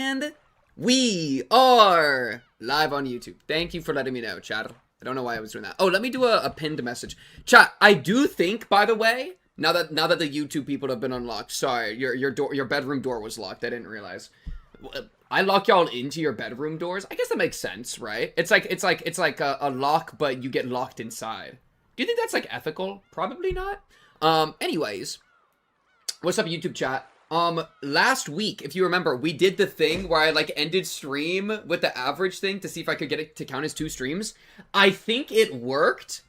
And we are live on YouTube. Thank you for letting me know, chat. I don't know why I was doing that. Oh, let me do a pinned message. Chat, I do think, by the way, now that the YouTube people have been unlocked. Sorry, your bedroom door was locked. I didn't realize. I lock y'all into your bedroom doors. I guess that makes sense, right? It's like a lock, but you get locked inside. Do you think that's like ethical? Probably not. Anyways, what's up, YouTube chat? Last week, if you remember, we did the thing where I like ended stream with the average thing to see if I could get it to count as 2 streams. I think it worked,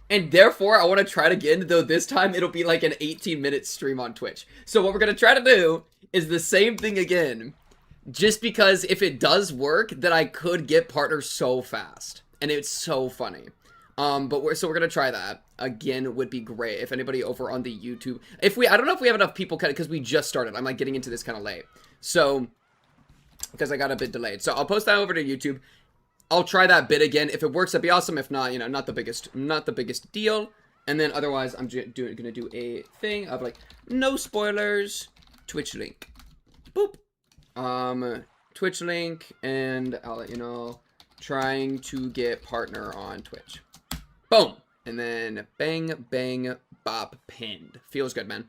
and therefore I want to try it again, though this time it'll be like an 18-minute stream on Twitch. So what we're going to try to do is the same thing again, just because if it does work, then I could get partners so fast, and it's so funny. But we're gonna try that again. Would be great if anybody over on the YouTube, I don't know if we have enough people because we just started. I'm like getting into this kind of late, so because I got a bit delayed. So I'll post that over to YouTube. I'll try that bit again. If it works, that'd be awesome. If not, you know, not the biggest deal. And then otherwise, I'm gonna do a thing of like no spoilers. Twitch link, boop. Twitch link, and I'll let you know. Trying to get partner on Twitch. Boom. And then bang, bang, bop, pinned. Feels good, man.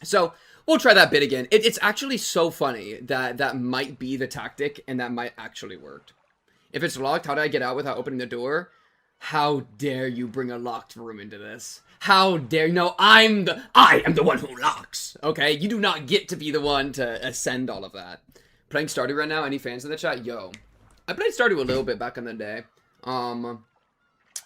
So we'll try that bit again. It's actually so funny that that might be the tactic, and that might actually work. If it's locked, how do I get out without opening the door? How dare you bring a locked room into this? How dare you? No, I am the one who locks. Okay, you do not get to be the one to ascend all of that. Playing Stardew right now. Any fans in the chat? Yo, I played Stardew a little bit back in the day.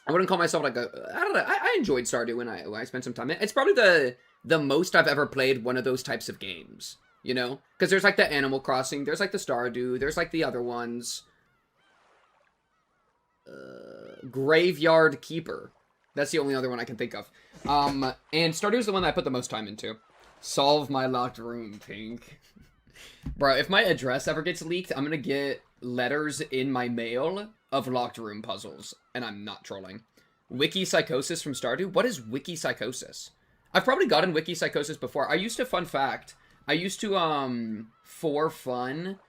I wouldn't call myself like I don't know. I enjoyed Stardew when I spent some time in it. It's probably the most I've ever played one of those types of games. You know, because there's like the Animal Crossing, there's like the Stardew, there's like the other ones. Graveyard Keeper. That's the only other one I can think of. And Stardew is the one that I put the most time into. Solve my locked room, Pink. Bro, if my address ever gets leaked, I'm gonna get letters in my mail of locked room puzzles, and I'm not trolling. Wiki Psychosis from Stardew? What is Wiki Psychosis? I've probably gotten Wiki Psychosis before. I used to, fun fact, I used to, for fun,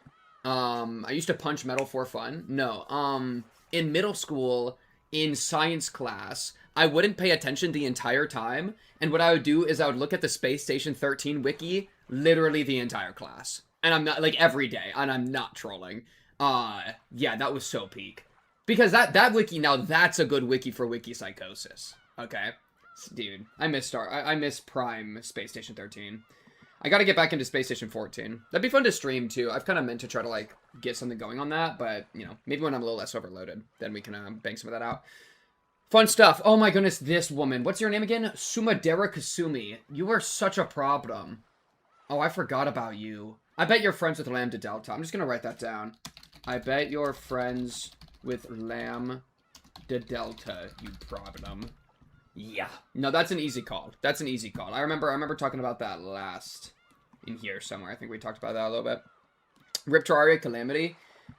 I used to punch metal for fun. No, in middle school, in science class, I wouldn't pay attention the entire time, and what I would do is I would look at the Space Station 13 wiki literally the entire class. And I'm not, like, every day, and I'm not trolling. Yeah, that was so peak. Because that wiki, now that's a good wiki for Wiki Psychosis. Okay? Dude, I miss Prime Space Station 13. I gotta get back into Space Station 14. That'd be fun to stream, too. I've kind of meant to try to, like, get something going on that, but, you know, maybe when I'm a little less overloaded, then we can, bang some of that out. Fun stuff. Oh my goodness, this woman. What's your name again? Sumadera Kasumi. You are such a problem. Oh, I forgot about you. I bet you're friends with Lambda Delta. I'm just gonna write that down. I bet you're friends with Lambda Delta, you problem. Yeah. No, that's an easy call. That's an easy call. I remember talking about that last in here somewhere. I think we talked about that a little bit. Rip Terraria Calamity.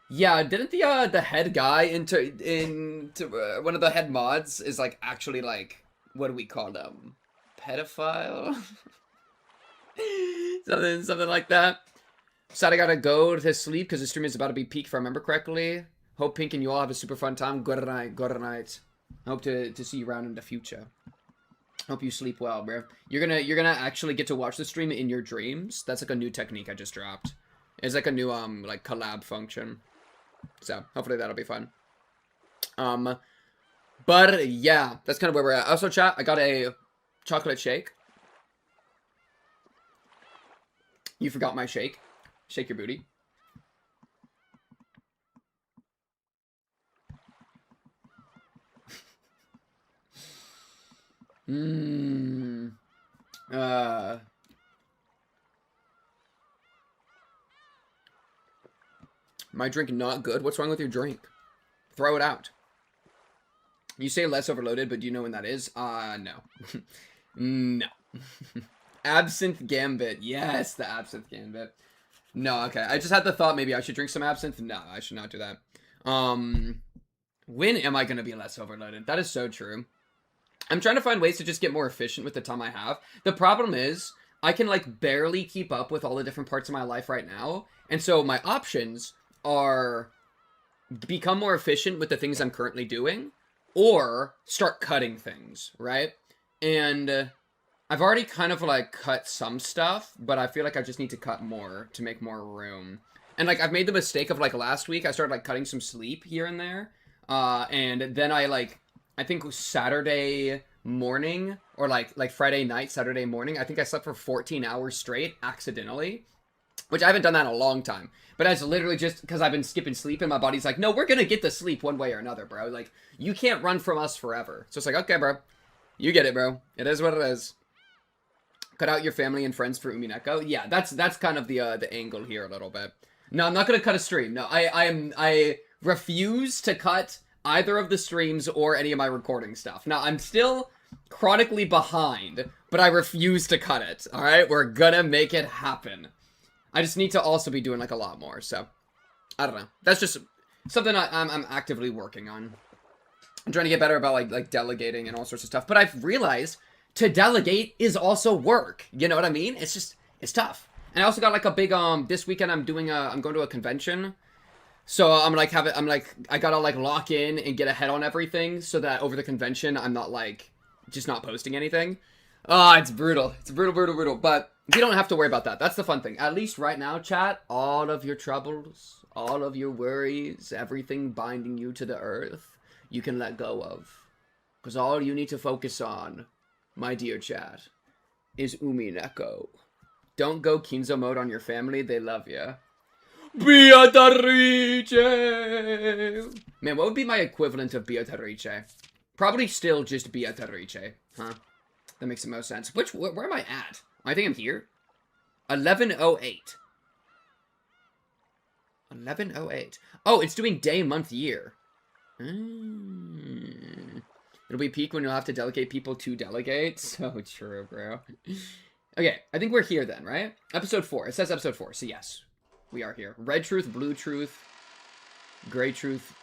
Yeah, didn't the head guy into one of the head mods is like actually like, what do we call them? Pedophile? something like that. Sad I gotta go to sleep because the stream is about to be peak if I remember correctly. Hope Pink and you all have a super fun time. Good night, good night. Hope to see you around in the future. Hope you sleep well, bro. You're gonna actually get to watch the stream in your dreams. That's like a new technique I just dropped. It's like a new like collab function. So hopefully that'll be fun. But yeah, that's kind of where we're at. Also, chat, I got a chocolate shake. You forgot my shake. Shake your booty. My drink not good? What's wrong with your drink? Throw it out. You say less overloaded, but do you know when that is? No. No. Absinthe Gambit. Yes, the Absinthe Gambit. No, okay. I just had the thought maybe I should drink some absinthe. No, I should not do that. When am I going to be less overloaded? That is so true. I'm trying to find ways to just get more efficient with the time I have. The problem is, I can, like, barely keep up with all the different parts of my life right now. And so my options are become more efficient with the things I'm currently doing, or start cutting things, right? And I've already kind of, like, cut some stuff, but I feel like I just need to cut more to make more room. And, like, I've made the mistake of, like, last week, I started, like, cutting some sleep here and there. And then I think Saturday morning, or, like Friday night, Saturday morning, I think I slept for 14 hours straight, accidentally. Which I haven't done that in a long time. But that's literally just because I've been skipping sleep and my body's like, no, we're going to get the sleep one way or another, bro. Like, you can't run from us forever. So it's like, okay, bro. You get it, bro. It is what it is. Cut out your family and friends for Umineko. Yeah, that's kind of the angle here a little bit. No, I'm not going to cut a stream. No, I refuse to cut either of the streams or any of my recording stuff. Now, I'm still chronically behind, but I refuse to cut it. All right? We're going to make it happen. I just need to also be doing, like, a lot more, so I don't know. That's just something I'm actively working on. I'm trying to get better about, like delegating and all sorts of stuff, but I've realized to delegate is also work. You know what I mean? It's tough. And I also got, like, a big, this weekend I'm going to a convention, so I gotta, like, lock in and get ahead on everything so that over the convention I'm not, like, just not posting anything. Oh, it's brutal. It's brutal, but you don't have to worry about that. That's the fun thing. At least right now, chat, all of your troubles, all of your worries, everything binding you to the earth, you can let go of. Because all you need to focus on, my dear chat, is Umineko. Don't go Kinzo mode on your family. They love you. Beatrice! Man, what would be my equivalent of Beatrice? Probably still just Beatrice, huh? That makes the most sense. Where am I at? I think I'm here. 1108. 1108. Oh, it's doing day, month, year. It'll be peak when you'll have to delegate people to delegate. So true, bro. Okay, I think we're here then, right? Episode 4. It says episode 4, so yes. We are here. Red truth, blue truth, gray truth,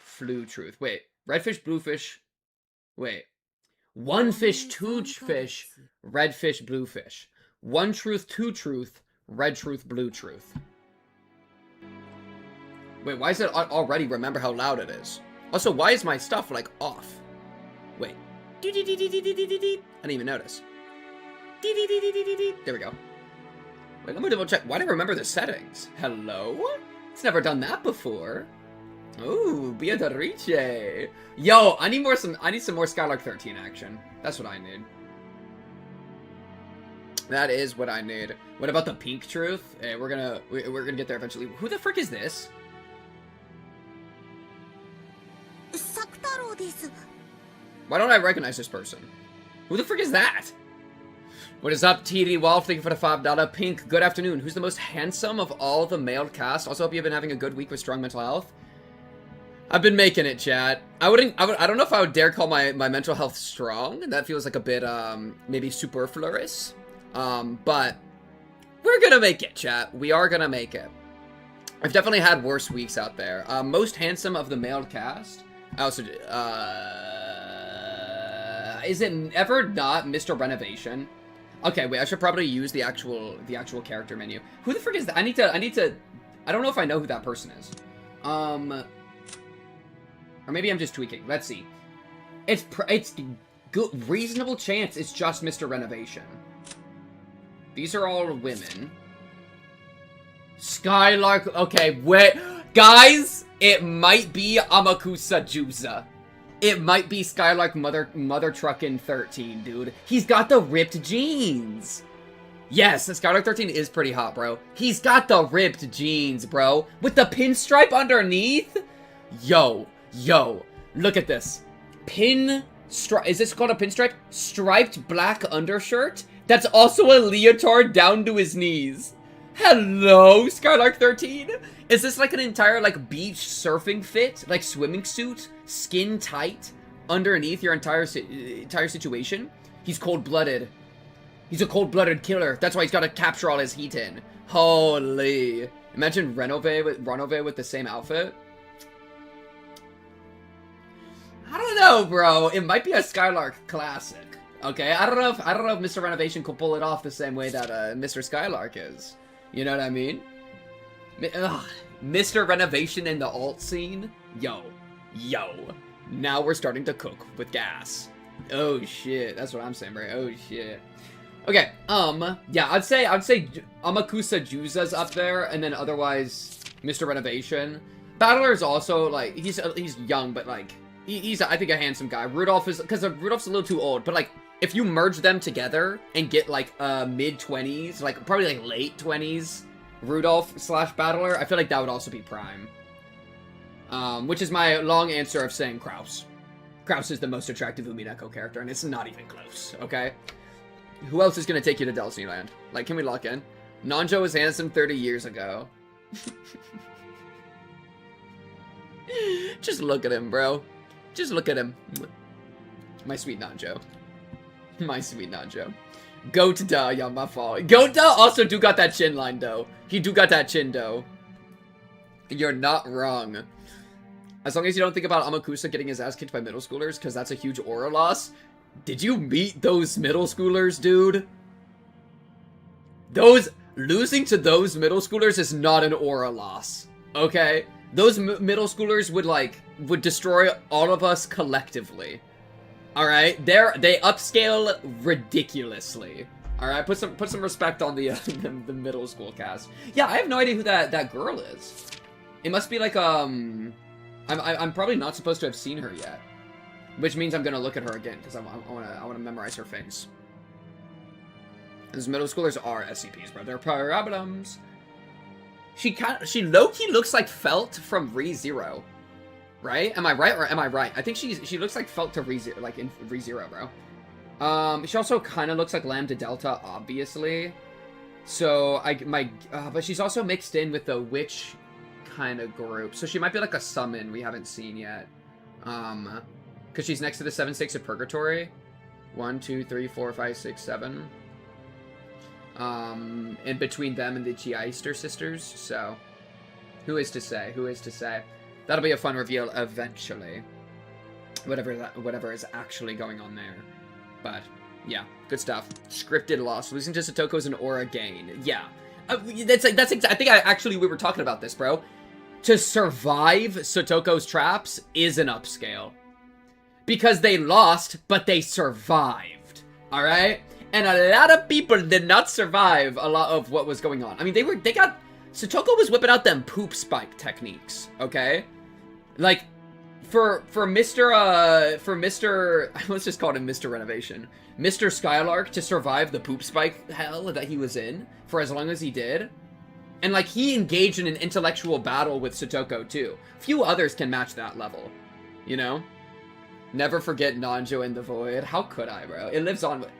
flu truth. Wait, red fish, blue fish. Wait. One fish, two fish, red fish, blue fish. One truth, two truth, red truth, blue truth. Wait, why is it already remember how loud it is? Also, why is my stuff, like, off? Wait. I didn't even notice. There we go. Wait, let me double check. Why do I remember the settings? Hello? It's never done that before. Ooh, Beatrice. Yo, I need some more Skylark 13 action. That's what I need. That is what I need. What about the pink truth? Hey, we're gonna get there eventually. Who the frick is this? Why don't I recognize this person? Who the frick is that? What is up, TD Wolf? Thank you for the $5. Pink, good afternoon. Who's the most handsome of all the male cast? Also, hope you've been having a good week with strong mental health. I've been making it, chat. I don't know if I would dare call my mental health strong. That feels like a bit, maybe superfluous. But we're gonna make it, chat. We are gonna make it. I've definitely had worse weeks out there. Most handsome of the male cast. I also, is it ever not Mr. Renovation? Okay, wait, I should probably use the actual character menu. Who the frick is that? I need to, I don't know if I know who that person is. Or maybe I'm just tweaking. Let's see. It's good, reasonable chance it's just Mr. Renovation. These are all women. Skylark, okay, wait. Guys, it might be Amakusa Juza. It might be Skylark Mother Truckin' 13, dude. He's got the ripped jeans. Yes, Skylark 13 is pretty hot, bro. He's got the ripped jeans, bro. With the pinstripe underneath? Yo, look at this. Is this called a pinstripe? Striped black undershirt? That's also a leotard down to his knees. Hello, Skylark 13? Is this like an entire, like, beach surfing fit? Like, swimming suit? Skin tight? Underneath your entire situation? He's cold-blooded. He's a cold-blooded killer. That's why he's got to capture all his heat in. Holy. Imagine Renove with the same outfit. I don't know, bro. It might be a Skylark classic. Okay, I don't know if Mr. Renovation could pull it off the same way that Mr. Skylark is. You know what I mean? Ugh. Mr. Renovation in the alt scene? Yo. Now we're starting to cook with gas. Oh shit, that's what I'm saying, bro. Oh shit. Okay, yeah, I'd say Amakusa Juza's up there, and then otherwise Mr. Renovation. Battler's also, like, he's young, but, like, he's, I think, a handsome guy. Rudolph is, because Rudolph's a little too old, but, like, if you merge them together and get, like, mid-20s, like, probably, like, late 20s Rudolph / Battler, I feel like that would also be prime. Which is my long answer of saying Kraus. Kraus is the most attractive Umineko character, and it's not even close, okay? Who else is gonna take you to Disneyland? Like, can we lock in? Nanjo was handsome 30 years ago. Just look at him, bro. Just look at him. My sweet Nanjo. My sweet Nanjo. Goat da, yeah, my fault. Goat da also do got that chin line, though. He do got that chin, though. You're not wrong. As long as you don't think about Amakusa getting his ass kicked by middle schoolers, because that's a huge aura loss. Did you meet those middle schoolers, dude? Losing to those middle schoolers is not an aura loss, okay? Those middle schoolers would destroy all of us collectively. Alright? They upscale ridiculously. Alright? Put some respect on the middle school cast. Yeah, I have no idea who that girl is. It must be like, I'm probably not supposed to have seen her yet. Which means I'm gonna look at her again, because I wanna memorize her face. Those middle schoolers are SCPs, bro. They're problems. She low-key looks like Felt from ReZero. Right? Am I right or am I right? I think she looks like Felt to ReZero, like in ReZero, bro. She also kind of looks like Lambda Delta, obviously. So but she's also mixed in with the witch kind of group. So she might be like a summon we haven't seen yet. Because she's next to the 7 stakes of Purgatory. 1, 2, 3, 4, 5, 6, 7. And between them and the Chiaister sisters. So, who is to say? Who is to say? That'll be a fun reveal eventually. Whatever is actually going on there. But, yeah, good stuff. Scripted loss. Losing to Satoko is an aura gain. Yeah. I think we were talking about this, bro. To survive Satoko's traps is an upscale. Because they lost, but they survived. Alright? And a lot of people did not survive a lot of what was going on. I mean, Satoko was whipping out them poop spike techniques, okay? Like, for Mr. Let's just call him Mr. Renovation. Mr. Skylark to survive the poop spike hell that he was in for as long as he did. And, like, he engaged in an intellectual battle with Satoko, too. Few others can match that level, you know? Never forget Nanjo in the Void. How could I, bro? It lives on with...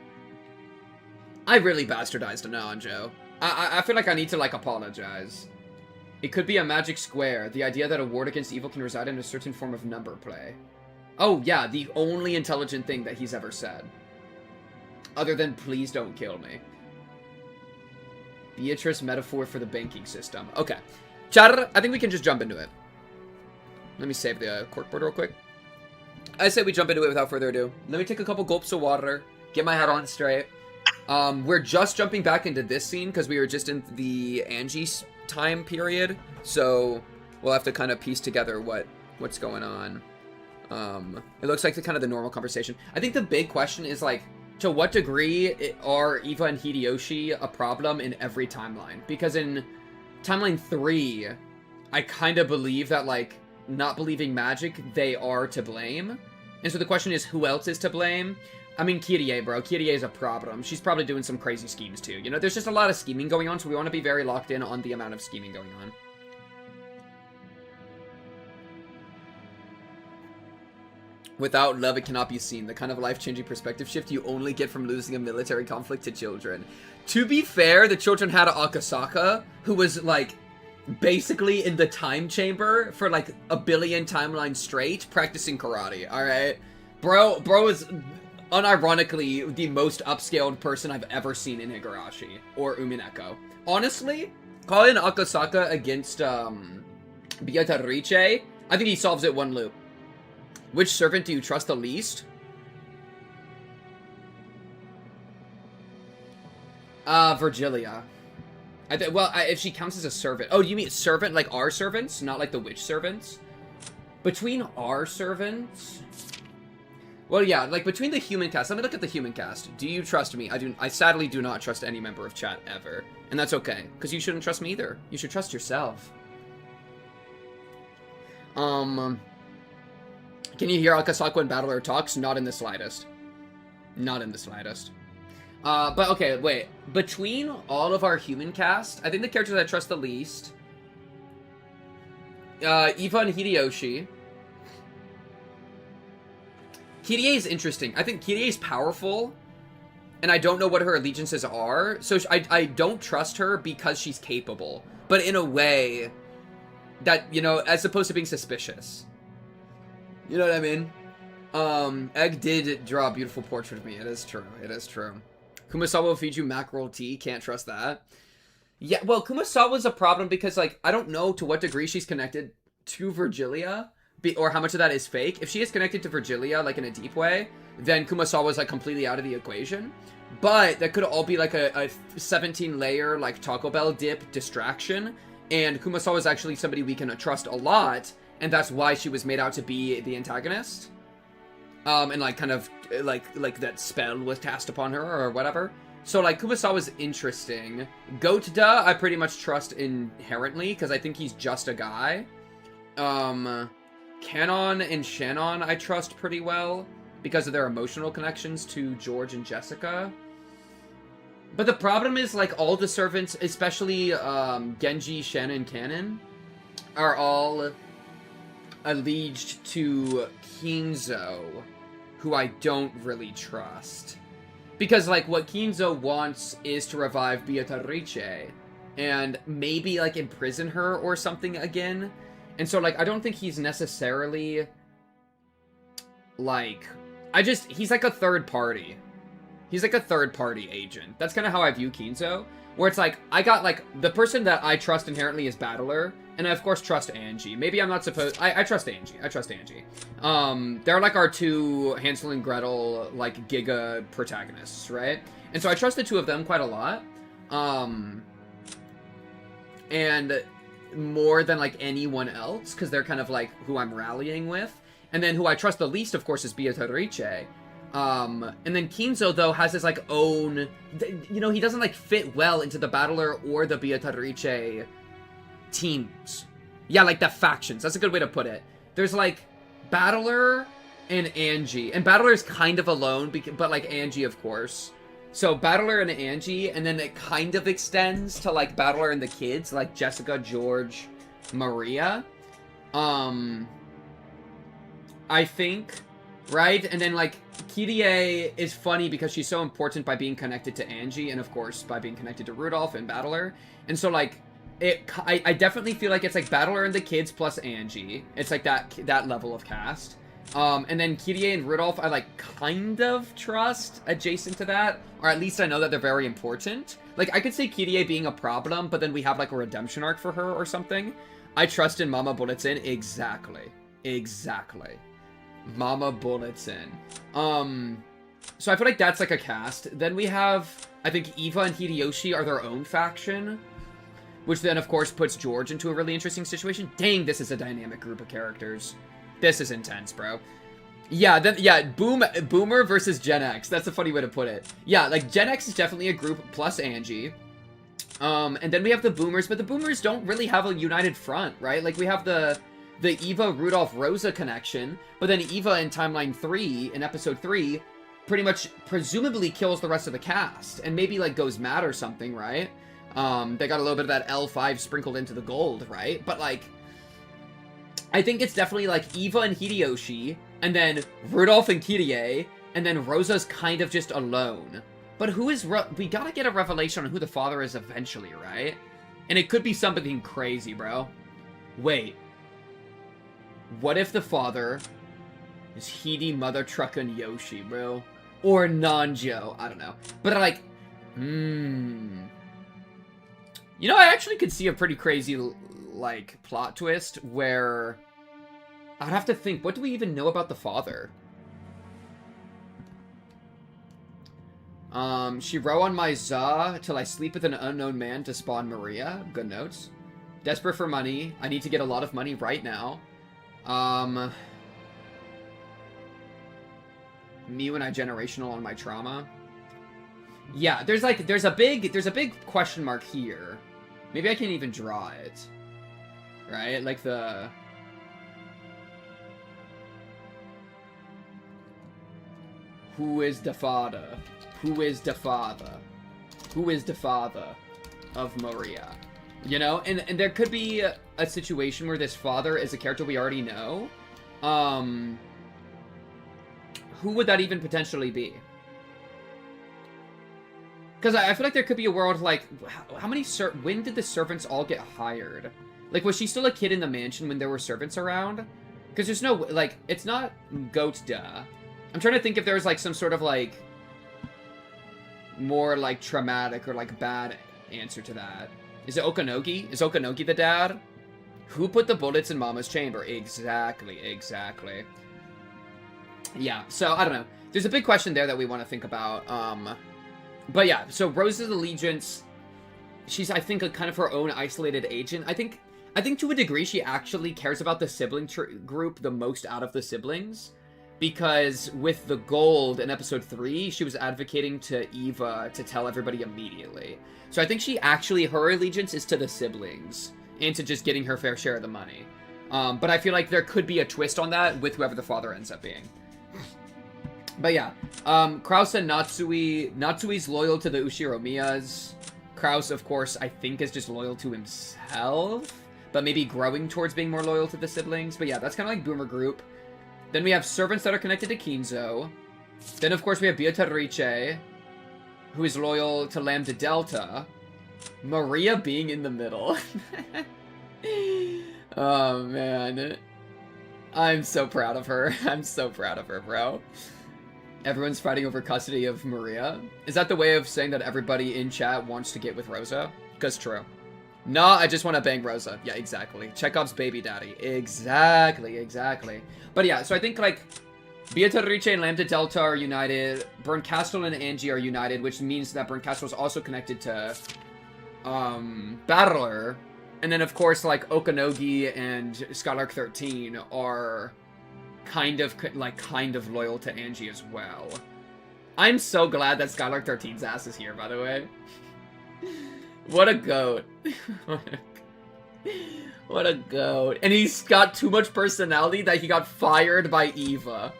I really bastardized Nanjo. I feel like I need to, like, apologize. It could be a magic square. The idea that a ward against evil can reside in a certain form of number play. Oh, yeah, the only intelligent thing that he's ever said. Other than, please don't kill me. Beatrice metaphor for the banking system. Okay. Chat, I think we can just jump into it. Let me save the corkboard real quick. I say we jump into it without further ado. Let me take a couple gulps of water, get my head on straight. We're just jumping back into this scene because we were just in the Angie time period, so we'll have to kind of piece together what's going on. It looks like the normal conversation. I think the big question is, like, to what degree are Eva and Hideyoshi a problem in every timeline? Because in timeline 3, I kind of believe that, like, not believing magic, they are to blame. And so the question is, who else is to blame? I mean, Kirie, bro. Kirie is a problem. She's probably doing some crazy schemes, too. You know, there's just a lot of scheming going on, so we want to be very locked in on the amount of scheming going on. Without love, it cannot be seen. The kind of life-changing perspective shift you only get from losing a military conflict to children. To be fair, the children had Akasaka, who was, like, basically in the time chamber for, like, a billion timelines straight, practicing karate, alright? Bro is unironically the most upscaled person I've ever seen in Higurashi, or Umineko. Honestly, calling Akasaka against, Beatrice, I think he solves it one loop. Which servant do you trust the least? Virgilia. Well, if she counts as a servant. Oh, you mean servant like our servants, not like the witch servants? Between our servants. Well, yeah, like between the human cast. Let me look at the human cast. Do you trust me? I sadly do not trust any member of chat ever, and that's okay, because you shouldn't trust me either. You should trust yourself. Can you hear Akasaku and Battler talks? Not in the slightest. Not in the slightest. But okay, wait. Between all of our human cast, I think the characters I trust the least, Eva and Hideyoshi. Kirie is interesting. I think Kirie is powerful, and I don't know what her allegiances are, so I don't trust her because she's capable, but in a way that, you know, as opposed to being suspicious. You know what I mean? Egg did draw a beautiful portrait of me. It is true. It is true. Kumasawa will feed you mackerel tea. Can't trust that. Yeah, well, Kumasawa's a problem because, like, I don't know to what degree she's connected to Virgilia, or how much of that is fake. If she is connected to Virgilia, like, in a deep way, then Kumasawa's, like, completely out of the equation. But that could all be, like, a 17-layer, like, Taco Bell dip distraction, and Kumasawa's actually somebody we can trust a lot, and that's why she was made out to be the antagonist. And, like, kind of, like that spell was cast upon her, or whatever. So, like, Kumasawa's interesting. Goatda, I pretty much trust inherently, because I think he's just a guy. Canon and Shannon I trust pretty well, because of their emotional connections to George and Jessica. But the problem is, like, all the servants, especially, Genji, Shannon, and Kanon, are all alleged to Kinzo, who I don't really trust. Because, like, what Kinzo wants is to revive Beatrice, and maybe, like, imprison her or something again. And so, like, I don't think he's necessarily, like, he's like a third party. He's like a third party agent. That's kind of how I view Kinzo, where it's like, I got, like, the person that I trust inherently is Battler, and I, of course, trust Angie. Maybe I'm not supposed... I trust Angie. I trust Angie. They're, like, our two Hansel and Gretel, like, Giga protagonists, right? And so I trust the two of them quite a lot. And more than, like, anyone else, because they're kind of, like, who I'm rallying with. And then who I trust the least, of course, is Beatrice. And then Kinzo, though, has his, like, own... You know, he doesn't, like, fit well into the Battler or the Beatrice teams. Yeah, like the factions. That's a good way to put it. There's, like, Battler and Angie. And Battler is kind of alone, but, like, Angie, of course. So, Battler and Angie, and then it kind of extends to, like, Battler and the kids, like Jessica, George, Maria. I think, right? And then, like, Kirie is funny because she's so important by being connected to Angie, and, of course, by being connected to Rudolph and Battler. And so, like, I definitely feel like it's like Battler and the kids plus Angie. It's like that level of cast. And then Kirie and Rudolph I like kind of trust adjacent to that, or at least I know that they're very important. Like I could say Kirie being a problem, but then we have like a redemption arc for her or something. I trust in Mama Bulletin. Exactly. Mama Bulletin. So I feel like that's like a cast. Then we have, I think Eva and Hideyoshi are their own faction, which then, of course, puts George into a really interesting situation. Dang, this is a dynamic group of characters. This is intense, bro. Yeah, Boomer versus Gen X. That's a funny way to put it. Yeah, like, Gen X is definitely a group plus Angie. And then we have the Boomers, but the Boomers don't really have a united front, right? Like, we have the Eva, Rudolph, Rosa connection, but then Eva in Timeline 3, in Episode 3, pretty much presumably kills the rest of the cast, and maybe, like, goes mad or something, right? They got a little bit of that L5 sprinkled into the gold, right? But, like, I think it's definitely, like, Eva and Hideyoshi, and then Rudolph and Kirie, and then Rosa's kind of just alone. But who is... we gotta get a revelation on who the father is eventually, right? And it could be something crazy, bro. Wait. What if the father is Hide, Mother Truck, and Yoshi, bro? Or Nanjo. I don't know. But, like... You know, I actually could see a pretty crazy, like, plot twist where... I'd have to think, what do we even know about the father? She row on my za till I sleep with an unknown man to spawn Maria. Good notes. Desperate for money. I need to get a lot of money right now. Me when I generational on my trauma. Yeah, there's a big question mark here. Maybe I can't even draw it. Right? Like the... Who is the father? Who is the father? Who is the father of Maria? You know? And there could be a situation where this father is a character we already know. Who would that even potentially be? Because I feel like there could be a world like, how many when did the servants all get hired? Like, was she still a kid in the mansion when there were servants around? Because there's no, like, it's not goat duh. I'm trying to think if there was, like, some sort of, like, more, like, traumatic or, like, bad answer to that. Is it Okanogi? Is Okanogi the dad? Who put the bullets in Mama's chamber? Exactly, exactly. Yeah, so, I don't know. There's a big question there that we want to think about. But yeah, so Rose's allegiance, she's, I think, a kind of her own isolated agent. I think to a degree she actually cares about the sibling group the most out of the siblings. Because with the gold in episode 3, she was advocating to Eva to tell everybody immediately. So I think she actually, her allegiance is to the siblings. And to just getting her fair share of the money. But I feel like there could be a twist on that with whoever the father ends up being. But yeah, Kraus and Natsui. Natsui's loyal to the Ushiromiyas. Kraus, of course, I think is just loyal to himself. But maybe growing towards being more loyal to the siblings. But yeah, that's kind of like Boomer Group. Then we have servants that are connected to Kinzo. Then, of course, we have Beatrice, who is loyal to Lambda Delta. Maria being in the middle. Oh, man. I'm so proud of her. I'm so proud of her, bro. Everyone's fighting over custody of Maria. Is that the way of saying that everybody in chat wants to get with Rosa? Because true. No, I just want to bang Rosa. Yeah, exactly. Chekhov's baby daddy. Exactly, exactly. But yeah, so I think, like, Beatrice and Lambda Delta are united. Berncastle and Angie are united, which means that Berncastle is also connected to, Battler. And then, of course, like, Okanogi and Skylark 13 are kind of loyal to Angie as well. I'm so glad that Skylark 13's ass is here, by the way. What a goat. What a goat. And he's got too much personality that he got fired by Eva.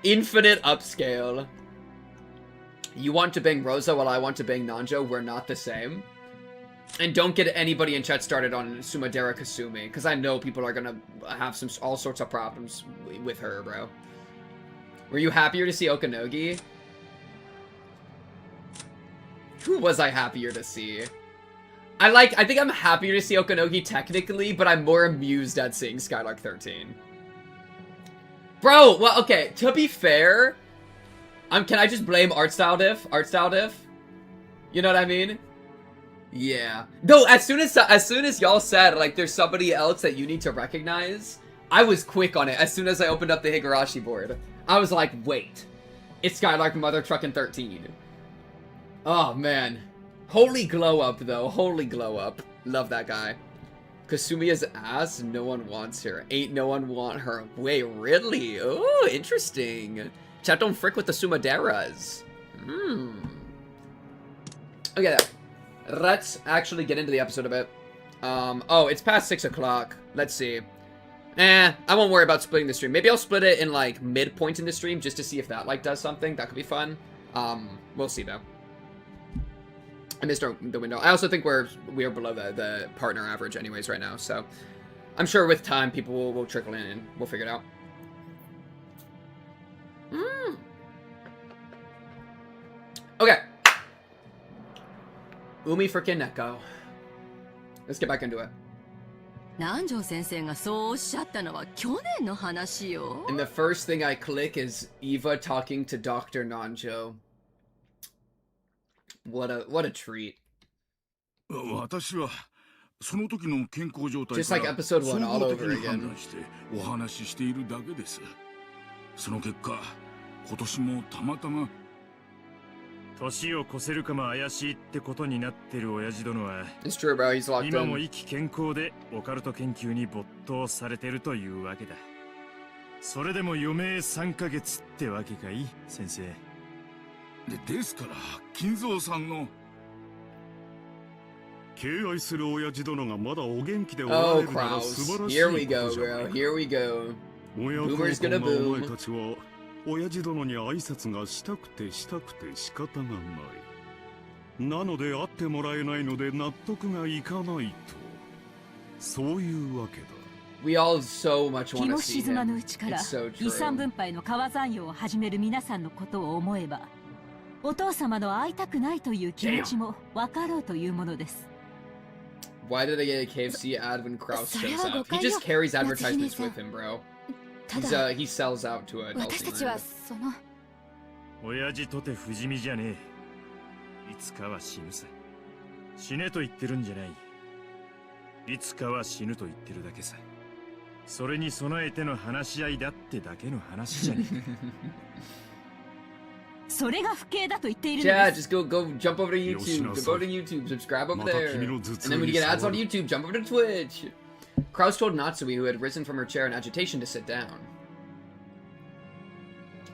Infinite upscale. You want to bang Rosa while I want to bang Nanjo. We're not the same. And don't get anybody in chat started on Sumadera Kasumi, because I know people are gonna have all sorts of problems with her, bro. Were you happier to see Okanogi? Who was I happier to see? I think I'm happier to see Okanogi technically, but I'm more amused at seeing Skylark 13. Bro, well, okay, to be fair, can I just blame art style diff? Art style diff? You know what I mean? Yeah. No, as soon as y'all said, like, there's somebody else that you need to recognize, I was quick on it as soon as I opened up the Higurashi board. I was like, wait. It's Skylark Mother Truckin' 13. Oh, man. Holy glow up, though. Holy glow up. Love that guy. Kasumiya's ass, no one wants her. Ain't no one want her. Wait, really? Oh, interesting. Chat don't frick with the Sumaderas. Okay, let's actually get into the episode a bit. Oh, it's past 6 o'clock. Let's see. I won't worry about splitting the stream. Maybe I'll split it in, like, midpoint in the stream just to see if that, like, does something. That could be fun. We'll see, though. I missed the window. I also think we are below the partner average anyways right now, so I'm sure with time people will trickle in and we'll figure it out. Okay. Umi freaking Neko. Let's get back into it. And the first thing I click is Eva talking to Dr. Nanjo. What a treat. Just like episode 1 all over again. 年を越せるかも怪しいってことになってる親父殿は It's true, bro. He's locked 今も in. 生き健康でオカルト研究に没頭されてるというわけだ。それでも余命3ヶ月ってわけかい、先生。ですから金蔵さんの敬愛する親父殿がまだお元気でおら Oh, れるなら素 Kraus. 晴らしい Here こ we と go, じゃない bro. か。 Here we go. 親孝 Boomer's 行 gonna なお boom. 前たちは親父殿に挨拶がしたくて仕方がない。なので会ってもらえないので納得がいかないと。そういうわけだ。We all so much 気 want も to see 沈まぬ him. うちから It's so 遺産 true. 分配の川残用を始める皆さんのことを思えば、お父様の会いたくないという気持ちも分かろうというものです。Why did I get a KFC ad when Kraus それ shows は誤 up? He 解よ just carries 夏姫 advertisements さん。 with him, bro. ただ He sells out to a 私たちは Dulcie その親父とて不死身じゃねえ。いつかは死ぬさ。死ねと言ってるんじゃない。いつかは死ぬと言ってるだけさ。それに備えての話し合いだってだけの話じゃねえ。それが不敬だと言っているの Yeah, です。 just go jump over to YouTube. Yoshina-san. Go to YouTube, subscribe over また there. 君の And 頭痛 then when you に get ads 触 on る。 YouTube, jump over to Twitch. Kraus told Natsui, who had risen from her chair in agitation, to sit down.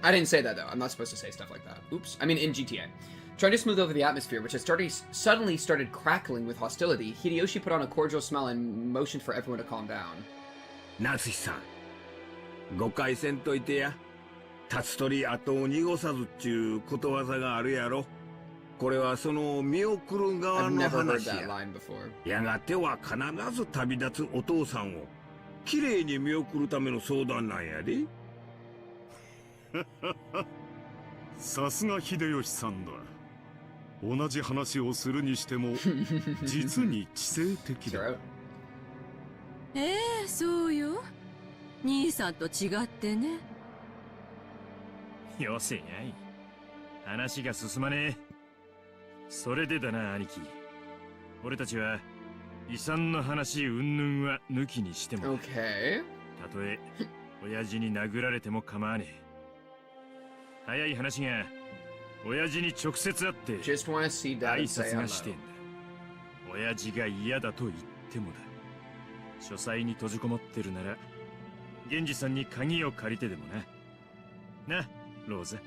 I didn't say that though. I'm not supposed to say stuff like that. Oops. I mean in GTA. Trying to smooth over the atmosphere, which had suddenly started crackling with hostility, Hideyoshi put on a cordial smile and motioned for everyone to calm down. 夏日さん、誤解せんといてや。立つ鳥後を濁さずっちゅうことわざがあるやろ。これはその見送る I've 側の never heard 話 that や。 line before. やがては必ず旅立つお父さんをきれいに見送るための相談なんやで。さすが秀吉さんだ。同じ話をするにしても実に知性的だ。そうよ。兄さんと違ってね。よせやい。話が進まねえ。それでだな、兄貴。俺たちは遺産の話云々は抜きにしても、 Okay. たとえ親父に殴られても構わねえ。早い話が親父に直接会って Just want to see 挨 Dad and say 拶がしてん hello. だ。親父が嫌だと言ってもだ。書斎に閉じこもってるなら源氏さんに鍵を借りてでもな。な、ローズ。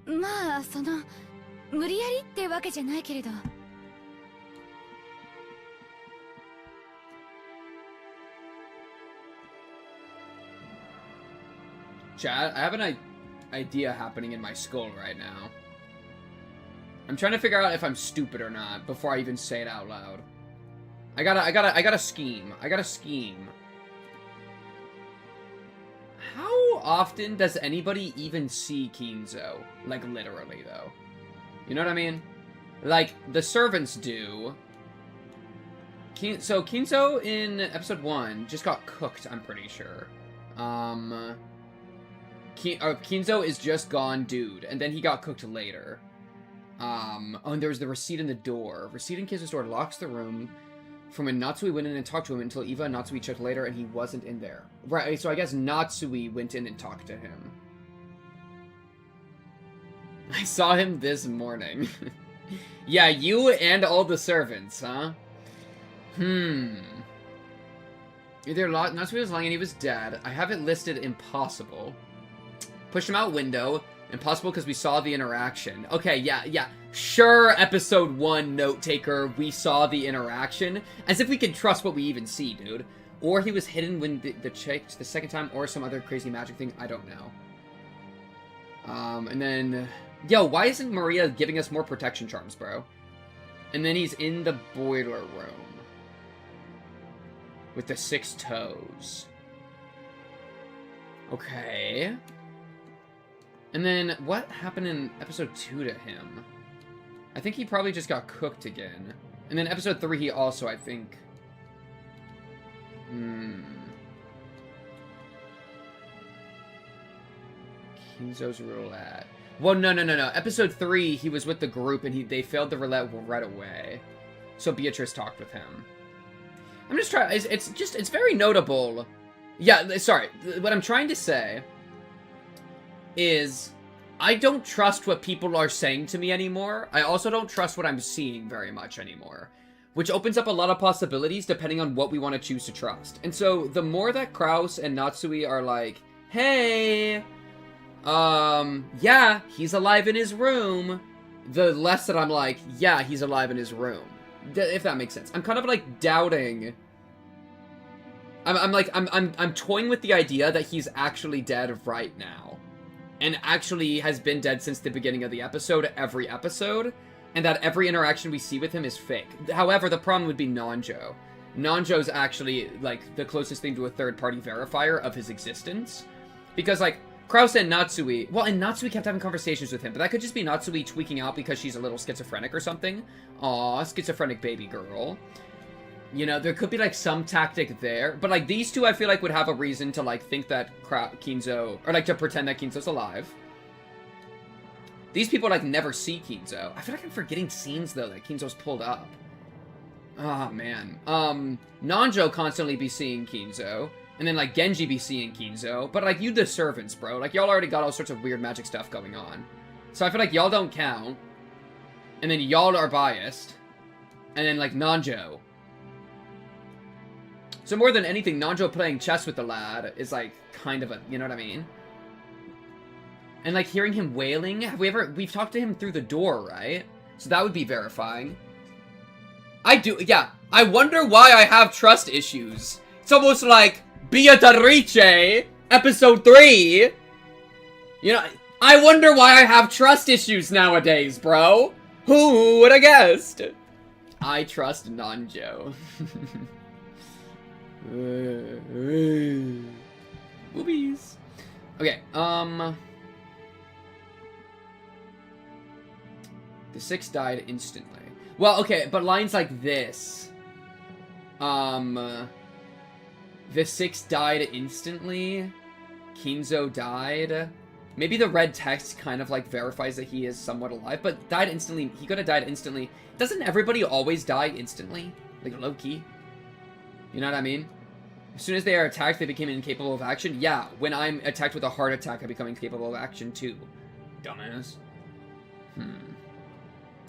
まあその無理やりってわけじゃないけれど。Chat, I have an idea happening in my skull right now. I'm trying to figure out if I'm stupid or not before I even say it out loud. I got a scheme. I got a scheme. How often does anybody even see Kinzo? Like, literally, though. You know what I mean? Like, the servants do. So, Kinzo in episode 1 just got cooked, I'm pretty sure. Kinzo is just gone dude, and then he got cooked later. Oh, and there was the receipt in the door. Receipt in Kinzo's door locks the room from when Natsui went in and talked to him until Eva and Natsui checked later and he wasn't in there. Right, so I guess Natsui went in and talked to him. I saw him this morning. Yeah, you and all the servants, huh? Either Natsui was lying and he was dead. I have it listed impossible. Push him out window. Impossible because we saw the interaction. Okay, yeah. Sure, episode 1 note taker, we saw the interaction. As if we can trust what we even see, dude. Or he was hidden when the checked the second time, or some other crazy magic thing. I don't know. And then... Yo, why isn't Maria giving us more protection charms, bro? And then he's in the boiler room. With the 6 toes. Okay. And then, what happened in episode 2 to him? I think he probably just got cooked again. And then episode 3, he also, I think... Kinzo's roulette. Well, no. Episode 3, he was with the group and they failed the roulette right away. So Beatrice talked with him. I'm just trying... It's very notable. Yeah, sorry. What I'm trying to say... is I don't trust what people are saying to me anymore. I also don't trust what I'm seeing very much anymore. Which opens up a lot of possibilities depending on what we want to choose to trust. And so, the more that Kraus and Natsui are like, hey, yeah, he's alive in his room, the less that I'm like, yeah, he's alive in his room. If that makes sense. I'm kind of like doubting. I'm toying with the idea that he's actually dead right now. And actually has been dead since the beginning of the episode, every episode. And that every interaction we see with him is fake. However, the problem would be Nanjo. Nanjo's actually, like, the closest thing to a third-party verifier of his existence. Because, like, Krause and Natsui... Well, and Natsui kept having conversations with him, but that could just be Natsui tweaking out because she's a little schizophrenic or something. Aw, schizophrenic baby girl. You know, there could be, like, some tactic there. But, like, these two, I feel like, would have a reason to, like, think that Kinzo... Or, like, to pretend that Kinzo's alive. These people, like, never see Kinzo. I feel like I'm forgetting scenes, though, that Kinzo's pulled up. Oh, man. Nanjo constantly be seeing Kinzo. And then, like, Genji be seeing Kinzo. But, like, you the servants, bro. Like, y'all already got all sorts of weird magic stuff going on. So I feel like y'all don't count. And then y'all are biased. And then, like, Nanjo. So more than anything, Nanjo playing chess with the lad is, like, kind of a... You know what I mean? And, like, hearing him wailing... We've talked to him through the door, right? So that would be verifying. Yeah. I wonder why I have trust issues. It's almost like Beatrice, episode 3. You know, I wonder why I have trust issues nowadays, bro. Who would have guessed? I trust Nanjo. Boobies. Okay, The 6 died instantly. Well, okay, but lines like this. The 6 died instantly. Kinzo died. Maybe the red text kind of, like, verifies that he is somewhat alive, but died instantly. He could have died instantly. Doesn't everybody always die instantly? Like, low-key? You know what I mean? As soon as they are attacked, they become incapable of action. Yeah, when I'm attacked with a heart attack, I become incapable of action, too. Dumbass.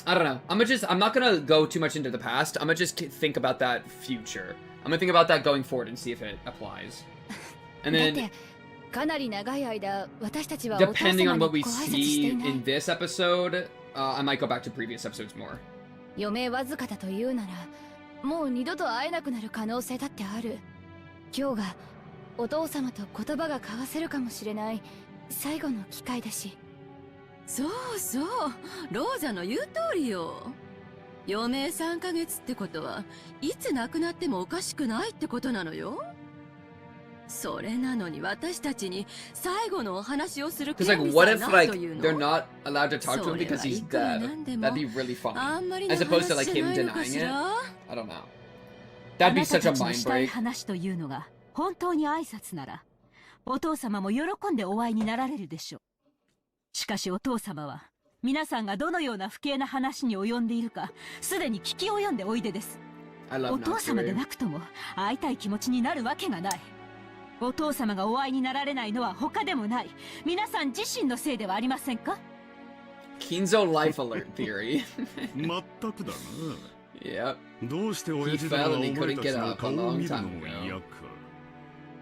I don't know. I'm not gonna go too much into the past. I'm gonna just think about that future. I'm gonna think about that going forward and see if it applies. And then, depending on what we see in this episode, I might go back to previous episodes more. 余命わずかだというなら、もう二度と会えなくなる可能性だってある。今日がお父様と言葉が交わせるかもしれない最後の機会だし。そうそう、ローザの言う通りよ。余命3ヶ月ってことはいつ亡くなってもおかしくないってことなのよ。それなのに私たちに最後のお話をする権利さえないというの。 They're not allowed to talk to him because he's dead. That'd be really funny. As opposed to like him denying it. I don't know. That'd be such a mind break. 話というのが本当に挨拶なら、お父様も喜んでお会いになられるでしょう。しかしお父様は皆さんがどのような不敬な話に及んでいるかすでに聞き及んでおいでです。お父様でなくとも会いたい気持ちになるわけがない。お父様がお会いになられないのは他でもない。皆さん自身のせいではありませんか？ Kinzo life alert theory. まったくだな。Yep. どうして親父殿はお前たちの顔を見るのも嫌か。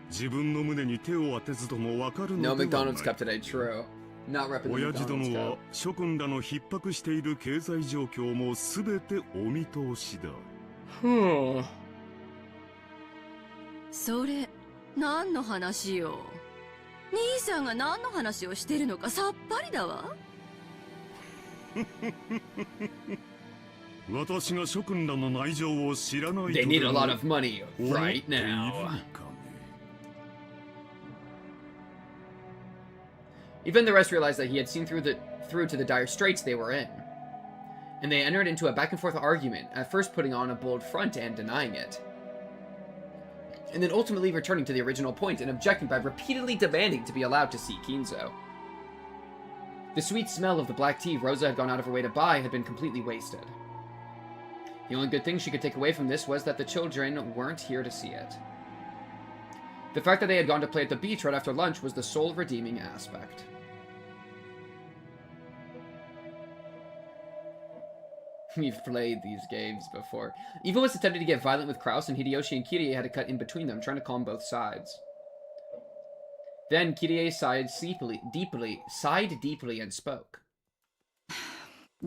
自分の胸に手を当てずともわかるのではない。 No McDonald's cup today, true. Not repping the 親父 McDonald's 殿は cup. 諸君らの逼迫している経済状況もすべてお見通しだ。それ何の話よ。兄さんが何の話をしてるのかさっぱりだわ。私が諸君らの内情を知らないとで They も need a lot of money 思ってい right る now. かね。 Even the rest realized that he had seen through to the dire straits they were in. And they entered into a back and forth argument, at first putting on a bold front and denying it. And then ultimately returning to the original point and objecting by repeatedly demanding to be allowed to see Kinzo. The sweet smell of the black tea Rosa had gone out of her way to buy had been completely wasted. The only good thing she could take away from this was that the children weren't here to see it. The fact that they had gone to play at the beach right after lunch was the sole redeeming aspect. We've played these games before. Eva was attempting to get violent with Kraus, and Hideyoshi and Kirie had to cut in between them, trying to calm both sides. Then Kirie sighed deeply and spoke.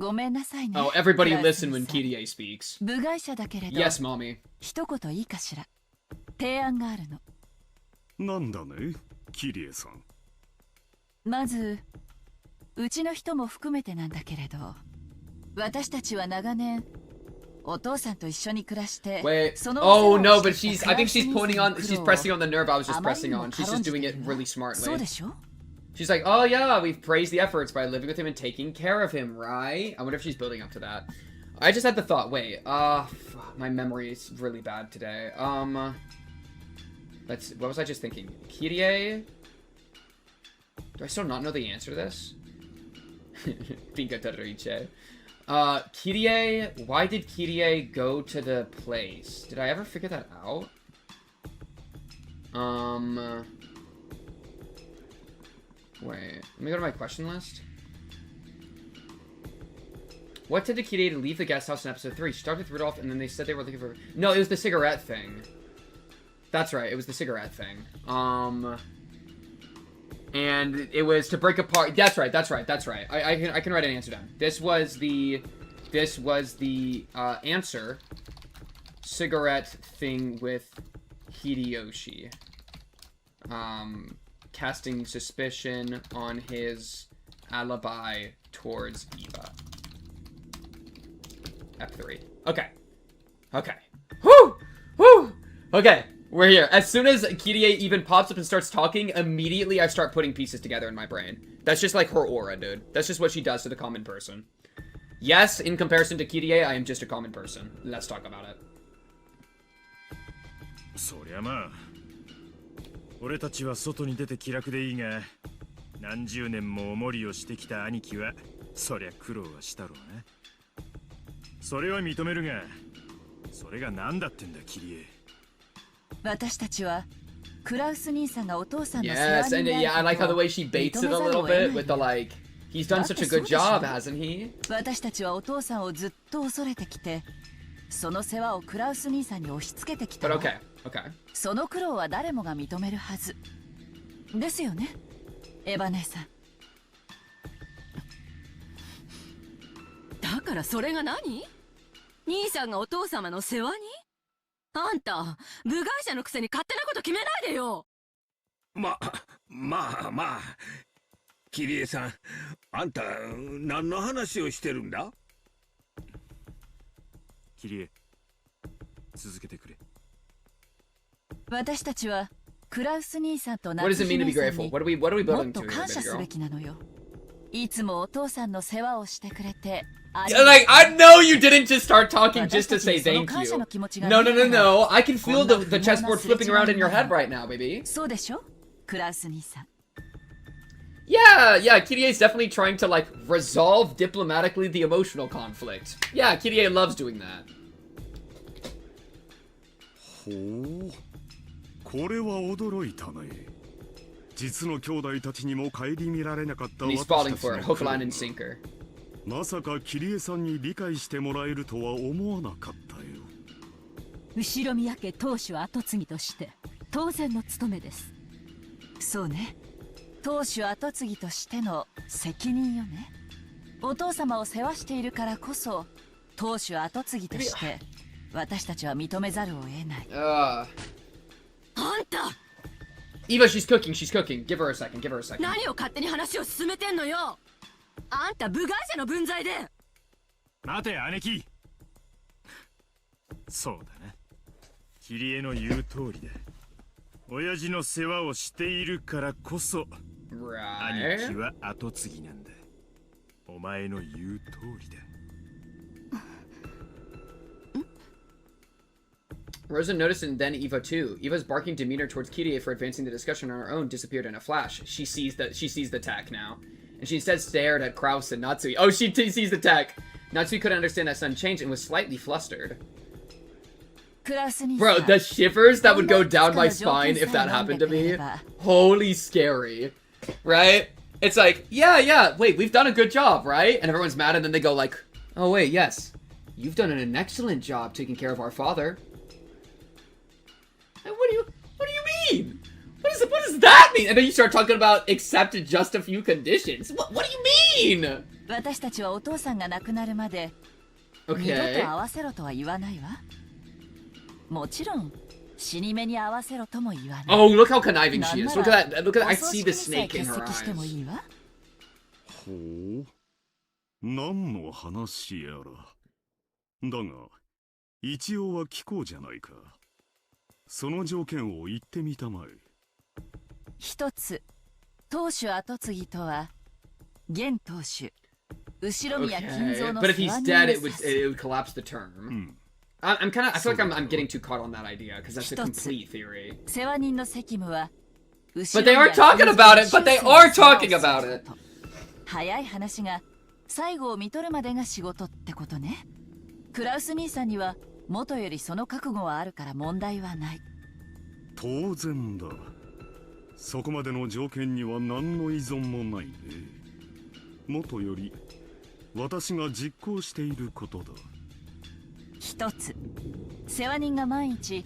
Oh, everybody listen when Kirie speaks. Yes, mommy. 一言いいかしら。提案があるの。なんだね、キリエさん。まず、うちの人も含めてなんだけれど、私たちは長年、お父さんと一緒に暮らして、Wait. Oh no, but I think she's pressing on the nerve I was just pressing on. She's just doing it really smartly. そうでしょ? She's like, oh yeah, we've praised the efforts by living with him and taking care of him, right? I wonder if she's building up to that. I just had the thought, wait, my memory is really bad today. What was I just thinking? Kirie? Do I still not know the answer to this? Pinka Tadoriche. Kirie, why did Kirie go to the place? Did I ever figure that out? Wait, let me go to my question list. What did Kirie to leave the guest house in episode 3? She started with Rudolph, and then they said they were looking for... No, it was the cigarette thing. That's right, it was the cigarette thing. And it was to break apart... That's right. I can write an answer down. This was the answer. Cigarette thing with Hideyoshi. Casting suspicion on his alibi towards Eva. Ep4. Okay. Whew! Okay, we're here. As soon as Kirie even pops up and starts talking, immediately I start putting pieces together in my brain. That's just like her aura, dude. That's just what she does to the common person. Yes, in comparison to Kirie, I am just a common person. Let's talk about it. そりゃまあ、俺たちは外に出て気楽でいいが、何十年もおもりをしてきた兄貴は、そりゃ苦労はしたろうな。それは認めるが、それが何だってんだ、キリエ。私たちはクラウス兄さんがお父さんの世 Yes, 話 and になる yeah, I like how the way she baits it a little bit with the like, he's done such a good job, hasn't he? 私たちはお父さんをずっと恐れてきて、その世話をクラウス兄さんに押し付けてきた But の。okay, okay. その苦労は誰もが認めるはず。ですよね、エヴァ姉さん。だからそれが何？兄さんがお父様の世話に？あんた、部外者のくせに勝手なこと決めないでよ。まあ。キリエさん、あんた、何の話をしてるんだ？キリエ、続けてくれ。私たちはクラウス兄さんと What does it mean to be grateful? What are we も building っと to 感 here, 謝 baby すべ girl? きなのよ。いつもお父さんの世話をしてくれて。Yeah, like, I know you didn't just start talking just to say thank you. No. I can feel the chessboard flipping around in your head right now, baby. そうでしょ、クラウス兄さん。Yeah, Kirie's definitely trying to, like, resolve diplomatically the emotional conflict. Yeah, Kirie loves doing that. ほう、これは驚いたね。実の兄弟たちにも顧みられなかった And he's 私た falling ち for の it, hook, 苦労 line, が and sinker. まさかキリエさんに理解してもらえるとは思わなかったよ。後宮家当主跡継ぎとして当然の務めです。そうね、当主跡継ぎとしての責任よね。お父様を世話しているからこそ当主跡継ぎとして私たちは認めざるを得ない。あんた Eva, she's cooking. Give her a second. 何を勝手に話を進めてんのよ。あんた部外者の分際で。待て、姉貴。そうだな。キリエの言う通りだ。親父の世話をしているからこそ、兄貴は後継ぎなんだ。お前の言う通りだ。Rosa noticed and then Eva too. Eva's barking demeanor towards Kirie for advancing the discussion on her own disappeared in a flash. She sees the tech now. And she instead stared at Kraus and Natsui. Oh, she sees the tech. Natsui couldn't understand that sudden change and was slightly flustered. Bro, the shivers that would go down my spine if that happened to me. Holy scary. Right? It's like, yeah, wait, we've done a good job, right? And everyone's mad and then they go like, oh wait, yes. You've done an excellent job taking care of our father. And what do you mean? What does that mean? And then you start talking about accept just a few conditions. What do you mean? 私たちはお父さんが亡くなるまで二度 Okay. と合わせろとは言わないわ。もちろん死に目に合わせろとも言わない。 Oh, look how conniving she is. なんな Look ら at that. Look at that. I お葬 see 式 the にさえ snake in 欠 her 席しても eyes. いいわ。ほう、何の話やら。だが、一応は聞こうじゃないか。その条件を言ってみたまえ。一つ、当主跡継ぎとは、現当主、後宮金 Okay. 蔵の But if 世 he's 話 dead, 人を it 指す。 would collapse the term. うん。 I'm kind of. I feel like I'm So- getting too caught on that idea because that's a Hitotsu. complete theory. 世話人の責務は、 But they are talking about it. But they are talking about it. 早い話が最後を見とるまでが仕事ってことね。クラウス兄さんには元よりその覚悟はあるから問題はない。当然だ。そこまでの条件には何の依存もないね。元より私が実行していることだ。一つ、世話人が万一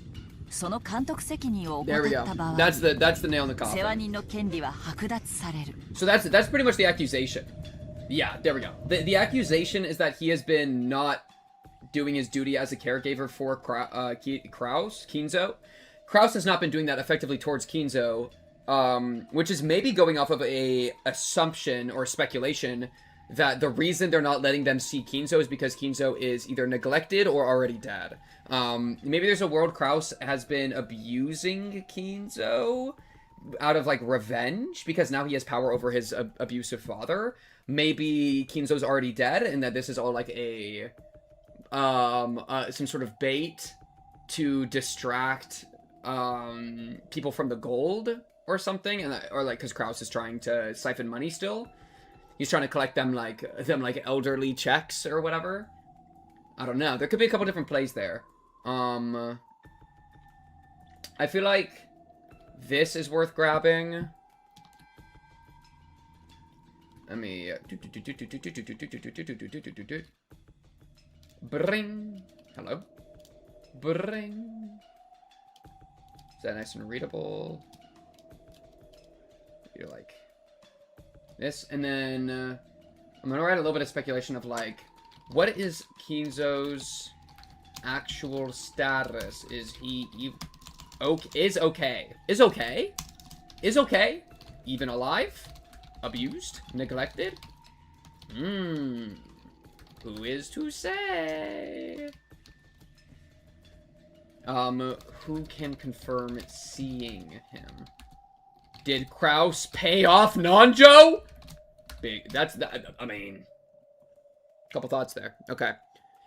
その監督責任を There we 怠 go. った場合、 That's the nail in the 世話 coffin. 人の権利は剥奪される。 So that's pretty much the accusation. Yeah, there we go. The accusation is that he has been not doing his duty as a caregiver for Kinzo. Kraus has not been doing that effectively towards Kinzo, which is maybe going off of a assumption or speculation that the reason they're not letting them see Kinzo is because Kinzo is either neglected or already dead. Maybe there's a world Kraus has been abusing Kinzo out of like revenge because now he has power over his abusive father. Maybe Kinzo's already dead and that this is all like a some sort of bait to distract people from the gold or something, and or like because Kraus is trying to siphon money still. He's trying to collect them like elderly checks or whatever. I don't know. There could be a couple different plays there. I feel like this is worth grabbing. Let me bring. Hello. Bring. Is that nice and readable? You're like this, and then I'm gonna write a little bit of speculation of like, what is Kinzo's actual status? Is he okay? Is okay? Even alive? Abused? Neglected? Who is to say? Who can confirm seeing him? Did Kraus pay off Nanjo? Big. I mean, couple thoughts there. Okay.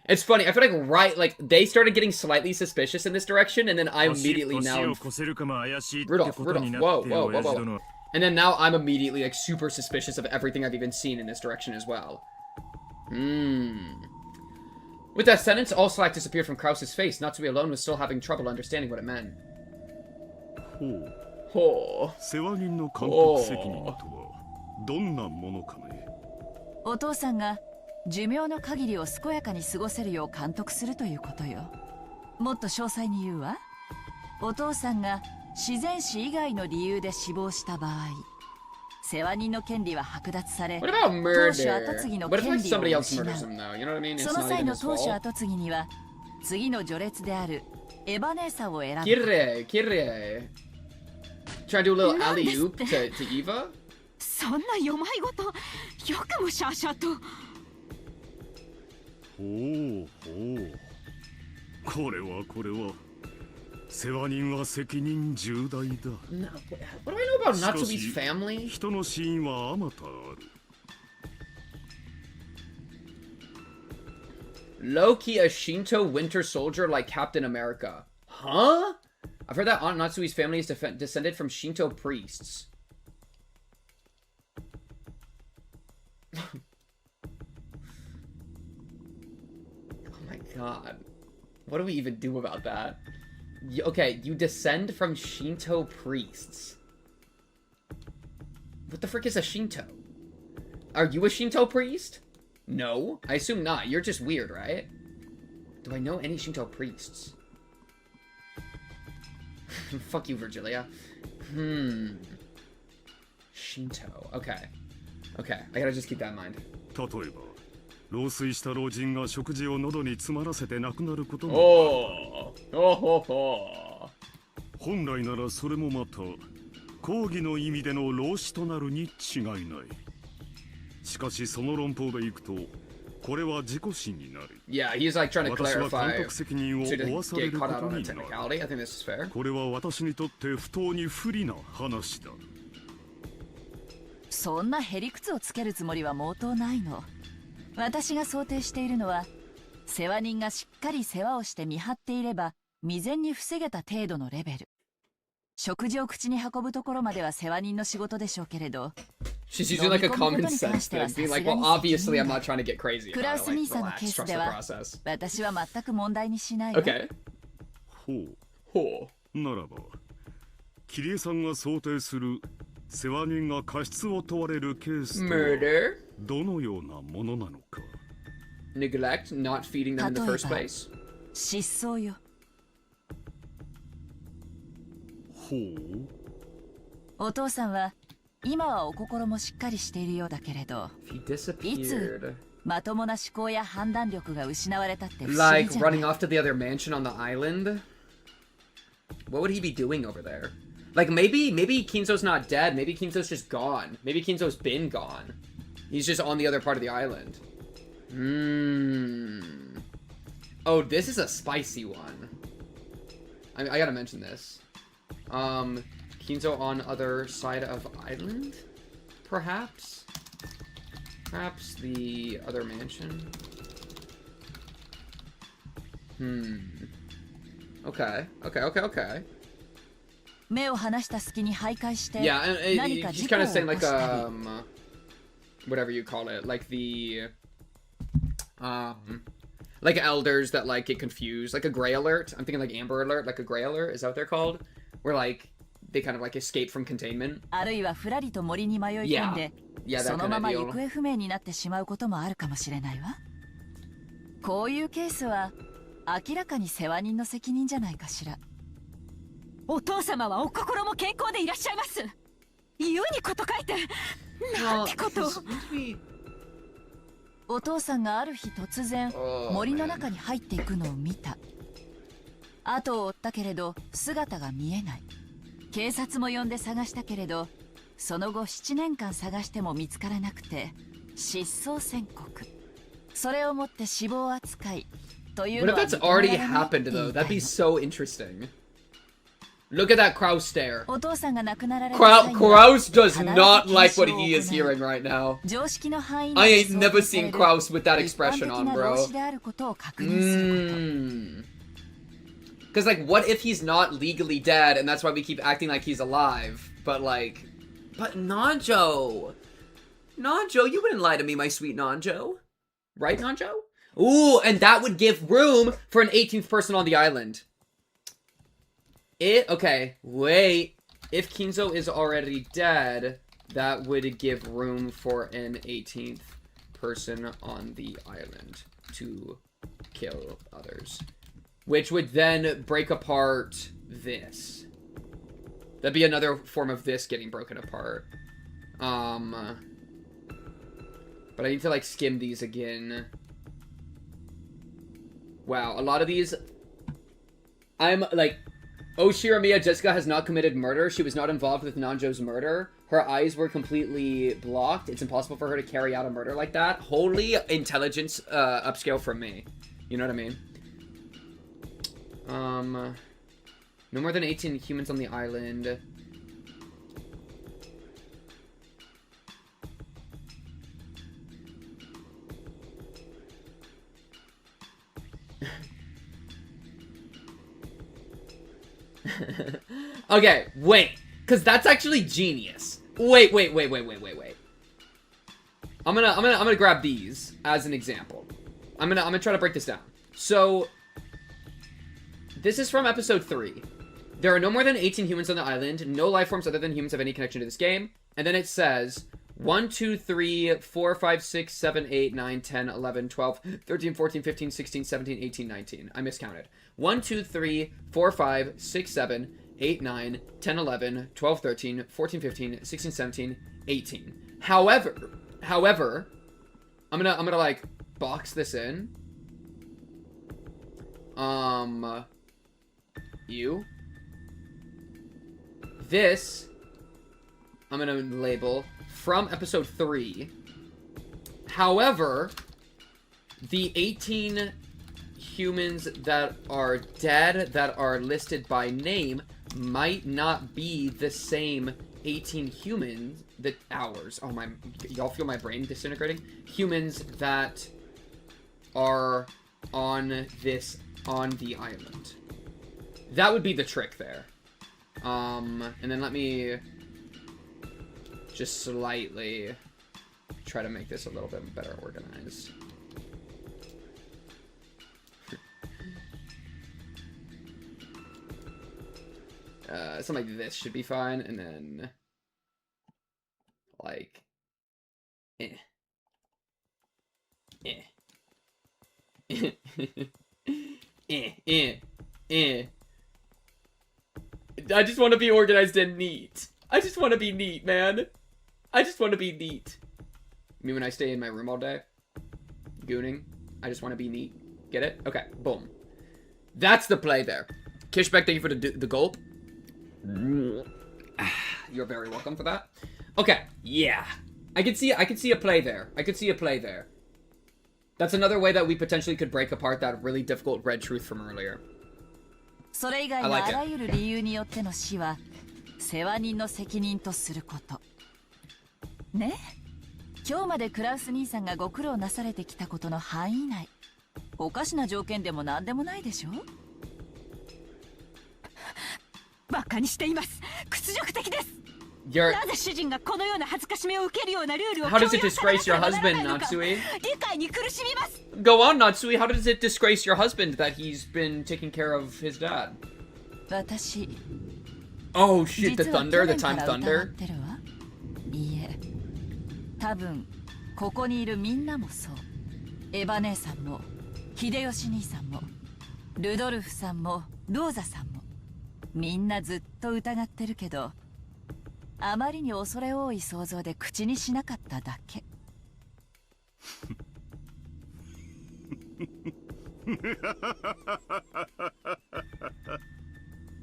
It's funny. I feel like they started getting slightly suspicious in this direction, and then I immediately now. Rudolph. Whoa. And then now I'm immediately like super suspicious of everything I've even seen in this direction as well. With that sentence, all slack disappeared from Kraus's face. Natsui alone was still having trouble understanding what it meant. ほう。世話人の監督責任とはどんなものかね。お父さんが寿命の限りを健やかに過ごせるよう監督するということよ。もっと詳細に言うわ。お父さんが自然死以外の理由で死亡した場合、世話人の権利は剥奪され、 What about 当主 murder? 後継ぎの What if 権 like 利 somebody を else 失う。 murders him though? You know what I mean? It's その not 際 even の his 当主 fault. 後継ぎには次の序列であるエバネーサを選ぶ。 Kirre. Trying to do a little alley oop to Eva? そんなよまいごと、よくもシャーシャーと。ほう。これは。世話人は責任重大だ。 No. What do I know about しか Natsumi's し family? 人の死因はあまたある。 Low-key a Shinto winter soldier like Captain America. Huh? I've heard that Aunt Natsui's family is descended from Shinto priests. Oh my god. What do we even do about that? Okay, you descend from Shinto priests. What the frick is a Shinto? Are you a Shinto priest? No, I assume not. You're just weird, right? Do I know any Shinto priests? Fuck you, Virgilia. Shinto. Okay. Okay, I gotta just keep that in mind. 例えば老衰した老人が食事を喉に詰まらせて亡くなることも Oh! Oh ho ho! 本来ならそれもまた講義の意味での老死となるに違いない。しかしその論法でいくとこれは自己死になる。 Yeah, he's like trying to 私は clarify 監督責任を so he 負わ doesn't され get るこ caught out と on a になる。 technicality. I think this is fair. これは私にとって不当に不利な話だ。そんなへりくつをつけるつもりは毛頭ないの。私が想定しているのは世話人がしっかり世話をして見張っていれば未然に防げた程度のレベル。食事を口に運ぶところまでは世話人の仕事でしょうけれど、 She's using like a common sense thing, being like, well, obviously I'm not trying to get crazy ク about ラウ it. ス Like, 兄さんの relax, ケース trust で the は process. 私は全く問題にしないわ。 Okay. ほう。 Cool. ならば桐江さんが想定する世話人が過失を問われるケースとは Murder, どのようなものなのか。 neglect, not feeding them in the first place. 失踪よ。ほう。お父さんは今はお心もしっかりしているようだけれど、 He disappeared. まともな思考や判断力が失われたって不思議 Like じゃない。 running off to the other mansion on the island? What would he be doing over there? Like maybe Kinzo's not dead. Maybe Kinzo's just gone. Maybe Kinzo's been gone. He's just on the other part of the island. Oh, this is a spicy one. I gotta mention this. Kinzo on other side of island? Perhaps? Perhaps the other mansion? Okay. 目を離した隙に徘徊して Yeah, and 何か he's 事故を kind of 起 saying こ like したり。 whatever you call it, like the like elders that like get confused, like a gray alert. I'm thinking like Amber Alert, like a gray alert. Is that what they're called? Where like they kind of like escape from containment. あるいはふらりと森に迷い込んで、 Yeah, そ that の kind ま of ま deal. 行方不明になってしまうこともあるかもしれないわ。こういうケースは明らかに世話人の責任じゃないかしら。お父様はお心も健康でいらっしゃいます。言うにこと書いて、なんてことを。お父さんがある日突然 Oh, 森の man. 中に入っていくのを見た。後を追ったけれど姿が見えない。警察も呼んで探したけれど、その後7年間探しても見つからなくて失踪宣告。それをもって死亡扱いという What の if は that's 認めら already れないって happened 言 though? いたい That'd be の。 so interesting. Look at that Kraus stare. お父さんが亡くなられた際には Kraus does 必ず not like what 検 he is 証を行い hearing right now. 常識の範囲 I 内 ain't で想 never 定され seen る Kraus with that 一般 expression 的 on, な老 bro. 子であることを確認すること。 Because, like, what if he's not legally dead and that's why we keep acting like he's alive? But, like, but Nanjo! Nanjo, you wouldn't lie to me, my sweet Nanjo. Right, Nanjo? Ooh, and that would give room for an 18th person on the island. Okay, wait. If Kinzo is already dead, that would give room for an 18th person on the island to kill others. Which would then break apart this. That'd be another form of this getting broken apart. But I need to, like, skim these again. Wow, a lot of these... I'm, like... Oshiramiya Jessica has not committed murder. She was not involved with Nanjo's murder. Her eyes were completely blocked. It's impossible for her to carry out a murder like that. Holy intelligence upscale from me. You know what I mean? No more than 18 humans on the island. Okay, wait. Because that's actually genius. Wait. I'm gonna grab these as an example. I'm gonna try to break this down. So, this is from episode 3. There are no more than 18 humans on the island. No life forms other than humans have any connection to this game. And then it says, 1, 2, 3, 4, 5, 6, 7, 8, 9, 10, 11, 12, 13, 14, 15, 16, 17, 18, 19. I miscounted. 1, 2, 3, 4, 5, 6, 7, 8, 9, 10, 11, 12, 13, 14, 15, 16, 17, 18. However, I'm gonna like box this in. This I'm gonna label from episode 3. However, the 18 humans that are dead that are listed by name might not be the same 18 humans that ours. Oh my, y'all feel my brain disintegrating? Humans that are on the island. That would be the trick there. And then let me just slightly try to make this a little bit better organized. Something like this should be fine, and then like I just want to be organized and neat. I just want to be neat, man. I just want to be neat. I mean, when I stay in my room all day, gooning, I just want to be neat. Get it? Okay, boom. That's the play there. Kishbeck, thank you for the gulp. You're very welcome for that. Okay, yeah. I could see a play there. I could see a play there. That's another way that we potentially could break apart that really difficult red truth from earlier. それ以外のあらゆる理由によっての死は世話人の責任とすることね。今日までクラウス兄さんがご苦労なされてきたことの範囲内、おかしな条件でも何でもないでしょ。バカにしています。屈辱的です。 You're... なぜ主人がこのような恥ずかしめを受けるようなルールを How does it disgrace your husband, Natsui? 理解に苦しみます。 Go on, Natsui. How does it disgrace your husband that he's been taking care of his dad? 私 Oh shit, the thunder, the time 実は去年から疑 thunder. ってるわ。いいえ、多分ここにいるみんなもそう。エヴァ姉さんも秀吉兄さんもルドルフさんもローザさんもみんなずっと疑ってるけど、あまりに恐れ多い想像で口にしなかっただけ。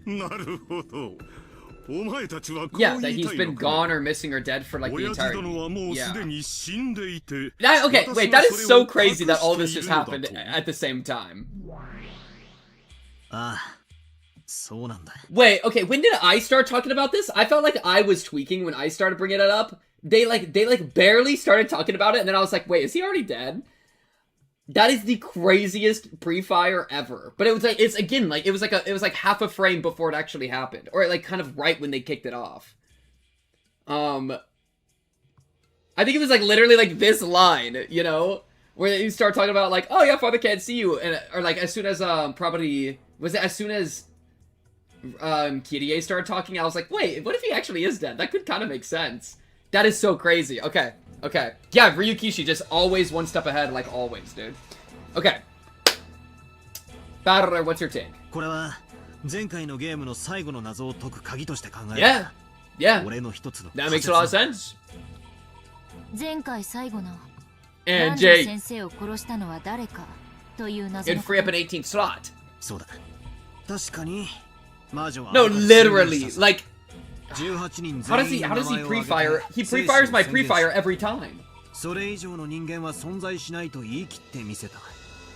なるほど。お前たちはこう Yeah, 言 that い he's たい been のか。 gone or missing or dead for like the 親父 entire... 殿はもうすで Yeah. に死んでいて。Okay, wait, that is so crazy that all this just happened 私はそれを隠しているのだと。 at the same time. ああ、そうなんだ。 Wait, okay, when did I start talking about this? I felt like I was tweaking when I started bringing it up. They barely started talking about it, and then I was like, wait, is he already dead? That is the craziest pre-fire ever. But it was like, it's again, like, it was like half a frame before it actually happened. Or like kind of right when they kicked it off. I think it was like literally like this line, you know? Where you start talking about like, oh yeah, father can't see you. And, or like as soon as, probably, was it as soon as, Kirie started talking, I was like, wait, what if he actually is dead? That could kind of make sense. That is so crazy. Okay. Okay. Yeah, Ryukishi just always one step ahead, like always, dude. Okay. Battler, what's your take? これは前回のゲームの最後の謎を解く鍵として考える。Yeah. Yeah. 俺の一つの That makes a lot of sense. 前回最後の And ランジ Jay, 先生を殺したのは誰かという謎 it'd の free up an 18th slot. そうだ。確かに魔女は No, literally. Like, 18人 how does 全 he 員 how の does he 名前を挙げ pre-fire? て He pre-fires my 生死を宣言し pre-fire every time. それ以上の人間は存在しないと言い切ってみせた。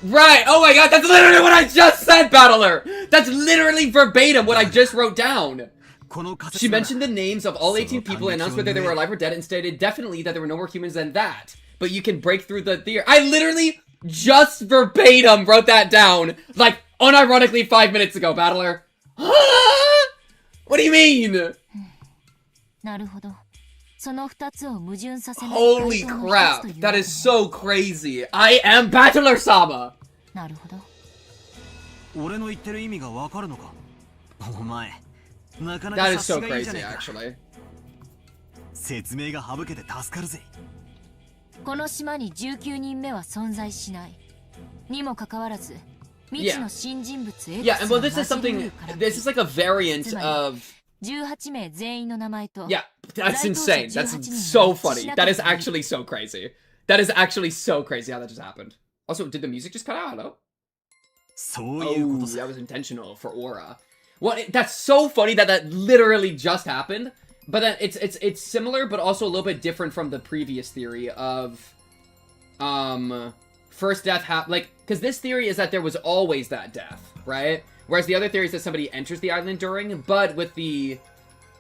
Right. Oh my god, that's literally what I just said, Battler. That's literally verbatim what I just wrote down. この仮 She 説なら mentioned the names of all 18 people and announced whether they were alive or dead and stated definitely that there were no more humans than that. But you can break through the theory. I literally just verbatim wrote that down, like, unironically 5 minutes ago, Battler. What do you mean? なるほど。その2つを矛盾させない Holy 回答の一 crap. つという That is so crazy. I am Battler-sama. なるほど。俺の言ってる意味がわかるのか。お前なかなか That is 察 so しがいいじゃ crazy, ねえか。 actually. 説明が省けて助かるぜ。この島に19人目は存在しない。にもかかわらず、未知の新人物 X Yeah, and well, this is something. This is like a variant of. 18名全員の名前と。Yeah, that's insane. That's so funny. That is actually so crazy. That is actually so crazy how that just happened. Also, did the music just cut out? Hello? そういうこと Oh, さ。 that was intentional for Aura. Well, that's so funny that that literally just happened. But then it's similar, but also a little bit different from the previous theory of, first death because this theory is that there was always that death, right? Whereas the other theory is that somebody enters the island during, but with the,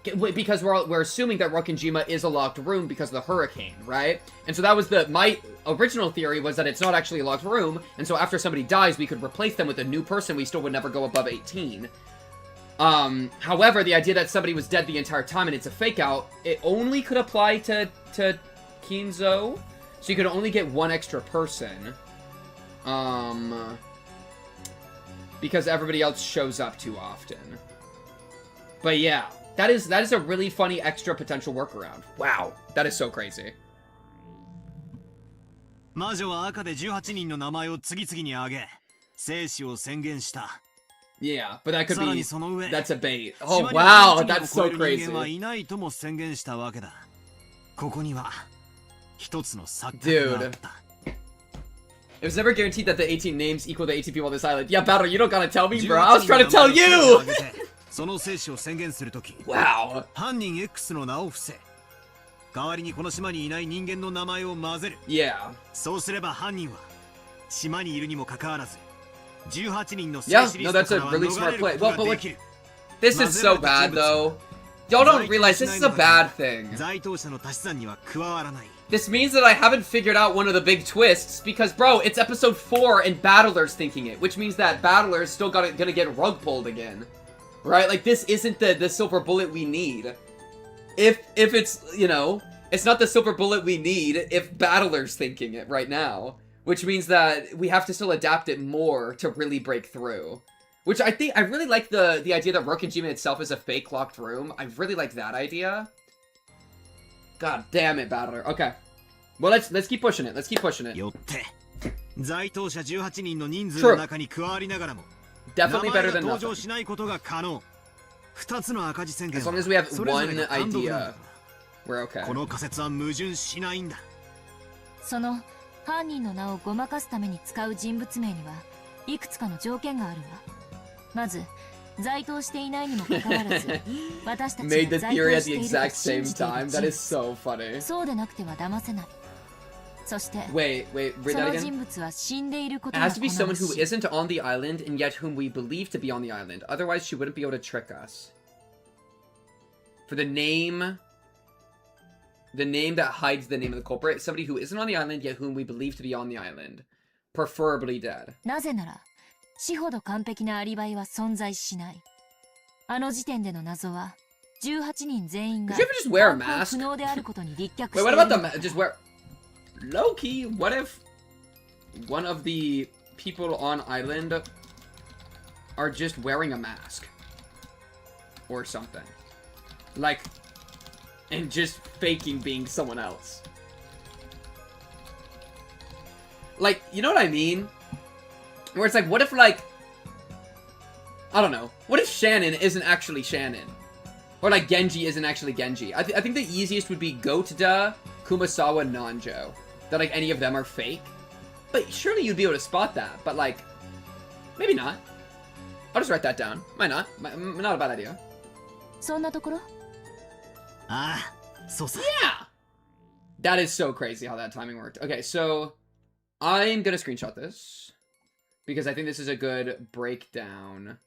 because we're assuming that Rokkenjima is a locked room because of the hurricane, right? And so that was my original theory was that it's not actually a locked room, and so after somebody dies, we could replace them with a new person. We still would never go above 18. However, the idea that somebody was dead the entire time and it's a fake out, it only could apply to Kinzo. So you could only get one extra person. Because everybody else shows up too often. But yeah, that is a really funny extra potential workaround. Wow, that is so crazy. 魔女は赤で18人の名前を次々に挙げ、生死を宣言した。 Yeah, but that could さら be にその上、 that's a bait. Oh 島に wow, 18人を that's 超 so える人 crazy. 間はいないとも宣言したわけだ。ここには一つの錯覚があった。 It was never guaranteed that the 18 names equal the 18 people on this island. Yeah, Battle, you don't gotta tell me, bro. I was trying to tell you! その生死を宣言するとき、 Wow. 犯人 X の名を伏せ、代わりにこの島にいない人間の名前を混ぜる。 Yeah. そうすれば犯人は島にいるにもかかわらず、18人の生 Yeah, 死リ no, スト that's か a らは really 逃 smart れる play. こ Well, と but がで like, きる。 this is so bad, though. Y'all don't realize this is a bad thing. 在当者の足し算には加わらない。 This means that I haven't figured out one of the big twists, because, bro, it's episode 4 and Battler's thinking it, which means that Battler's still gonna get rug pulled again. Right? Like, this isn't the silver bullet we need. If it's, you know, it's not the silver bullet we need if Battler's thinking it right now. Which means that we have to still adapt it more to really break through. Which I really like the idea that Rokkenjima itself is a fake locked room. I really like that idea. God damn it, Battler. Okay. Well, let's keep pushing it. Let's keep pushing it. よって、在当者18人の人数の中に加わりながらも、 Definitely 名前 better が than 登場 nothing. しないことが可能。2つの赤字宣言 As は long as we have それぞれ one が単独なんだ idea, we're okay. この仮説は矛盾しないんだ。その犯人の名をごまかすために使う人物名にはいくつかの条件があるわ。まず在当していないにもかかわらず私たち Made が the 在 theory 当 at し the ていると exact 信 same じている time. 人 That 物 is so funny. そうでなくては騙せない。そして Wait, read そ that の again? 人物は死んでいるこ It とが has to be 好 someone ま who しい。 isn't on the island and yet whom we believe to be on the island. Otherwise, she wouldn't be able to trick us. For the name that hides the name of the culprit, somebody who isn't on the island yet whom we believe to be on the island. Preferably dead. なぜなら死ほど完璧なアリバイは存在しない。あの時点での謎は18人全員が Could you ever just wear a 犯行 mask? 不能であることに立脚し Wait, てい what る about の the だ。 just wear low key? What if one of the people on island are just wearing a mask or something, like, and just faking being someone else? Like, you know what I mean? Where it's like, what if, like, I don't know. What if Shannon isn't actually Shannon? Or, like, Genji isn't actually Genji? I think the easiest would be Gotda, Kumasawa, Nanjo. That, like, any of them are fake. But surely you'd be able to spot that. But, like, maybe not. I'll just write that down. Might not. Not a bad idea. そんなところ？ああ、そうさ。 Yeah! That is so crazy how that timing worked. Okay, so I'm gonna screenshot this. Because I think this is a good breakdown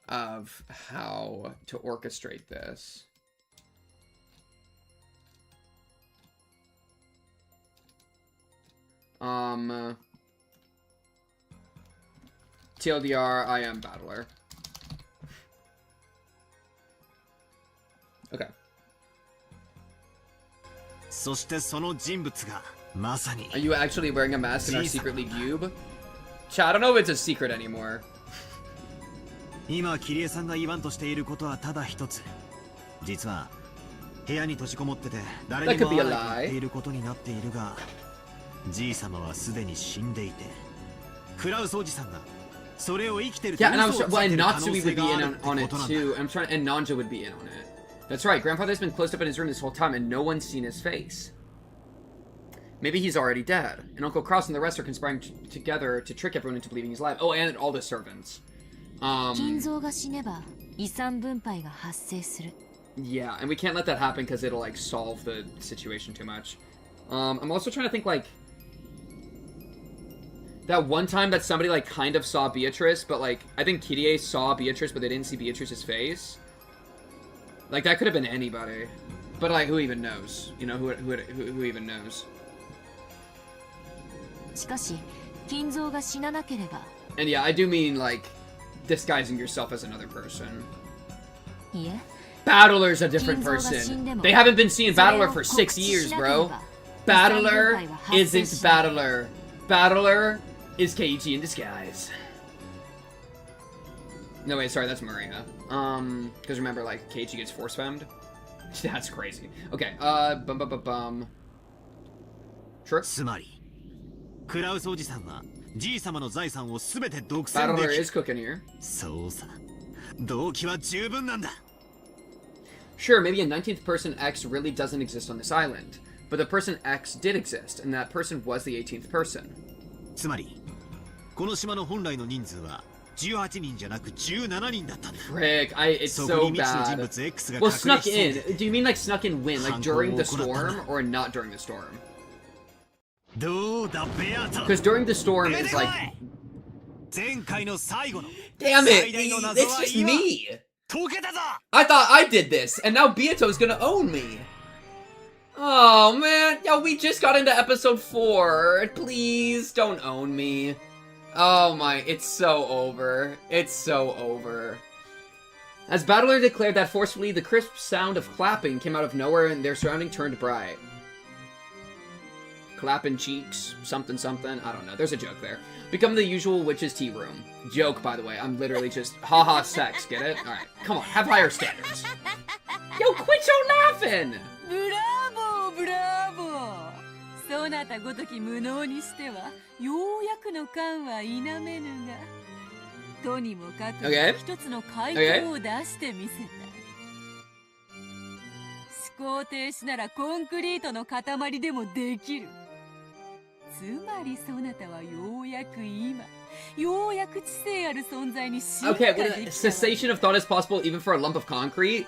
of how to orchestrate this. TLDR, I am Battler. Okay. そしてその人物がまさに Are you actually wearing a mask in our secret league cube? Chat, I don't know if it's a secret anymore. 今キリエさんが言わんとしていることはただ一つ。実は部屋に閉じこもってて誰 That に could も be 会 a わないと言って lie. いることになっているが、じい様はすでに死んでいて、クラウスおじさんがそれを生きてると Yeah, and I 嘘 was をつ well, いて and る可能 Natsui 性 would be があ in るって on こ it となんだ。 too. I'm trying, and Nanja would be in on it. That's right. Grandfather's been closed up in his room this whole time, and no one's seen his face. Maybe he's already dead, and Uncle Cross and the rest are conspiring together to trick everyone into believing he's alive. Oh, and all the servants. 金蔵が死ねば遺産分配が発生する。 Yeah, and we can't let that happen because it'll like solve the situation too much. I'm also trying to think like that one time that somebody like kind of saw Beatrice, but like I think Kirie saw Beatrice, but they didn't see Beatrice's face. Like that could have been anybody, but like who even knows? You know, who even knows? しかし金蔵が死ななければ。 And yeah, I do mean like disguising yourself as another person. いえ。 Battler's a different person. They haven't been seeing Battler for 6 years, bro. Battler isn't Battler. Battler is Keiichi in disguise. No, wait, sorry, that's Maria. Because remember, like, Keiichi gets force femmed? That's crazy. Okay, Sure. つまり、クラウスおじさんはじい様の財産をすべて独占 Battler でき is cooking here. そうさ。動機は十分なんだ。 Sure, maybe a 19th person X really doesn't exist on this island. But the person X did exist, and that person was the 18th person. つまり、この島の本来の人数は18人じゃなく17人だったんだ。 Frick, it's so bad. Well, snuck in. Do you mean like snuck in when? Like during the storm or not during the storm? どうだベアト。 Because during the storm is like... 前回の最後の Damn 最 it! 大の謎 It's は just 今 me! 解けたぞ。 I thought I did this, and now Beato's gonna own me! Oh man, yo, we just got into episode 4. Please don't own me. Oh my, it's so over. It's so over. As Battler declared that forcefully, the crisp sound of clapping came out of nowhere and their surrounding turned bright. Clapping cheeks, something something, I don't know, there's a joke there. Become the usual witch's tea room. Joke, by the way, I'm literally just haha sex, get it? Alright, come on, have higher standards. Yo, quit your laughing! ブラボーブラボー。そなたごとき無能にしてはようやくの感は否めぬが、とにもかく一つの回答を出してみせた。思考停止ならコンクリートの塊でもできる。つまりそなたはようやく今、ようやく知性ある存在に進化で Okay, きた well, cessation of thought is possible even for a lump of concrete?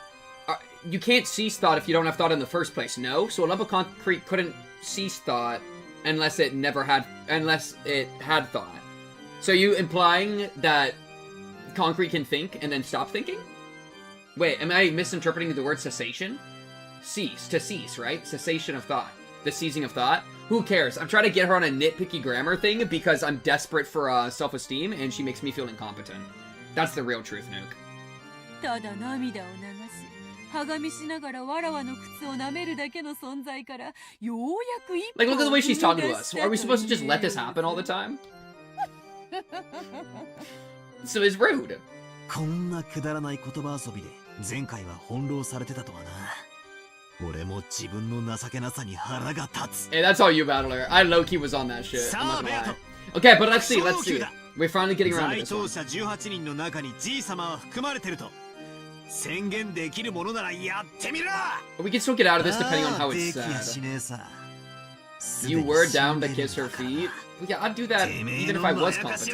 You can't cease thought if you don't have thought in the first place, no? So a lump of concrete couldn't cease thought unless it had thought. So are you implying that concrete can think and then stop thinking? Wait, am I misinterpreting the word cessation? Cease, to cease, right? Cessation of thought. The seizing of thought? Who cares? I'm trying to get her on a nitpicky grammar thing because I'm desperate for self-esteem and she makes me feel incompetent. That's the real truth, Nuke. ただ涙を流し、はがみしながらわらわの靴を舐めるだけの存在からようやく一歩 Like, look at the way she's 踏 talking み to 出 us. した Are we supposed to just という let this happen all the time? So it's rude. こんなくだらない言葉遊びで前回は翻弄されてたとはな。俺も自分の情けなさに腹が立つ。 Hey, that's all you, Battler. I low-key was on that shit. I'm not gonna lie. Okay, but let's see, let's see. We're finally getting around to 在 this 当 one. 者18人の中にじい様は含まれてると宣言できるものならやってみろ。 We can still get out of this depending on how it's できやし said. ねえさ。 You were down to kiss her feet? Yeah, I'd do that even if I was competent.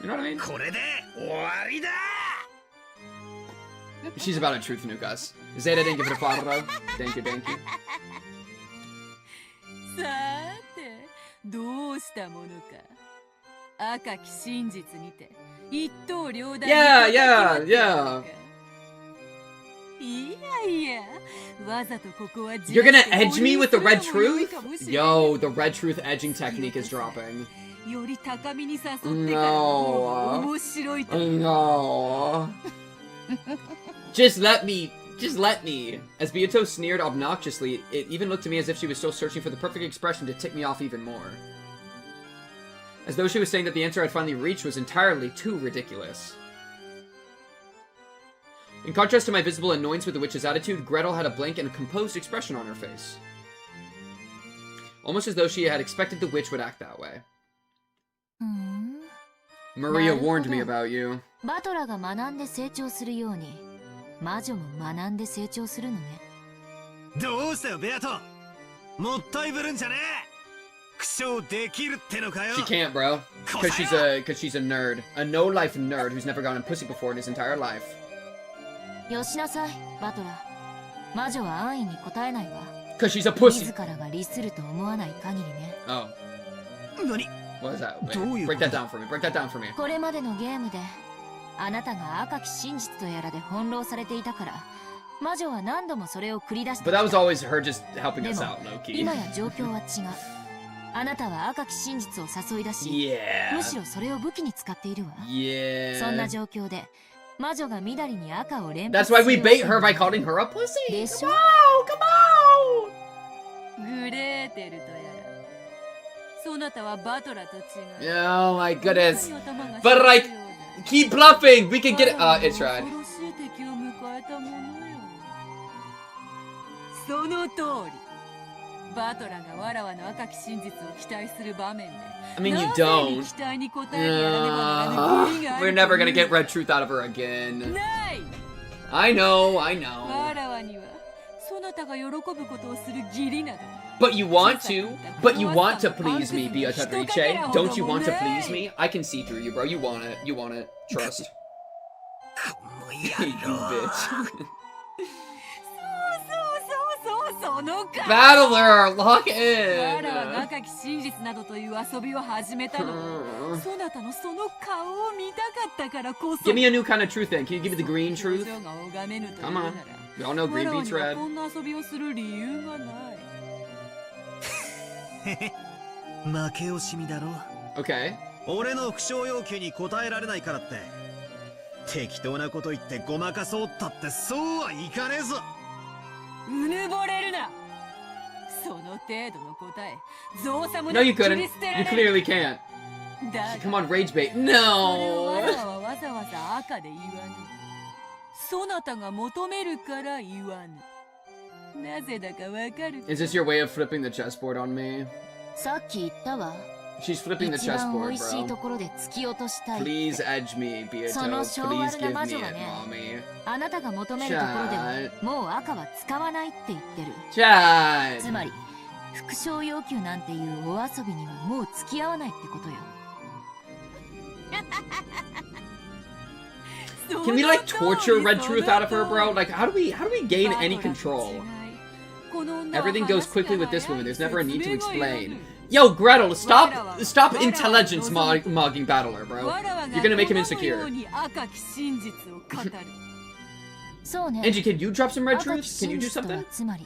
You know what I mean? これで終わりだ。 She's about to truth nuke us. Zeta didn't give it a follow. Thank you, thank you. さてどうしたものか。赤き真実にて一刀両断に Yeah, yeah, yeah. いやいや、わざとここは You're gonna edge me with the red truth? Yo, the red truth edging technique is dropping. より高みに誘ってからの面白いと。 No. Just let me. As Beato sneered obnoxiously, it even looked to me as if she was still searching for the perfect expression to tick me off even more. As though she was saying that the answer I'd finally reached was entirely too ridiculous. In contrast to my visible annoyance with the witch's attitude, Gretel had a blank and composed expression on her face. Almost as though she had expected the witch would act that way. Maria warned me about you. バトラが学んで成長するように魔女も学んで成長するのね。どうしたよベアト、もったいぶるんじゃねえ。苦笑できるってのかよ。 She can't, bro. Cause she's a nerd. A no-life nerd who's never gotten pussy before in his entire life. よしなさいバトラ、魔女は安易に答えないわ。 Cause she's a pussy. 自らが利すると思わない限りね。 Oh. 何 What is that? Wait, break that down for me. Break that down for me. これまでのゲームであなたが赤き真実とやらで翻弄されていたから魔女は何度もそれを繰り出してき But た。 that was always her just helping で us も out, low-key. 今や状況は違う。あなたは赤き真実を誘い出し、 Yeah. むしろそれを武器に使っているわ。 Yeah. そんな状況で魔女が緑に赤を連 That's 発 why す we る bait her by calling her a pussy. でしょ。 Come on. グレーテルとやらそなたはバトラと違う。 Oh my goodness. But like, keep bluffing. We can get it. It tried. 恐ろしい敵を迎えたものよ。その通り。バトラがわらわの赤き真実を期待する場面で。 I mean, you なぜ don't. に期待に応えてやらねばならぬ義理がある We're never gonna get red truth out of her again. ない。 I know, I わ know. らわにはそなたが喜ぶことをする義理など。 But you want to. But you want to please me, Beatrice. Don't you want to please me? I can see through you, bro. You want it. You want it. Trust. You bitch. そのか。 Battler, lock わらわが in. 赤き真実などという遊びを始めたのはそなたのその顔を見たかったからこそ。 Give me a new kind of truth then. Can you give me the green truth? 表情が拝めぬという Come なら on. We all know わ green らわ beats には red. こんな遊びをする理由がない。負け惜しみだろ。 Okay. 俺の苦笑要求に応えられないからって適当なこと言ってごまかそうったってそうはいかねえぞ。うぬぼれるな。その程度の答えゾウサム No, に you 切 couldn't. り捨てら You れる。 clearly can't. だが Come on, rage bait. それをわ No. らわはわざわざ赤で言わぬ。そなたが求めるから言わぬ。なぜだかわかるか。 Is this your way of flipping the chessboard on me? さっき言ったわ。 She's flipping the 一番美 chessboard, 味しいと bro. ころで突き落としたいって。 Please edge me, Beato. その性悪な Please give me 魔 it, 女がね、 mommy. あなたが求めるところでももう赤は使わないって言ってる。 Chad. つまり副賞要求なんていうお遊びにはもう付き合わないってことよ。 Can we like torture red truth out of her, bro? Like, how do we gain any control? Everything goes quickly with this woman. There's never a need to explain. Yo, Gretel, stop intelligence mogging Battler, bro. You're gonna make him insecure. そうね。 Angie, can you drop some red 赤き truth? Can 真 you do 実とは something? つまり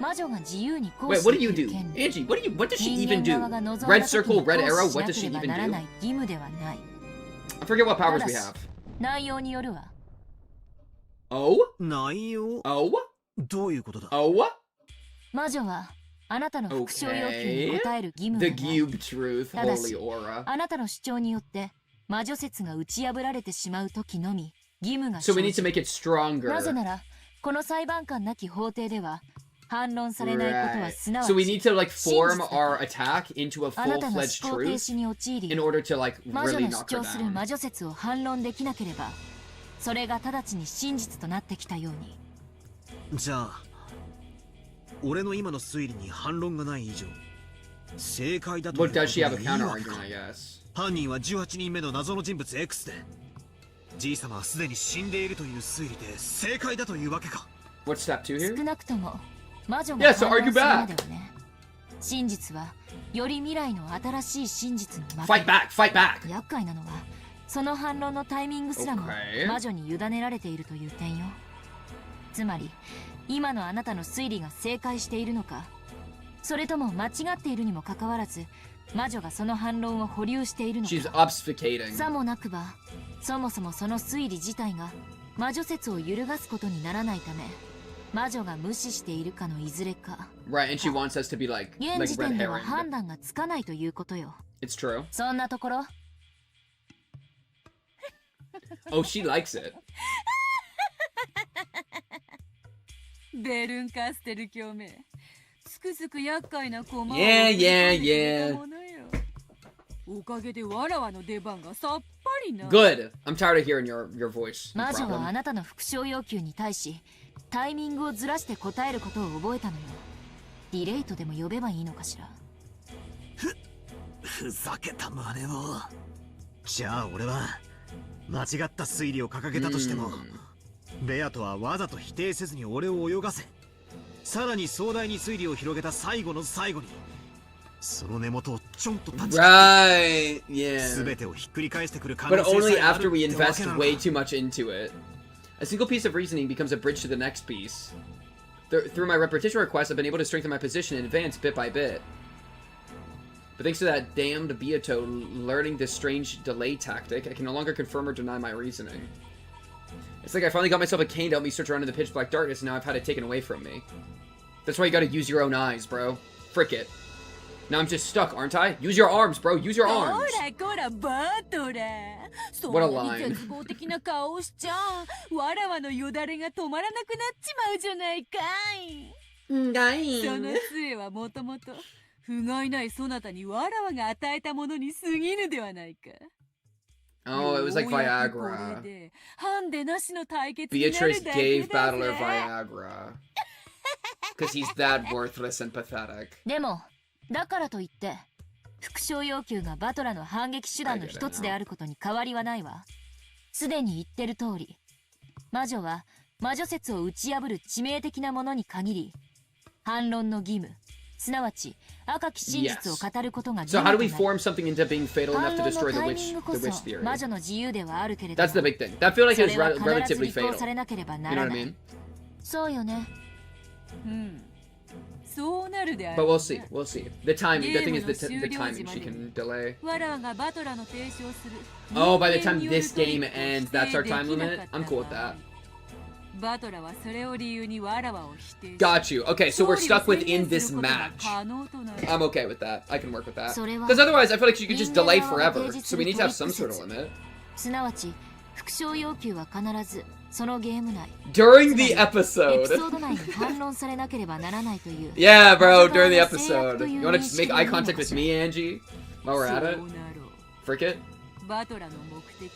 魔女が自由に行 Wait, 使 what で do you きる do? 権利。 Angie, what does she 人 even 間 側 do? が望んだ Red 時に circle, red 行 arrow, 使し what な does け she れば even なら do? ない義務ではない。 I forget what powers た we だし have. 内容によるわ。 Oh? 内容 Oh? どういうことだ。 Oh? 魔女はあなたの副賞要求に応える義務 The がない。 Cube Truth, ただし holy aura. あなたの主張によって魔女説が打ち破られてしまう時のみ義務が So 生 we need じ to make it stronger. なぜならこの裁判官なき法廷では反論されないことは Right. すなわ So we need ち to like 真 form 実だ our attack into a あなたが full-fledged 思考停 truth 止に陥り in order to like 魔女 really の主 knock her 張する down. 魔女説を反論できなければそれが直ちに真実となってきたように。じゃあ俺の今の推理に反論がない以上正解だという But こと does she have a でいい counter わけか。 argument, I guess? 犯人は18人目の謎の人物 X でじいさまはすでに死んでいるという推理で正解だというわけか。 What's step 2 here? 少なくとも魔女 Yeah, が so 反論 argue するま back. ではね。真実はより未来の新しい真実に負 Fight け back, fight back! 厄介なのはその反論のタイミングすらも Okay. 魔女に委ねられているという点よ。つまり今のあなたの推理が正解しているのかそれとも間違っているにもかかわらず魔女がその反論を保留しているの She's か obfuscating. さもなくばそもそもその推理自体が魔女説を揺るがすことにならないため魔女が無視しているかのいずれか Right, and she wants us to be like 現時 red 点では herring. 判断がつかないということよ。 It's true. そんなところ Oh, she likes it. ベルンカステル教名。つくづく厄介な駒を Yeah, yeah, yeah. おかげでわらわの出番がさっぱりな。 Good. I'm tired of hearing your voice. No 魔女は problem. あなたの復唱要求に対しタイミングをずらして答えることを覚えたのよ。ディレイトでも呼べばいいのかしら。ふざけた真似を。じゃあ俺は間違った推理を掲げたとしても、ベアとはわざと否定せずに俺を泳がせ、さらに壮大に推理を広げた最後の最後にその根元をちょんと立ち Right. Yeah. 全てをひっくり返してくる可 But 能性 only さえある after we ってわ invest けなの way か。 too much into it. A single piece of reasoning becomes a bridge to the next piece. Through my repetition requests, I've been able to strengthen my position and advance bit by bit. But thanks to that damned Beato learning this strange delay tactic, I can no longer confirm or deny my reasoning. It's like I finally got myself a cane to help me search around in the pitch black darkness, and now I've had it taken away from me. That's why you gotta use your own eyes, bro. Frick it. Now I'm just stuck, aren't I? Use your arms, bro. Use your arms. What a line. 絶望的な顔をしちゃわらわのよだれが止まらなくなっちまうじゃないかい。その杖はもともと不甲斐ないそなたにわらわが与えたものに過ぎぬではないか。 Oh, it was like これ Viagra. でハンデなしの対決になる Beatrice だけ gave だ Battler ぜ。 Viagra. Because he's that worthless and pathetic. でもだからといって復唱要求がバトラの反撃手段の一つであることに変わりはないわ。すでに言ってる通り魔女は魔女説を打ち破る致命的なものに限り反論の義務、すなわち赤き真実を語ることが義 So how 務 do we となる。 form something into being fatal 反 enough to 論の destroy the タイ witch, ミングこ the そ witch theory? 魔女の自由ではあるけれど That's the big thing. That feel like そ it was れは必 relatively ず履行 fatal. されなければな You ら know な what I い。 mean? そうよね。そうなるであろ But うな。 we'll see. We'll see. The timing. The thing is the timing. She can delay. わらわがバトラの提唱する Oh, by the time 人間による this game トリックを ends, that's our 否定 time できな limit? かった I'm cool with 場 that. 合バトラはそれを理由にわらわを否定し Got you. Okay, so we're 勝利を stuck 宣言 within this することが match. 可能となる。 I'm okay with that. I can work with that. それは Because otherwise, I feel like you could just delay 人間側が forever. 提示 So we need to have some する sort of limit. すなわち復唱要求は必ずそのゲーム内 During the エピ episode. ソード内に反論されなければならないという Yeah, bro, 魔女 during the 側の制約 episode. という You wanna 認 just 識 make で eye いいの contact か with しら。 me, Angie? While we're at そ it? うなろう。 Frick it? バトラの目的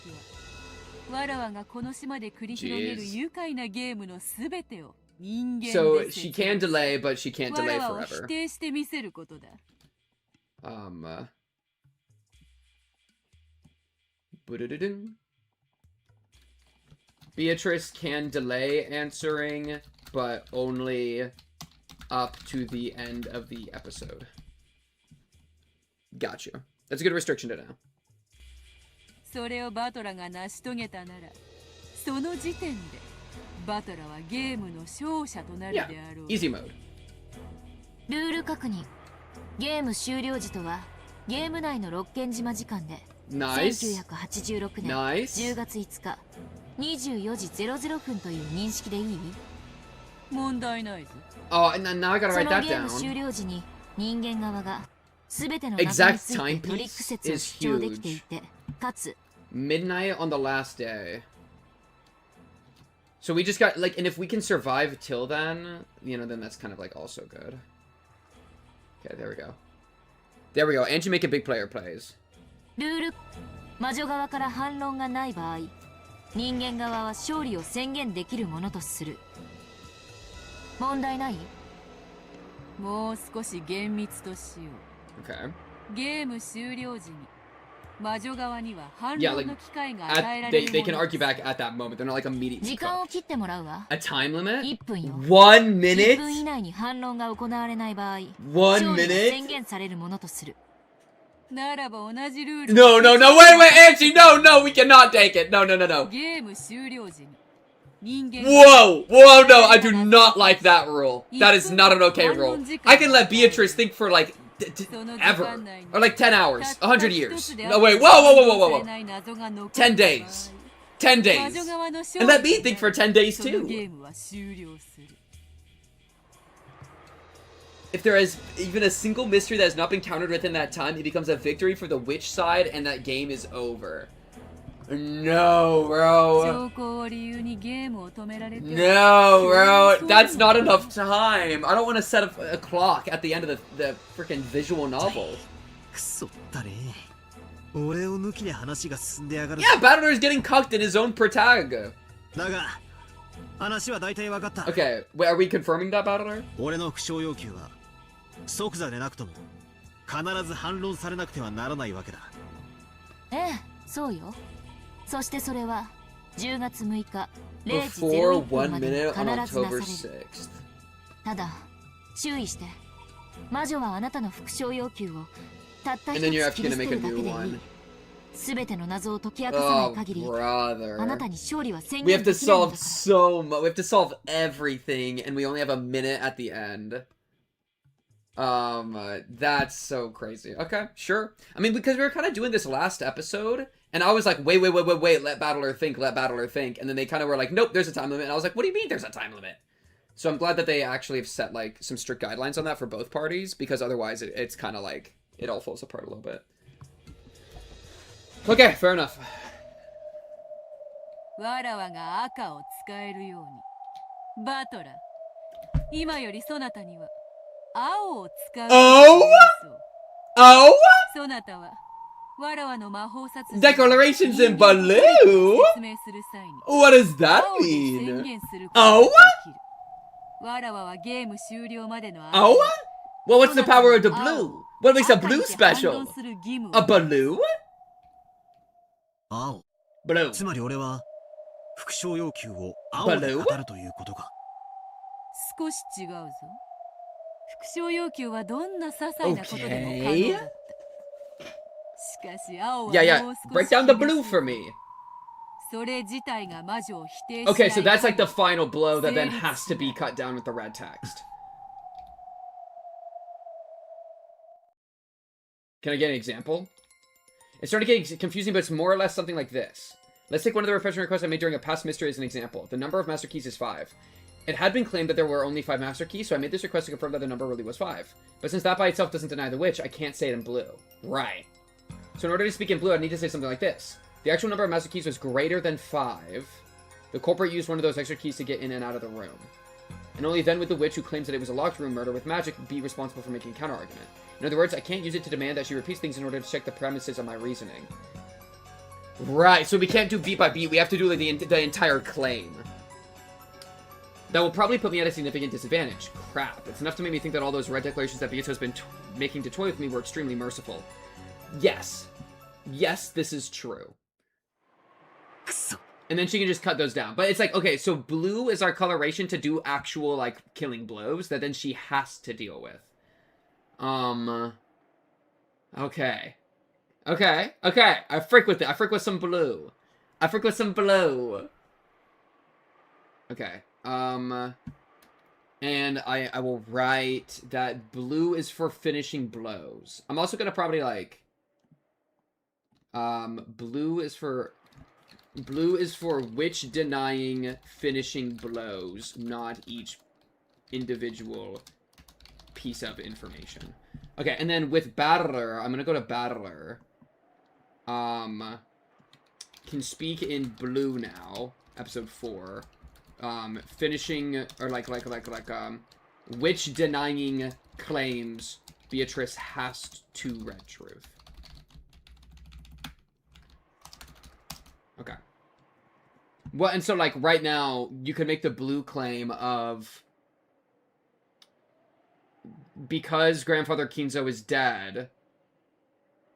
はわらわがこの島で繰り広げる Jeez. 愉快なゲームのすべてを人間 So で she 説 can 明し delay, but she can't わ delay らわを否 forever. 定してみせることだ。 Ba-da-da-ding. Beatrice can delay answering, but only up to the end of the episode. Got you. That's a good restriction to know. それをバトラが成し遂げたならその時点でバトラはゲームの勝者となるで Yeah, あろう。 easy mode. ルール確認。ゲーム終了時とはゲーム内の六軒島時間で Nice. 1986年 Nice. 10月5日24時00分という認識でいい？問題ないぞ。 Oh, and then now I gotta そ write の that ゲーム終 down. 了時に人間側が全ての謎に Exact ついて timepiece トリック説を主張できていて、かつ Midnight on the last day. So we just got, like, and if we can survive till then, you know, then that's kind of, like, also good. Okay, there we go. There we go. Angie make a big player plays. ルール魔女側から反論がない場合、人間側は勝利を宣言できるものとする。問題ない？もう少し厳密としよ Okay. う。ゲーム終了時に魔女側には反 Yeah, 論 like, の機会が与えら at, れ they, る they も can の argue back at that moment. They're not, like, immediately 時間を cooked. 切ってもらうわ。 A time limit? 1分よ。 1 1 minute? 分以内に反論が行われない場合、 1勝利が minute? 宣言されるものとする。ならば同じルール No, no, no, wait, wait, Angie, no, no, we cannot take it. No, no, no, no. ゲーム終了時に人間 Whoa, whoa, no, I do not like that rule. That is not an okay rule. I can let Beatrice think for, like, ever. Or, like, 10 hours, 100 years. No, wait, whoa, whoa, whoa, whoa, whoa, whoa. 10 days. 10 days. And let me think for 10 days, その too. ゲームは終了する。 If there is even a single mystery that has not been countered within that time, it becomes a victory for the witch side, and that game is over. No, bro. 証拠を理由にゲームを止められて No, bro. That's not enough time. I don't want to set up a clock at the end of the freaking visual novel. くそったね。俺を抜きで話が進んでやがる。 Yeah, Battler's getting cucked in his own protag. だが、話は大体分かった。 Okay, wait, are we confirming that, Battler? 俺の不詳要求は、即座でなくとも、必ず反論されなくてはならないわけだ。ええ、そうよ。そしてそれは10月6日0時 Before 01分 1までに minute 必 on ずな October される。 6th. ただ注意して、魔女はあなたの復唱要求をたった一 And then you're つ切 actually り gonna 捨て make a るだけ new でいい。 one. すべての謎を解き明かさない Oh, 限り、あな brother. たに勝利は宣 We 言 have で to きないの solve だから。 so much. We have to solve everything, and we only have a minute at the end. That's so crazy. Okay, sure. I mean, because we were kind of doing this last episode, and I was like, wait, let Battler think, and then they kind of were like, nope, there's a time limit, and I was like, what do you mean there's a time limit? So I'm glad that they actually have set, like, some strict guidelines on that for both parties, because otherwise it's kind of like, it all falls apart a little bit. Okay, fair enough. わらわが赤を使えるように。バトラー、今よりそなたには青を使う。Oh? Oh? そなたはわらわの魔法殺人 Declarations in blue? 説明する際に What does that 青で宣 mean? 言することができる。わらわはゲーム終了までの間 Oh? Well, what's the power of the blue? What makes a blue 赤にて反 special? 論する義務を A blue? 青。 Blue. つまり俺は、副賞要求を青で語るということか。少し違うぞ。副賞要求はどんな些細なことでも可能だった。しかし青は Yeah, もう yeah. 少し Break down the blue for me. それ自体が魔女を否定しない。 Okay, so that's like the final blow that then has to be cut down with the red text. Can I get an example? It's starting to get confusing, but it's more or less something like this. Let's take one of the refreshment requests I made during a past mystery as an example. The number of master keys is 5. It had been claimed that there were only 5 master keys, so I made this request to confirm that the number really was 5. But since that by itself doesn't deny the witch, I can't say it in blue. Right. So in order to speak in blue, I need to say something like this. The actual number of master keys was greater than 5. The culprit used one of those extra keys to get in and out of the room. And only then would the witch who claims that it was a locked room murder with magic be responsible for making a counter-argument. In other words, I can't use it to demand that she repeats things in order to check the premises of my reasoning. Right, so we can't do beat by beat. We have to do like the entire claim. That will probably put me at a significant disadvantage. Crap. It's enough to make me think that all those red declarations that Beato has been making to toy with me were extremely merciful. Yes. Yes, this is true. And then she can just cut those down. But it's like, okay, so blue is our coloration to do actual, like, killing blows that then she has to deal with. Okay. Okay. I freak with it. I freak with some blue. Okay. And I will write that blue is for finishing blows. I'm also gonna probably, like, blue is for witch denying finishing blows, not each individual piece of information. Okay, and then with Battler, I'm gonna go to Battler. Can speak in blue now, episode 4. Finishing, or witch denying claims, Beatrice has to red truth. Okay. Well, and so, like, right now, you could make the blue claim of, because Grandfather Kinzo is dead,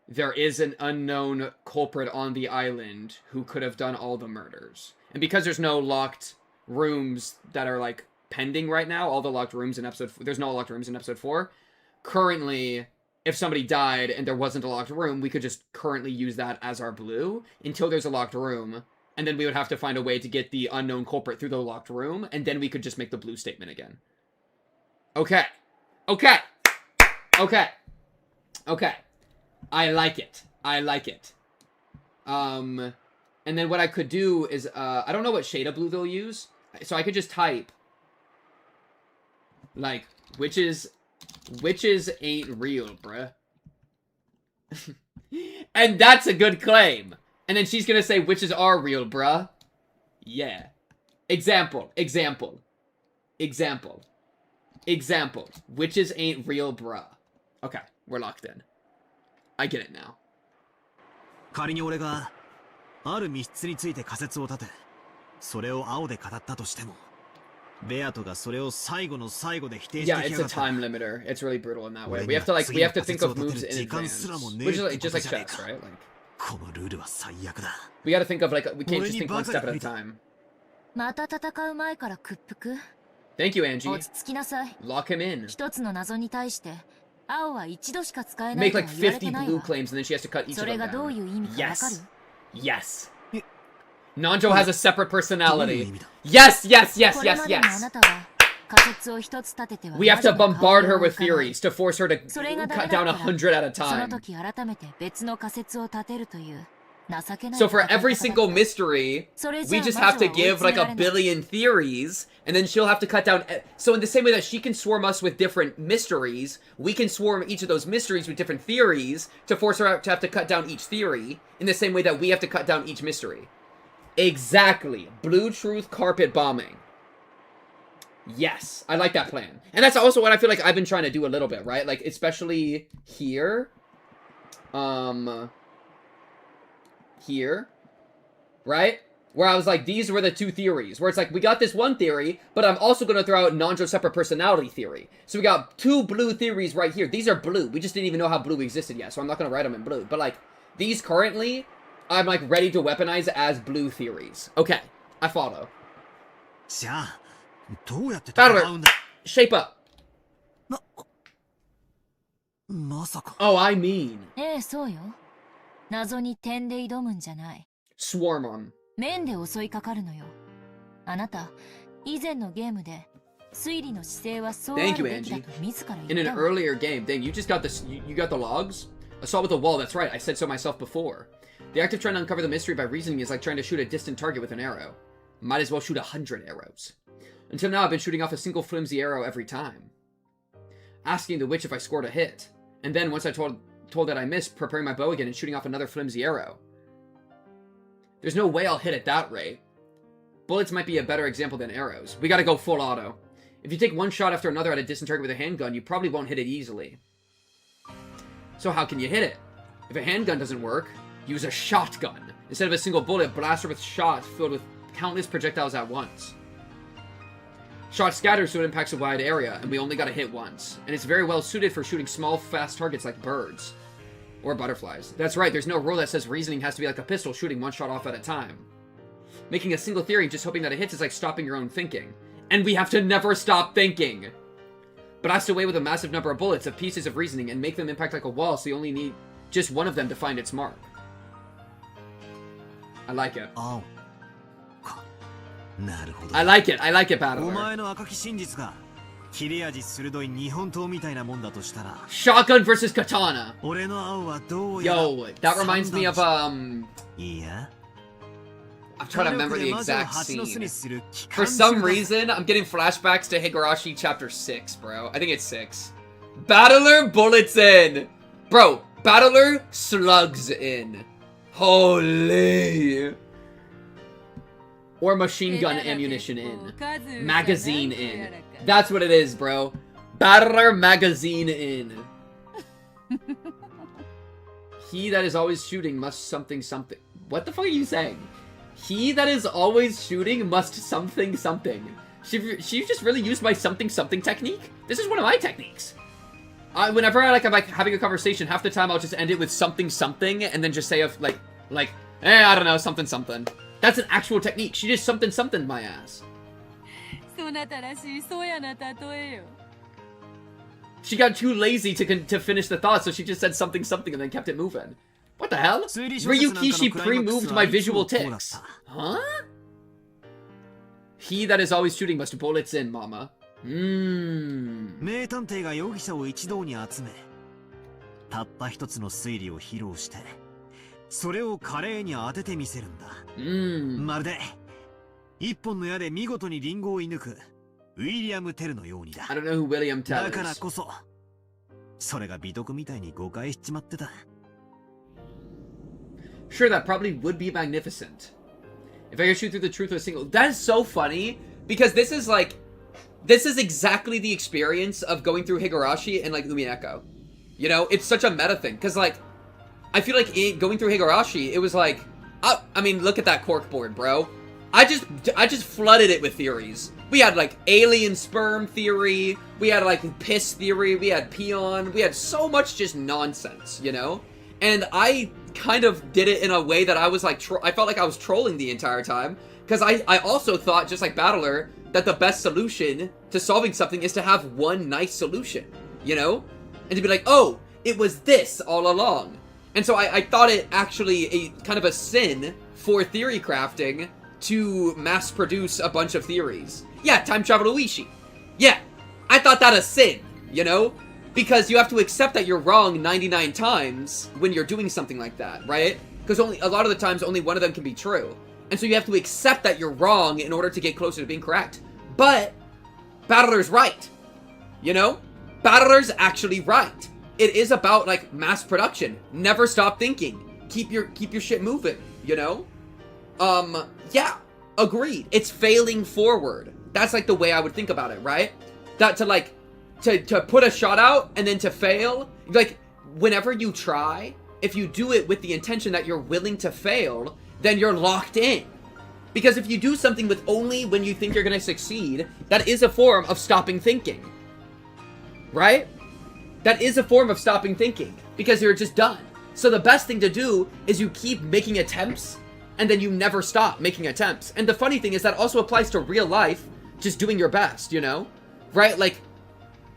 there is an unknown culprit on the island who could have done all the murders. And because there's no locked rooms that are, like, pending right now, all the locked rooms in episode 4, there's no locked rooms in episode 4, currently, if somebody died and there wasn't a locked room, we could just currently use that as our blue until there's a locked room, and then we would have to find a way to get the unknown culprit through the locked room, and then we could just make the blue statement again. Okay. I like it. And then what I could do is, I don't know what shade of blue they'll use, so I could just type, like, witches ain't real, bruh. And that's a good claim. And then she's gonna say, witches are real, bruh. Yeah. Example. Witches ain't real, bruh. Okay, we're locked in. I get it now. 仮に俺がある密室について仮説を立て、それを青で語ったとしても、ベアトがそれを最後の最後で否定して Yeah, き it's や a がった。 time limiter. It's really brutal in that way. We have to think of moves in advance, which is like, just like chess, right? Like このルールは最悪だ。 we gotta think of like we can't just think one step at a time. また戦う前から屈服。 Thank you, Angie. 落ち着きなさい。 Lock him in. 一つの謎に対して青は一度しか使えない Make とは like 言われて 50ない blue わ。 claims, and then she has to cut each そ of れ them がどういう down. 意味かわかる？ Yes. Nanjo has a separate どういう personality. 意味だ？ Yes, yes, yes, これ yes, までのあ yes. なたは仮説を一つ立てては We have to 魔女の bombard 顔 her を with 浮かない theories to force her to それがダメ cut だ down ったら 100 at a その time. 時改めて別の仮説を立てるという情けない So for 戦い方だ every single mystery, それじ we ゃあ just 魔 have 女 to は追い give 詰 like めら a れない billion theories, and then she'll have to cut down. So in the same way that she can swarm us with different mysteries, we can swarm each of those mysteries with different theories to force her to have to cut down each theory in the same way that we have to cut down each mystery. Exactly. Blue Truth carpet bombing. Yes, I like that plan. And that's also what I feel like I've been trying to do a little bit, right? Like, especially here. Here. Right? Where I was like, these were the two theories. Where it's like, we got this one theory, but I'm also going to throw out Nanjo's separate personality theory. So we got two blue theories right here. These are blue. We just didn't even know how blue existed yet, so I'm not going to write them in blue. But, like, these currently, I'm, like, ready to weaponize as blue theories. Okay, I follow. じゃあどうやって戦うんだ？ Shape up. まさか。 Oh, I mean. ええ、そうよ。謎に点で挑むんじゃない。 Swarm on. 面で襲いかかるのよ。あなた、以前のゲームで推理の姿勢はそうあ Thank る you, べきだ Angie. と自ら In 言っ an たわ。 earlier game, dang, you just got this. You got the logs? Assault with a wall, that's right. I said so myself before. The act of trying to uncover the mystery by reasoning is like trying to shoot a distant target with an arrow. Might as well shoot 100 arrows. Until now, I've been shooting off a single flimsy arrow every time. Asking the witch if I scored a hit. And then, once I told that I missed, preparing my bow again and shooting off another flimsy arrow. There's no way I'll hit at that rate. Bullets might be a better example than arrows. We gotta go full auto. If you take one shot after another at a distant target with a handgun, you probably won't hit it easily. So how can you hit it? If a handgun doesn't work, use a shotgun. Instead of a single bullet, blast her with shots filled with countless projectiles at once. Shot scatters so it impacts a wide area, and we only gotta hit once. And it's very well suited for shooting small, fast targets like birds. Or butterflies. That's right, there's no rule that says reasoning has to be like a pistol, shooting one shot off at a time. Making a single theory and just hoping that it hits is like stopping your own thinking. And we have to never stop thinking! Blast away with a massive number of bullets of pieces of reasoning and make them impact like a wall so you only need just one of them to find its mark. I like it. 青か。なるほど。 I like it,お Battler. 前の赤き真実が切れ味鋭い日本刀みたいなもんだとしたら、 Shotgun versus katana. 俺の青はどうやら Yo, that reminds me of, いや。 I'm trying to remember the exact 蜂の巣 scene. にする機 For 関 some 銃だ。 reason, I'm getting flashbacks to Higurashi chapter 6, bro. I think it's 6. Battler bullets in. Bro, Battler slugs in. Holy. Or machine gun ammunition in. Magazine in. That's what it is, bro. Battler magazine in. He that is always shooting must something something. What the fuck are you saying? He that is always shooting must something something. She just really used my something something technique? This is one of my techniques. Whenever I'm like having a conversation, half the time I'll just end it with something something and then just say I don't know, something something. That's an actual technique. She just something something my ass. She got too lazy to finish the thought, so she just said something something and then kept it moving. What the hell? Ryukishi pre-moved my visual tics. Huh? He that is always shooting must bullets in, mama. 名探偵が容疑者を一堂に集め、たった一つの推理を披露して、それを華麗に当ててみせるんだ。まるで一本の矢で見事にリンゴを射抜くウィリアム・テルのようにだ。 I don't know who William Tell だから is. こそ、それが美徳みたいに誤解しちまってた。Sure, that probably would be magnificent. If I could shoot through the truth of a single... That is so funny, because this is like... This is exactly the experience of going through Higurashi and, like, Umineko. You know? It's such a meta thing, because, like... I feel like going through Higurashi, it was like... I mean, look at that corkboard, bro. I just flooded it with theories. We had, like, alien sperm theory. We had, like, piss theory. We had peon. We had so much just nonsense, you know? And I kind of did it in a way that I was, like, I felt like I was trolling the entire time. Because I also thought, just like Battler, that the best solution to solving something is to have one nice solution, you know? And to be like, oh, it was this all along. And so I thought it actually a kind of a sin for theory crafting to mass produce a bunch of theories. Yeah, time travel Uishi. Yeah, I thought that a sin, you know? Because you have to accept that you're wrong 99 times when you're doing something like that, right? Because a lot of the times only one of them can be true. And so you have to accept that you're wrong in order to get closer to being correct. But Battler's right. You know? Battler's actually right. It is about, like, mass production. Never stop thinking. Keep your shit moving, you know? Yeah. Agreed. It's failing forward. That's, like, the way I would think about it, right? That to, like, to put a shot out and then to fail. Like, whenever you try, if you do it with the intention that you're willing to fail, then you're locked in. Because if you do something with only when you think you're gonna succeed, that is a form of stopping thinking. Right? That is a form of stopping thinking. Because you're just done. So the best thing to do is you keep making attempts, and then you never stop making attempts. And the funny thing is that also applies to real life, just doing your best, you know? Right? Like,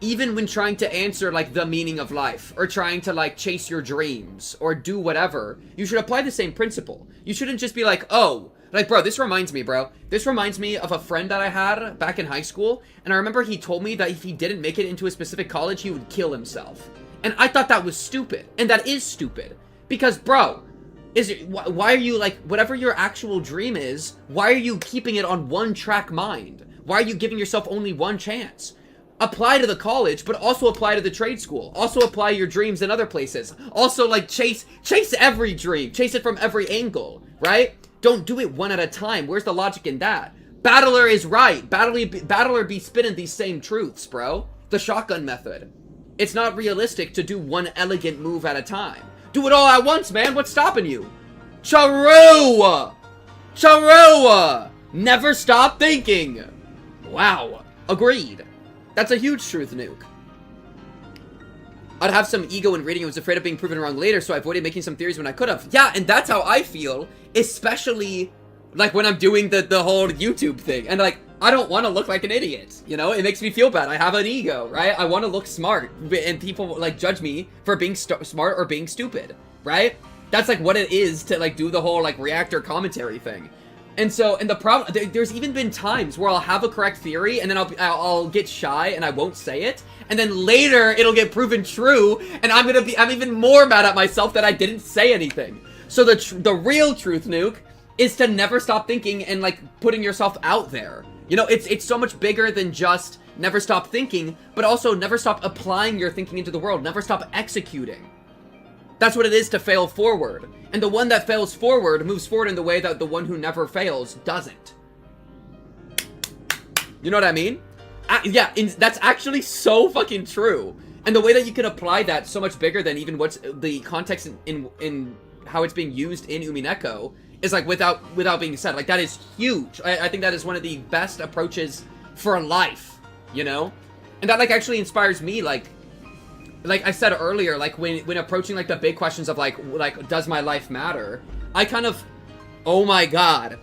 even when trying to answer, like, the meaning of life, or trying to, like, chase your dreams, or do whatever, you should apply the same principle. You shouldn't just be like, oh, like, bro, this reminds me of a friend that I had back in high school, and I remember he told me that if he didn't make it into a specific college, he would kill himself. And I thought that was stupid, and that is stupid. Because, bro, why are you, like, whatever your actual dream is, why are you keeping it on one track mind? Why are you giving yourself only one chance? Apply to the college, but also apply to the trade school. Also apply your dreams in other places. Also, like, chase every dream. Chase it from every angle, right? Don't do it one at a time. Where's the logic in that? Battler is right. Battler be spinning these same truths, bro. The shotgun method. It's not realistic to do one elegant move at a time. Do it all at once, man. What's stopping you? Charua! Charua! Never stop thinking. Wow. Agreed. That's a huge truth nuke. I'd have some ego in reading and was afraid of being proven wrong later, so I avoided making some theories when I could have. Yeah, and that's how I feel, especially, like, when I'm doing the whole YouTube thing. And, like, I don't want to look like an idiot, you know? It makes me feel bad. I have an ego, right? I want to look smart, and people, like, judge me for being smart or being stupid, right? That's, like, what it is to, like, do the whole, like, reactor commentary thing. And so, and the problem, there's even been times where I'll have a correct theory, and then I'll get shy, and I won't say it, and then later, it'll get proven true, and I'm even more mad at myself that I didn't say anything. So the real truth nuke is to never stop thinking and, like, putting yourself out there. You know, it's so much bigger than just never stop thinking, but also never stop applying your thinking into the world, never stop executing. That's what it is to fail forward. And the one that fails forward moves forward in the way that the one who never fails doesn't. You know what I mean? Yeah, that's actually so fucking true. And the way that you can apply that so much bigger than even what's the context in how it's being used in Umineko is, like, without being said. Like, that is huge. I think that is one of the best approaches for life, you know? And that, like, actually inspires me, like I said earlier, like, when approaching, like, the big questions of, like, does my life matter? I kind of, oh my god,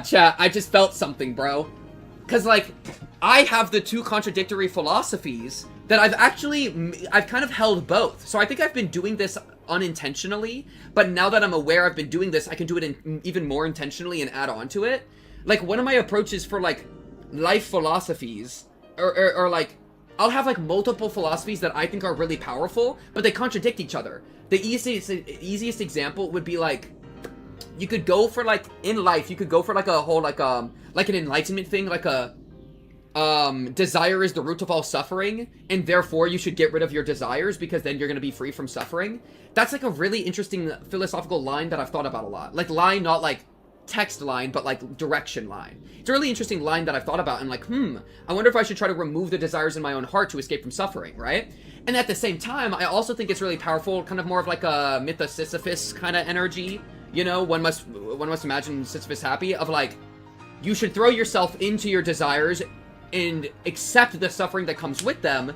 chat, I just felt something, bro. Because, like, I have the two contradictory philosophies that I've kind of held both. So I think I've been doing this unintentionally, but now that I'm aware I've been doing this, I can do it even more intentionally and add on to it. Like, one of my approaches for, like, life philosophies, or like, I'll have, like, multiple philosophies that I think are really powerful, but they contradict each other. The easiest example would be, like, you could go for, like, in life, you could go for, like, a whole, like an enlightenment thing, like desire is the root of all suffering, and therefore you should get rid of your desires because then you're going to be free from suffering. That's like a really interesting philosophical line that I've thought about a lot. Like line, not like text line, but like direction line. It's a really interesting line that I've thought about and like, I wonder if I should try to remove the desires in my own heart to escape from suffering, right? And at the same time, I also think it's really powerful, kind of more of like a myth of Sisyphus kind of energy. You know, one must imagine Sisyphus happy, of like, you should throw yourself into your desires and accept the suffering that comes with them,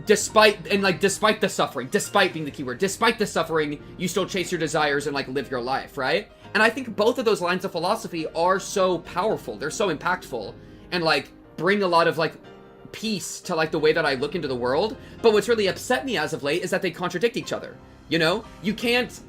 despite the suffering, despite being the keyword, despite the suffering, you still chase your desires and like live your life, right? And I think both of those lines of philosophy are so powerful, they're so impactful, and like bring a lot of like peace to like the way that I look into the world. But what's really upset me as of late is that they contradict each other. You know, you can't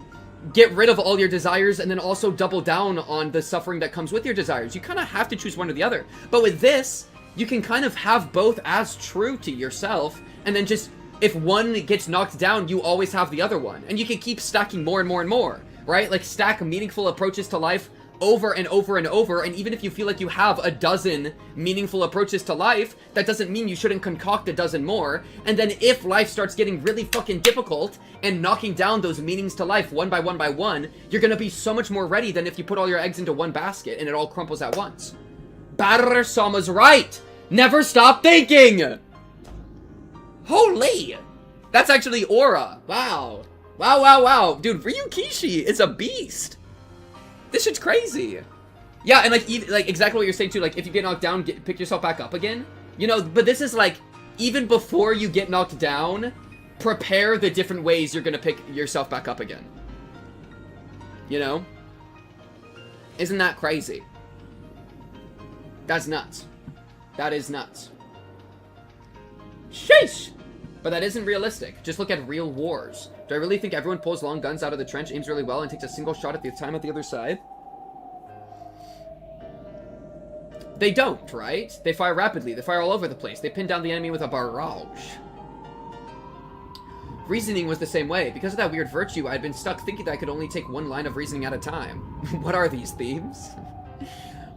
get rid of all your desires and then also double down on the suffering that comes with your desires. You kind of have to choose one or the other. But with this, you can kind of have both as true to yourself, and then just, if one gets knocked down, you always have the other one. And you can keep stacking more and more and more, right? Like stack meaningful approaches to life over and over and over, and even if you feel like you have a dozen meaningful approaches to life, that doesn't mean you shouldn't concoct a dozen more. And then if life starts getting really fucking difficult and knocking down those meanings to life one by one, you're gonna be so much more ready than if you put all your eggs into one basket and it all crumples at once. Batter-sama's right! Never stop thinking! Holy! That's actually Aura. Wow. Wow. Dude, Ryukishi is a beast. This shit's crazy. Yeah, and like exactly what you're saying too. Like if you get knocked down, pick yourself back up again. You know, but this is like, even before you get knocked down, prepare the different ways you're gonna pick yourself back up again. You know? Isn't that crazy? That's nuts. That is nuts. Sheesh! But that isn't realistic. Just look at real wars. Do I really think everyone pulls long guns out of the trench, aims really well, and takes a single shot at the time at the other side? They don't, right? They fire rapidly. They fire all over the place. They pin down the enemy with a barrage. Reasoning was the same way. Because of that weird virtue, I had been stuck thinking that I could only take one line of reasoning at a time. What are these themes?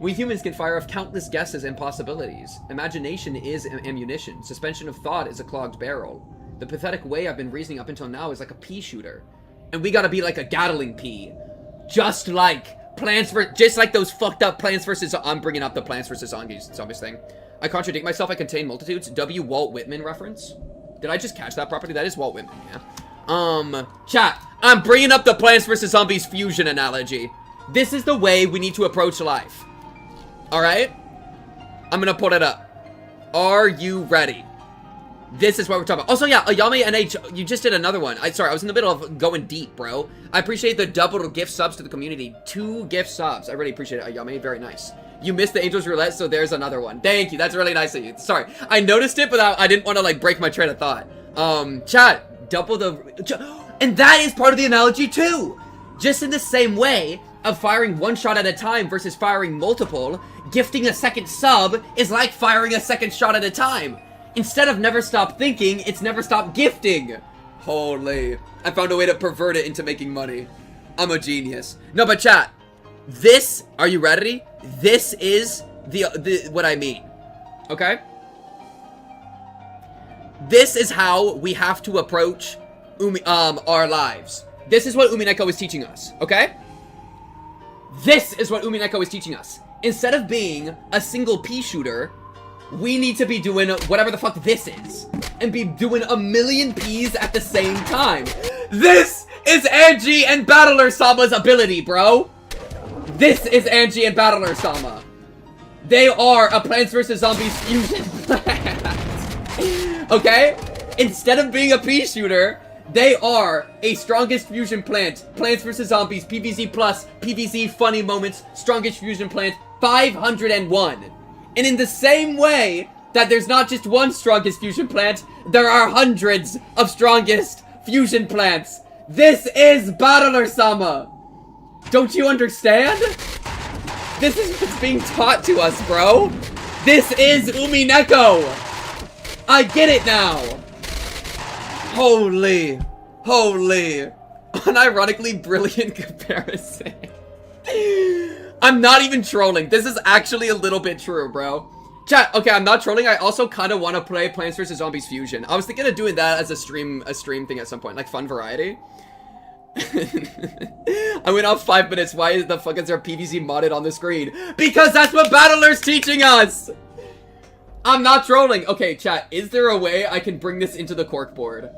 We humans can fire off countless guesses and possibilities. Imagination is ammunition. Suspension of thought is a clogged barrel. The pathetic way I've been reasoning up until now is like a pea shooter. And we gotta be like a Gatling pea. Just like those fucked up Plants vs. I'm bringing up the Plants vs. Zombies thing. I contradict myself, I contain multitudes. W. Walt Whitman reference. Did I just catch that properly? That is Walt Whitman, yeah. Chat, I'm bringing up the Plants vs. Zombies fusion analogy. This is the way we need to approach life. Alright? I'm gonna put it up. Are you ready? This is what we're talking about. Also, yeah, Ayame NH, you just did another one. Sorry, I was in the middle of going deep, bro. I appreciate the double gift subs to the community. 2 gift subs. I really appreciate it, Ayame. Very nice. You missed the Angels Roulette, so there's another one. Thank you. That's really nice of you. Sorry. I noticed it, but I didn't want to, like, break my train of thought. Chat, double the... And that is part of the analogy, too. Just in the same way of firing one shot at a time versus firing multiple, gifting a second sub is like firing a second shot at a time. Instead of never stop thinking, it's never stop gifting. Holy. I found a way to pervert it into making money. I'm a genius. No, but chat, this, are you ready? This is the what I mean. Okay? This is how we have to approach our lives. This is what Umineko is teaching us, okay? This is what Umineko is teaching us. Instead of being a single pea shooter, we need to be doing whatever the fuck this is. And be doing a million peas at the same time. This is Angie and Battler-sama's ability, bro. This is Angie and Battler-sama. They are a Plants vs. Zombies fusion plant. Okay? Instead of being a pea shooter, they are a strongest fusion plant. Plants vs. Zombies, PvZ plus, PvZ funny moments, strongest fusion plant, 501. And in the same way that there's not just one strongest fusion plant, there are hundreds of strongest fusion plants. This is Battler-sama. Don't you understand? This is what's being taught to us, bro. This is Umineko. I get it now. Holy. Unironically brilliant comparison. I'm not even trolling. This is actually a little bit true, bro. Chat, okay, I'm not trolling. I also kind of want to play Plants vs. Zombies Fusion. I was thinking of doing that as a stream thing at some point, like fun variety. I went off 5 minutes. Why the fuck is there PVZ modded on the screen? Because that's what Battler's teaching us! I'm not trolling. Okay, chat, is there a way I can bring this into the corkboard?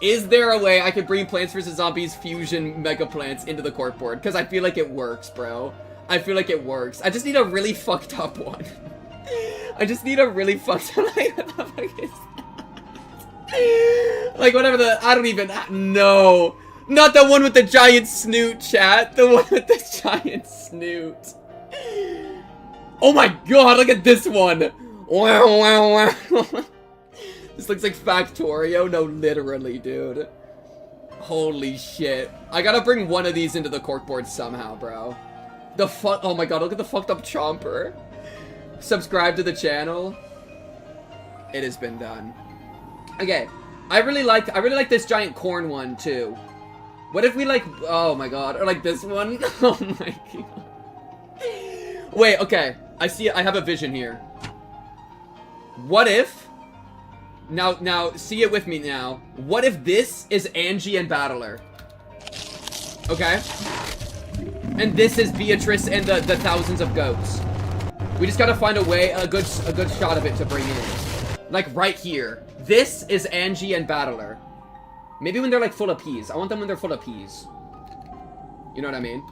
Is there a way I could bring Plants vs. Zombies Fusion Mega Plants into the corkboard? Because I feel like it works, bro. I feel like it works. I just need a really fucked up one. I just need a really fucked up, like, what the fuck is that? Like, whatever the, I don't even, no. Not the one with the giant snoot, chat. The one with the giant snoot. Oh my god, look at this one. Wow, wow, wow. This looks like Factorio. No, literally, dude. Holy shit. I gotta bring one of these into the corkboard somehow, bro. The fuck, oh my god, look at the fucked up Chomper. Subscribe to the channel. It has been done. Okay, I really like this giant corn one too. What if we like, oh my god, or like this one? Oh my god. Wait, okay, I have a vision here. What if, now, see it with me now. What if this is Angie and Battler? Okay? And this is Beatrice and the thousands of goats. We just gotta find a way, a good shot of it to bring in. Like right here. This is Angie and Battler. Maybe when they're like full of peas. I want them when they're full of peas. You know what I mean?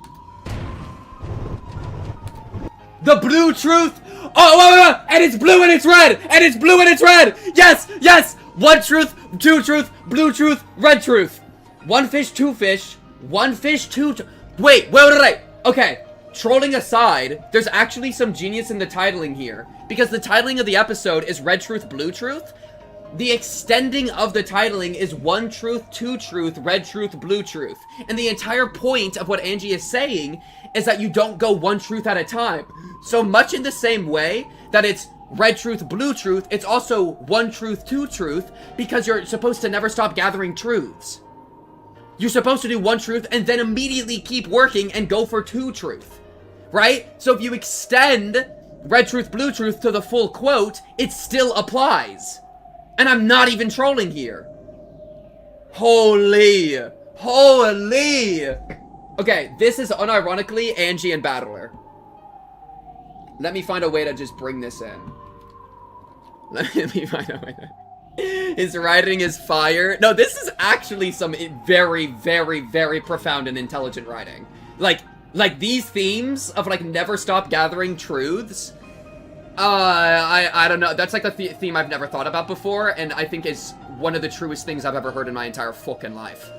The blue truth! Oh, wait, and it's blue and it's red! And it's blue and it's red! Yes, yes! One truth, two truth, blue truth, red truth. One fish, two fish. One fish, two... Wait. Okay. Trolling aside, there's actually some genius in the titling here. Because the titling of the episode is red truth, blue truth. The extending of the titling is one truth, two truth, red truth, blue truth. And the entire point of what Angie is saying is that you don't go one truth at a time. So much in the same way that it's red truth, blue truth, it's also one truth, two truth, because you're supposed to never stop gathering truths. You're supposed to do one truth and then immediately keep working and go for two truth, right? So if you extend red truth, blue truth to the full quote, it still applies. And I'm not even trolling here. Holy. Okay, this is unironically Angie and Battler. Let me find a way to just bring this in. Let me find a way to... His writing is fire. No, this is actually some very, very, very profound and intelligent writing. Like these themes of like never stop gathering truths. I don't know. That's like a theme I've never thought about before, and I think is one of the truest things I've ever heard in my entire fucking life.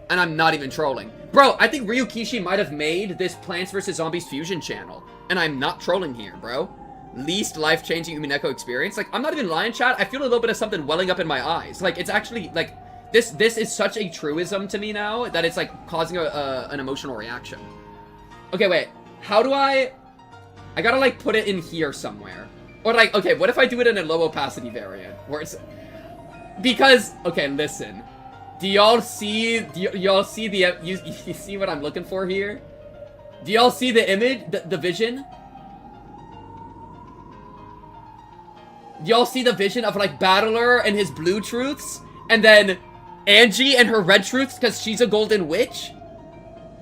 And I'm not even trolling. Bro, I think Ryukishi might have made this Plants vs. Zombies Fusion channel. And I'm not trolling here, bro. Least life-changing Umineko experience. Like, I'm not even lying, chat. I feel a little bit of something welling up in my eyes. Like, it's actually, like, this is such a truism to me now that it's, like, causing an emotional reaction. Okay, wait. How do I gotta, like, put it in here somewhere. Or, like, okay, what if I do it in a low opacity variant? Where it's... Because, okay, listen. Do y'all see the... You see what I'm looking for here? Do y'all see the image? The vision? Do y'all see the vision of, like, Battler and his blue truths? And then Angie and her red truths because she's a golden witch?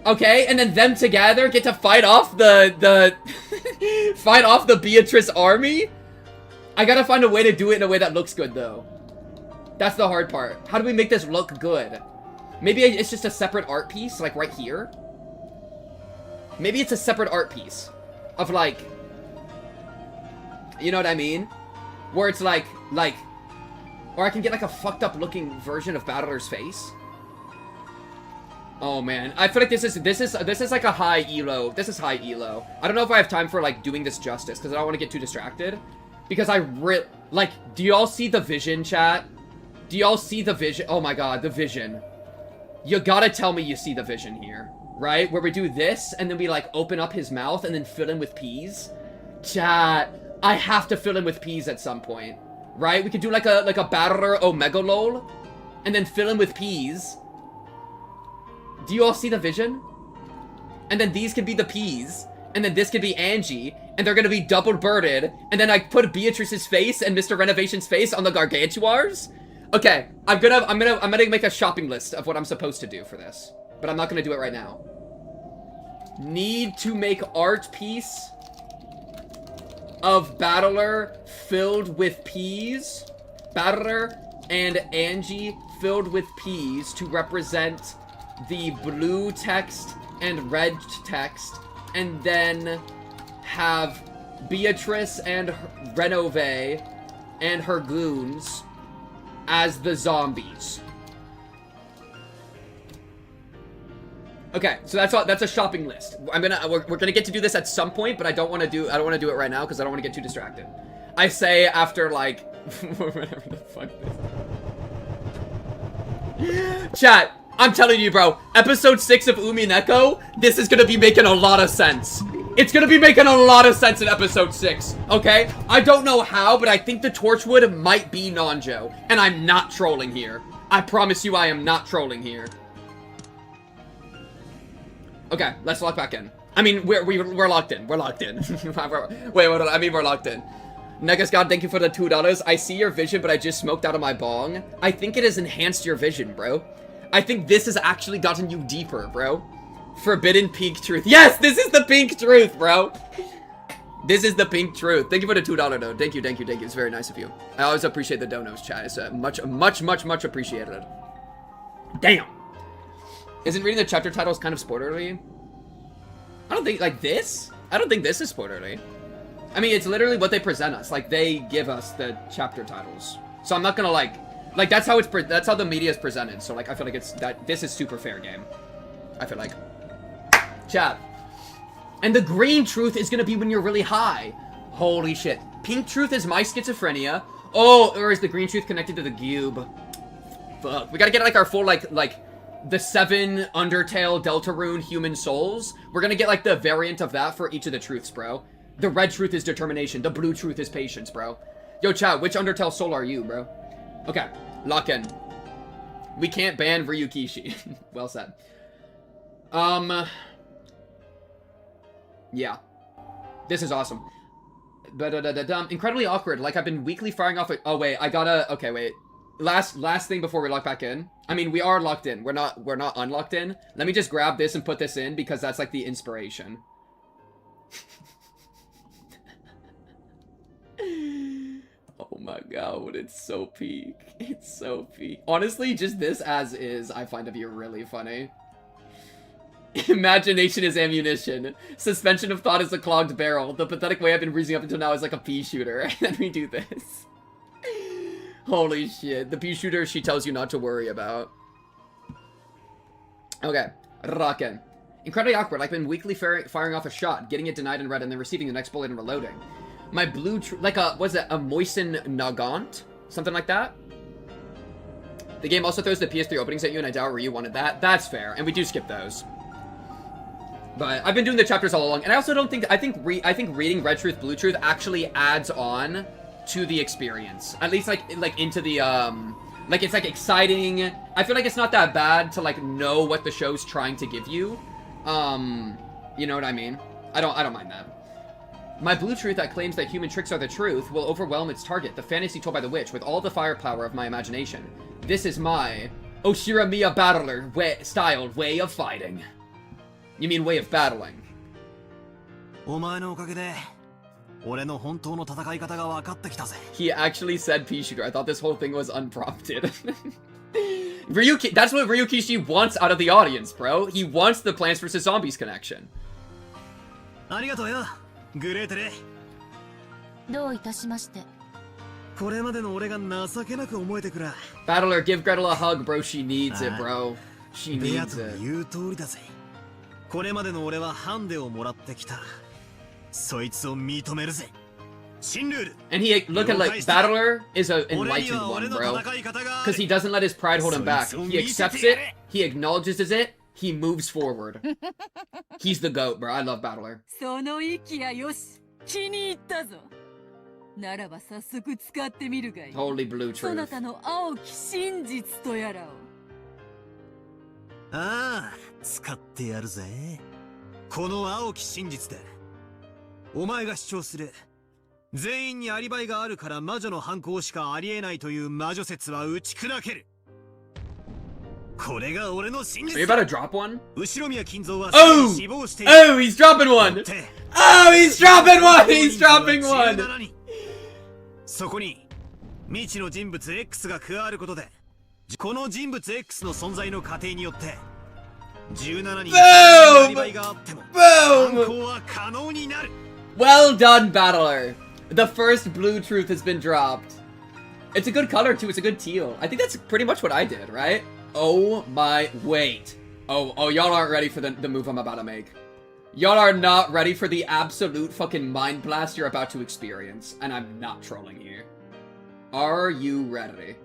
Okay, and then them together get to fight off the fight off the Beatrice army? I gotta find a way to do it in a way that looks good, though. That's the hard part. How do we make this look good? Maybe it's just a separate art piece, like right here? Maybe it's a separate art piece of, like... You know what I mean? Where it's like... Or I can get, like, a fucked up looking version of Battler's face. Oh, man. I feel like this is like a high elo. This is high elo. I don't know if I have time for, like, doing this justice, because I don't want to get too distracted. Because like, do y'all see the vision, chat? Do y'all see the vision? Oh my god, the vision. You gotta tell me you see the vision here, right? Where we do this, and then we, like, open up his mouth, and then fill him with peas. Chat, I have to fill him with peas at some point, right? We could do, like a Battler Omega lol, and then fill him with peas. Do you all see the vision? And then these could be the peas, and then this could be Angie, and they're gonna be double birded, and then I put Beatrice's face and Mr. Renovation's face on the gargantuars? Okay, I'm gonna make a shopping list of what I'm supposed to do for this, but I'm not gonna do it right now. Need to make art piece of Battler filled with peas. Battler and Angie filled with peas to represent the blue text and red text, and then have Beatrice and Renove and her goons as the zombies. Okay, so that's a shopping list. We're gonna get to do this at some point, but I don't want to do it right now because I don't want to get too distracted. I say after like whatever the fuck this. Chat, I'm telling you, bro. Episode 6 of Umineko, this is gonna be making a lot of sense. It's gonna be making a lot of sense in episode 6. Okay, I don't know how, but I think the Torchwood might be Nanjo, and I'm not trolling here. I promise you, I am not trolling here. Okay, let's lock back in. I mean, we're locked in. We're locked in. Wait, hold on. I mean, we're locked in. Negus God, thank you for the $2. I see your vision, but I just smoked out of my bong. I think it has enhanced your vision, bro. I think this has actually gotten you deeper, bro. Forbidden pink truth. Yes, this is the pink truth, bro. This is the pink truth. Thank you for the $2 though. Thank you, thank you, thank you. It's very nice of you. I always appreciate the donos, chat. It's much appreciated. Damn. Isn't reading the chapter titles kind of spoilerly? I don't think, like this? I don't think this is spoilerly. I mean, it's literally what they present us. Like, they give us the chapter titles. So I'm not gonna, like that's how that's how the media is presented. So, like, I feel like this is super fair game. I feel like. Chat. And the green truth is gonna be when you're really high. Holy shit. Pink truth is my schizophrenia. Oh, or is the green truth connected to the cube? Fuck. We gotta get, like, our full, like, the 7 Undertale Deltarune human souls. We're gonna get, like, the variant of that for each of the truths, bro. The red truth is determination. The blue truth is patience, bro. Yo, chat, which Undertale soul are you, bro? Okay, lock in. We can't ban Ryukishi. Well said. Yeah. This is awesome. Incredibly awkward. Like, I've been weekly firing off oh, wait, I gotta... Okay, wait. Last thing before we lock back in. I mean, we are locked in. We're not unlocked in. Let me just grab this and put this in because that's like the inspiration. Oh my god, it's so peak. It's so peak. Honestly, just this as is, I find to be really funny. Imagination is ammunition. Suspension of thought is a clogged barrel. The pathetic way I've been reasoning up until now is like a pea shooter. And then we do this. Holy shit. The pea shooter she tells you not to worry about. Okay. Rockin'. Incredibly awkward. I've been weekly firing off a shot, getting it denied and read, and then receiving the next bullet and reloading. My blue... like a... was it a Moisten Nagant? Something like that? The game also throws the PS3 openings at you, and I doubt Ryu wanted that. That's fair. And we do skip those. But I've been doing the chapters all along. And I also don't think... I think reading Red Truth, Blue Truth actually adds on to the experience. At least, like into the, like, it's, like, exciting. I feel like it's not that bad to, like, know what the show's trying to give you. You know what I mean? I don't mind that. My blue truth that claims that human tricks are the truth will overwhelm its target, the fantasy told by the witch, with all the firepower of my imagination. This is my Oshiramiya battler styled way of fighting. You mean way of battling. He actually said pea shooter. I thought this whole thing was unprompted. That's what Ryukishi wants out of the audience, bro. He wants the Plants vs. Zombies connection. グレーテレ。どういたしまして。これまでの俺が情けなく思えてくら。Battler, give Gretel a hug, bro. She needs it, bro. She needs it. 言う通りだぜ。これまでの俺はハンデをもらってきた。そいつを認めるぜ。新ルール。And he look at like Battler is an enlightened one, bro. Because he doesn't let his pride hold him back. He accepts it. He acknowledges it. He moves forward. He's the GOAT, bro. I love Battler. その息やよし、気に入ったぞ。ならば早速使ってみるがいい。Holy blue truth. そなたの青き真実とやらを。ああ、使ってやるぜ。この青き真実だ。お前が主張する全員にアリバイがあるから魔女の犯行しかありえないという魔女説は打ち砕ける。これが俺の真 Are 実 you だ。 about to drop one? 後宮金蔵は Oh! 死亡している。 Oh, he's dropping one! Oh, he's dropping one! He's dropping one! 17人。そこに未知の人物 X が加わることで、この人物 X の存在の過程によって17人のアリバイがあっても犯行は可能になる。 Well done, Battler. The first blue truth has been dropped. It's a good color, too. It's a good teal. I think that's pretty much what I did, right? Oh my... Wait. Oh, y'all aren't ready for the move I'm about to make. Y'all are not ready for the absolute fucking mind blast you're about to experience. And I'm not trolling here. Are you ready?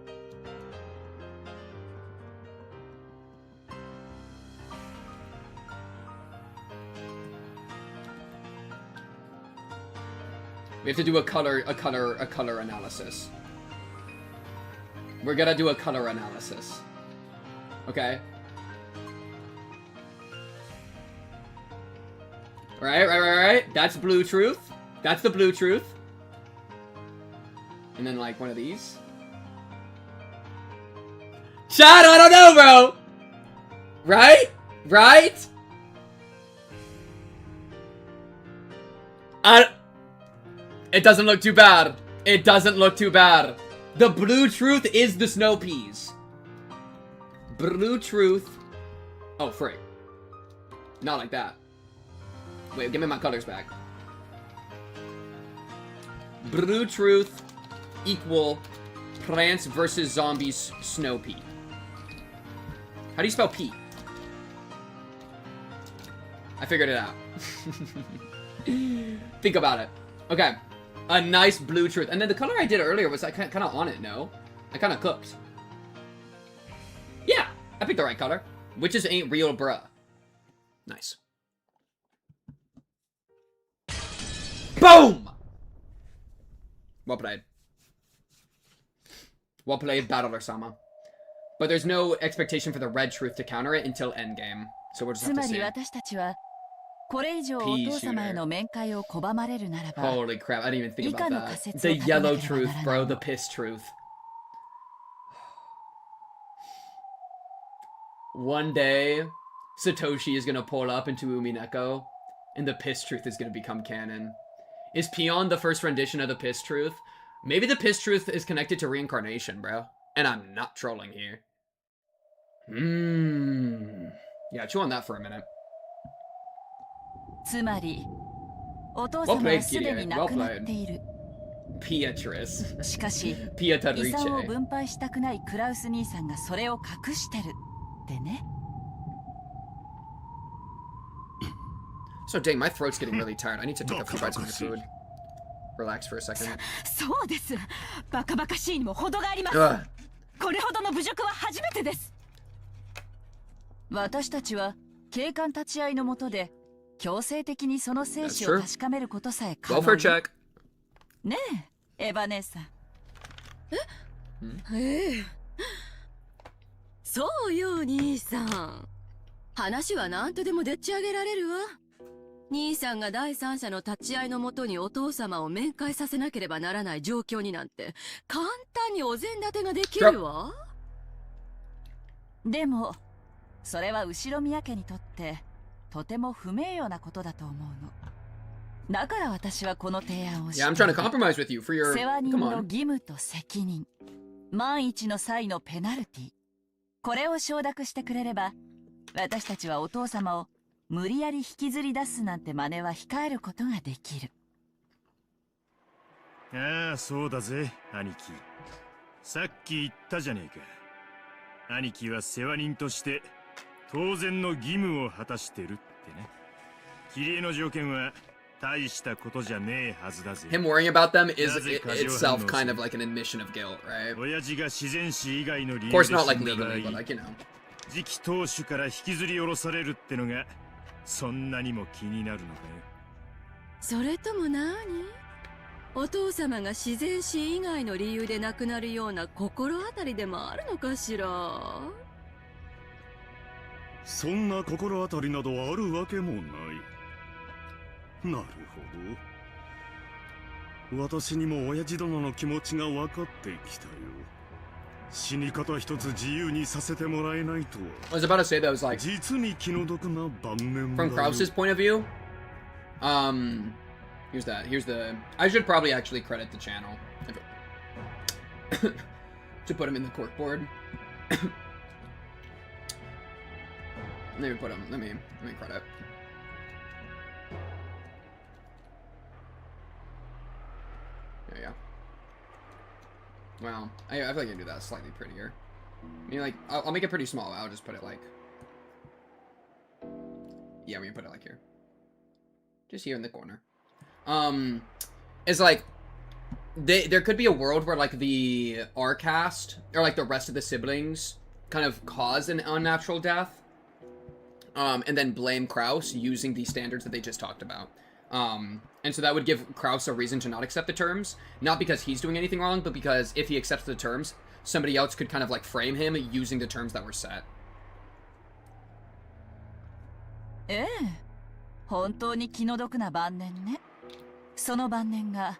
We have to do a color analysis. We're gonna do a color analysis. Okay? Right. That's blue truth. That's the blue truth. And then, like, one of these. Chad, I don't know, bro! Right? It doesn't look too bad. It doesn't look too bad. The blue truth is the snow peas. Blue truth. Oh, frick. Not like that. Wait, give me my colors back. Blue truth equal plants versus zombies snow pea. How do you spell pea? I figured it out. Think about it. Okay. A nice blue truth. And then the color I did earlier was like kind of on it, no? I kind of cooked. Yeah, I picked the right color. Witches ain't real, bruh. Nice. Boom! Well played. Well played, Battler-sama. But there's no expectation for the red truth to counter it until endgame. So we'll just have to see. 私たちはこれ以上お父様への面会を拒まれるならば Holy crap, I didn't even think 以下 about の that. 仮説 The を立てなければ yellow なら truth, ない bro. The piss truth. One day, Satoshi is gonna pull up into Umineko, and the piss truth is gonna become canon. Is Peon the first rendition of the piss truth? Maybe the piss truth is connected to reincarnation, bro. And I'm not trolling here. Yeah, chew on that for a minute. つまりお父様はすでに亡くなっている。 Pietris. しかし遺 Pietrice. 産を分配したくないクラウス兄さんがそれを隠してるってね。 So dang, my throat's getting really tired. I need to take a few bites of my food. Relax for a second. そうです。バカバカしいにも程があります。 Ugh. これほどの侮辱は初めてです。私たちは警官立ち会いの下で強制的にその生死を確かめることさえ可能。 Welfare check. ねえ、エヴァ姉さん。そうよ、兄さん。話は何とでもでっち上げられるわ。兄さんが第三者の立ち会いのもとにお父様を面会させなければならない状況になんて簡単にお膳立てができるわ。でもそれは後宮家にとってとても不名誉なことだと思うの。だから私はこの提案をして、 Yeah, I'm trying to compromise with you for your... 世話人 Come の on. 義務と責任、万一の際のペナルティ、これを承諾してくれれば、私たちはお父様を無理やり引きずり出すなんて真似は控えることができる。ああ、そうだぜ、兄貴。さっき言ったじゃねえか。兄貴は世話人として当然の義務を果たしてるってね。キリエの条件は大したことじゃねえはずだぜ。 Him worrying about them is itself kind of like an admission of guilt, right? 親父が自然死以外の理 Of 由 course で not 死 like んだ場合 legally, but like, you know. 次期当主から引きずり下ろされるってのがそんなにも気になるのかよ。それとも何？お父様が自然死以外の理由で亡くなるような心当たりでもあるのかしら。そんな心当たりなどあるわけもない。なるほど。私にも親父殿の気持ちが分かってきたよ。死に方一つ自由にさせてもらえないとは。I was about to say that was like, 実に気の毒な晩年だ from よ。 Krause's point of view. Here's that. Here's the. I should probably actually credit the channel to put him in the corkboard. Let me put him. Let me credit. There you go. Well, I feel like I can do that slightly prettier. I mean, like, I'll make it pretty small. I'll just put it like. Yeah, we can put it like here. Just here in the corner. It's like there could be a world where like the R cast or like the rest of the siblings kind of cause an unnatural death, and then blame Krause using the standards that they just talked about. And so that would give Krause a reason to not accept the terms, not because he's doing anything wrong, but because if he accepts the terms, somebody else could kind of like frame him using the terms that were set. ええ、本当に気の毒な晩年ね。その晩年が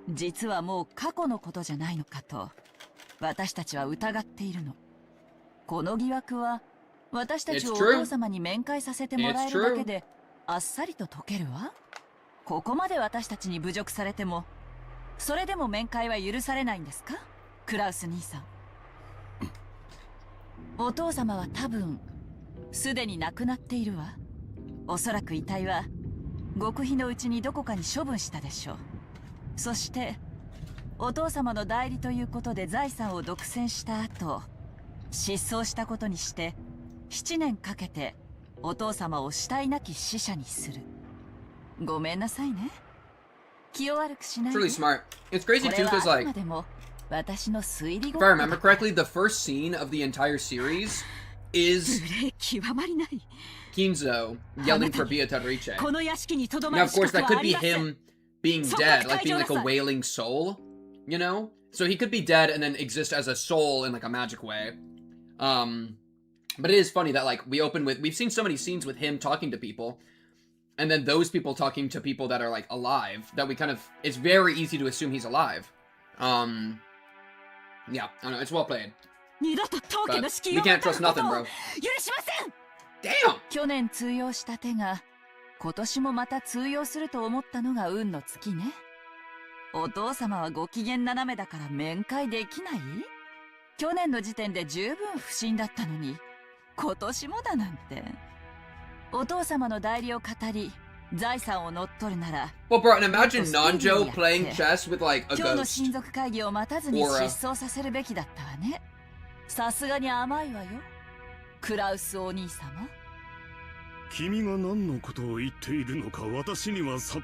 実はもう過去のことじゃないのかと私たちは疑っているの。この疑惑は私たちをお父様に面会させてもらえるだけであっさりと解けるわ。ここまで私たちに侮辱されてもそれでも面会は許されないんですか、クラウス兄さん。お父様は多分すでに亡くなっているわ。おそらく遺体は極秘のうちにどこかに処分したでしょう。そしてお父様の代理ということで財産を独占した後失踪したことにして7年かけてお父様を死体なき死者にする。ごめんなさいね。気を悪くしないで。 It's really smart. It's crazy too because like, 私の推理 if I remember correctly, the first scene of the entire series is Kinzo yelling for Beatrice. Now, of course, that could be him being dead, like being like a wailing soul, you know? So he could be dead and then exist as a soul in like a magic way. But it is funny that like we've seen so many scenes with him talking to people, and then those people talking to people that are like alive, that we kind of, it's very easy to assume he's alive. Yeah, I don't know, it's well played. But we can't trust nothing, bro. Damn! 去年通用した手が今年もまた通用すると思ったのが運の尽きね。お父様はご機嫌斜めだから面会できない？去年の時点で十分不審だったのに今年もだなんて。お父様の代理を語り財産を乗っ取るなら Well, bro, and imagine Nanjo playing chess with like a 今日の ghost. 親族会議を待たずに失踪させるべきだったわね。さすがに甘いわよ、クラウスお兄様。君が何のことを言っているのか私にはさ。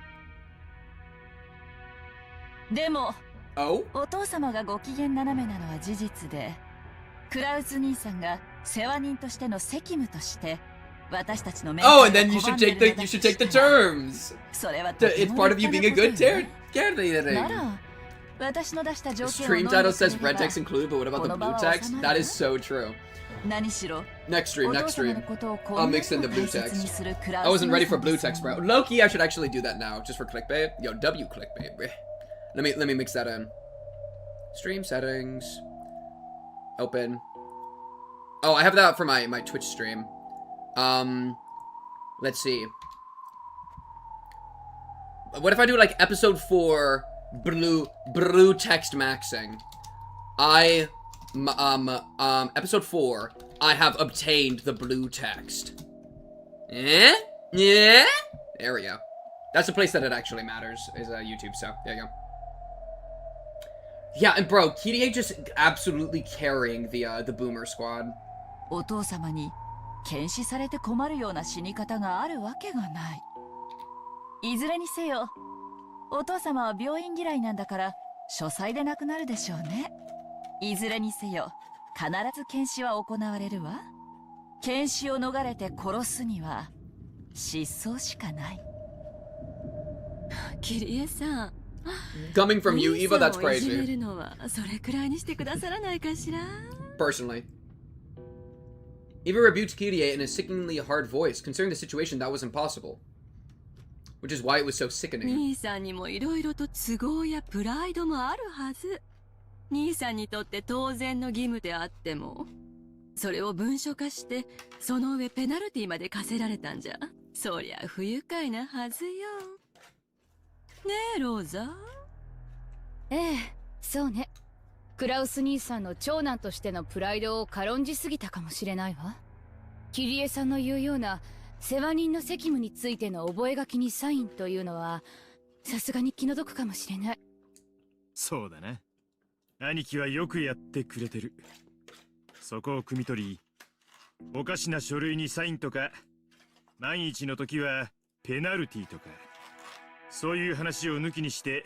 でも、Oh? お父様がご機嫌斜めなのは事実で、クラウス兄さんが世話人としての責務として私たちの面 Oh, and then you should take the terms. それは It's part of you being a good candidate. なら私の出した条 The 件を stream 飲んで title くれ says れば red text included, but what about the blue text? That is so true. 何しろ Next stream, お next 父様の stream. ことをこ I'll んな mix in the に blue も大切に text. するクラウ I ス wasn't ready for 兄 blue さん text, です bro. Low-key, I should actually do that now, just for clickbait. Yo, W clickbait, bro. Let me mix that in. Stream settings. Open. Oh, I have that for my Twitch stream. Let's see. What if I do like episode 4 blue text maxing? Episode 4, I have obtained the blue text. Yeah? There we go. That's the place that it actually matters, is YouTube, so there you go. Yeah, and bro, Kirie just absolutely carrying the Boomer squad. お父様に検視されて困るような死に方があるわけがない。いずれにせよ、お父様は病院嫌いなんだから書斎で亡くなるでしょうね。いずれにせよ、必ず検視は行われるわ。検視を逃れて殺すには失踪しかない。キリエさん。 Coming from you, Eva, that's いじめ crazy. るのはそれくらいにしてくださらないかしら。 Personally. Eva rebuked Kirie in a sickeningly hard voice. Considering the situation, that was impossible. which is why it was so sickening. 兄さんにもいろいろと都合やプライドもあるはず。兄さんにとって当然の義務であっても、それを文書化して、その上ペナルティまで課せられたんじゃ。そりゃ不愉快なはずよ。ねえ、ローザ。ええ、そうね。クラウス兄さんの長男としてのプライドを軽んじすぎたかもしれないわ。キリエさんの言うような世話人の責務についての覚書にサインというのはさすがに気の毒かもしれない。そうだな。兄貴はよくやってくれてる。そこを汲み取り、おかしな書類にサインとか、万一の時はペナルティとか、そういう話を抜きにして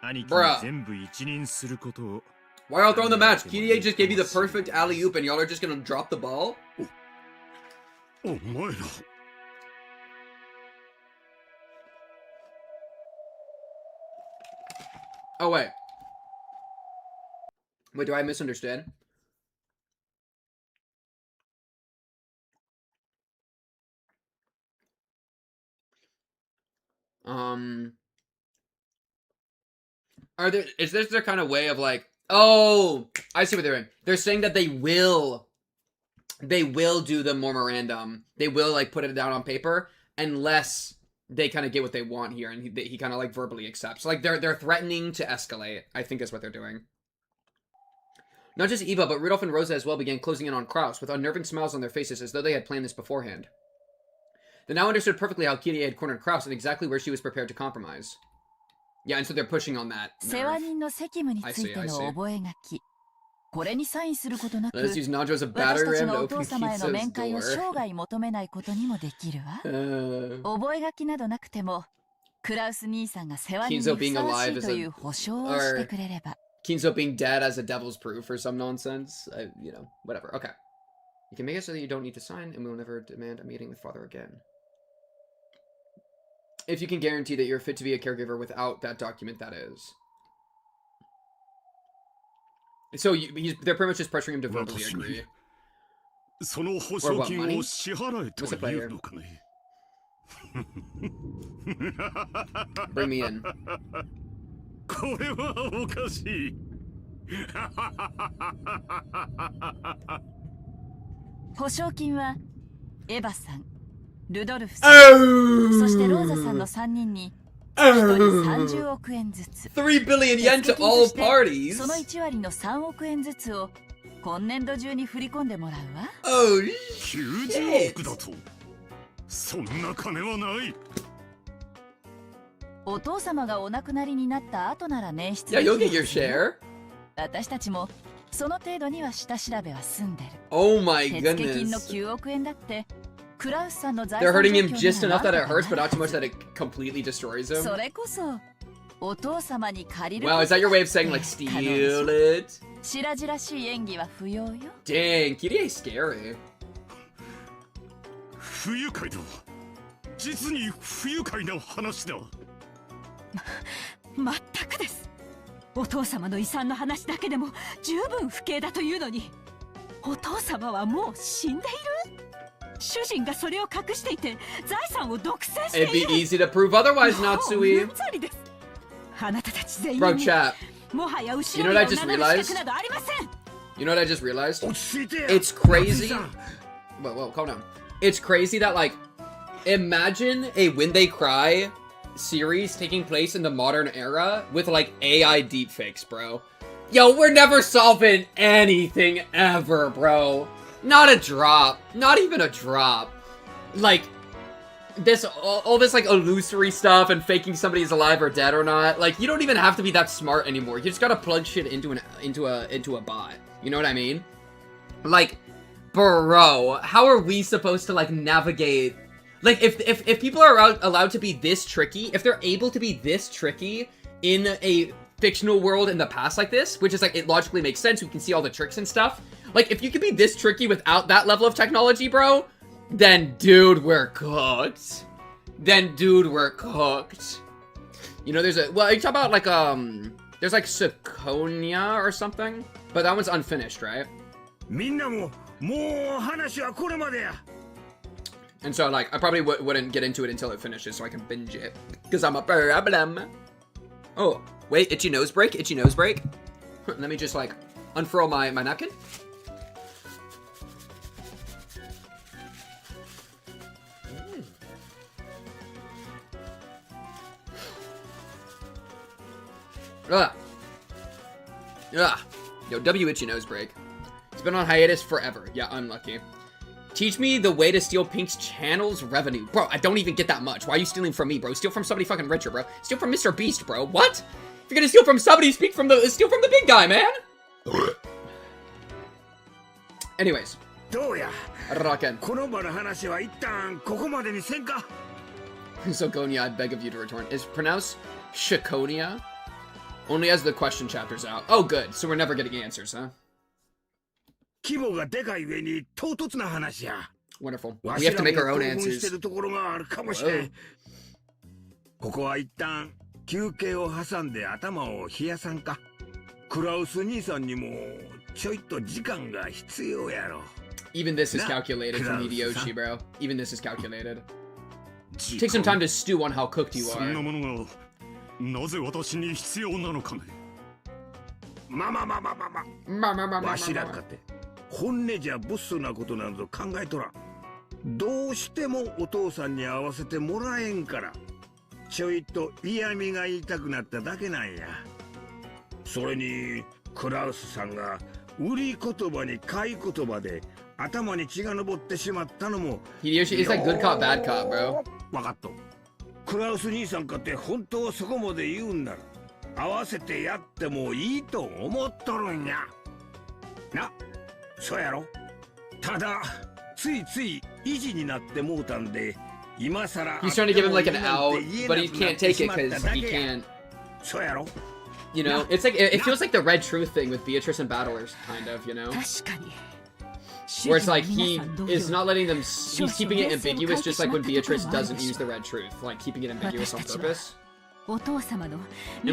兄貴に全部一任することを。Why y'all throwing the match? Kirie just gave you the perfect alley-oop and y'all are just gonna drop the ball? お前ら。Oh, wait. Wait, do I misunderstand? Is this their kind of way of like, oh, I see what they're doing. They're saying that they will do the memorandum. They will like put it down on paper unless they kind of get what they want here, and he kind of like verbally accepts. Like they're threatening to escalate, I think is what they're doing. Not just Eva, but Rudolph and Rosa as well began closing in on Kraus with unnerving smiles on their faces as though they had planned this beforehand. They now understood perfectly how Kirie had cornered Kraus and exactly where she was prepared to compromise. Yeah, and so they're pushing on that. 世話人の責務についての覚書。これにサインすることなく、 Let's use Nanjo as a 私 battering たち ram の to お open 父様への Kinzo's 面会を door. 生涯求めないことにもできるわ。覚書などなくても、クラウス兄さんが世話人にふさわしいという保証をしてくれれば。Kinzo being dead as a devil's proof or some nonsense. You know, whatever. Okay. You can make it so that you don't need to sign, and we will never demand a meeting with Father again. If you can guarantee that you're fit to be a caregiver without that document, that is. So they're pretty much just pressuring him to verbally agree. その保証金を支払えというのかね。Bring me in. これはおかしい。保証金はエヴァさん、ルドルフさん、そしてローザさんの3人に1人30億円ずつ。3 billion yen to all parties. その1割の3億円ずつを今年度中に振り込んでもらうわ。Oh, 90億だと。そんな金はない。お父様がお亡くなりになった後なら捻出 yeah, you'll get your share. 私たちもその程度には下調べは済んでる。Oh my 手付金の goodness. 9億円だってクラウスさんの財 They're 産 hurting 状 him 況 just には enough that it なって hurts, た but わ not too much that it completely destroys him. それこそお父様に借りる Wow, is that your way of saying like steal it? 白々しい演技は不要よ。 Dang, Kirie's scary. 不愉快だ。実に不愉快な話だ。まったくです。お父様の遺産の話だけでも十分不敬だというのに、お父様はもう死んでいる。主人がそれを隠していて財産を独占してい It'd be る。 easy to prove otherwise, もう Natsui. うんざりです。あなたたち全員 Bro, に chat. もはや後 You ろ know に what を I just 名乗る realized? 資格などありません。 You know what I just realized? 落ち着いてや。 It's crazy. 松井さん。 Whoa, calm down. It's crazy that, like, imagine a When They Cry series taking place in the modern era with, like, AI deepfakes, bro. Yo, we're never solving anything ever, bro. Not a drop. Not even a drop. Like, this, all this, like, illusory stuff and faking somebody's alive or dead or not. Like, you don't even have to be that smart anymore. You just gotta plug shit into a bot. You know what I mean? Like, bro, how are we supposed to, like, navigate? Like, if people are allowed to be this tricky, if they're able to be this tricky in a fictional world in the past like this, which is, like, it logically makes sense, we can see all the tricks and stuff. Like, if you could be this tricky without that level of technology, bro, then, dude, we're cooked. Then, dude, we're cooked. You know, there's a, well, you talk about, like, there's, like, Seconia or something, but that one's unfinished, right? みんなももう話はこれまでや。And so, like, I probably wouldn't get into it until it finishes so I can binge it. Because I'm a problem. Oh, wait, itchy nose break, itchy nose break. Let me just, like, unfurl my napkin. Ugh. Ugh. Yo, W itchy nose break. It's been on hiatus forever. Yeah, unlucky. Teach me the way to steal Pink's channel's revenue. Bro, I don't even get that much. Why are you stealing from me, bro? Steal from somebody fucking richer, bro. Steal from Mr. Beast, bro. What? If you're gonna steal from somebody, steal from the big guy, man. Anyways. Raken. Sokonia, I beg of you to return. Is pronounced Shakonia? Only as the question chapter's out. Oh, good. So we're never getting answers, huh? Wonderful. We have to make our own answers. Whoa. ここは一旦休憩を挟んで頭を冷やさんか。クラウス兄さんにもちょいと時間が必要やろ。Even this is calculated from Hideyoshi, bro. Even this is calculated. Take some time to stew on how cooked you are. なぜ私に必要なのかね。わしらかて本音じゃブスなことなど考えとらん。どうしてもお父さんに合わせてもらえんからちょいと嫌味が言いたくなっただけなんや。それにクラウスさんが売り言葉に買い言葉で頭に血が上ってしまったのも。Hideyoshi is like good cop, bad cop, bro. わかった。クラウス兄さんかって本当そこまで言うんなら合わせてやってもいいと思っとるんや。な、そうやろ。ただついつい意地になってもうたんで今さら。 He's trying to give him like an out, but he can't take it because he can't. そうやろ。You know, it's like it feels like the Red Truth thing with Beatrice and Battlers, kind of, you know. Where it's like he is not letting them. He's keeping it ambiguous, just like when Beatrice doesn't use the Red Truth, like keeping it ambiguous on purpose. And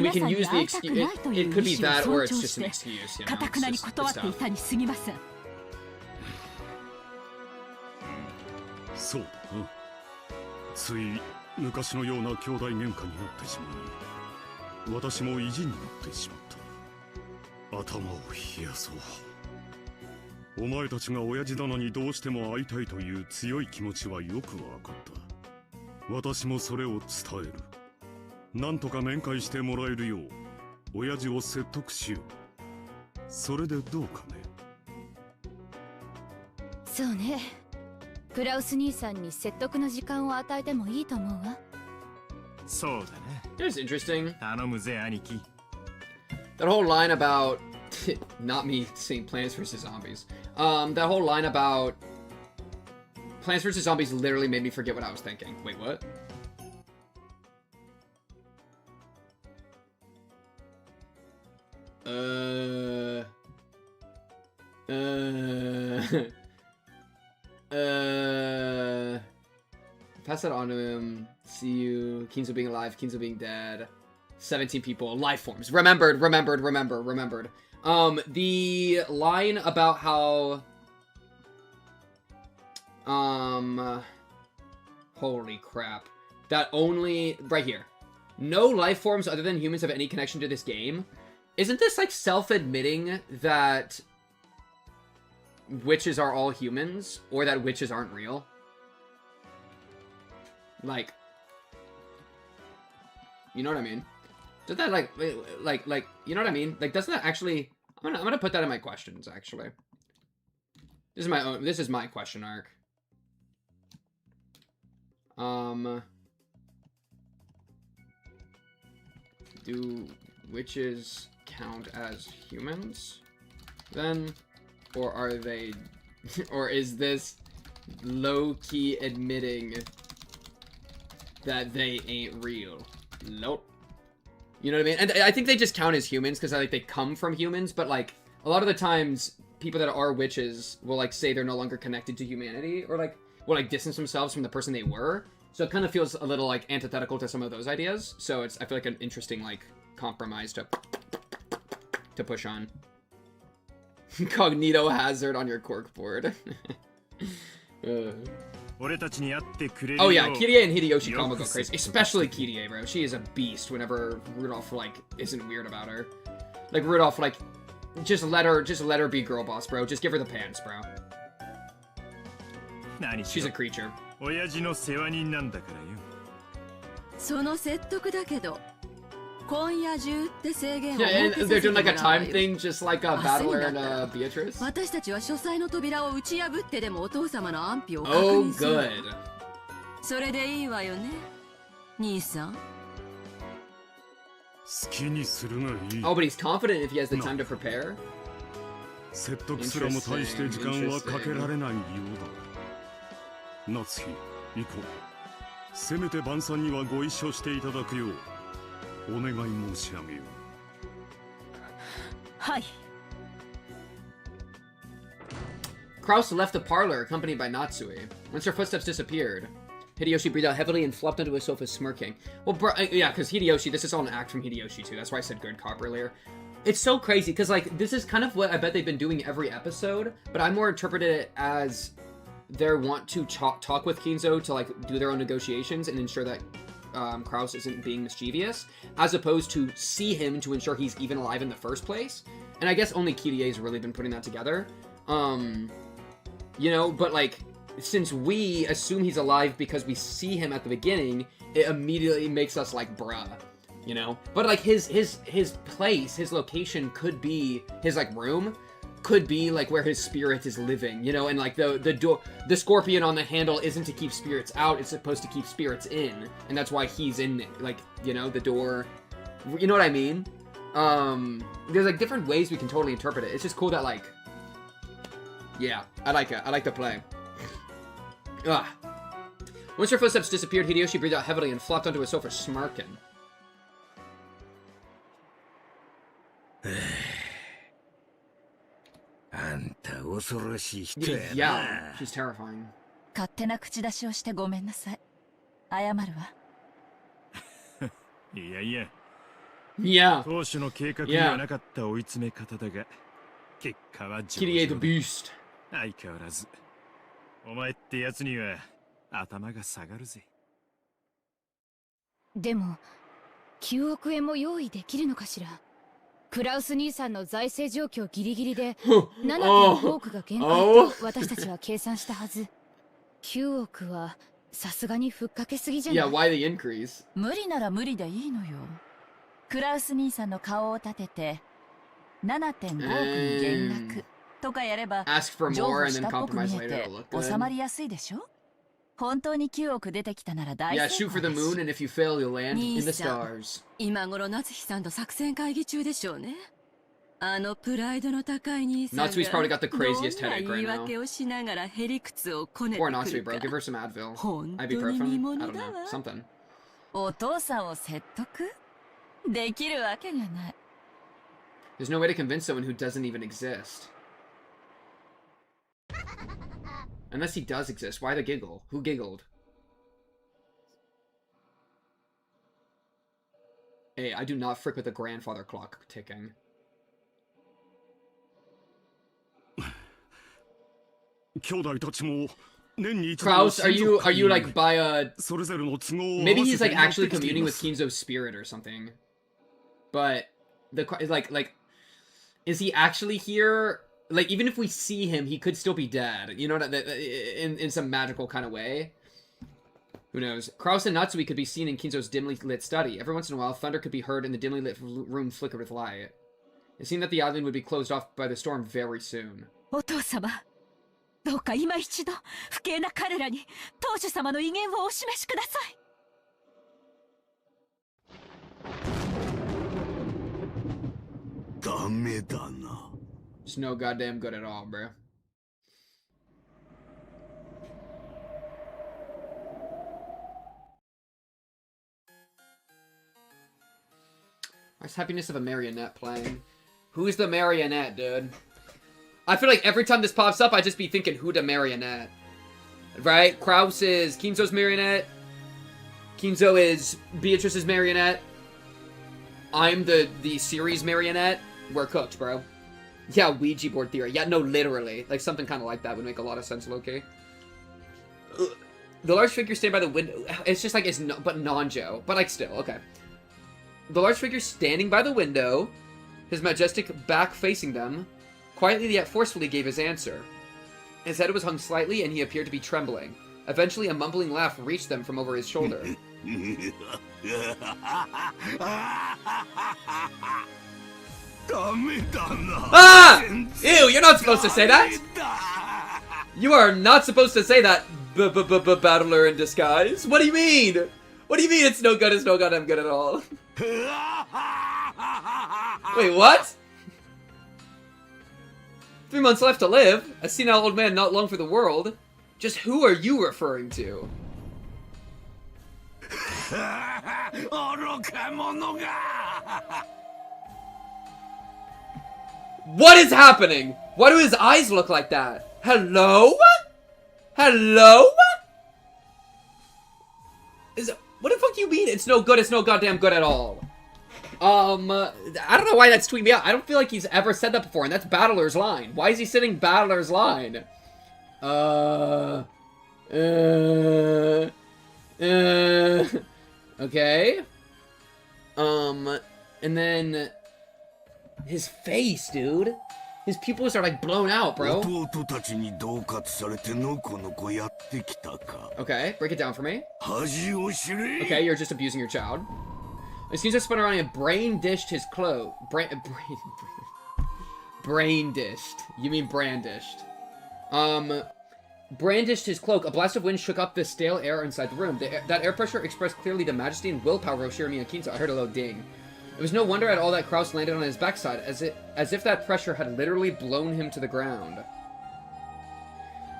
we can use the excuse. It could be that, or it's just an excuse. You know, it's tough. そうだな。つい昔のような兄弟喧嘩になってしまい、私も意地になってしまった。頭を冷やそう。お前たちが親父殿にどうしても会いたいという強い気持ちはよくわかった。私もそれを伝える。なんとか面会してもらえるよう親父を説得しよう。それでどうかね。そうね。クラウス兄さんに説得の時間を与えてもいいと思うわ。そうだね。It's interesting. 頼むぜ兄貴。 That whole line about not me saying Plants vs Zombies. That whole line about Plants vs Zombies literally made me forget what I was thinking. Wait, what? Pass that on to him. See you. Kinzo being alive. Kinzo being dead. 17 people. Life forms. Remembered. The line about how... Holy crap. That only... Right here. No life forms other than humans have any connection to this game. Isn't this like self-admitting that witches are all humans? Or that witches aren't real? Like... You know what I mean? Does that like, you know what I mean? Like, doesn't that actually... I'm gonna put that in my questions, actually. This is my question arc. Do witches count as humans then? Or are they, or is this low-key admitting that they ain't real? Nope. You know what I mean? And I think they just count as humans because like they come from humans, but like a lot of the times people that are witches will like say they're no longer connected to humanity or like will like distance themselves from the person they were. So it kind of feels a little like antithetical to some of those ideas. So it's, I feel like, an interesting like compromise to push on. Cognito hazard on your corkboard. 俺たちに会ってくれる Oh よ yeah, Kirie and Hideyoshi combo go crazy. Especially Kirie, bro. She is a beast whenever Rudolph, like, isn't weird about her. Like, Rudolph, like, just let her be girl boss, bro. Just give her the pants, bro. 何し She's ろ a creature. 親父の世話人なんだからよ。その説得だけど、今夜中って制限を Yeah, 設 and け they're させて doing も like ら a うわ time よ thing, just like Battler and Beatrice. 私たちは書斎の扉を打ち破ってでもお父様の安否を確 Oh, 認する。 good. それでいいわよね、兄さん。好きにするがいい。 Oh, but he's confident if he has the time to prepare. 説得すらも大して時間はかけられないようだ。夏日、行こう。せめて晩餐にはご一緒していただくようお願い申し上げよう。はい。 Kraus left the parlor, accompanied by Natsui. Once her footsteps disappeared, Hideyoshi breathed out heavily and flopped onto his sofa, smirking. Well, yeah, because Hideyoshi, this is all an act from Hideyoshi, too. That's why I said good cop earlier. It's so crazy, because, like, this is kind of what I bet they've been doing every episode, but I more interpreted it as their want to talk with Kinzo to, like, do their own negotiations and ensure that Kraus isn't being mischievous, as opposed to see him to ensure he's even alive in the first place. And I guess only Kirie's really been putting that together. You know, but, like, since we assume he's alive because we see him at the beginning, it immediately makes us like, bruh, you know? But, like, his place, his location could be, his, like, room, could be, like, where his spirit is living, you know? And, like, the scorpion on the handle isn't to keep spirits out, it's supposed to keep spirits in. And that's why he's in, like, you know, the door. You know what I mean? There's, like, different ways we can totally interpret it. It's just cool that, like, yeah, I like it. I like the play. Ugh. Once her footsteps disappeared, Hideyoshi breathed out heavily and flopped onto his sofa, smirking. Yeah, she's terrifying. 勝手な口出しをしてごめんなさい。謝るわ。いやいや。Yeah. 当初の計画にはなかった追い詰め方だが、結果は上々。Kirie the Beast. 相変わらず。お前ってやつには頭が下がるぜ。でも9億円も用意できるのかしら。クラウス兄さんの財政状況ギリギリで 7.5 億が限界と私たちは計算したはず。9億はさすがにふっかけすぎじゃない？ Yeah, why the increase? 無理なら無理でいいのよ。クラウス兄さんの顔を立てて 7.5 億に減額とかやれば Ask for 譲 more 歩 and し then たっぽく compromise 見え later. て It'll look 収ま good. りやすいでしょ。本当に9億出てきたなら大 Yeah, 成 shoot for 功 the だ moon, し。 and if you fail, you'll land in the 兄さん、 stars. 今頃夏日さんと作戦会議中でしょうね。あのプライドの高い兄さんが Natsui's probably got the ど craziest んな headache 言い right 訳 now. をしながらへりくつをこねて Poor く Natsui, る bro. か Give her some Advil. 本当に Ibuprofen? 見 I 物 don't だ know. わ。 Something. お父さんを説得できるわけがない。 There's no way to convince someone who doesn't even exist. Unless he does exist. Why the giggle? Who giggled? Hey, I do not frick with the grandfather clock ticking. Kraus, are you like by a... Maybe he's like actually communing with Kinzo's spirit or something. But the like is he actually here? Like, even if we see him, he could still be dead. You know, in some magical kind of way. Who knows? Kraus and Natsui could be seen in Kinzo's dimly lit study. Every once in a while, thunder could be heard and the dimly lit room flickered with light. It seemed that the island would be closed off by the storm very soon. お父様、どうか今一度不敬な彼らに当主様の威厳をお示しください。ダメだな。 It's no goddamn good at all, bro. Nice happiness of a marionette playing. Who's the marionette, dude? I feel like every time this pops up, I just be thinking, who the marionette? Right? Kraus is Kinzo's marionette. Kinzo is Beatrice's marionette. I'm the series marionette. We're cooked, bro. Yeah, Ouija board theory. Yeah, no, literally. Like, something kind of like that would make a lot of sense, Loki. Ugh. The large figure standing by the window. It's just like, but non-Joe. But like still, okay. The large figure standing by the window, his majestic back facing them, quietly yet forcefully gave his answer. His head was hung slightly and he appeared to be trembling. Eventually, a mumbling laugh reached them from over his shoulder. Ah! Ew, you're not supposed to say that! You are not supposed to say that, battler in disguise. What do you mean? What do you mean it's no good, it's no goddamn good at all? Wait, what? 3 months left to live? A senile old man not long for the world? Just who are you referring to? What is happening? Why do his eyes look like that? Hello? Hello? What the fuck you mean? It's no good, it's no goddamn good at all. I don't know why that's tweeting me out. I don't feel like he's ever said that before, and that's Battler's line. Why is he sitting Battler's line? Okay. And then his face, dude. His pupils are like blown out, bro. Okay, break it down for me. Okay, you're just abusing your child. It seems to spun around and brain dished his clothes. Brain dished. You mean brandished. Brandished his cloak. A blast of wind shook up the stale air inside the room. That air pressure expressed clearly the majesty and willpower of Shirami Akinzo. I heard a low ding. It was no wonder at all that Kraus landed on his backside, as if that pressure had literally blown him to the ground.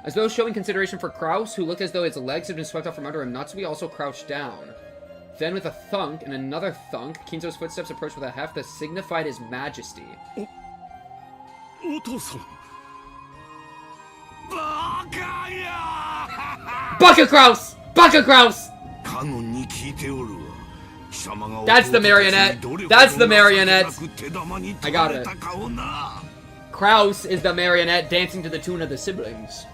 As though showing consideration for Kraus, who looked as though his legs had been swept out from under him, Natsui also crouched down. Then, with a thunk and another thunk, Kinzo's footsteps approached with a heft that signified his majesty. Baka Kraus! Baka Kraus! That's the marionette! That's the marionette! I got it. Kraus is the marionette dancing to the tune of the siblings.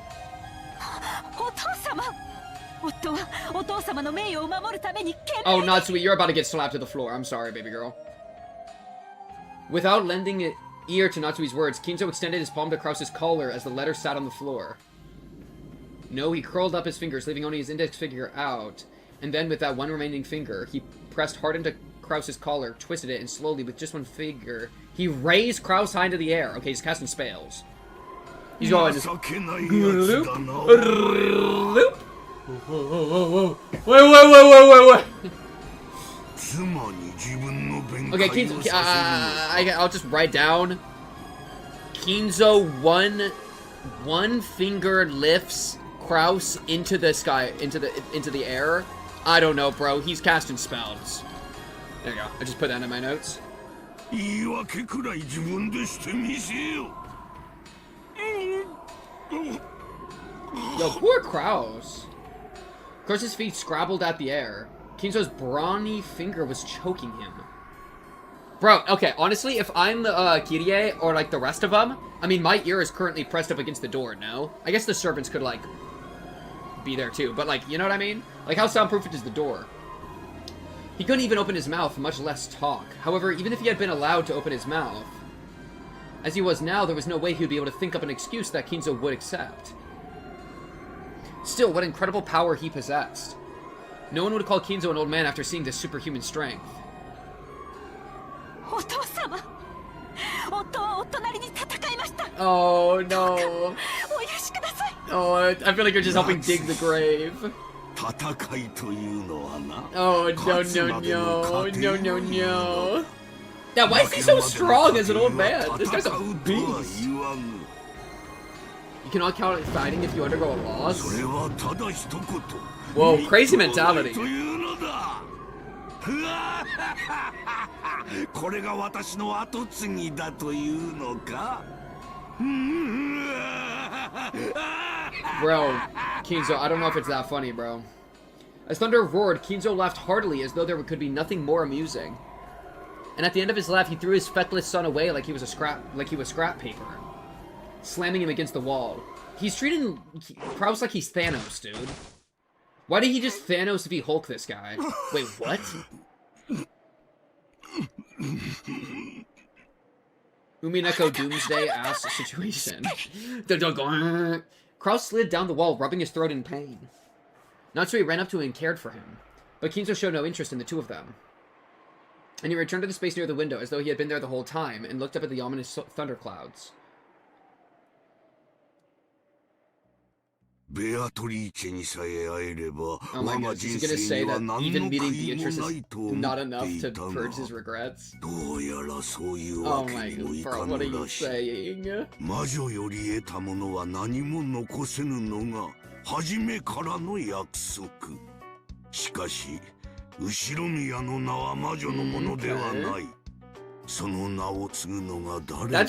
Oh, Natsui, you're about to get slapped to the floor. I'm sorry, baby girl. Without lending ear to Natsui's words, Kinzo extended his palm to Kraus's collar as the letter sat on the floor. No, he curled up his fingers, leaving only his index finger out. And then, with that one remaining finger, he pressed hard into Kraus's collar, twisted it, and slowly, with just one finger, he raised Kraus high into the air. Okay, he's casting spells. He's going just... Loop. Loop. Wait. Okay, Kinzo, I'll just write down. Kinzo, one finger lifts Kraus into the sky, into the air. I don't know, bro. He's casting spells. There you go. I just put that in my notes. Yo, poor Kraus. Kraus's feet scrabbled at the air. Kinzo's brawny finger was choking him. Bro, okay, honestly, if I'm Kirie or, like, the rest of them, I mean, my ear is currently pressed up against the door, no? I guess the servants could, like, be there, too. But, like, you know what I mean? Like, how soundproof is the door? He couldn't even open his mouth, much less talk. However, even if he had been allowed to open his mouth, as he was now, there was no way he would be able to think up an excuse that Kinzo would accept. Still, what incredible power he possessed. No one would call Kinzo an old man after seeing this superhuman strength. Oh, no. Oh, I feel like you're just helping dig the grave. Oh, no. Now, why is he so strong as an old man? This guy's a beast. You cannot count on fighting if you undergo a loss. Whoa, crazy mentality. Bro, Kinzo, I don't know if it's that funny, bro. As thunder roared, Kinzo laughed heartily as though there could be nothing more amusing. And at the end of his laugh, he threw his feckless son away like he was scrap paper, slamming him against the wall. He's treating Kraus like he's Thanos, dude. Why did he just Thanos v Hulk this guy? Wait, what? Umineko Doomsday ass situation. Kraus slid down the wall, rubbing his throat in pain. Natsui ran up to him and cared for him, but Kinzo showed no interest in the two of them. And he returned to the space near the window, as though he had been there the whole time, and looked up at the ominous thunderclouds. Oh my god, he's gonna say that even meeting Beatrice is not enough to purge his regrets? Oh my god, bro, what are you saying? That's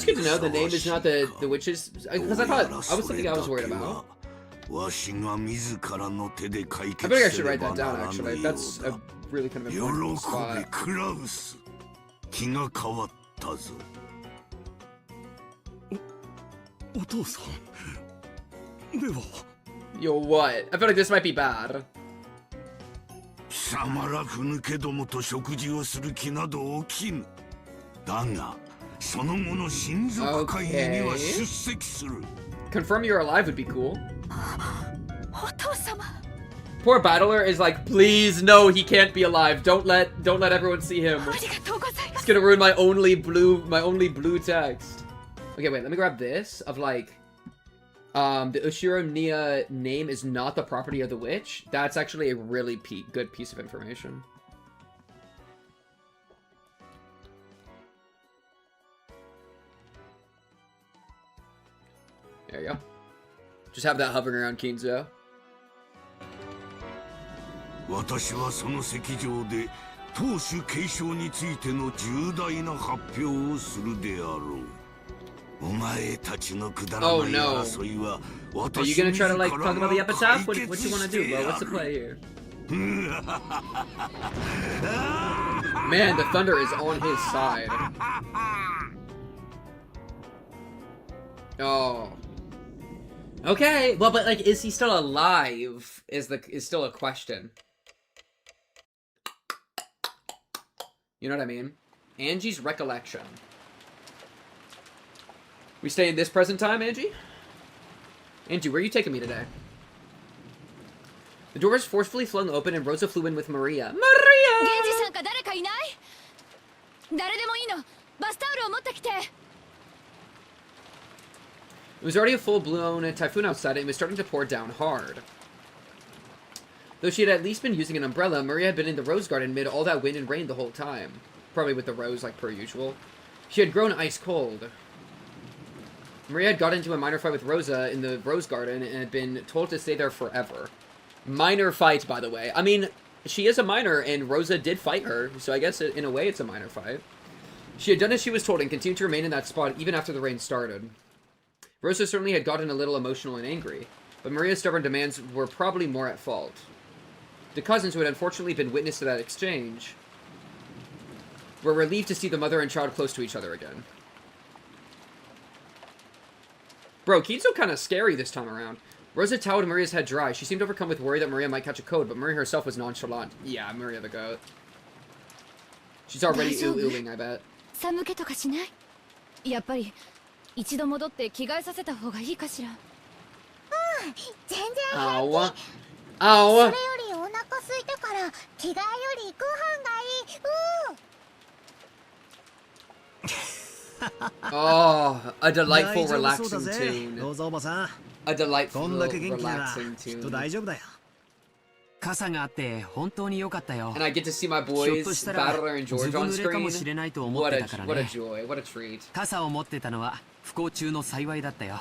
good to know. The name is not the witch's, because I was something I was worried about. I feel like I should write that down, actually. That's a really kind of important spot. Yo, what? I feel like this might be bad. Okay. Confirm you're alive would be cool. Poor Battler is like, please, no, he can't be alive. Don't let everyone see him. It's gonna ruin my only blue text. Okay, wait, let me grab this of like, the Ushiro Nia name is not the property of the witch. That's actually a really good piece of information. There you go. Just have that hovering around Kinzo. Oh no. Are you gonna try to like talk about the epitaph? What you wanna do, bro? What's the play here? Man, the thunder is on his side. Oh. Okay, well, but like, is he still alive? Is still a question. You know what I mean? Angie's recollection. We stay in this present time, Angie? Angie, where are you taking me today? The door was forcefully flung open and Rosa flew in with Maria. Maria! It was already a full-blown typhoon outside and it was starting to pour down hard. Though she had at least been using an umbrella, Maria had been in the rose garden amid all that wind and rain the whole time. Probably with the rose, like per usual. She had grown ice cold. Maria had got into a minor fight with Rosa in the rose garden and had been told to stay there forever. Minor fight, by the way. I mean, she is a minor and Rosa did fight her, so I guess in a way it's a minor fight. She had done as she was told and continued to remain in that spot even after the rain started. Rosa certainly had gotten a little emotional and angry, but Maria's stubborn demands were probably more at fault. The cousins, who had unfortunately been witness to that exchange, were relieved to see the mother and child close to each other again. Bro, Kizo kind of scary this time around. Rosa toweled Maria's head dry. She seemed overcome with worry that Maria might catch a cold, but Maria herself was nonchalant. Yeah, Maria the goat. She's already ooh-oohing, I bet. やっぱり一度戻って着替えさせた方がいいかしら。全然平気。それよりお腹空いたから着替えよりご飯がいい。Oh, a delightful, relaxing tune. A delightful, relaxing tune. 傘があって本当に良かったよ。 And I get to see my boys, Battler and George on screen. What a joy, what a treat. 傘を持ってたのは不幸中の幸いだったよ。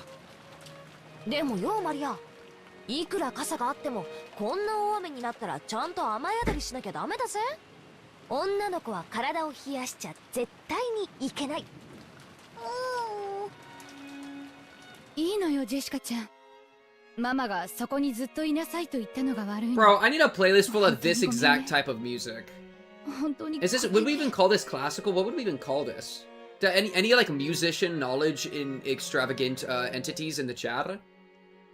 でもよ、マリア。いくら傘があってもこんな大雨になったらちゃんと雨宿りしなきゃダメだぜ。女の子は体を冷やしちゃ絶対にいけない。いいのよ、ジェシカちゃん。ママがそこにずっといなさいと言ったのが悪いの。 Bro, I need a playlist full of this exact type of music. 本当に。 Is this, would we even call this classical? What would we even call this? Any like musician knowledge in extravagant entities in the chat?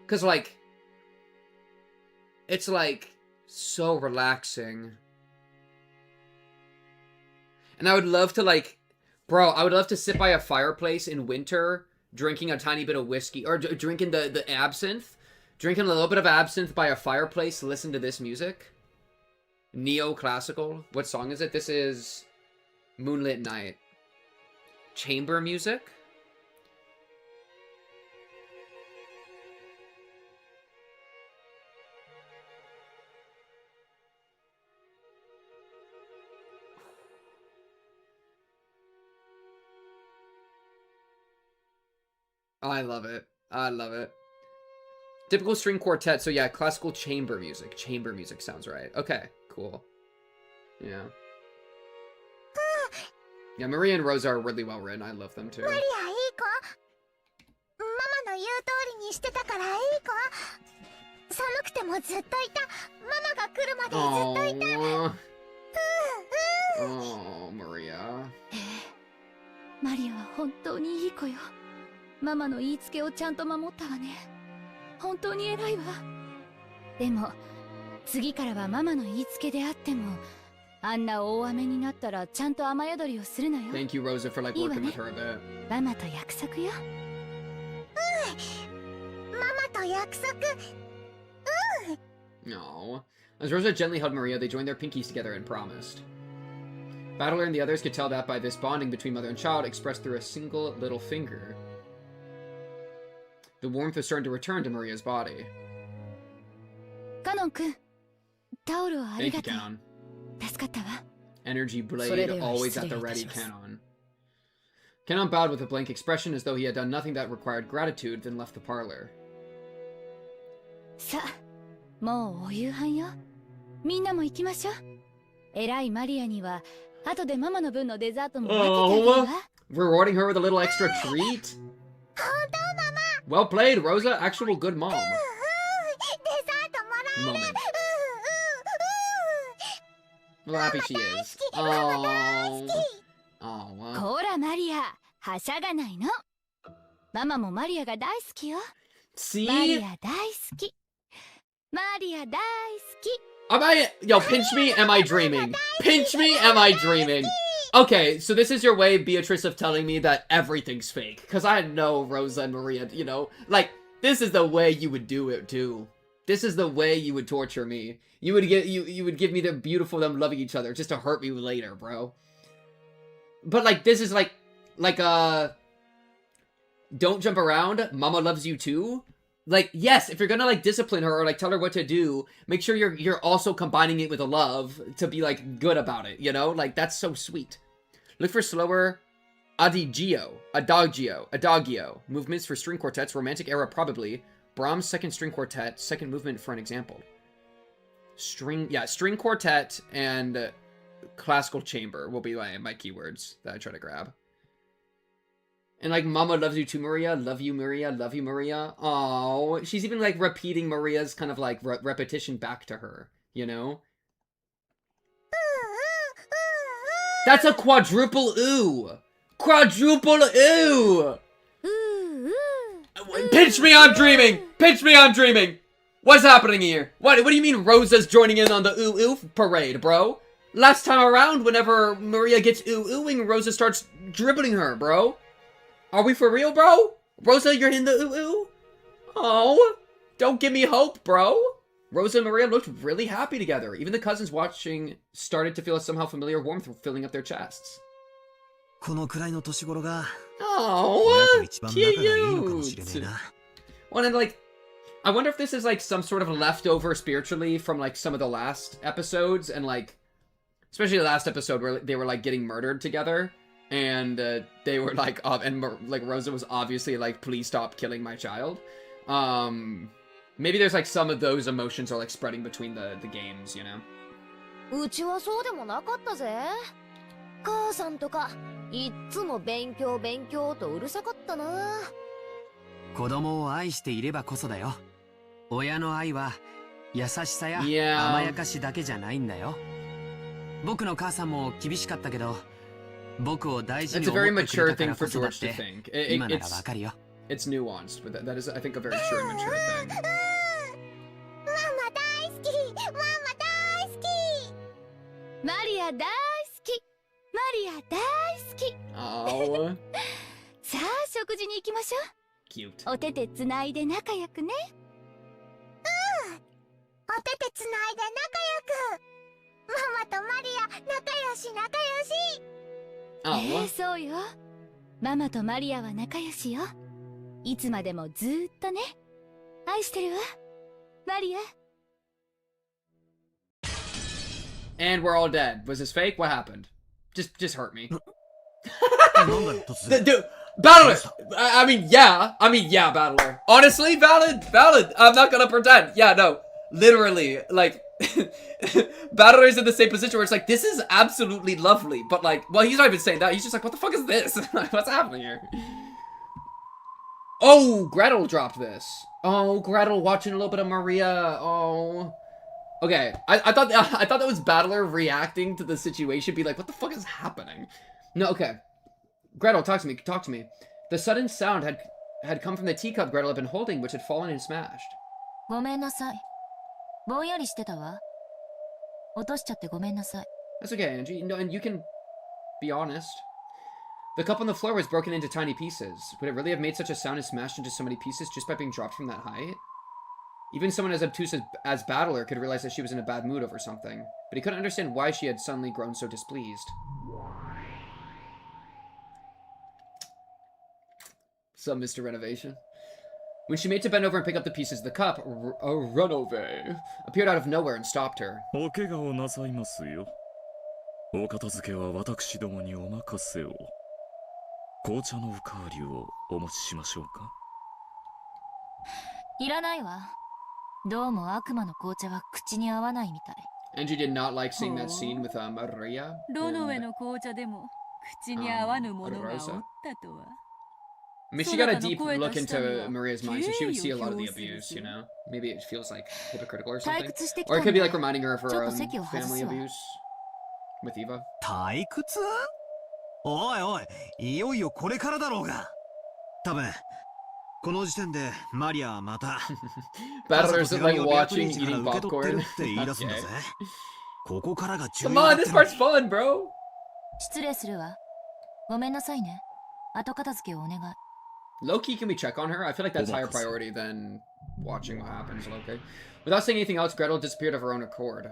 Cause like, it's like, So relaxing. And I would love to, like, bro, I would love to sit by a fireplace in winter, drinking a tiny bit of whiskey, or drinking the absinthe, drinking a little bit of absinthe by a fireplace, listen to this music. Neo-classical. What song is it? This is Moonlit Night. Chamber music? I love it. I love it. Typical string quartet. So yeah, classical chamber music. Chamber music sounds right. Okay, cool. Yeah. Yeah, Maria and Rosa are really well written. I love them too. Maria, いい子。ママの言う通りにしてたからいい子。寒くてもずっといた。ママが来るまでずっといた。Oh, Maria. マリアは本当にいい子よ。ママの言いつけをちゃんと守ったわね。本当に偉いわ。でも次からはママの言いつけであっても、あんな大雨になったらちゃんと雨宿りをするのよ。Thank you, Rosa, for like working with her a bit. ママと約束よ。ママと約束。No. As Rosa gently held Maria, they joined their pinkies together and promised. Battler and the others could tell that by this bonding between mother and child expressed through a single little finger. The warmth was starting to return to Maria's body. カノン君、タオルをあり Thank you, がとう。 Canon. 助かったわ。 Energy blade, always at the ready, Canon. Canon bowed with a blank expression as though he had done nothing that required gratitude, then left the parlor. さあ、もうお夕飯よ。みんなも行きましょう。偉いマリアには後でママの分のデザートも分けてあげるわ。Rewarding her with a little extra treat? Well played, Rosa. Actual good mom. Moment. Well, happy she is. Oh. Oh. こらマリア、はしゃがないの。ママもマリアが大好きよ。See? マリア大好き。マリア大好き。Am I... Yo, pinch me, am I dreaming? Pinch me, am I dreaming? Okay, so this is your way, Beatrice, of telling me that everything's fake. Because I know Rosa and Maria, you know? Like, this is the way you would do it, too. This is the way you would torture me. You would give me the beautiful them loving each other just to hurt me later, bro. But, like, this is like, don't jump around, Mama loves you too. Like, yes, if you're gonna, like, discipline her or, like, tell her what to do, make sure you're also combining it with a love to be, like, good about it, you know? Like, that's so sweet. Look for slower adagio movements for string quartets, romantic era probably. Brahms' second string quartet, second movement for an example. String quartet and classical chamber will be my keywords that I try to grab. And, like, Mama loves you too, Maria. Love you, Maria. Love you, Maria. Oh, she's even, like, repeating Maria's kind of, like, repetition back to her, you know? That's a quadruple ooh! Quadruple ooh! Pinch me, I'm dreaming! Pinch me, I'm dreaming! What's happening here? What do you mean Rosa's joining in on the ooh-ooh parade, bro? Last time around, whenever Maria gets ooh-oohing, Rosa starts dribbling her, bro. Are we for real, bro? Rosa, you're in the ooh-ooh? Oh, don't give me hope, bro. Rosa and Maria looked really happy together. Even the cousins watching started to feel a somehow familiar warmth filling up their chests. Oh, cute. Well, and like, I wonder if this is like some sort of leftover spiritually from like some of the last episodes, and like, especially the last episode where they were like getting murdered together. And they were like, like Rosa was obviously like, please stop killing my child. Maybe there's like some of those emotions are like spreading between the games, you know? うちはそうでもなかったぜ。母さんとかいっつも勉強勉強とうるさかったな。子供を愛していればこそだよ。親の愛は優しさや甘やかしだけじゃないんだよ。僕の母さんも厳しかったけど。It's a very mature thing for George to think. It's nuanced, but that is, I think, a very sure and mature thing. ママ大好き。ママ大マリア大好き。マリア大好き。Oh. さあ食事に行きましょう。 Cute. お手手つないで仲良くね。お手手つないで仲良く。ママとマリア仲良し仲良し。そうよ。ママとマリアは仲良しよ。いつまでもずーっとね。愛してるわマリア。 And we're all dead. Was this fake? What happened? Just hurt me. Dude, Battler! I mean, yeah, Battler. Honestly, valid. I'm not gonna pretend. Yeah, no. Literally, like, Battler's in the same position where it's like, this is absolutely lovely. But like, well, he's not even saying that. He's just like, what the fuck is this? What's happening here? Oh, Gretel dropped this. Oh, Gretel watching a little bit of Maria. Oh. Okay, I thought that was Battler reacting to the situation, be like, what the fuck is happening? No, okay. Gretel, talk to me. The sudden sound had come from the teacup Gretel had been holding, which had fallen and smashed. ごめんなさい。ぼんやりしてたわ。落としちゃってごめんなさい。 That's okay, Angie. No, and you can be honest. The cup on the floor was broken into tiny pieces. Would it really have made such a sound and smashed into so many pieces just by being dropped from that height? Even someone as obtuse as Battler could realize that she was in a bad mood over something, but he couldn't understand why she had suddenly grown so displeased. Some Mr. Renovation. When she made to bend over and pick up the pieces of the cup, a runaway appeared out of nowhere and stopped her. お怪我をなさいますよ。お片付けは私どもにお任せを。紅茶のおかわりをお持ちしましょうか。いらないわ。どうも悪魔の紅茶は口に合わないみたい。Angie did not like seeing that scene with Maria. どの上の紅茶でも口に合わぬものがおったとは。I mean, she got a deep look into Maria's mind, so she would see a lot of the abuse, you know? Maybe it feels like hypocritical or something. Or it could be like reminding her of her own family abuse with Eva. 退屈？おいおい、いよいよこれからだろうが。多分この時点でマリアはまた Battler's like watching eating popcorn. Come on, this part's fun, bro. 失礼するわ。ごめんなさいね。後片付けをお願い。Low-key, can we check on her? I feel like that's higher priority than watching what happens, Loki. Without saying anything else, Gretel disappeared of her own accord.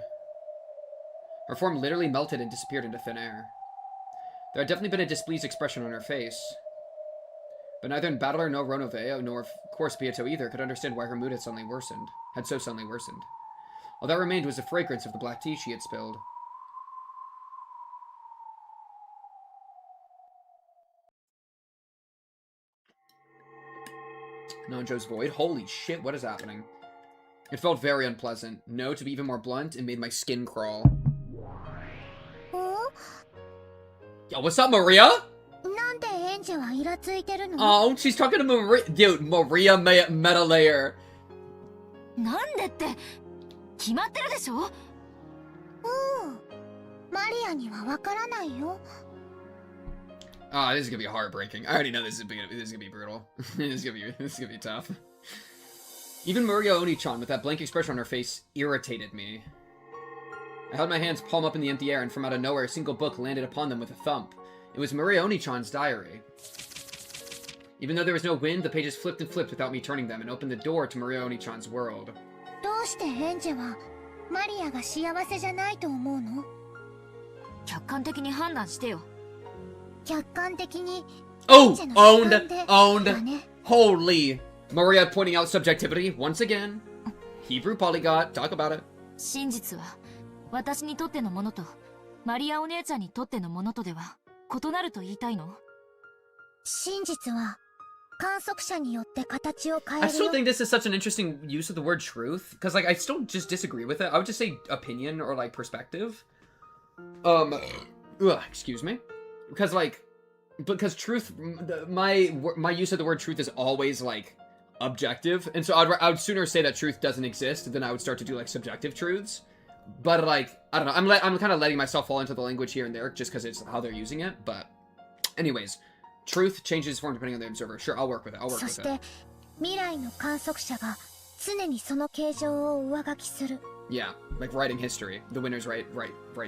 Her form literally melted and disappeared into thin air. There had definitely been a displeased expression on her face. But neither in Battler nor Ronoveo, nor of course Beato either, could understand why her mood had so suddenly worsened. All that remained was the fragrance of the black tea she had spilled. Nanjo's void? Holy shit, what is happening? It felt very unpleasant. No, to be even more blunt, it made my skin crawl. Yo, what's up, Maria? Oh, she's talking to Maria. Dude, Maria meta layer. なんでって、決まってるでしょ？マリアにはわからないよ。 Ah, this is gonna be heartbreaking. I already know this is gonna be brutal. This is gonna be tough. Even Maria Oni-chan, with that blank expression on her face, irritated me. I held my hands palm up in the empty air, and from out of nowhere, a single book landed upon them with a thump. It was Maria Oni-chan's diary. Even though there was no wind, the pages flipped and flipped without me turning them, and opened the door to Maria Oni-chan's world. どうしてエンジェはマリアが幸せじゃないと思うの？客観的に判断してよ。 Oh, owned. Holy. Maria pointing out subjectivity once again. Hebrew polyglot, talk about it. 真実は私にとってのものとマリアお姉ちゃんにとってのものとでは異なると言いたいの？真実は観測者によって形を変えるよ。 I still think this is such an interesting use of the word truth, because like I still just disagree with it. I would just say opinion or like perspective. Excuse me. Because truth, my use of the word truth is always like objective, and so I would sooner say that truth doesn't exist than I would start to do like subjective truths. But like I don't know, I'm kind of letting myself fall into the language here and there just because it's how they're using it. But anyways, truth changes form depending on the observer. Sure, I'll work with it. そして未来の観測者が常にその形状を上書きする。Yeah, like writing history. The winners write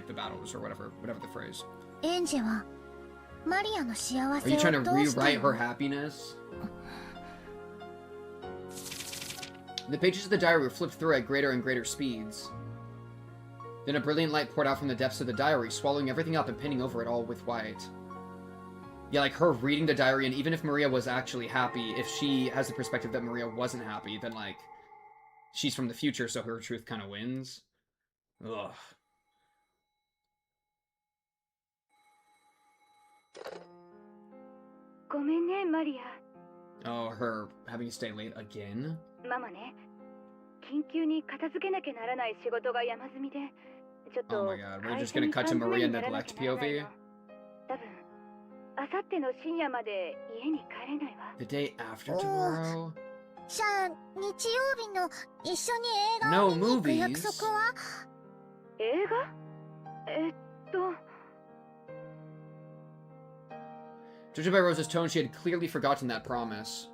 the battles or whatever the phrase. エンジはマリアの幸 Are せ you を trying to どうした rewrite の her happiness? The pages of the diary were flipped through at greater and greater speeds. Then a brilliant light poured out from the depths of the diary, swallowing everything up and painting over it all with white. Yeah, like her reading the diary, and even if Maria was actually happy, if she has the perspective that Maria wasn't happy, then like, she's from the future, so her truth kind of wins. Ugh. Oh, her having to stay late again? ママね、緊急に片付けなきゃならない仕事が山積みで、ちょっ Oh と my god, we're just gonna cut to Maria neglect POV? 多分、あさっての深夜まで家に帰れないわ。 The day after tomorrow? じゃあ日曜日の一緒に映画 No を見に行く約 movies. 束は？映画？Judging by Rosa's tone, she had clearly forgotten that promise.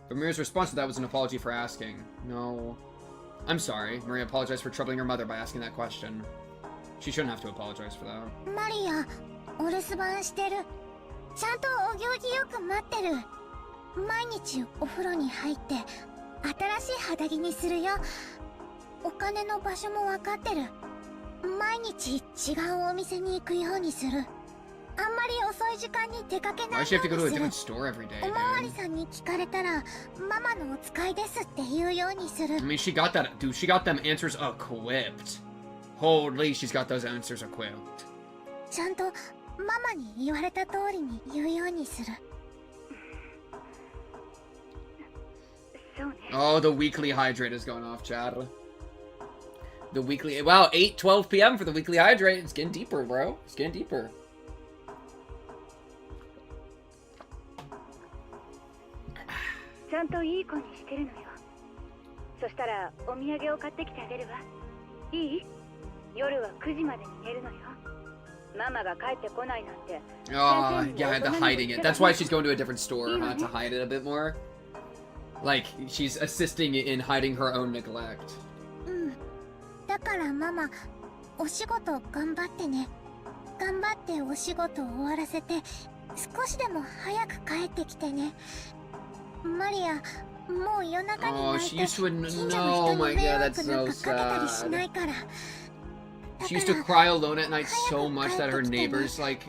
But Maria's response to that was an apology for asking. No. I'm sorry. Maria apologized for troubling her mother by asking that question. She shouldn't have to apologize for that. マリア、お留守番してる。ちゃんとお行儀よく待ってる。毎日お風呂に入って新しい肌着にするよ。お金の場所も分かってる。毎日違うお店に行くようにする。あんまり遅い時間に出かけないようにする。おまわりさんに聞かれたら、ママのお使いですって言うようにする。I mean, she got that, dude, she got them answers equipped. Holy, she's got those answers equipped. ちゃんとママに言われた通りに言うようにする。Oh, the weekly hydrate is going off, Chad. The weekly, wow, 8:12 p.m. for the weekly hydrate. It's getting deeper, bro. It's getting deeper. ちゃんといい子にしてるのよ。そしたらお土産を買ってきてあげるわ。いい？夜は9時までに寝るのよ。ママが帰ってこないなんて。Oh, yeah, the hiding it. That's why she's going to a different store, huh? To hide it a bit more. Like, she's assisting in hiding her own neglect. だからママ、お仕事頑張ってね。頑張ってお仕事を終わらせて、少しでも早く帰ってきてね。マリア、もう夜中に泣いて、近所の人に迷惑なんかかけたりしないから。She used to cry alone at night so much that her neighbors, like,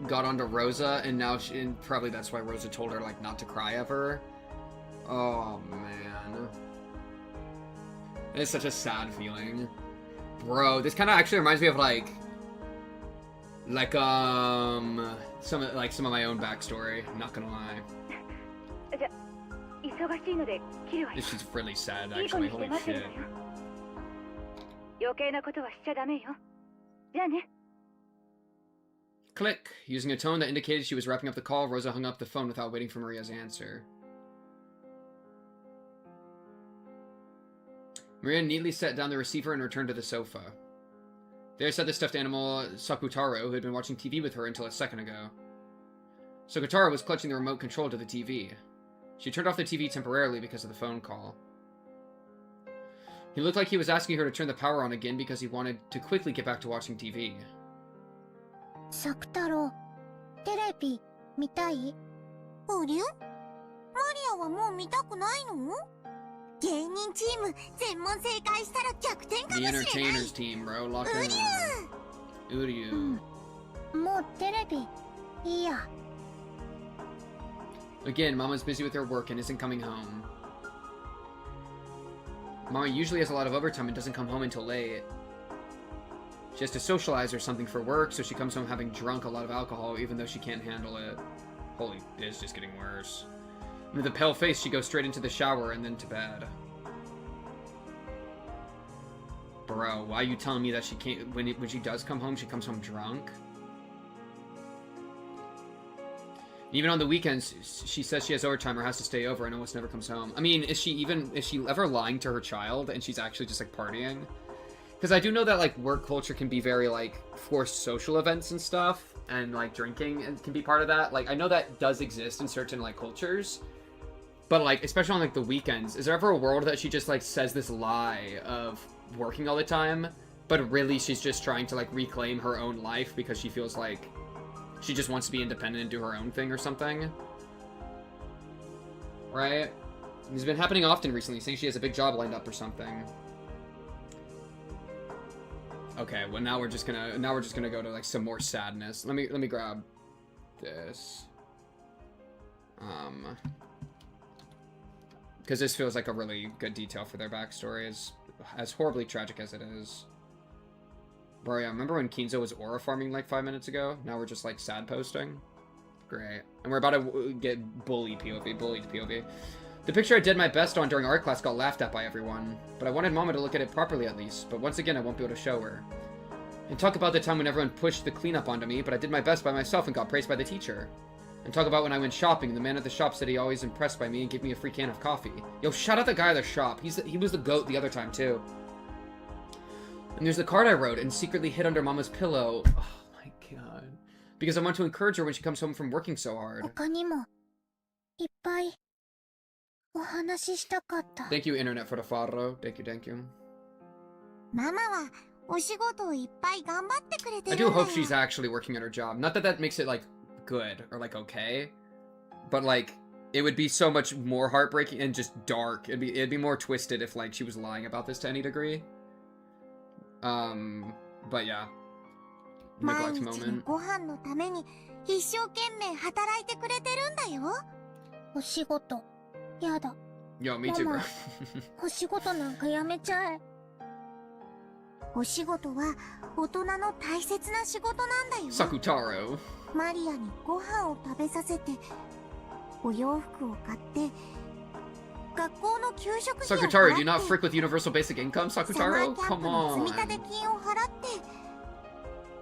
got onto Rosa, and now and probably that's why Rosa told her, like, not to cry ever. Oh, man. It's such a sad feeling. Bro, this kind of actually reminds me of, some of my own backstory. I'm not gonna lie. This is really sad, actually. Holy shit. Click. Using a tone that indicated she was wrapping up the call, Rosa hung up the phone without waiting for Maria's answer. Maria neatly set down the receiver and returned to the sofa. There sat the stuffed animal Sakutaro, who had been watching TV with her until a second ago. Sakutaro was clutching the remote control to the TV. She turned off the TV temporarily because of the phone call. He looked like he was asking her to turn the power on again because he wanted to quickly get back to watching TV. Sakutaro, テレビ見たい？ありゃ？マリアはもう見たくないの？芸人チーム全問正解したら逆転かもしれない。 The entertainers team, bro. Lock in. Uryu. もうテレビいいや。 Again, Mama's busy with her work and isn't coming home. Mama usually has a lot of overtime and doesn't come home until late. She has to socialize or something for work, so she comes home having drunk a lot of alcohol even though she can't handle it. Holy, it's just getting worse. With a pale face, she goes straight into the shower and then to bed. Bro, why are you telling me that she can't... When she does come home, she comes home drunk? Even on the weekends, she says she has overtime or has to stay over and almost never comes home. I mean, is she ever lying to her child and she's actually just, like, partying? Because I do know that, like, work culture can be very, like, forced social events and stuff. And, like, drinking can be part of that. Like, I know that does exist in certain, like, cultures. But, like, especially on, like, the weekends, is there ever a world that she just, like, says this lie of working all the time, but really she's just trying to like reclaim her own life because she feels like she just wants to be independent and do her own thing or something. Right? It's been happening often recently, saying she has a big job lined up or something. Okay, well now we're just gonna go to like some more sadness. Let me grab this. Because this feels like a really good detail for their backstory, as horribly tragic as it is. Bro, yeah, remember when Kinzo was aura farming like 5 minutes ago? Now we're just like sad posting. Great. And we're about to get bullied POV. The picture I did my best on during art class got laughed at by everyone, but I wanted Mama to look at it properly at least, but once again I won't be able to show her. And talk about the time when everyone pushed the cleanup onto me, but I did my best by myself and got praised by the teacher. And talk about when I went shopping and the man at the shop said he always impressed by me and gave me a free can of coffee. Yo, shout out the guy at the shop. He was the goat the other time too. And there's the card I wrote and secretly hid under Mama's pillow. Oh my god. Because I want to encourage her when she comes home from working so hard. Thank you, Internet for the farro. Thank you. I do hope she's actually working at her job. Not that that makes it, like, good or, like, okay. But, like, it would be so much more heartbreaking and just dark. It'd be more twisted if, like, she was lying about this to any degree. But yeah. Neglect moment. Yo, me too, bro. お仕事なんかやめちゃえ。お仕事は大人の大切な仕事なんだよ。Sakutaro. マリアにご飯を食べさせて、お洋服を買って、学校の給食費を払って、 Sakutaro, do you not frick with universal basic income, Sakutaro? Come 積み立て金を払って、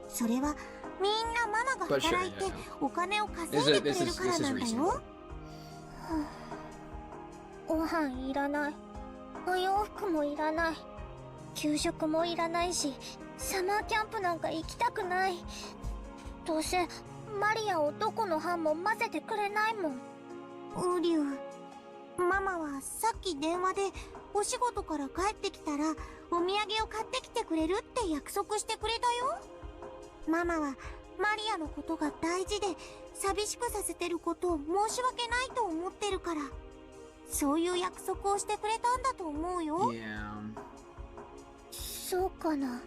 それはみんなママが働いてお金を稼いでくれるからなんだよ。ご飯いらない。お洋服もいらない。給食もいらないし、サマーキャンプなんか行きたくない。どうせマリアをどこの班も混ぜてくれないもん。ウリュウ、ママはさっき電話でお仕事から帰ってきたらお土産を買ってきてくれるって約束してくれたよ。ママはマリアのことが大事で寂しくさせてることを申し訳ないと思ってるから、そういう約束をしてくれたんだと思うよ。Yeah. そうかな。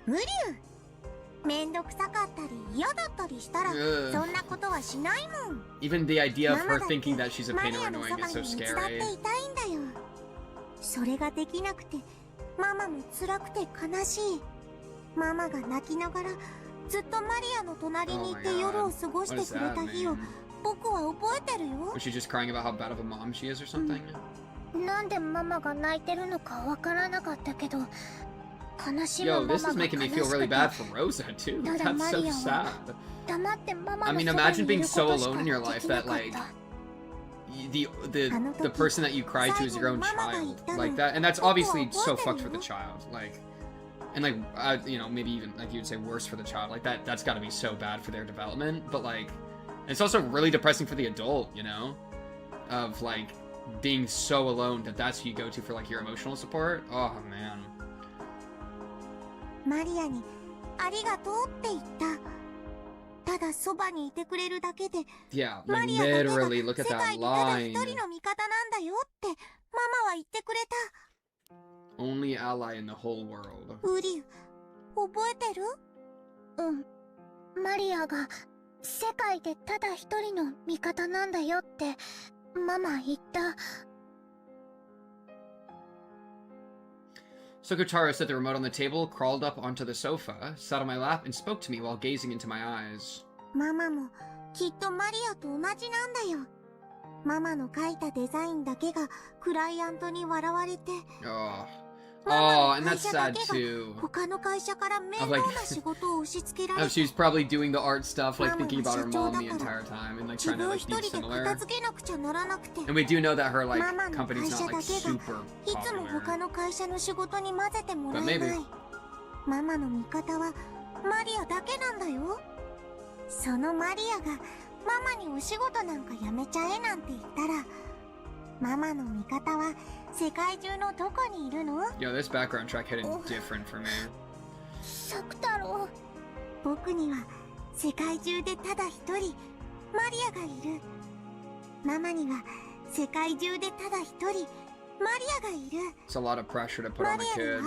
ウリュウ、めんどくさかったり嫌だったりしたらそんなことはしないもん。 Even the idea of her thinking that she's a pain or annoying is so マリアのそばにいつだっ scary. ていたいんだよ。それができなくてママも辛くて悲しい。ママが泣きながらずっとマリアの隣にいて夜を過ごしてくれた日を僕は覚えてるよ。 Was she just crying about how bad of a mom she is or something? なんでママが泣いてるのかわからなかったけど、悲しむマ Yo, マ this が is 悲 making me し feel く really て、 bad for Rosa too. ただ That's マ so リア sad. は黙ってママ I の mean, そば imagine にい being る so ことしか alone in your で life きな that かっ like た。 the person that you cry to is your own child, like that, and that's obviously so fucked for the child, like, and like you know, maybe even like you'd say worse for the child, like that's got to be so bad for their development, but like it's also really depressing for the adult, you know, of like being so alone that that's who you go to for like your emotional support. Oh man. マリアにありがとうって言った。ただそばにいてくれるだけで、 Yeah, マ like リアだけが literally, look 世 at 界 that にただ line. 一人の味方なんだよってママは言ってくれた。 Only ally in the whole world. ウリュウ、覚えてる？うん。マリアが世界でただ一人の味方なんだよってママ言った。 Sakutaro set the remote on the table, crawled up onto the sofa, sat on my lap, and spoke to me while gazing into my eyes. ママもきっとマリアと同じなんだよ。ママの描いたデザインだけがクライアントに笑われて、 Oh, and that's sad too. 他の会社から面倒な仕事を押し付けられ Oh, て、 she was probably doing the art stuff, like thinking about her mom the entire time and like 自 trying to 分 like 一 be 人で similar. 片付けなくちゃならなくて、 And we do know that her like ママの company's 会社 not だ like けが super いつも他 popular. の会社の仕事に混ぜてもらえ But な maybe. い。ママの味方はマリアだけなんだよ。そのマリアがママにお仕事なんかやめちゃえなんて言ったら、ママの味方は世界中のどこにいるの？ Yo, this background track hit different for me. 作太郎、僕には世界中でただ一人マリアがいる。ママには世界中でただ一人マリアがいる。 It's a lot of pressure to put on a kid.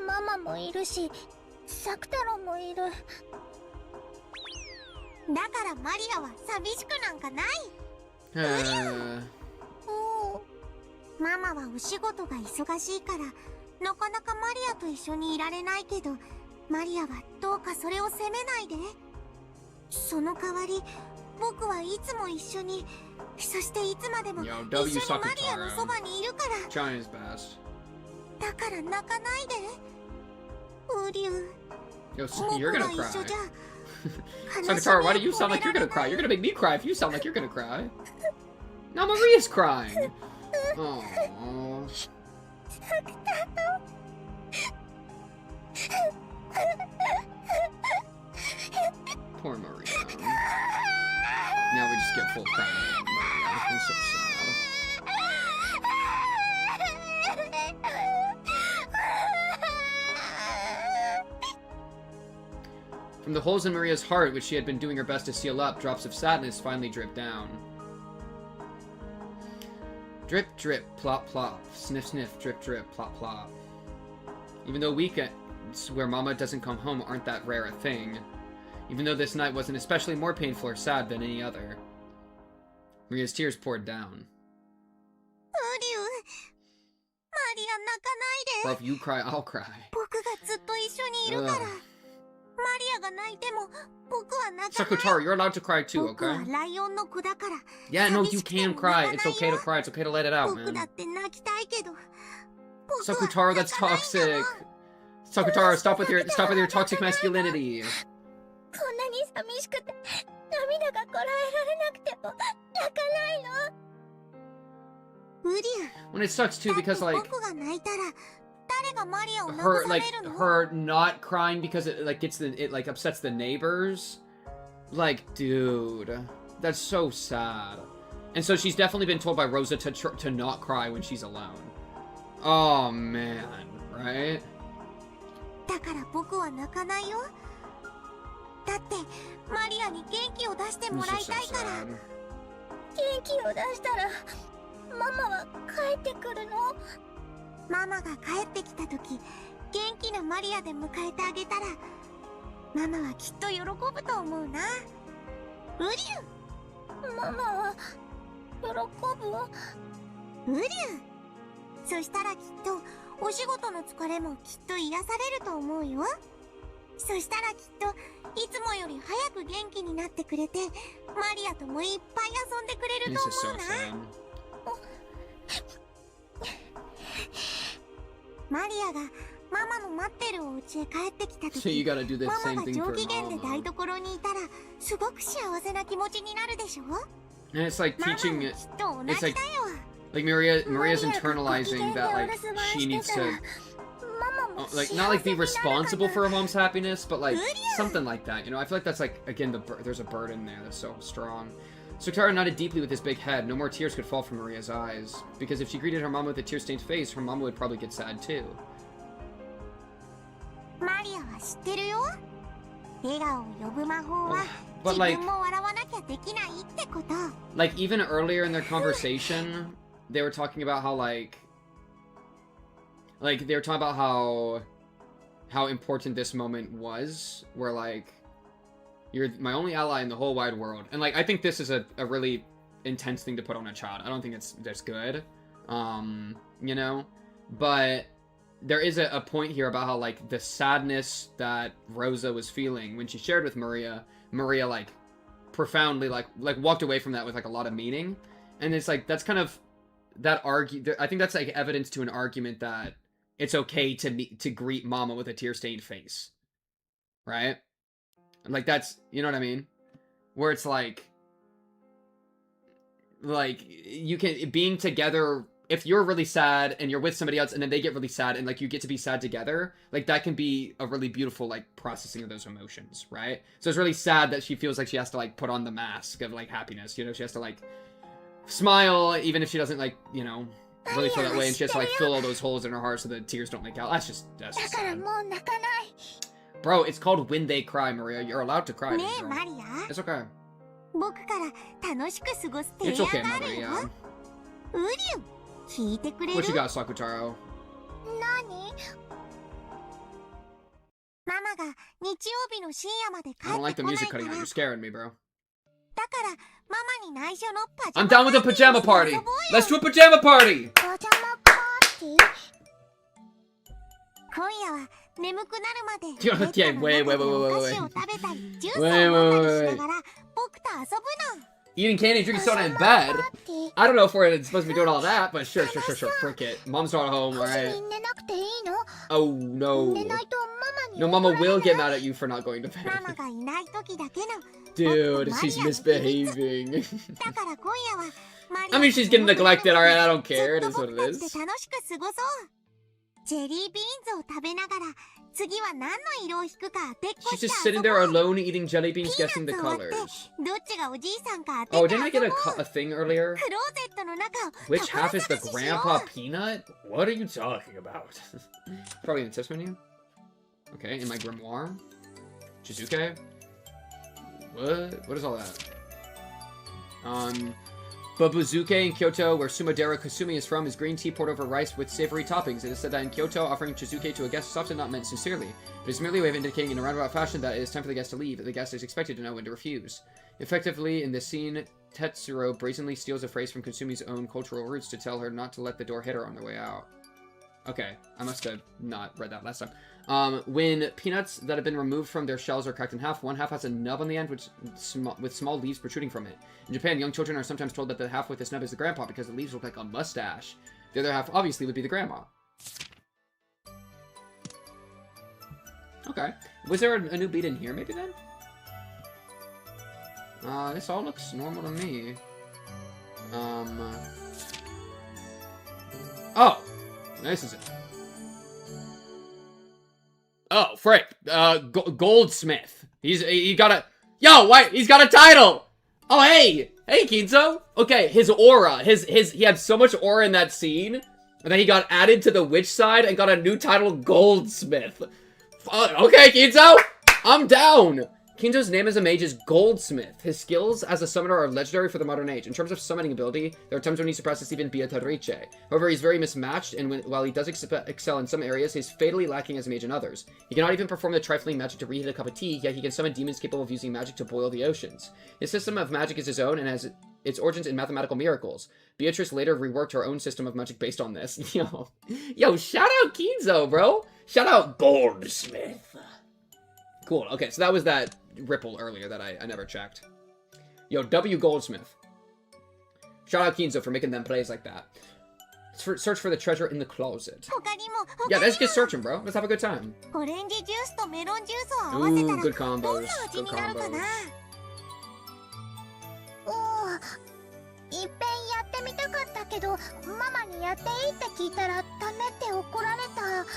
ママもいるし、作太郎もいる。だからマリアは寂しくなんかない。ママはお仕事が忙しいからなかなかマリアと一緒にいられないけど、マリアはどうかそれを責めないで。その代わり僕はいつも一緒に、そしていつまでも一緒にマリアのそばにいるから。だから泣かないでウリュウ。 Yo, you're gonna cry. Sakatara, why do you sound like you're gonna cry? You're gonna make me cry if you sound like you're gonna cry. Now Maria's crying. Oh. Poor Maria. Now we just get full crying about Maria. I'm so sad. From the holes in Maria's heart, which she had been doing her best to seal up, drops of sadness finally drip down. Drip, drip, plop, plop. Sniff, sniff, drip, drip, plop, plop. Even though weekends where Mama doesn't come home aren't that rare a thing, even though this night wasn't especially more painful or sad than any other, Maria's tears poured down. Well, if you cry, I'll cry. Sakutaro, you're allowed to cry too, okay? Yeah, no, you can cry. It's okay to cry. It's okay to let it out, man. Sakutaro, that's toxic. Sakutaro, stop with your toxic masculinity. When it sucks too, because like her not crying because it like it upsets the neighbors. Like, dude, that's so sad. And so she's definitely been told by Rosa to not cry when she's alone. Oh man, right? So you gotta do the same thing for Mama. And it's like teaching it. It's like Maria's internalizing that like she needs to like not like be responsible for her mom's happiness, but like something like that. You know, I feel like that's like again there's a burden there that's so strong. Sakutaro nodded deeply with his big head. No more tears could fall from Maria's eyes, because if she greeted her mama with a tear-stained face, her mama would probably get sad too. But like even earlier in their conversation, they were talking about how like they were talking about how important this moment was, where like you're my only ally in the whole wide world. And like I think this is a really intense thing to put on a child. I don't think that's good. You know? But there is a point here about how like the sadness that Rosa was feeling when she shared with Maria like profoundly like walked away from that with like a lot of meaning. And it's like that's kind of that I think that's like evidence to an argument that it's okay to greet Mama with a tear-stained face. Right? Like that's, you know what I mean? Where it's like you can being together, if you're really sad and you're with somebody else and then they get really sad and like you get to be sad together, like that can be a really beautiful like processing of those emotions, right? So it's really sad that she feels like she has to like put on the mask of like happiness, you know, she has to like smile, even if she doesn't, like, you know, really feel that way, and she has to, like, fill all those holes in her heart so the tears don't leak out. That's just sad. Bro, it's called When They Cry, Maria. You're allowed to cry. It's okay. It's okay, Maria. What you got, Sakutaro? I don't like the music cutting out. You're scaring me, bro. I'm down with a pajama party. Let's do a pajama party. Okay, wait. Eating candy, drinking soda in bed? I don't know if we're supposed to be doing all that, but sure. Frick it. Mom's not home, alright? Oh, no. No, Mama will get mad at you for not going to bed. Dude, she's misbehaving. I mean, she's getting neglected, alright? I don't care. It is what it is. She's just sitting there alone eating jelly beans, guessing the colors. Oh, didn't I get a thing earlier? Which half is the grandpa peanut? What are you talking about? Probably in the tips menu. Okay, in my grimoire. Shizuke? What is all that? Babuzuke in Kyoto, where Sumadera Kasumi is from, is green tea poured over rice with savory toppings. It is said that in Kyoto, offering Shizuke to a guest is often not meant sincerely, but it's merely a way of indicating in a roundabout fashion that it is time for the guest to leave. The guest is expected to know when to refuse. Effectively, in this scene, Tetsuro brazenly steals a phrase from Kasumi's own cultural roots to tell her not to let the door hit her on their way out. Okay, I must have not read that last time. When peanuts that have been removed from their shells are cracked in half, one half has a nub on the end with small leaves protruding from it. In Japan, young children are sometimes told that the half with the snub is the grandpa because the leaves look like a mustache. The other half, obviously, would be the grandma. Okay. Was there a new beat in here, maybe, then? This all looks normal to me. Oh! This is it. Oh, frick. Goldsmith. He got a... Yo, wait, he's got a title! Oh, hey! Hey, Kinzo! Okay, his aura. He had so much aura in that scene, and then he got added to the witch side and got a new title, Goldsmith. Okay, Kinzo! I'm down! Kinzo's name as a mage is Goldsmith. His skills as a summoner are legendary for the modern age. In terms of summoning ability, there are times when he surpasses even Beatrice. However, he's very mismatched, and while he does excel in some areas, he's fatally lacking as a mage in others. He cannot even perform the trifling magic to reheat a cup of tea, yet he can summon demons capable of using magic to boil the oceans. His system of magic is his own, and has its origins in mathematical miracles. Beatrice later reworked her own system of magic based on this. Yo, shout out Kinzo, bro! Shout out Goldsmith! Cool, okay, so that was that ripple earlier that I never checked. Yo, W. Goldsmith. Shout out Kinzo for making them plays like that. Search for the treasure in the closet. Yeah, let's get searching, bro. Let's have a good time. Ooh, good combos. Good combos. いっぺんやってみたかったけど、ママにやっていいって聞いたらダメって怒られた。うり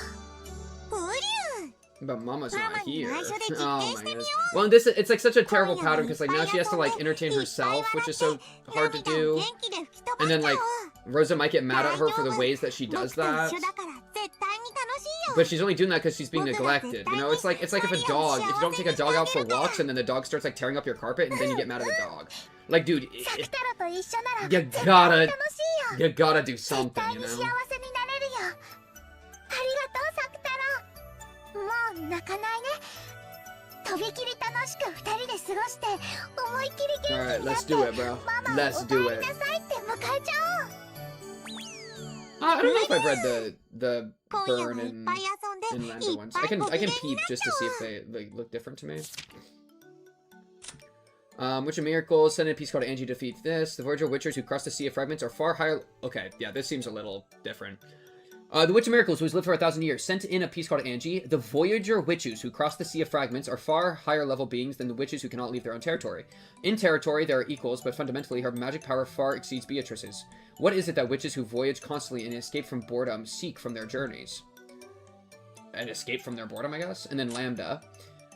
ゅう。 But Mama's not here. Oh my goodness. Well, it's like such a terrible pattern because like now she has to like entertain herself, which is so hard to do. And then like Rosa might get mad at her for the ways that she does that. But she's only doing that because she's being neglected. You know, it's like if a dog, if you don't take a dog out for walks and then the dog starts like tearing up your carpet and then you get mad at the dog. Like, dude, you gotta do something, you know? もう泣かないね。とびきり楽しく二人で過ごして思いっきり元気になって、ママをお帰りなさいって迎えちゃおう。I don't know if I've read the burn and Inlander ones. I can peep just to see if they look different to me. Witch of Miracles, send in a piece called Angie defeats this. The Voyager Witchers who cross the Sea of Fragments are far higher... Okay, yeah, this seems a little different. The Witch of Miracles, who has lived for 1,000 years, sent in a piece called Angie. The Voyager Witches, who cross the Sea of Fragments, are far higher level beings than the witches who cannot leave their own territory. In territory, they are equals, but fundamentally, her magic power far exceeds Beatrice's. What is it that witches who voyage constantly and escape from boredom seek from their journeys? An escape from their boredom, I guess? And then Lambda.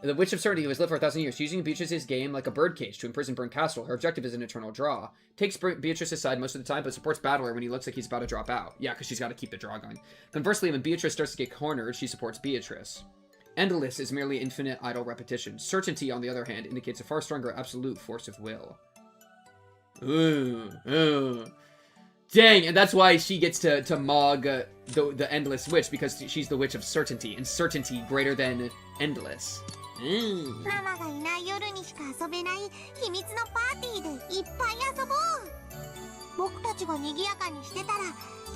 The Witch of Certainty was lived for 1,000 years, using Beatrice's game like a birdcage to imprison Burn Castle. Her objective is an eternal draw. Takes Beatrice's side most of the time, but supports Battler when he looks like he's about to drop out. Yeah, because she's got to keep the draw going. Conversely, when Beatrice starts to get cornered, she supports Beatrice. Endless is merely infinite idle repetition. Certainty, on the other hand, indicates a far stronger absolute force of will. Ooh. Dang, and that's why she gets to mog the Endless Witch, because she's the Witch of Certainty, and certainty greater than endless. ママがいない夜にしか遊べない秘密のパーティーでいっぱい遊ぼう。僕たちが賑やかにしてたら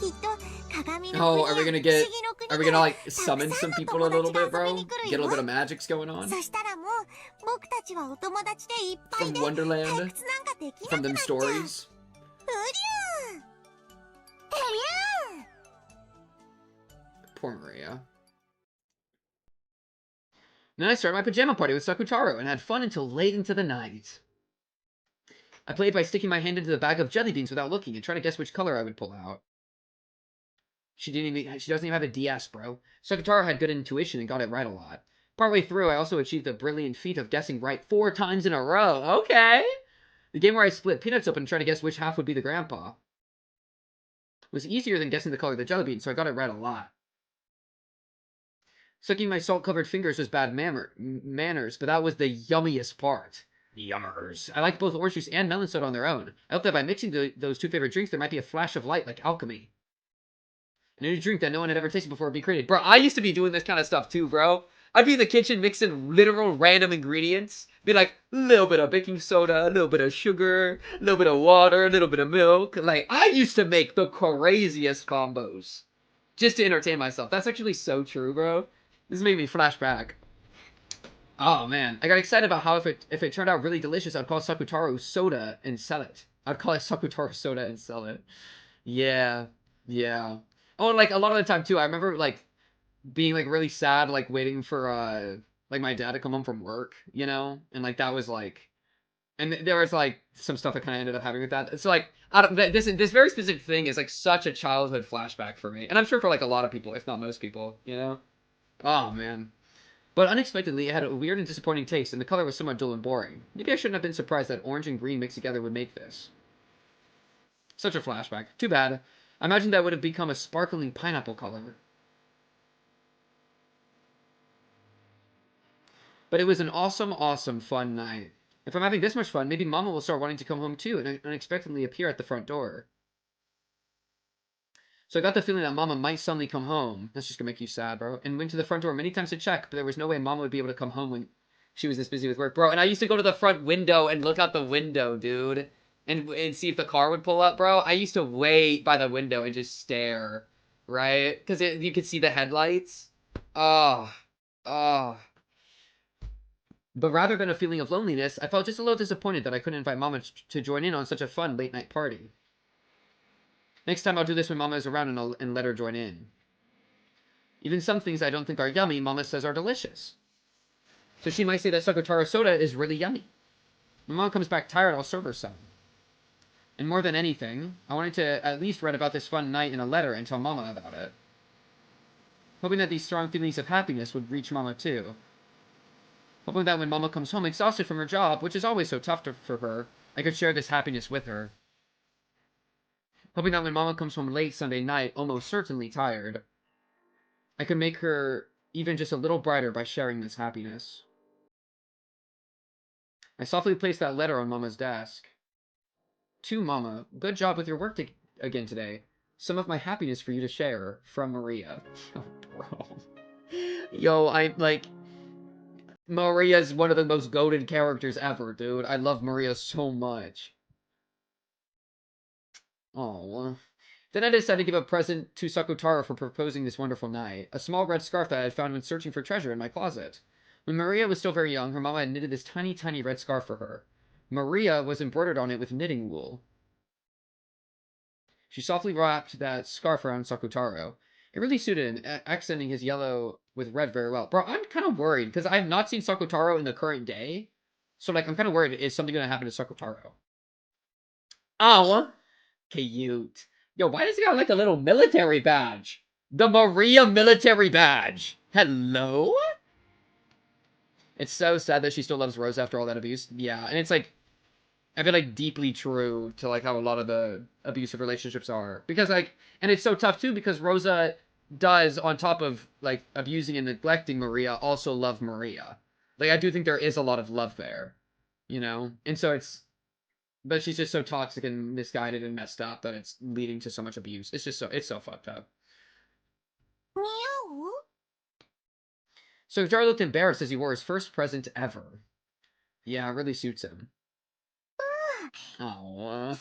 きっと鏡の Oh, are we gonna like summon some people a little bit, bro? Get a little bit of magics going on? そしたらもう僕たちはお友達でいっぱい From で Wonderland? 退屈なんかでき From なくな them っちゃう。 stories? うりゃー。Poor Maria. Then I started my pajama party with Sakutaro and had fun until late into the night. I played by sticking my hand into the bag of jelly beans without looking and trying to guess which color I would pull out. She doesn't even have a DS, bro. Sakutaro had good intuition and got it right a lot. Partway through, I also achieved the brilliant feat of guessing right 4 times in a row. Okay! The game where I split peanuts open and tried to guess which half would be the grandpa was easier than guessing the color of the jelly bean, so I got it right a lot. Sucking my salt-covered fingers was bad manners, but that was the yummiest part. Yummers. I like both orange juice and melon soda on their own. I hope that by mixing those two favorite drinks, there might be a flash of light like alchemy. A new drink that no one had ever tasted before would be created. Bro, I used to be doing this kind of stuff too, bro. I'd be in the kitchen mixing literal random ingredients. Be like, a little bit of baking soda, a little bit of sugar, a little bit of water, a little bit of milk. Like, I used to make the craziest combos. Just to entertain myself. That's actually so true, bro. This made me flashback. Oh, man. I got excited about how if it turned out really delicious, I'd call Sakutaro soda and sell it. I'd call it Sakutaro soda and sell it. Yeah. Yeah. Oh, and, like, a lot of the time, too, I remember, like, being, like, really sad, like, waiting for, like, my dad to come home from work, you know? And, like, that was, like... And there was, like, some stuff I kind of ended up having with that. It's like, this very specific thing is, like, such a childhood flashback for me. And I'm sure for, like, a lot of people, if not most people, you know? Oh, man. But unexpectedly, it had a weird and disappointing taste, and the color was somewhat dull and boring. Maybe I shouldn't have been surprised that orange and green mixed together would make this. Such a flashback. Too bad. I imagined that would have become a sparkling pineapple color. But it was an awesome, awesome fun night. If I'm having this much fun, maybe Mama will start wanting to come home too, and unexpectedly appear at the front door. So I got the feeling that Mama might suddenly come home. That's just gonna make you sad, bro. And went to the front door many times to check, but there was no way Mama would be able to come home when she was this busy with work. Bro, and I used to go to the front window and look out the window, dude. And see if the car would pull up, bro. I used to wait by the window and just stare, right? Because you could see the headlights. Oh. Oh. But rather than a feeling of loneliness, I felt just a little disappointed that I couldn't invite Mama to join in on such a fun late-night party. Next time I'll do this when Mama is around and let her join in. Even some things I don't think are yummy, Mama says are delicious. So she might say that Sakutaro soda is really yummy. When Mama comes back tired, I'll serve her some. And more than anything, I wanted to at least write about this fun night in a letter and tell Mama about it. Hoping that these strong feelings of happiness would reach Mama too. Hoping that when Mama comes home exhausted from her job, which is always so tough for her, I could share this happiness with her. Hoping that when Mama comes home late Sunday night, almost certainly tired, I could make her even just a little brighter by sharing this happiness. I softly placed that letter on Mama's desk. To Mama, good job with your work again today. Some of my happiness for you to share, from Maria. Oh, bro. Yo, I'm like... Maria's one of the most goated characters ever, dude. I love Maria so much. Oh. Then I decided to give a present to Sakutaro for proposing this wonderful night. A small red scarf that I had found when searching for treasure in my closet. When Maria was still very young, her mama had knitted this tiny, tiny red scarf for her. Maria was embroidered on it with knitting wool. She softly wrapped that scarf around Sakutaro. It really suited him, accenting his yellow with red very well. Bro, I'm kind of worried, because I have not seen Sakutaro in the current day. So, like, I'm kind of worried, is something going to happen to Sakutaro? Oh, cute. Yo, why does he got, like, a little military badge? The Maria military badge. Hello? It's so sad that she still loves Rosa after all that abuse. Yeah, and it's like, I feel like deeply true to like how a lot of the abusive relationships are. Because like, and it's so tough too because Rosa does, on top of like abusing and neglecting Maria, also love Maria. Like I do think there is a lot of love there, you know? And so it's, but she's just so toxic and misguided and messed up that it's leading to so much abuse. It's just so, it's so fucked up. Meow. So Jar looked embarrassed as he wore his first present ever. Yeah, it really suits him. Oh.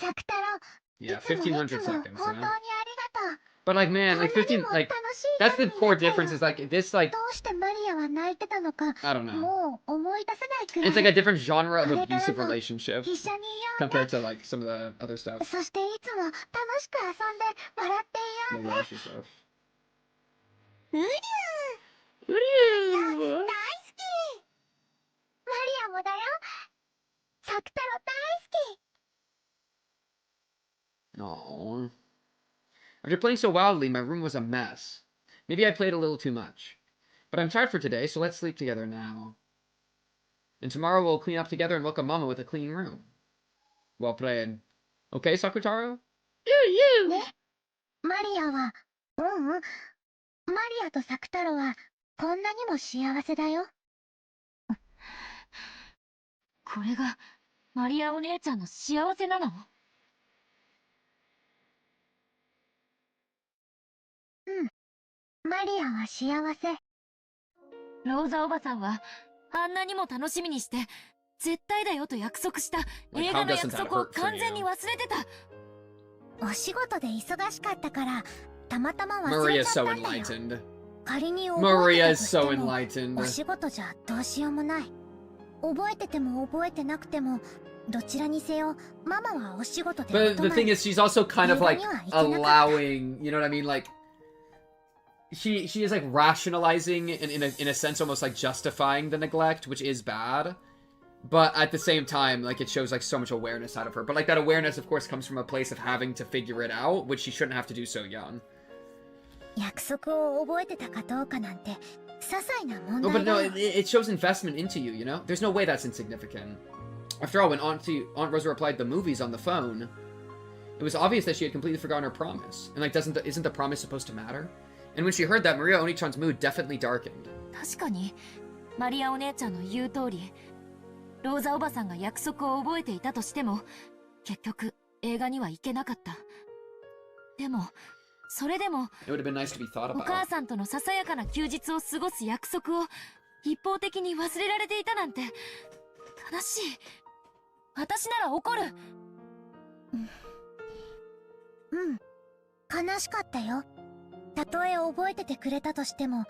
Yeah, 1500 seconds, yeah. But like, man, like 15, like, that's the core difference is like, this like, I don't know. It's like a different genre of abusive relationship compared to like some of the other stuff. The Higurashi stuff. Aww. After playing so wildly, my room was a mess. Maybe I played a little too much. But I'm tired for today, so let's sleep together now. And tomorrow we'll clean up together and welcome Mama with a clean room. Well played. Okay, Sakutaro? You! マリアは、マリアとサクタロはこんなにも幸せだよ。これがマリアお姉ちゃんの幸せなの？うん。マリアは幸せ。ローザおばさんはあんなにも楽しみにして絶対だよと約束した映画の約束を完全に忘れてた。お仕事で忙しかったからたまたま忘れちゃったんだよ。仮に覚えてたとしてもお仕事じゃどうしようもない。覚えてても覚えてなくてもどちらにせよママはお仕事で。But the thing is, she's also kind of like allowing, you know what I mean, like she is like rationalizing in a sense, almost like justifying the neglect, which is bad. But at the same time, like, it shows, like, so much awareness out of her. But, like, that awareness, of course, comes from a place of having to figure it out, which she shouldn't have to do so young. Oh, but no, it shows investment into you, you know? There's no way that's insignificant. After all, when Aunt Rosa replied the movies on the phone, it was obvious that she had completely forgotten her promise. And, like, isn't the promise supposed to matter? And when she heard that, Maria Oni-chan's mood definitely darkened. 確かにマリアお姉ちゃんの言う通りローザおばさんが約束を覚えていたとしても結局映画には行けなかった。でもそれでもお母さんとのささやかな休日を過ごす約束を一方的に忘れられていたなんて悲しい。私なら怒る。悲しかったよ。たとえ覚えててくれたとしても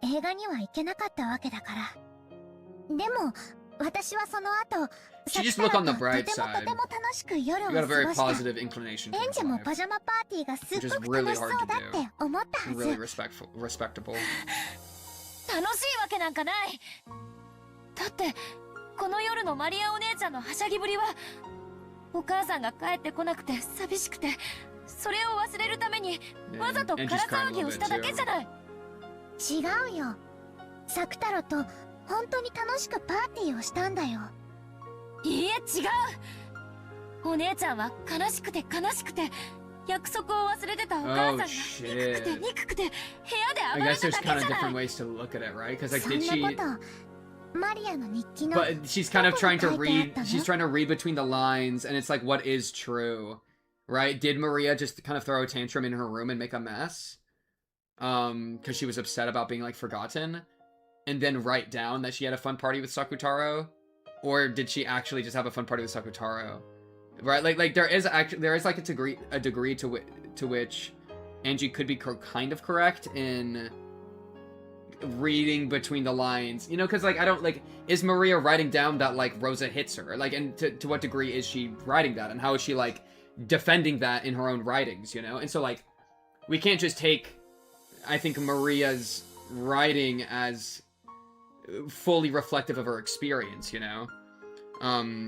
映画には行けなかったわけだから。でも私はその後、She just look on the bright side. とても楽しく夜を過 You got a ご very した。 positive inclination エン towards ジェも life, パジャマパーティーがすっ which is ごく really 楽しそう hard だ to って do. 思ったはず。 Really respectable. 楽しいわけなんかない。だってこの夜のマリアお姉ちゃんのはしゃぎぶりはお母さんが帰ってこなくて寂しくてそれを忘れるためにわざと空騒ぎをしただけじゃない。違うよ。サクタロと本当に楽しくパーティーをしたんだよ。いいえ違う。お姉ちゃんは悲しくて約束を忘れてたお母さんが憎くて部屋で暴れただけじゃない。 I guess there's kind of different ways to look at it, right? Because like, did she? マリアの日記の But she's kind of trying to read. She's trying to read between the lines, and it's like, what is true, right? Did Maria just kind of throw a tantrum in her room and make a mess? Because she was upset about being like forgotten, and then write down that she had a fun party with Sakutaro, or did she actually just have a fun party with Sakutaro? Right, like there is like a degree to which Angie could be kind of correct in reading between the lines, you know, because like I don't like, is Maria writing down that like Rosa hits her, like, and to what degree is she writing that, and how is she like defending that in her own writings, you know? And so like we can't just take, I think, Maria's writing as fully reflective of her experience, you know?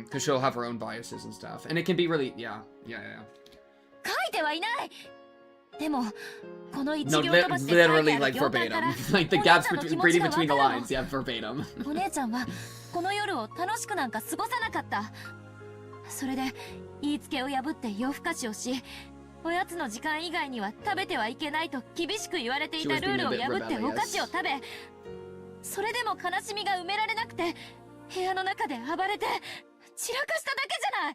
Because she'll have her own biases and stuff. And it can be really, yeah. 書いてはいない。でもこの一 No, 行飛ばしで書いて literally ある like 行間から verbatim. Like the お姉 gaps ちゃんの気 between 持ち reading が between the わかる lines. Yeah, verbatim. お姉ちゃんはこの夜を楽しくなんか過ごさなかった。それで言いつけを破って夜更かしをし、おやつの時間以外には食べてはいけないと厳しく言われていたルールを破ってお菓子を食べ、それでも悲しみが埋められなくて部屋の中で暴れて散らかしただけじゃない。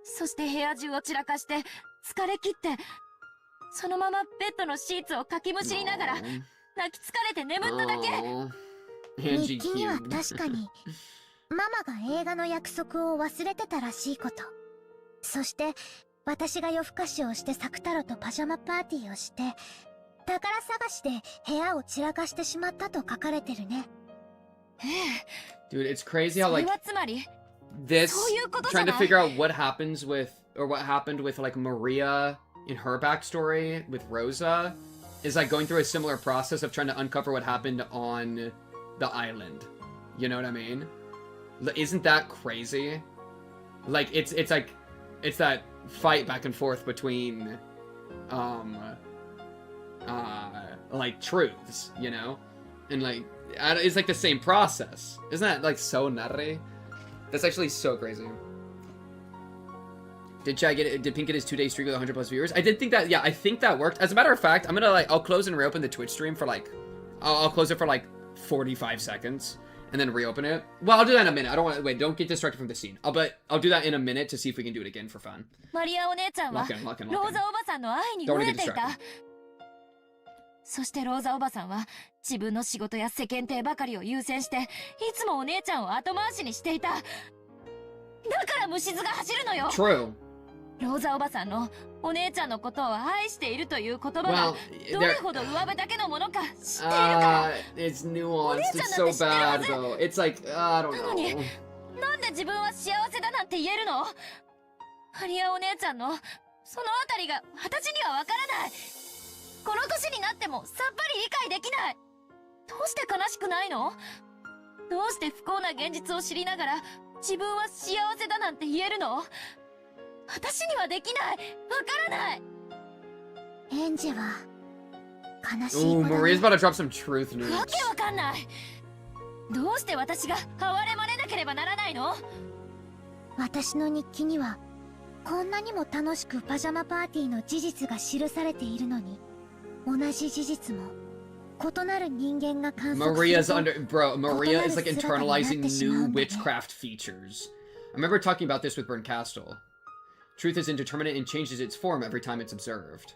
そして部屋中を散らかして疲れ切って、そのままベッドのシーツをかきむしりながら泣き疲れて眠っただけ。日記には確かにママが映画の約束を忘れてたらしいこと、そして私が夜更かしをしてサクタロとパジャマパーティーをして宝探しで部屋を散らかしてしまったと書かれてるね。Dude, it's crazy how like それはつまり this そういうことじゃ trying な to い。 figure out what happens with or what happened with like Maria in her backstory with Rosa is like going through a similar process of trying to uncover what happened on the island. You know what I mean? Isn't that crazy? Like it's like it's that fight back and forth between like truths, you know? And like it's like the same process. Isn't that like so nutty? That's actually so crazy. Did Chad get it? Did Pink get his 2-day streak with 100 plus viewers? I did think that, yeah, I think that worked. As a matter of fact, I'm gonna like, I'll close and reopen the Twitch stream for like, I'll close it for like 45 seconds and then reopen it. Well, I'll do that in a minute. I don't want to, wait, don't get distracted from the scene. I'll do that in a minute to see if we can do it again for fun. マリアお姉ちゃんは Lock in, lock in, ロ lock ー in. ザおばさんの愛に Don't 飢 wanna え get ていた。 distracted. そしてローザおばさんは自分の仕事や世間体ばかりを優先していつもお姉ちゃんを後回しにしていた。だから虫唾が走るのよ。 True. ローザおばさんのお姉ちゃんのことを愛しているという言葉が Well, どれほど上辺だけのものか知っているか。 it's nuanced. It's so bad though. It's like, I don't なのに know. なんで自分は幸せだなんて言えるの？マリアお姉ちゃんのそのあたりが私にはわからない。この年になってもさっぱり理解できない。どうして悲しくないの？どうして不幸な現実を知りながら自分は幸せだなんて言えるの？私にはできない。わからない。エンジは悲しい Ooh, 子だ Maria's ね。 about to drop some truth わ news. けわかんない。どうして私が哀れまれなければならないの？私の日記にはこんなにも楽しくパジャマパーティーの事実が記されているのに、同じ事実も異なる人間が観測する Maria's と under, bro, Maria is like 異なる姿になって internalizing しまう new んだね。 witchcraft features. I remember talking about this with Berncastle. Truth is indeterminate and changes its form every time it's observed.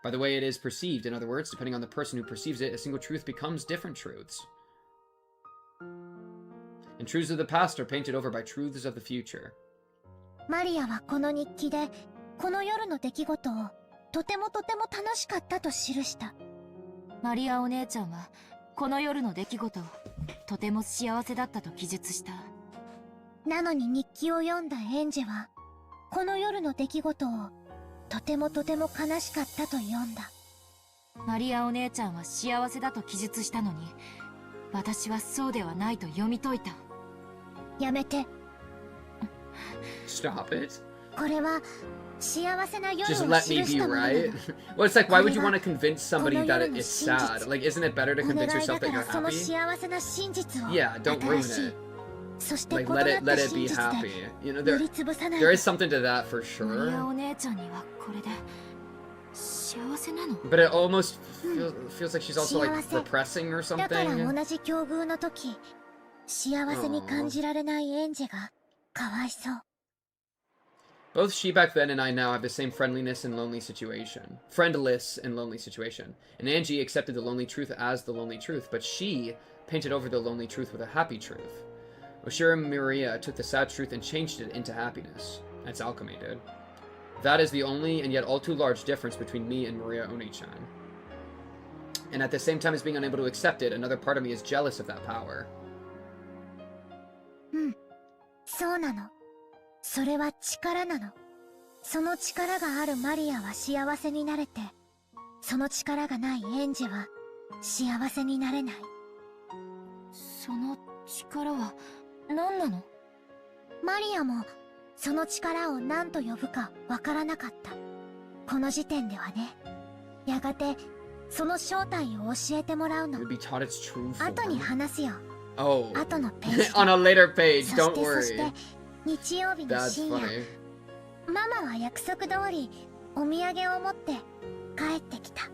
By the way it is perceived, in other words, depending on the person who perceives it, a single truth becomes different truths. And truths of the past are painted over by truths of the future. マリアはこの日記でこの夜の出来事をとても楽しかったと記した。マリアお姉ちゃんはこの夜の出来事をとても幸せだったと記述した。なのに日記を読んだエンジはこの夜の出来事をとても悲しかったと読んだ。マリアお姉ちゃんは幸せだと記述したのに、私はそうではないと読み解いた。やめて。Stop it. これは幸せな夜を記 Just let me し be たものなの。 right. Well, it's like, why would you want to convince somebody that it's sad? Like, isn't it better to お願 convince い yourself だ that か you're らその happy? 幸せな真実を Yeah, don't ruin 新しい it. そして異 Like, なっ let た it 真 be 実 happy. で You know, 塗りつぶさない there で。 is something to that for マリア sure. お姉ちゃんにはこれで幸せなの？ But it almost feels like she's also like 幸せ。 repressing or だから something. 同じ境遇の時、幸せに感じられないエンジがかわいそう。Both she back then and I now have the same friendliness and lonely situation. Friendless and lonely situation. And Angie accepted the lonely truth as the lonely truth, but she painted over the lonely truth with a happy truth. Oshira Maria took the sad truth and changed it into happiness. That's alchemy, dude. That is the only and yet all too large difference between me and Maria Oni-chan. And at the same time as being unable to accept it, another part of me is jealous of that power. そうなの。それは力なの。その力があるマリアは幸せになれて、その力がないエンジは幸せになれない。その力は何なの？マリアもその力を何と呼ぶかわからなかった。この時点ではね。やがてその正体を教えてもらうの。 You'll be taught its true 後に form. 話すよ。 Oh. 後のページ On a later page, そ don't して worry. 日曜日の That's 深夜 funny. ママは約束通りお土産を持って帰ってきた。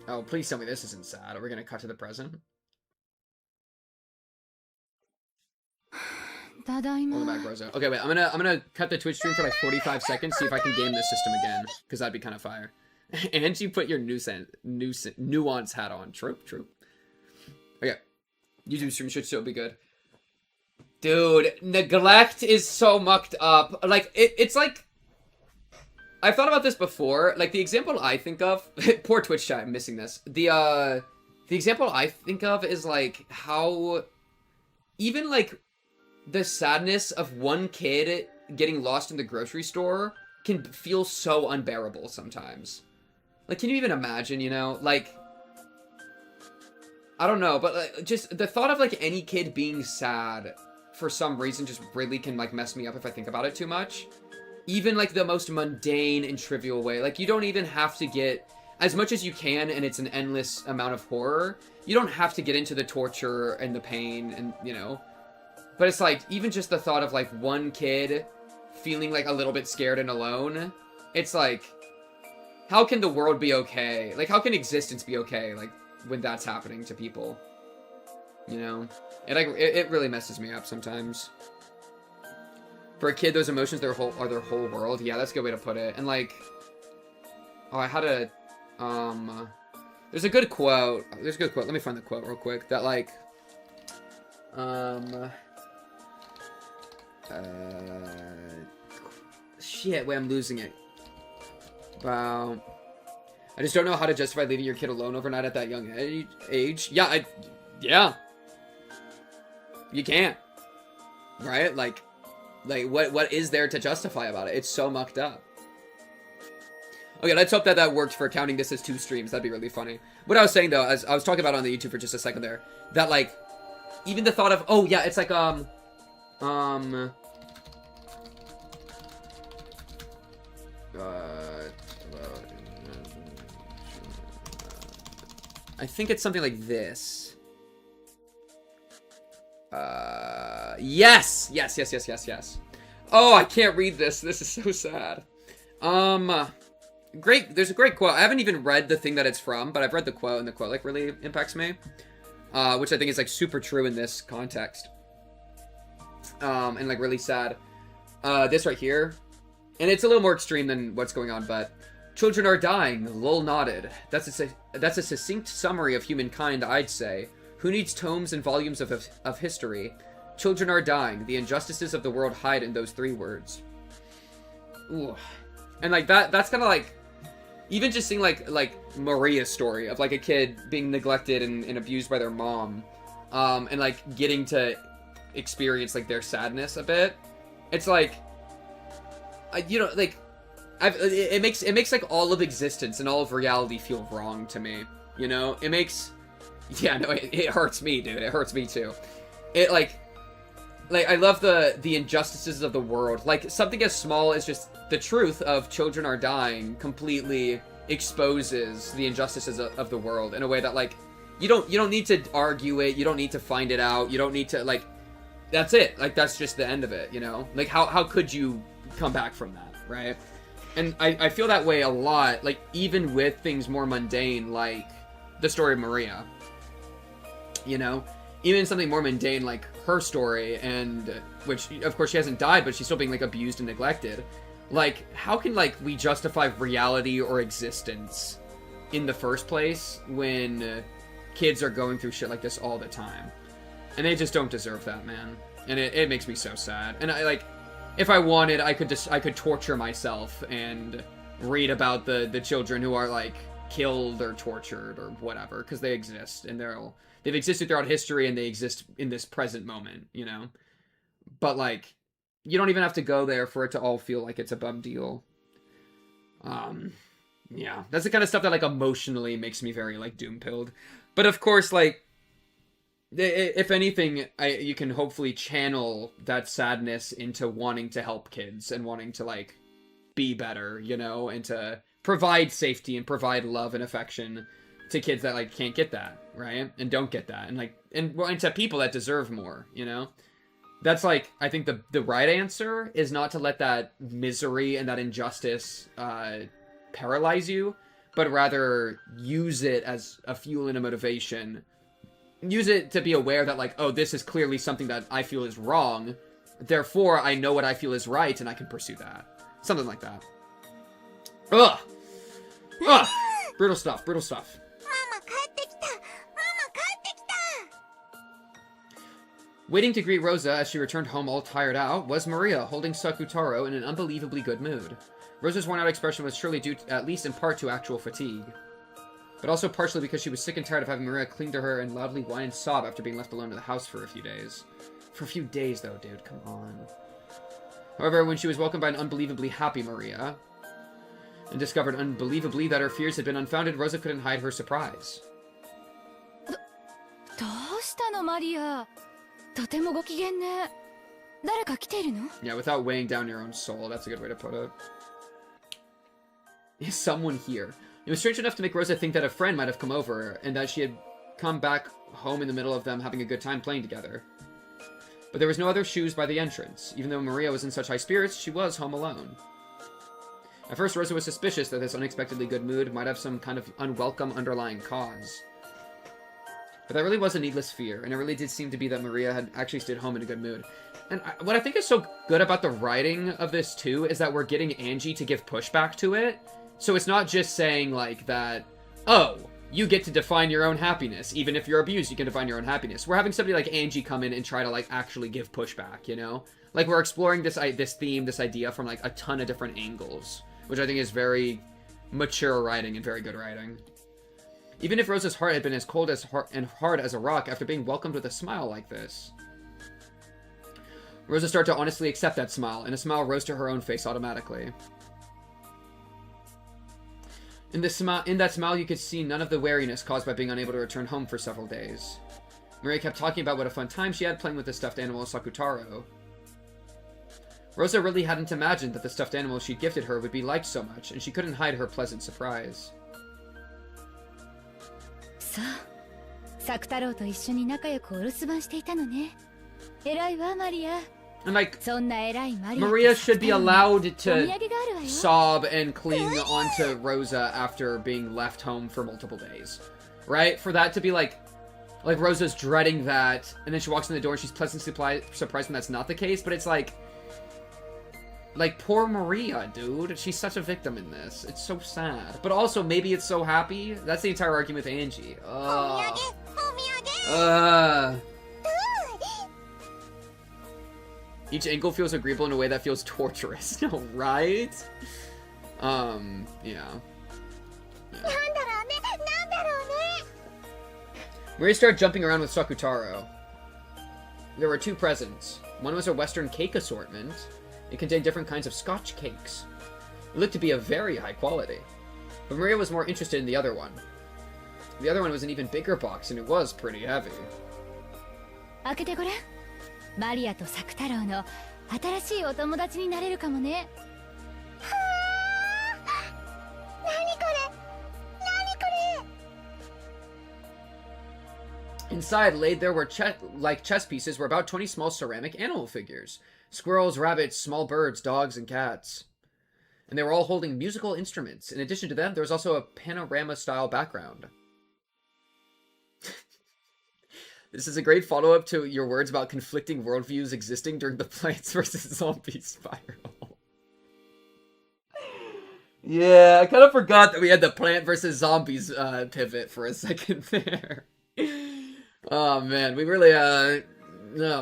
Oh, please tell me this isn't sad. Are we gonna cut to the present? ただいま。 Welcome back, Rosa. Okay, wait. I'm gonna cut the Twitch stream for like 45 seconds. See if I can game this system again, because that'd be kind of fire. And you put your nuance hat on. True. Okay. YouTube stream should still be good. Dude, neglect is so mucked up. Like, it's like... I've thought about this before. Like, the example I think of... Poor Twitch chat, I'm missing this. The example I think of is, like, how... Even, like, the sadness of one kid getting lost in the grocery store can feel so unbearable sometimes. Like, can you even imagine, you know? Like... I don't know, but, like, just the thought of, like, any kid being sad... for some reason just really can like mess me up if I think about it too much. Even like the most mundane and trivial way. Like you don't even have to get as much as you can and it's an endless amount of horror. You don't have to get into the torture and the pain and you know. But it's like even just the thought of like one kid feeling like a little bit scared and alone. It's like how can the world be okay? Like how can existence be okay like when that's happening to people? You know? It really messes me up sometimes. For a kid, those emotions are their whole world. Yeah, that's a good way to put it. And like, oh, I had a, there's a good quote. There's a good quote. Let me find the quote real quick. That like, shit, wait, I'm losing it. Wow. I just don't know how to justify leaving your kid alone overnight at that young age. Yeah, yeah. You can't. Right? Like what is there to justify about it? It's so mucked up. Okay, let's hope that worked for counting this as 2 streams. That'd be really funny. What I was saying though, as I was talking about on the YouTube for just a second there, that like even the thought of oh yeah, it's like I think it's something like this. Yes. Oh, I can't read this. This is so sad. Great. There's a great quote. I haven't even read the thing that it's from, but I've read the quote, and the quote like really impacts me. Which I think is like super true in this context. And like really sad. This right here, and it's a little more extreme than what's going on, but children are dying. Lol nodded. That's a succinct summary of humankind, I'd say. Who needs tomes and volumes of history? Children are dying. The injustices of the world hide in those 3 words. Ooh. And like that's kind of like even just seeing like Maria's story of like a kid being neglected and abused by their mom, and like getting to experience like their sadness a bit. It's like, you know, like it makes like all of existence and all of reality feel wrong to me. You know, it makes. Yeah, no, it hurts me, dude. It hurts me too. It like I love the injustices of the world. Like something as small as just the truth of children are dying completely exposes the injustices of the world in a way that like you don't need to argue it. You don't need to find it out. You don't need to like. That's it. Like that's just the end of it. You know. Like how could you come back from that, right? And I feel that way a lot. Like even with things more mundane, like the story of Maria. You know, even something more mundane like her story, and which of course she hasn't died, but she's still being like abused and neglected. Like, how can like we justify reality or existence in the first place when kids are going through shit like this all the time? And they just don't deserve that, man. And it makes me so sad. And I like, if I wanted, I could torture myself and read about the children who are like killed or tortured or whatever, because they exist and they've existed throughout history and they exist in this present moment, you know? But like, you don't even have to go there for it to all feel like it's a bum deal. Yeah, that's the kind of stuff that like emotionally makes me very like doom-pilled. But of course, like, if anything, you can hopefully channel that sadness into wanting to help kids and wanting to like be better, you know, and to provide safety and provide love and affection to kids that, like, can't get that, right? And don't get that. And, like, and to people that deserve more, you know? That's, like, I think the right answer is not to let that misery and that injustice paralyze you, but rather use it as a fuel and a motivation. Use it to be aware that, like, oh, this is clearly something that I feel is wrong. Therefore, I know what I feel is right, and I can pursue that. Something like that. Ugh! Ugh! Brutal stuff, brutal stuff. Waiting to greet Rosa as she returned home all tired out was Maria, holding Sakutaro in an unbelievably good mood. Rosa's worn-out expression was surely due, at least in part, to actual fatigue. But also partially because she was sick and tired of having Maria cling to her and loudly whine and sob after being left alone in the house for a few days. For a few days, though, dude. Come on. However, when she was welcomed by an unbelievably happy Maria, and discovered unbelievably that her fears had been unfounded, Rosa couldn't hide her surprise. Yeah, without weighing down your own soul. That's a good way to put it. Is someone here? It was strange enough to make Rosa think that a friend might have come over, and that she had come back home in the middle of them having a good time playing together. But there was no other shoes by the entrance. Even though Maria was in such high spirits, she was home alone. At first, Rosa was suspicious that this unexpectedly good mood might have some kind of unwelcome underlying cause. But that really was a needless fear, and it really did seem to be that Maria had actually stayed home in a good mood. And what I think is so good about the writing of this, too, is that we're getting Angie to give pushback to it. So it's not just saying, like, that, oh, you get to define your own happiness. Even if you're abused, you can define your own happiness. We're having somebody like Angie come in and try to, like, actually give pushback, you know? Like, we're exploring this theme, this idea from, like, a ton of different angles, which I think is very mature writing and very good writing. Even if Rosa's heart had been as cold and hard as a rock after being welcomed with a smile like this, Rosa started to honestly accept that smile, and a smile rose to her own face automatically. In that smile, you could see none of the weariness caused by being unable to return home for several days. Maria kept talking about what a fun time she had playing with the stuffed animal Sakutaro. Rosa really hadn't imagined that the stuffed animal she'd gifted her would be liked so much, and she couldn't hide her pleasant surprise. So, Sakutaroと一緒に仲良くお留守番していたのね。偉いわ、マリア。And, like, Maria should be allowed to sob and cling onto Rosa after being left home for multiple days. Right? For that to be, like Rosa's dreading that, and then she walks in the door and she's pleasantly surprised when that's not the case, but it's like, poor Maria, dude. She's such a victim in this. It's so sad. But also, maybe it's so happy. That's the entire argument with Angie. Each angle feels agreeable in a way that feels torturous. No, right? Yeah. Maria started jumping around with Sakutaro. There were two presents. One was a Western cake assortment. It contained different kinds of Scotch cakes. It looked to be of very high quality. But Maria was more interested in the other one. The other one was an even bigger box, and it was pretty heavy. 開けてごらん。マリアとサク太郎の新しいお友達になれるかもね。はあ、何これ？何これ？ Inside, laid there were chess pieces, were about 20 small ceramic animal figures. Squirrels, rabbits, small birds, dogs, and cats. And they were all holding musical instruments. In addition to them, there was also a panorama-style background. This is a great follow-up to your words about conflicting worldviews existing during the Plants vs. Zombies spiral. Yeah, I kind of forgot that we had the Plant vs. Zombies pivot for a second there. Oh man, we really oh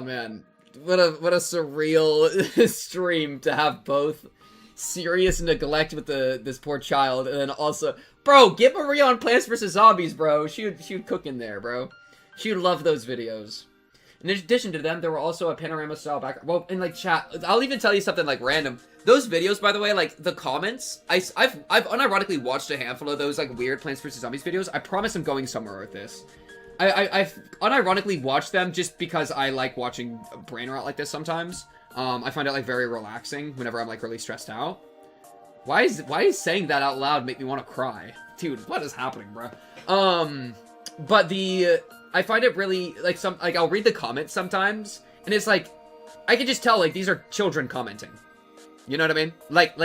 man, what a surreal stream to have both serious neglect with this poor child, and then also, bro, get Maria on Plants vs. Zombies, bro. She would cook in there, bro. She would love those videos. In addition to them, there were also a panorama-style background. Well, in, like, chat, I'll even tell you something, like, random. Those videos, by the way, like, the comments, I've unironically watched a handful of those, like, weird Plants vs. Zombies videos. I promise I'm going somewhere with this. I've unironically watched them just because I like watching brain rot like this sometimes. I find it, like, very relaxing whenever I'm, like, really stressed out. Why is saying that out loud make me want to cry? Dude, what is happening, bro? But I find it really, like, I'll read the comments sometimes, and it's like, I can just tell, like, these are children commenting. You know what I mean? Like,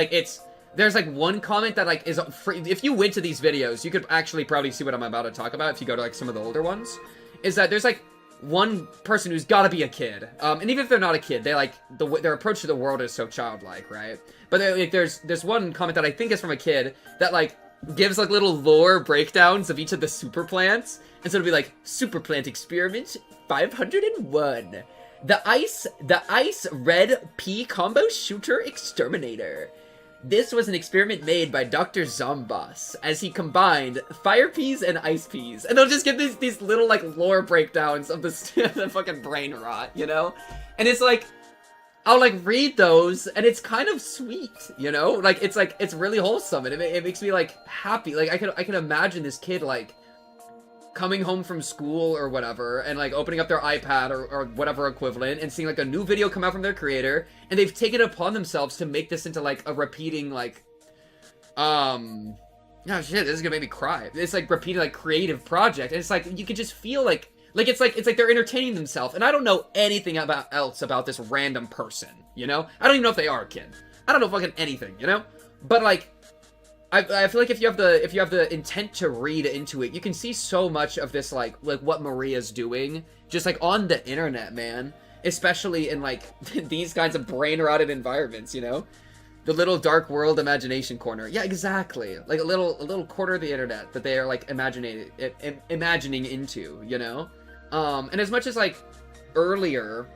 there's, like, one comment that, like, is free. If you went to these videos, you could actually probably see what I'm about to talk about if you go to, like, some of the older ones. Is that there's, like, one person who's gotta be a kid. And even if they're not a kid, they, like, their approach to the world is so childlike, right? But, like, there's one comment that I think is from a kid that, like, gives, like, little lore breakdowns of each of the super plants. And so it'll be, like, super plant experiment 501. The ice red pea combo shooter exterminator. This was an experiment made by Dr. Zombos as he combined fire peas and ice peas. And they'll just give these little, like, lore breakdowns of the fucking brain rot, you know? And it's like, I'll, like, read those, and it's kind of sweet, you know? Like, it's really wholesome, and it makes me, like, happy. Like, I can imagine this kid, like, coming home from school or whatever, and, like, opening up their iPad or whatever equivalent, and seeing, like, a new video come out from their creator, and they've taken it upon themselves to make this into, like, a repeating, like, oh shit, this is gonna make me cry. It's, like, repeating, like, creative project, and it's, like, you can just feel, like, it's like they're entertaining themselves, and I don't know anything else about this random person, you know? I don't even know if they are a kid. I don't know fucking anything, you know? But, like, I feel like if you have the intent to read into it, you can see so much of this, like what Maria's doing, just, like, on the internet, man. Especially in, like, these kinds of brain-rotted environments, you know? The little dark world imagination corner. Yeah, exactly. Like, a little corner of the internet that they are, like, imagining into, you know? And as much as, like, earlier,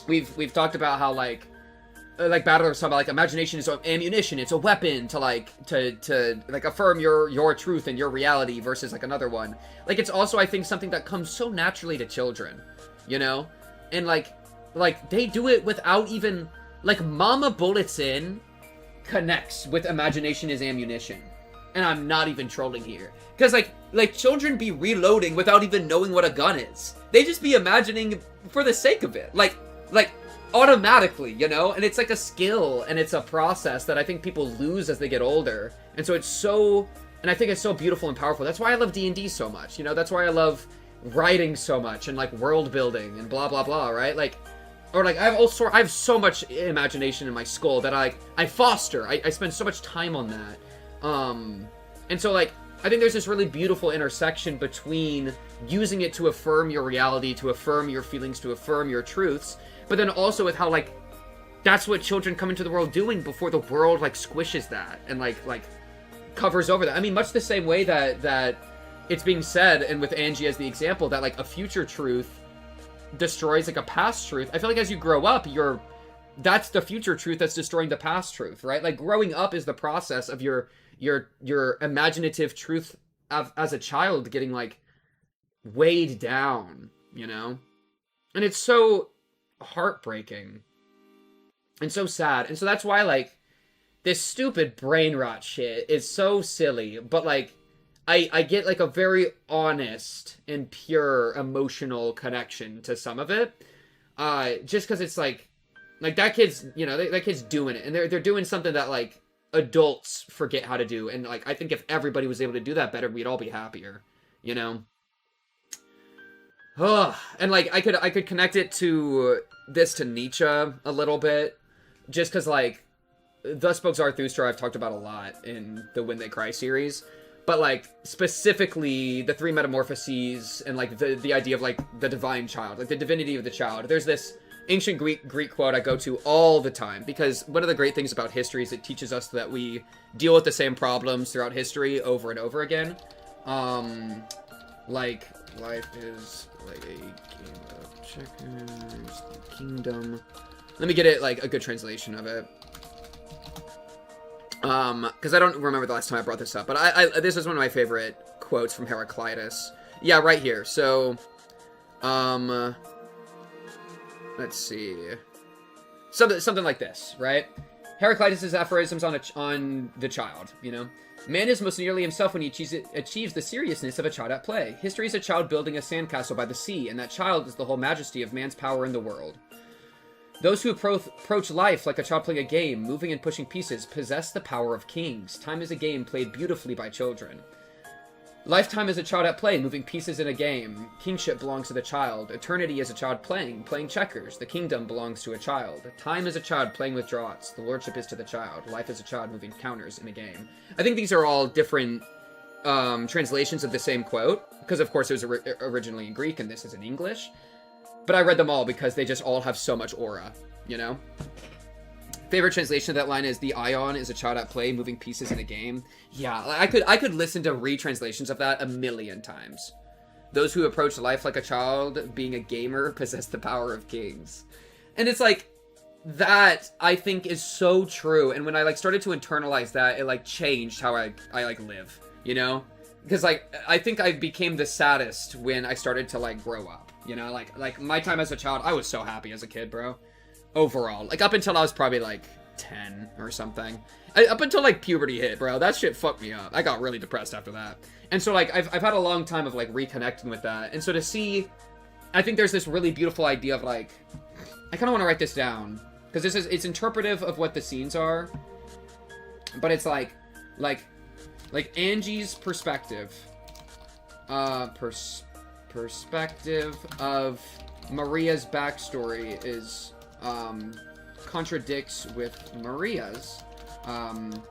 we've talked about how, like Battler's talking about, like, imagination is ammunition, it's a weapon to, like, to like, affirm your truth and your reality versus, like, another one. Like, it's also, I think, something that comes so naturally to children, you know? And, like, they do it without even, like, Mama Bullets In connects with imagination is ammunition. And I'm not even trolling here. Because, like, children be reloading without even knowing what a gun is. They just be imagining for the sake of it. Like, automatically, you know? And it's like a skill, and it's a process that I think people lose as they get older. And so it's so, and I think it's so beautiful and powerful. That's why I love D&D so much, you know? That's why I love writing so much, and, like, world building, and blah, blah, blah, right? Like, or, like, I have so much imagination in my skull that I foster. I spend so much time on that. And so, like, I think there's this really beautiful intersection between using it to affirm your reality, to affirm your feelings, to affirm your truths, but then also with how, like, that's what children come into the world doing before the world, like, squishes that and, like covers over that. I mean, much the same way that it's being said, and with Angie as the example, that, like, a future truth destroys, like, a past truth. I feel like as you grow up, that's the future truth that's destroying the past truth, right? Like, growing up is the process of your imaginative truth as a child getting, like, weighed down, you know? And it's so heartbreaking and so sad. And so that's why, like, this stupid brain rot shit is so silly, but, like, I get, like, a very honest and pure emotional connection to some of it, just because it's like that kid's, you know, that kid's doing it, and they're doing something that, like, adults forget how to do, and, like, I think if everybody was able to do that better, we'd all be happier, you know? And, like, I could connect it to Nietzsche a little bit, just because, like, Thus Spoke Zarathustra I've talked about a lot in the When They Cry series, but, like, specifically the three metamorphoses and, like, the idea of, like, the divine child, like, the divinity of the child. There's this ancient Greek quote I go to all the time, because one of the great things about history is it teaches us that we deal with the same problems throughout history over and over again. Like, life is like a game of checkers, the kingdom. Let me get it, like, a good translation of it. Because I don't remember the last time I brought this up, but this is one of my favorite quotes from Heraclitus. Yeah, right here. So, let's see. Something like this, right? Heraclitus' aphorisms on the child, you know? Man is most nearly himself when he achieves the seriousness of a child at play. History is a child building a sandcastle by the sea, and that child is the whole majesty of man's power in the world. Those who approach life like a child playing a game, moving and pushing pieces, possess the power of kings. Time is a game played beautifully by children. Lifetime is a child at play, moving pieces in a game. Kingship belongs to the child. Eternity is a child playing checkers. The kingdom belongs to a child. Time is a child playing with draughts. The lordship is to the child. Life is a child moving counters in a game. I think these are all different translations of the same quote, because of course it was originally in Greek and this is in English. But I read them all because they just all have so much aura, you know? Favorite translation of that line is, the ion is a child at play, moving pieces in a game. Yeah, I could listen to retranslations of that a million times. Those who approach life like a child, being a gamer, possess the power of kings. And it's like, that, I think, is so true. And when I, like, started to internalize that, it, like, changed how I like, live, you know? Because, like, I think I became the saddest when I started to, like, grow up. You know, like my time as a child, I was so happy as a kid, bro. Overall. Like, up until I was probably, like, 10 or something. Up until, like, puberty hit, bro. That shit fucked me up. I got really depressed after that. And so, like, I've had a long time of, like, reconnecting with that. And so to see... I think there's this really beautiful idea of, like... I kind of want to write this down. Because it's interpretive of what the scenes are. But it's, like Angie's perspective. Perspective of Maria's backstory is contradicts with Maria's, and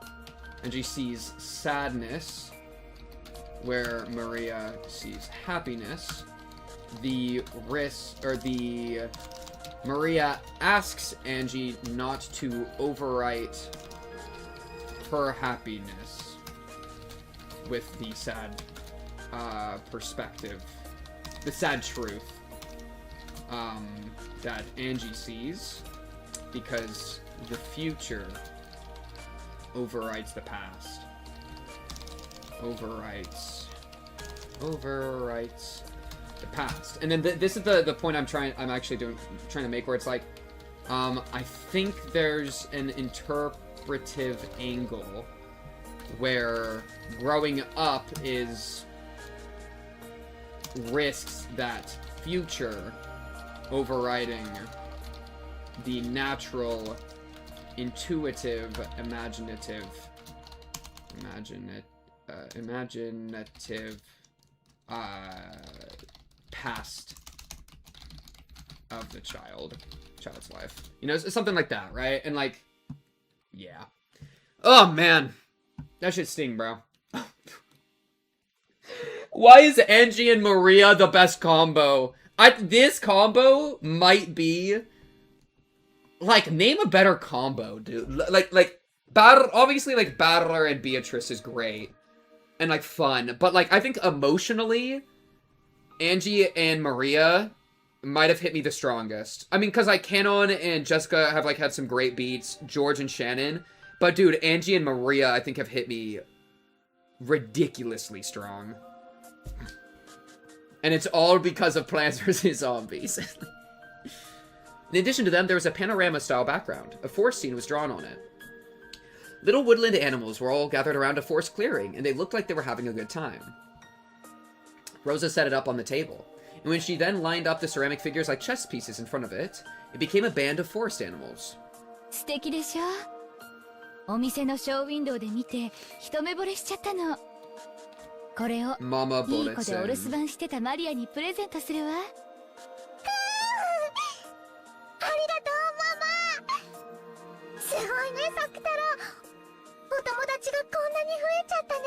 she sees sadness where Maria sees happiness. Maria asks Angie not to overwrite her happiness with the sad perspective. The sad truth that Angie sees, because the future overrides the past. Overwrites the past. And then this is the point I'm trying to make, where it's like, I think there's an interpretive angle where growing up is risks that future overriding the natural, intuitive, imaginative past of the child's life. You know, it's something like that, right? And like, yeah. Oh man, that shit sting, bro. Why is Angie and Maria the best combo? This combo might be... Like, name a better combo, dude. Like, obviously, like, Battler and Beatrice is great. And, like, fun. But, like, I think emotionally, Angie and Maria might have hit me the strongest. I mean, because, like, Canon and Jessica have, like, had some great beats. George and Shannon. But, dude, Angie and Maria, I think, have hit me ridiculously strong. And it's all because of Plants vs. Zombies. In addition to them, there was a panorama-style background. A forest scene was drawn on it. Little woodland animals were all gathered around a forest clearing, and they looked like they were having a good time. Rosa set it up on the table, and when she then lined up the ceramic figures like chess pieces in front of it, it became a band of forest animals. 素敵でしょ? お店のショーウィンドウで見て一目惚れしちゃったの。これをいい子でお留守番してたマリアにプレゼントするわ。すごいね、サク太郎。お友達がこんなに増えちゃったね。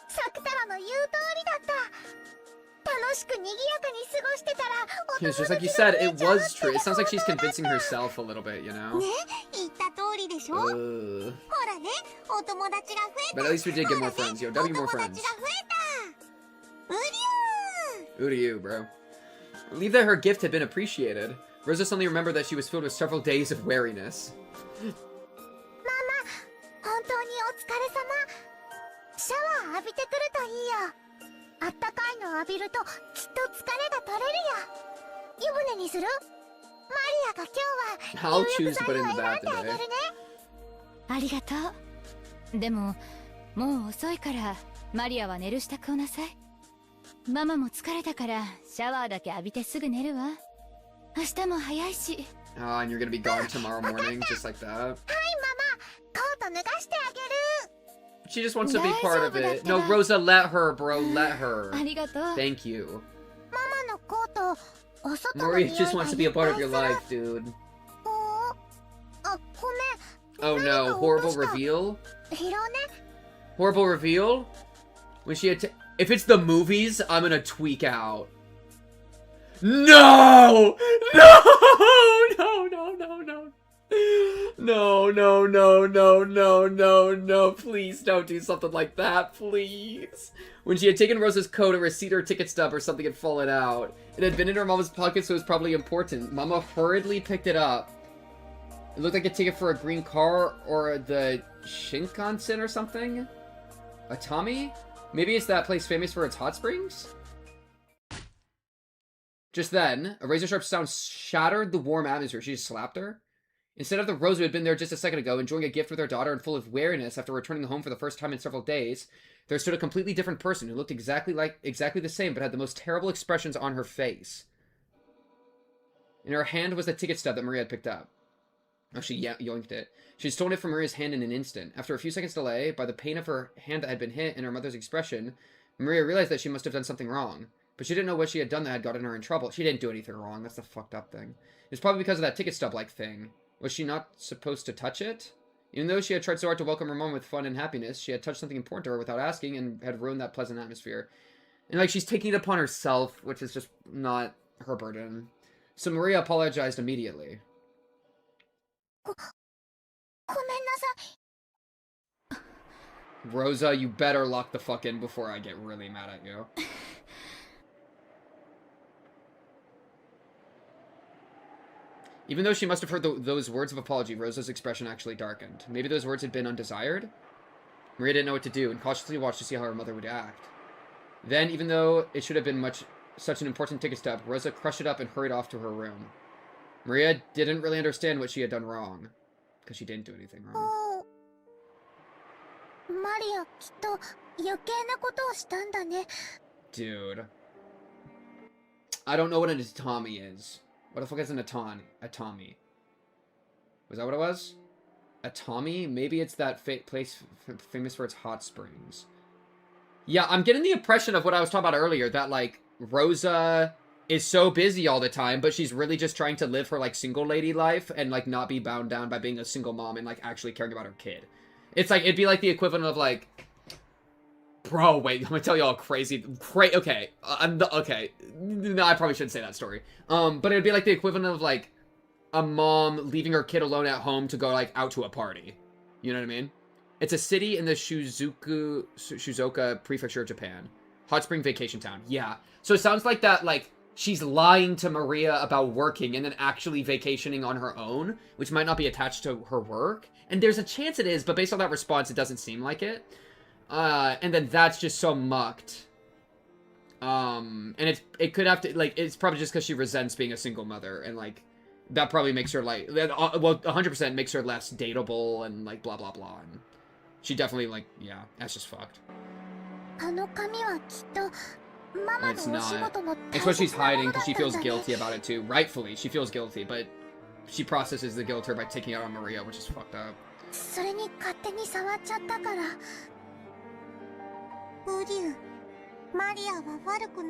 サク太郎の言う通りだった。楽しく賑やかに過ごしてたら、お友 It's just 達 like you が said, 増え it ちゃうっ was て true. It sounds like she's 本当だ convincing った。 herself a little bit, you know? ね、言った通りでしょ。ほらね、お友達が増えた。 But at least we did get more friends. Yo, W more お友 friends. 達が増えた。うりゅー。 Ooh to you, bro. Believe that her gift had been appreciated. Rosa suddenly remembered that she was filled with several days of weariness. 本当にお疲れ様。シャワー浴びてくるといいよ。あったかいの浴びるときっと疲れが取れるよ。湯船にする？マリアが今日は I'll 入 choose 浴 to 剤 put を it in 選 the んであ bath げる today. ね。ありがとう。でももう遅いからマリアは寝る支度をなさい。ママも疲れたからシャワーだけ浴びてすぐ寝るわ。明日も早いし and you're gonna be gone tomorrow morning, just like that. Hi, Mama. コート脱がしてあげる。 She just wants to be part of it. No, Rosa, let her, bro. Let her. ありがとう。 Thank you. ママのコート、お外の Maria 匂い just が wants to be a part of your life, dude. あ、ごめん。 Oh no, horrible reveal? 拾うね。 Horrible reveal? When she if it's the movies, I'm gonna tweak out. No! No! No, no, no, no. No, no, no, no, no, no, no. Please don't do something like that, please. When she had taken Rosa's coat, a receipt or ticket stub or something had fallen out. It had been in her mama's pocket, so it was probably important. Mama hurriedly picked it up. It looked like a ticket for a green car or the Shinkansen or something? A Tommy? Maybe it's that place famous for its hot springs? Just then, a razor-sharp sound shattered the warm atmosphere. She just slapped her. Instead of the Rose who had been there just a second ago, enjoying a gift with her daughter and full of wariness after returning home for the first time in several days, there stood a completely different person who looked exactly the same, but had the most terrible expressions on her face. In her hand was the ticket stub that Maria had picked up. Oh, she yoinked it. She had stolen it from Maria's hand in an instant. After a few seconds' delay, by the pain of her hand that had been hit and her mother's expression, Maria realized that she must have done something wrong. But she didn't know what she had done that had gotten her in trouble. She didn't do anything wrong. That's the fucked up thing. It was probably because of that ticket stub-like thing. Was she not supposed to touch it? Even though she had tried so hard to welcome her mom with fun and happiness, she had touched something important to her without asking and had ruined that pleasant atmosphere. And, like, she's taking it upon herself, which is just not her burden. So Maria apologized immediately. Rosa, you better lock the fuck in before I get really mad at you. Even though she must have heard those words of apology, Rosa's expression actually darkened. Maybe those words had been undesired? Maria didn't know what to do and cautiously watched to see how her mother would act. Then, even though it should have been such an important ticket stub, Rosa crushed it up and hurried off to her room. Maria didn't really understand what she had done wrong. Because she didn't do anything wrong. Maria, きっと余計なことをしたんだね. Dude. I don't know what an atami is. What the fuck is an atami? Was that what it was? Atami? Maybe it's that place famous for its hot springs. Yeah, I'm getting the impression of what I was talking about earlier, that, like, Rosa is so busy all the time, but she's really just trying to live her, like, single lady life and, like, not be bound down by being a single mom and, like, actually caring about her kid. It's like, it'd be like the equivalent of, like... Bro, wait, I'm gonna tell you all crazy... okay. Okay. No, I probably shouldn't say that story. But it'd be like the equivalent of, like, a mom leaving her kid alone at home to go, like, out to a party. You know what I mean? It's a city in the Shizuoka prefecture of Japan. Hot spring vacation town. Yeah. So it sounds like that, like, she's lying to Maria about working and then actually vacationing on her own, which might not be attached to her work. And there's a chance it is, but based on that response, it doesn't seem like it. And then that's just so mucked. And it could have to, like, it's probably just because she resents being a single mother, and, like, that probably makes her, like, well, 100% makes her less dateable, and, like, blah, blah, blah, and she definitely, like, yeah, that's just fucked. It's not. It's what she's hiding, because she feels guilty about it, too. Rightfully, she feels guilty, but she processes the guilt her by taking it out on Maria, which is fucked up.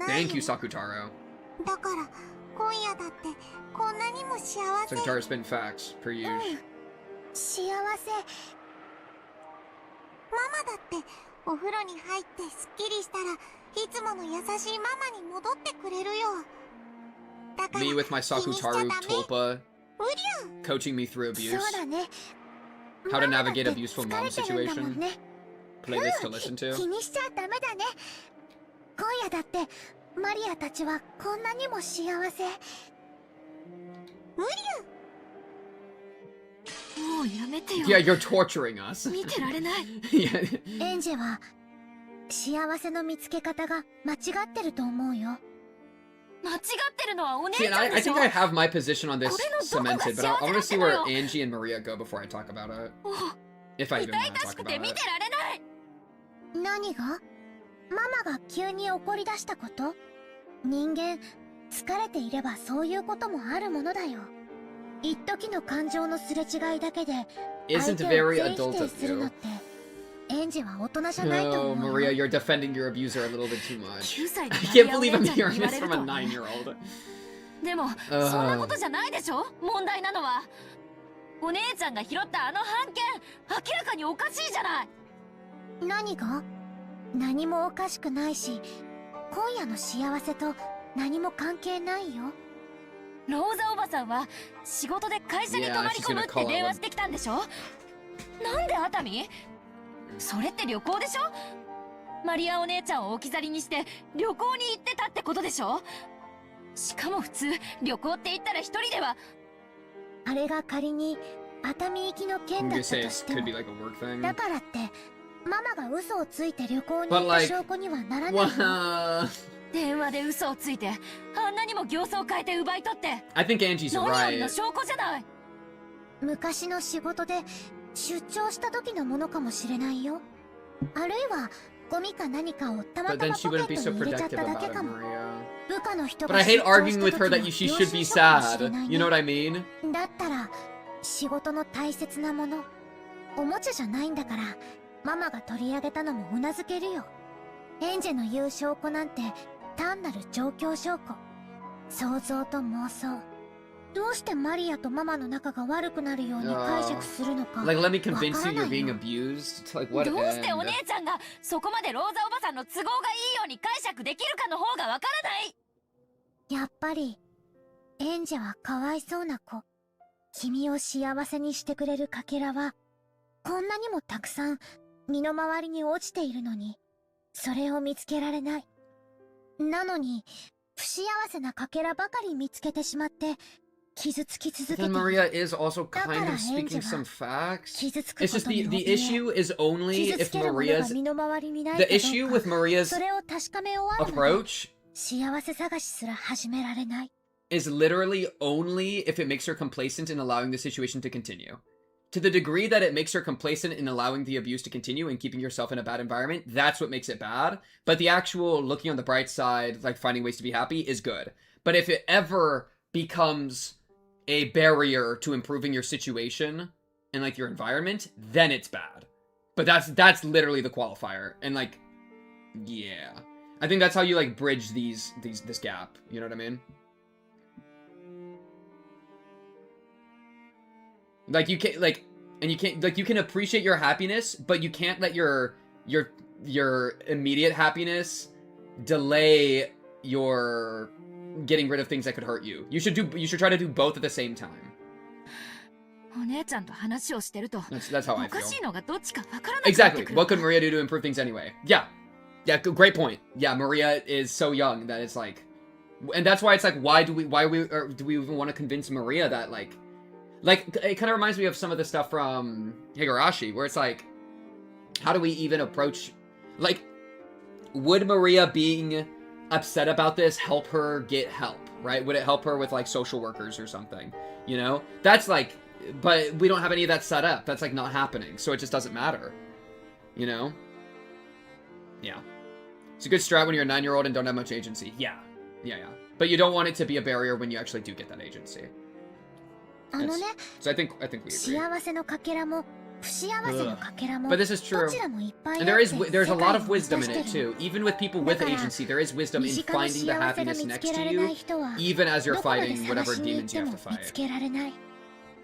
Thank you, Sakutaro. Sakutaro spin facts, per usual. Me with my Sakutaro tulpa coaching me through abuse. How to navigate abuseful mom situation. Playlist to listen to. Yeah, you're torturing us. Yeah. エンジェは幸せの見つけ方が間違ってると思うよ。 See, and I think I have my position on this cemented, but I want to see where Angie and Maria go before I talk about it. If I even want to talk about it. 何が？ママが急に怒り出したこと？人間疲れていればそういうこともあるものだよ。一時の感情のすれ違いだけで isn't very adult of するの you. ってエンジは大人じゃないと Oh, 思う。 Maria, you're defending your abuser a little bit too much. 9歳の I マ can't リアお believe 姉 I'm ちゃんに hearing 言わ this れる from と a はね。 9-year-old. でもそんなことじゃないでしょ。問題なのはお姉ちゃんが拾ったあの半券、明らかにおかしいじゃない。何が？何もおかしくないし、今夜の幸せと何も関係ないよ。ローザおばさんは仕事で会社に泊まり込むって電話してきたんでしょ。なんで熱海？それって旅行でしょ。マリアお姉ちゃんを置き去りにして旅行に行ってたってことでしょ。しかも普通旅行って言ったら一人では。あれが仮に熱海行きの件だったとしても、だからってママが嘘をついて旅行に行った証拠にはならないよ。電話で嘘をついてあんなにも形相を変えて奪い取って I think Angie's 何よりの right. 証拠じゃない。昔の仕事で出張した時のものかもしれないよ。あるいはゴミか何かをたま But た then ま she ポケ wouldn't be ッ so トに入れちゃっ protective ただ about け it, かも。 Maria. 部下の人 But が I 出 hate 張 arguing した with 時 her の that she 領 should 収 be 書かもしれ sad. ない You know ね。 what I mean? だったら仕事の大切なもの、おもちゃじゃないんだからママが取り上げたのもうなずけるよ。エンジェの言う証拠なんて単なる状況証拠、想像と妄想。どうしてマリアとママの仲が悪くなるように解釈するのか Like, let me わ convince から you な you're い being よ。 abused? Like, what どうしてお end? 姉ちゃんがそこまでローザおばさんの都合がいいように解釈できるかの方がわからない。やっぱりエンジェはかわいそうな子。君を幸せにしてくれるかけらはこんなにもたくさん身の回りに落ちているのに、それを見つけられない。なのに不幸せなかけらばかり見つけてしまって傷つき続けてい Then る。 Maria is also だから kind エ of ンジ speaking ェ some は facts. 傷つく It's こ just とに the 怯え、 issue is only 傷 if つけるものが Maria's 身の回りにない the かど issue う with か、 Maria's それを確かめ終わるまで approach 幸せ探しすら始められない。 is literally only if it makes her complacent in allowing the situation to continue. To the degree that it makes her complacent in allowing the abuse to continue and keeping yourself in a bad environment, that's what makes it bad. But the actual looking on the bright side, like finding ways to be happy, is good. But if it ever becomes a barrier to improving your situation and like your environment, then it's bad. But that's literally the qualifier. And like, yeah. I think that's how you like bridge this gap. You know what I mean? Like you can't like, and you can't like you can appreciate your happiness, but you can't let your immediate happiness delay your getting rid of things that could hurt you. You should try to do both at the same time. お姉ちゃんと話をしてると That's how I おかしい feel. のがどっちかわからなくなって Exactly. くる。 What could Maria do to improve things anyway? Yeah. Yeah, great point. Yeah, Maria is so young that it's like, and that's why it's like, why do we even want to convince Maria that like it kind of reminds me of some of the stuff from Higurashi, where it's like, how do we even approach, like, would Maria being upset about this help her get help, right? Would it help her with like social workers or something? You know, that's like, but we don't have any of that set up. That's like not happening, so it just doesn't matter. You know? Yeah. It's a good strat when you're a 9-year-old and don't have much agency. Yeah. But you don't want it to be a barrier when you actually do get that agency. あのね、 So I think we agree. 幸せのかけらも不幸せのかけらも But this is ど true. ちらもいっぱいあっ And て there's a lot of 世界を wisdom 満 in た it してる too. Even with people with だから agency, there is wisdom 身 in 近な finding the 幸せが happiness 見つ next け to られな you, い人は even as you're どこまで fighting 探 whatever しに行っ demons て you も have to 見 fight. つけられない。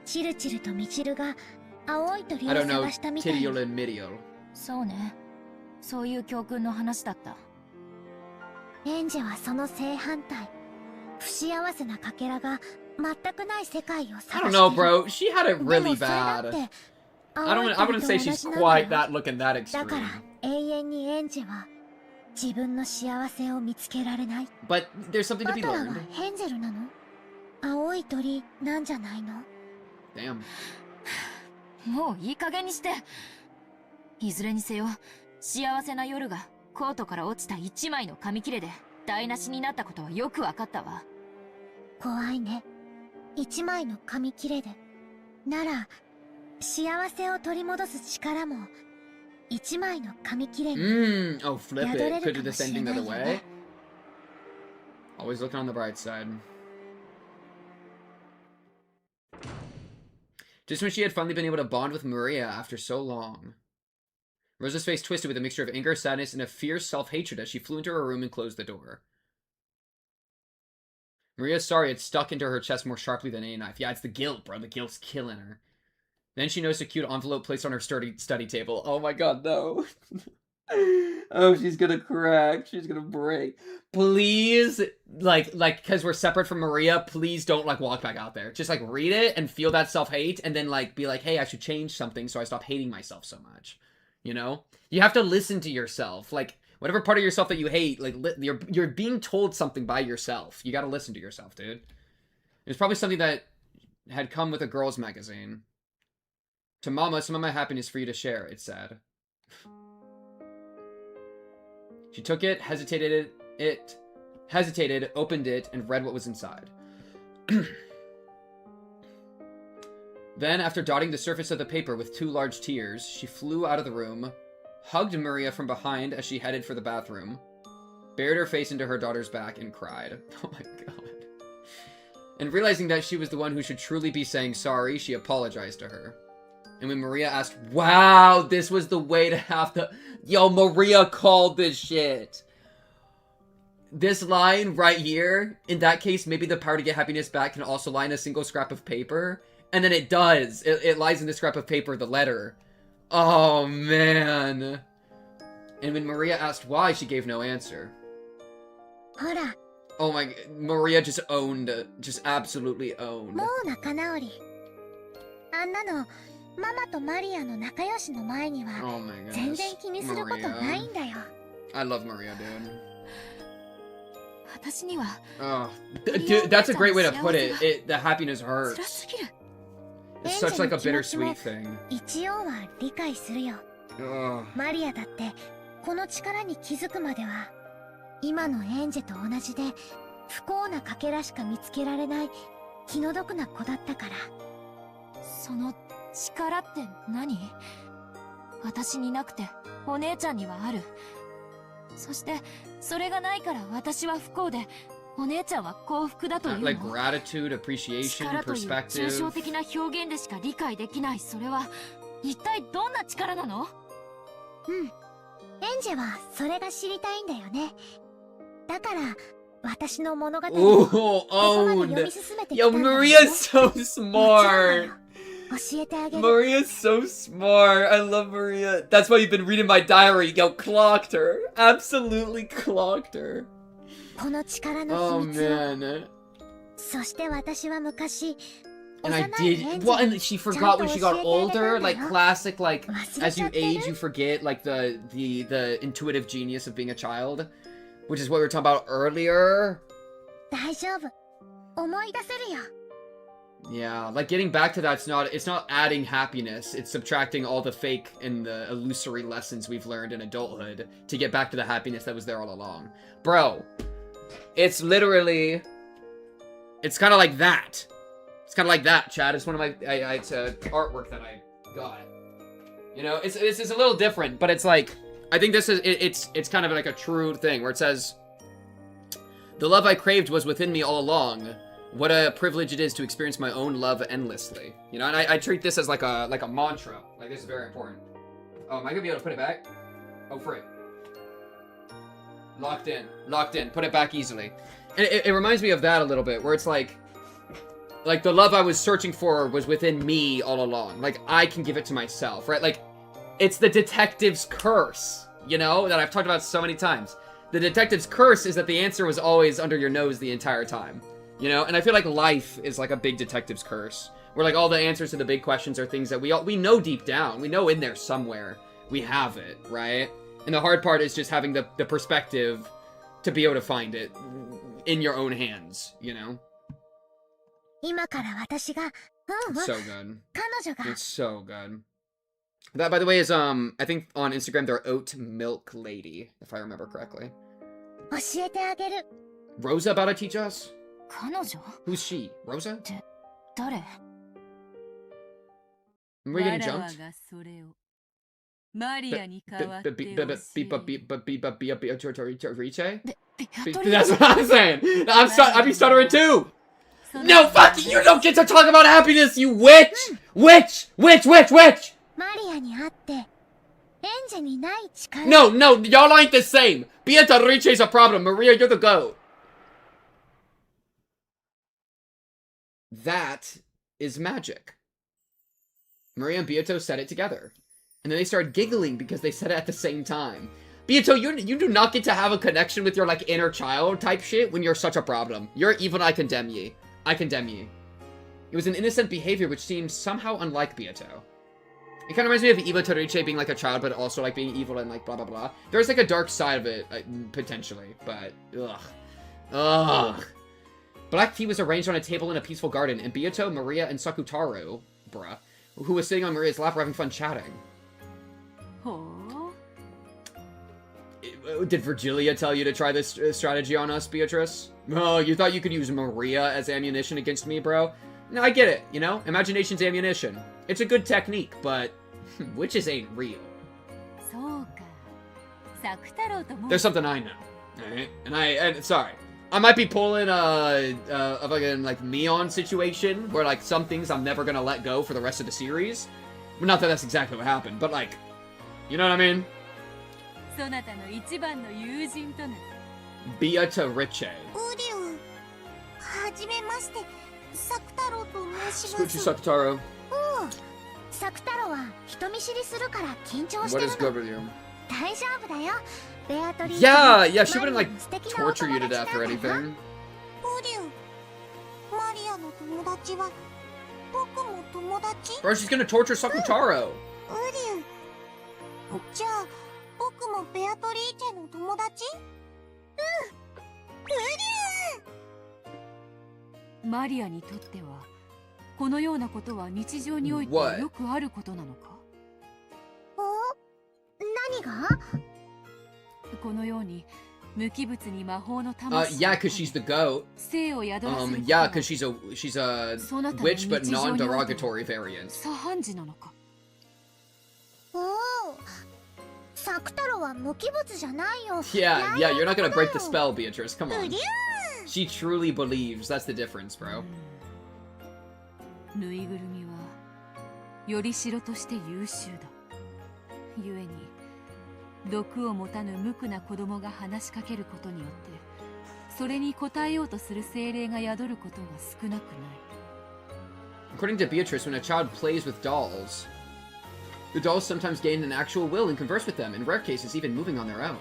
チルチルとミチルが青い鳥を I don't know, 探したみたいに Tidiol and Midiol. そうね。そういう教訓の話だった。エンジェはその正反対、不幸せなかけらが全くない世界を I 探 don't して know, いる。 bro. She had it でも really それだっ bad. て I 青い wouldn't 鳥と say 同 she's じなんだ quite よ。 that looking that だから extreme. 永遠にエンジェは自分の幸せを見つけられない。 But there's something to バ be トラーは learned. ヘンゼルなの？青い鳥なんじゃないの？ Damn. もういい加減にして。いずれにせよ、幸せな夜がコートから落ちた一枚の紙切れで台無しになったことはよくわかったわ。怖いね。一枚の紙切れで。なら、幸せを取り戻す力も、一枚の紙切れに。 Oh, flip it. 宿れ Could る do かも this しれ ending な the い other よ way. ね。 Always looking on the bright side. Just when she had finally been able to bond with Maria after so long. Rosa's face twisted with a mixture of anger, sadness, and a fierce self-hatred as she flew into her room and closed the door. Maria's sorry had stuck into her chest more sharply than any knife. Yeah, it's the guilt, bro. The guilt's killing her. Then she noticed a cute envelope placed on her study table. Oh my god, no. Oh, she's gonna crack. She's gonna break. Please, like, because we're separate from Maria, please don't, like, walk back out there. Just, like, read it and feel that self-hate and then, like, be like, hey, I should change something so I stop hating myself so much. You know? You have to listen to yourself. Like, whatever part of yourself that you hate, like, you're being told something by yourself. You gotta listen to yourself, dude. It's probably something that had come with a girl's magazine. To Mama, some of my happiness for you to share, it said. She took it, hesitated, opened it, and read what was inside. Then, after dotting the surface of the paper with 2 large tears, she flew out of the room, hugged Maria from behind as she headed for the bathroom, buried her face into her daughter's back, and cried. Oh my god. And realizing that she was the one who should truly be saying sorry, she apologized to her. And when Maria asked, wow, this was the way to have to... Yo, Maria called this shit. This line right here, in that case, maybe the power to get happiness back can also lie in a single scrap of paper. And then it does. It lies in the scrap of paper, the letter. Oh, man. And when Maria asked why, she gave no answer. Oh my... Maria just owned it. Just absolutely owned. Oh my gosh. Maria. I love Maria, dude. Oh, dude, that's a great way to put it. The happiness hurts. It's such like a bittersweet thing. Ugh. この力に気づくまでは今のエンジェと同じで不幸なかけらしか見つけられない気の毒な子だったから。その力って何？私になくてお姉ちゃんにはある。そしてそれがないから私は不幸でお姉ちゃんは幸福だというの。Like gratitude, appreciation, 力という perspective. 抽象的な表現でしか理解できないそれは一体どんな力なの？エンジェはそれが知りたいんだよね。だから私の物語をここまで読み進めてきたんだよ。 Yo, Maria's so smart. Maria's so smart. I love Maria. That's why you've been reading my diary. Yo, clocked her. Absolutely clocked her. この力の秘密を。 Oh, man. そして私は昔 And I did. Well, and she forgot when she got older. Like classic, like as you age, you forget like the intuitive genius of being a child, which is what we were talking about earlier. 大丈夫。思い出せるよ。 Yeah, like getting back to that, it's not adding happiness. It's subtracting all the fake and the illusory lessons we've learned in adulthood to get back to the happiness that was there all along. Bro, it's literally, it's kind of like that. It's kind of like that, Chad. It's one of my, it's artwork that I got. You know, it's a little different, but it's like, I think this is, it's kind of like a true thing where it says, the love I craved was within me all along. What a privilege it is to experience my own love endlessly. You know, and I treat this as like a mantra. Like, this is very important. Oh, am I gonna be able to put it back? Oh, free. Locked in. Put it back easily. And it reminds me of that a little bit, where it's like the love I was searching for was within me all along. Like, I can give it to myself, right? Like, it's the detective's curse, you know, that I've talked about so many times. The detective's curse is that the answer was always under your nose the entire time, you know? And I feel like life is like a big detective's curse, where like all the answers to the big questions are things that we know deep down. We know in there somewhere we have it, right? And the hard part is just having the perspective to be able to find it in your own hands, you know? It's so good. It's so good. That, by the way, is, I think on Instagram they're Oat Milk Lady, if I remember correctly. Rosa about to teach us? Who's she? Rosa? Are we getting jumped? That's what I'm saying! I'd be stuttering too! No, fuck you! You don't get to talk about happiness, you witch! Witch! Witch! Witch! Witch! マリアに会ってエンジェにない力 No, no, y'all ain't the same. Beatrice's a problem. Maria, you're the goat. That is magic. Maria and Beato said it together. And then they started giggling because they said it at the same time. Beato, you do not get to have a connection with your, like, inner child type shit when you're such a problem. You're evil and I condemn ye. I condemn ye. It was an innocent behavior which seemed somehow unlike Beato. It kind of reminds me of Iwatorice being like a child, but also like being evil and like blah blah blah. There's like a dark side of it, potentially, but ugh. Ugh. Black tea was arranged on a table in a peaceful garden, and Beato, Maria, and Sakutaro, bruh, who was sitting on Maria's lap were having fun chatting. Oh. Did Virgilia tell you to try this strategy on us, Beatrice? Oh, you thought you could use Maria as ammunition against me, bro? No, I get it, you know? Imagination's ammunition. It's a good technique, but witches ain't real. There's something I know, alright? And sorry. I might be pulling a fucking, like, Mion situation, where, like, some things I'm never gonna let go for the rest of the series. Well, not that that's exactly what happened, but, like, you know what I mean? Beatrice. はじめましてサクタロウと申しま Scoochie す Sakutaro. サクタロウは人見知りするから緊張して What る is の good with you? 大丈夫だよベアトリー Yeah, yeah, she wouldn't, like, torture you to death or anything. ウリュウマリアの友達は僕も友達 Bro, she's gonna torture Sakutaro. ウリュウじゃあ僕もベアトリーチェの友達ウリュウマリアにとってはこのようなことは日常において What? よくあることなのか？何がこのように無機物に魔法の魂 Yeah, cause she's the goat. 生を宿らせること Yeah, は cause she's a そなたの witch, but 日常において non-derogatory variant. 左半時なのか？おおサクタロウは無機物じゃないよ Yeah, yeah, you're not gonna break the spell, Beatrice. Come ウ on. リュウ She truly believes. That's the difference, bro. ぬいぐるみはよりしろとして優秀だ。ゆえに毒を持たぬ無垢な子供が話しかけることによってそれに応えようとする精霊が宿ることは少なくない。 According to Beatrice, when a child plays with dolls, the dolls sometimes gain an actual will and converse with them, in rare cases even moving on their own.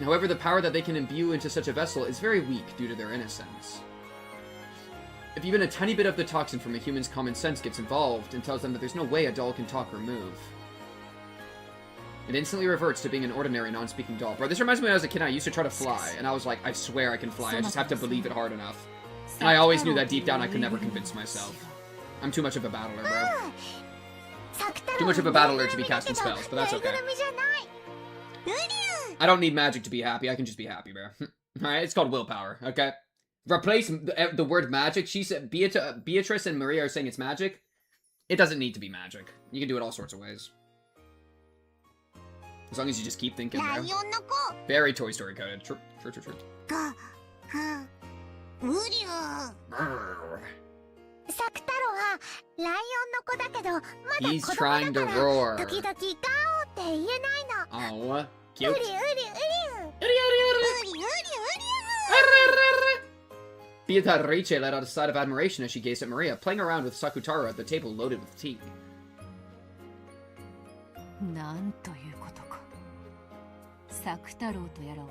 However, the power that they can imbue into such a vessel is very weak due to their innocence. If even a tiny bit of the toxin from a human's common sense gets involved and tells them that there's no way a doll can talk or move, it instantly reverts to being an ordinary non-speaking doll. Bro, this reminds me when I was a kid, I used to try to fly, and I was like, I swear I can fly, I just have to believe it hard enough. And I always knew that deep down I could never convince myself. I'm too much of a battler, bro. Too much of a battler to be casting spells, but that's okay. I don't need magic to be happy, I can just be happy, bro. Alright, it's called willpower, okay? Replace the word magic. She said, Beatrice and Maria are saying it's magic. It doesn't need to be magic. You can do it all sorts of ways. As long as you just keep thinking there. Very Toy Story coded. True. サクタロウはライオンの子だけどまだ He's 子供 trying だ to から roar. 時々ガオって言えないの Oh, ウ cute. リウリウリウリウリウリウリ Beatrice let out a sigh of admiration as she gazed at Maria, playing around with Sakutaro at the table loaded with tea. なんということか。サク太郎とやらは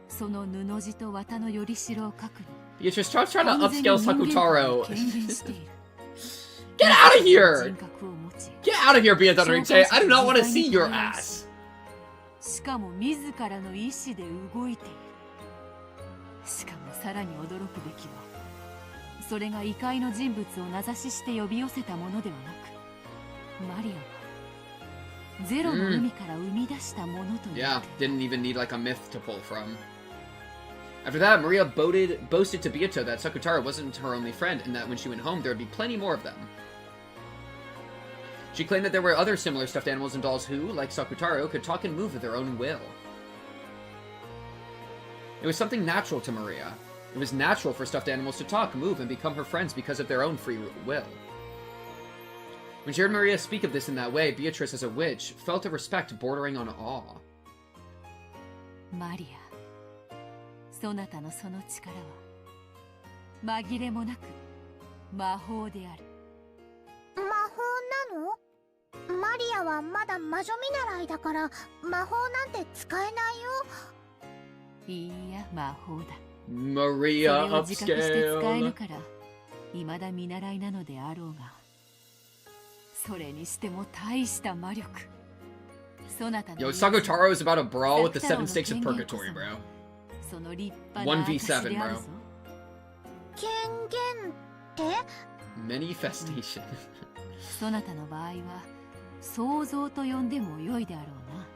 その布地と綿のよりしろを核に Beatrice, trying to upscale Sakutaro. 権限している。 Get out of here! 人格を持ち Get out of here, Beatrice! I do not want to see your ass! しかも自らの意志で動いている。しかもさらに驚くべきはそれが異界の人物を名指しして呼び寄せたものではなくマリアはゼロの海から生み出したものという。 Yeah, didn't even need like a myth to pull from. After that, Maria boasted to Beato that Sakutaro wasn't her only friend and that when she went home there would be plenty more of them. She claimed that there were other similar stuffed animals and dolls who, like Sakutaro, could talk and move at their own will. It was something natural to Maria, It was natural for stuffed animals to talk, move, and become her friends because of their own free will. When she heard Maria speak of this in that way, Beatrice, as a witch, felt a respect bordering on awe. Maria, そなたのその力は紛れもなく魔法である。魔法なの？マリアはまだ魔女見習いだから魔法なんて使えないよ。いいや、魔法だ。Maria それを自覚して使え upscale. るから未だ見習いなのであろうが、それにしても大した魔力。そなたの Yo, Sakutaro is about to brawl with the 7 stakes of purgatory, bro. その立派な証であるぞ。 1v7, bro. 権限って？ Manifestation. そなたの場合は想像と呼んでも良いであろうな。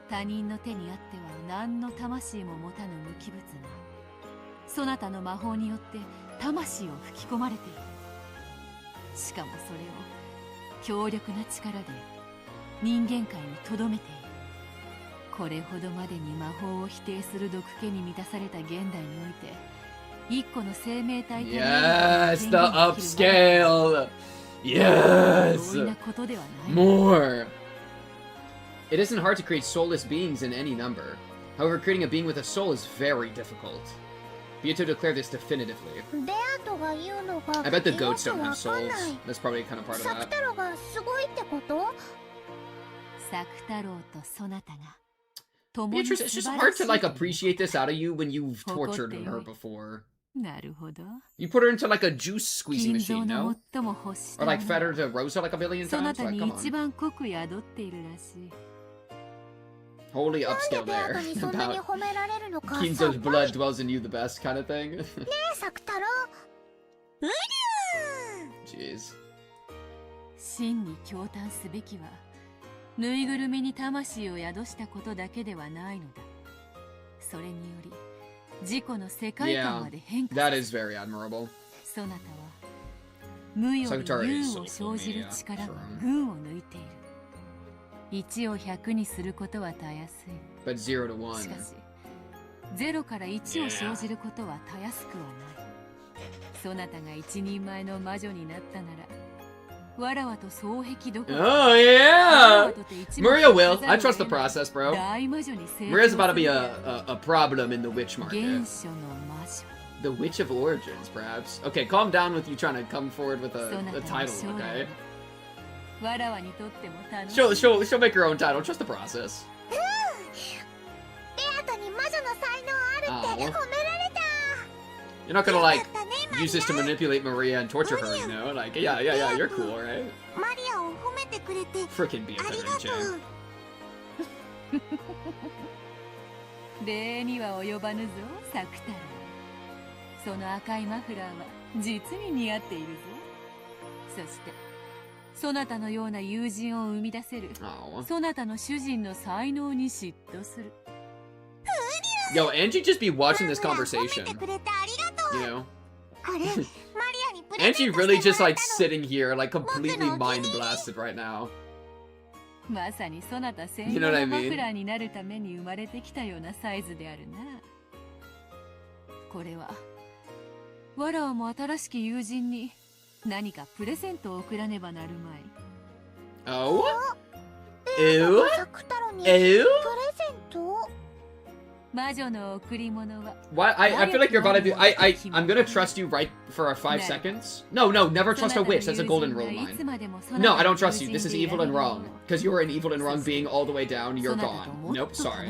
他人の手にあっては何の魂も持たぬ無機物がそなたの魔法によって魂を吹き込まれている。しかもそれを強力な力で人間界に留めている。これほどまでに魔法を否定する毒気に満たされた現代において一個の生命体と Yes, the upscale. Yes. More. It isn't hard to create soulless beings in any number. However, creating a being with a soul is very difficult. Beato declared this definitively. I bet the goats don't have souls. That's probably kind of part of that. Beatrice, it's just hard to like appreciate this out of you when you've tortured her before. You put her into like a juice squeezing machine, no? Or like fed her to Rosa like a billion times? Like, come on. Holy upscale there. About Kinzo's blood dwells in you the best kind of thing. Jeez. 真に驚嘆すべきはぬいぐるみに魂を宿したことだけではないのだ。それにより自己の世界観まで変化する。 That is very admirable. そなたは無より有を生じる力が群を抜いている。1を100にすることはたやすい。 But 0 to 1. しかし0から1を生じることはたやすくはない。そなたが一人前の魔女になったなら Oh yeah! Maria will. I trust the process, bro. Maria's about to be a problem in the witch market. The Witch of Origins, perhaps. Okay, calm down with you trying to come forward with a title, okay? She'll make her own title. Trust the process. Oh. You're not gonna like use this to manipulate Maria and torture her, you know? Like, yeah, you're cool, right? Frickin' Beatrice. 礼には及ばぬぞ、サクタロウ。その赤いマフラーは実に似合っているぞ。そして、そなたのような友人を生み出せる、そなたの主人の才能に嫉妬する。Yo, Angie just be watching this conversation. You know? Angie really just like sitting here, like completely mind blasted right now. まさにそなた専用のマフラーになるために生まれてきたようなサイズであるな。これは、わらわも新しき友人に何かプレゼントを贈らねばなるまい。Oh? Ew? Ew? Why? I feel like you're about to do. I'm gonna trust you right for 5 seconds. No, never trust a witch. That's a golden rule of mine. No, I don't trust you. This is evil and wrong. Because you were an evil and wrong being all the way down. You're gone. Nope, sorry.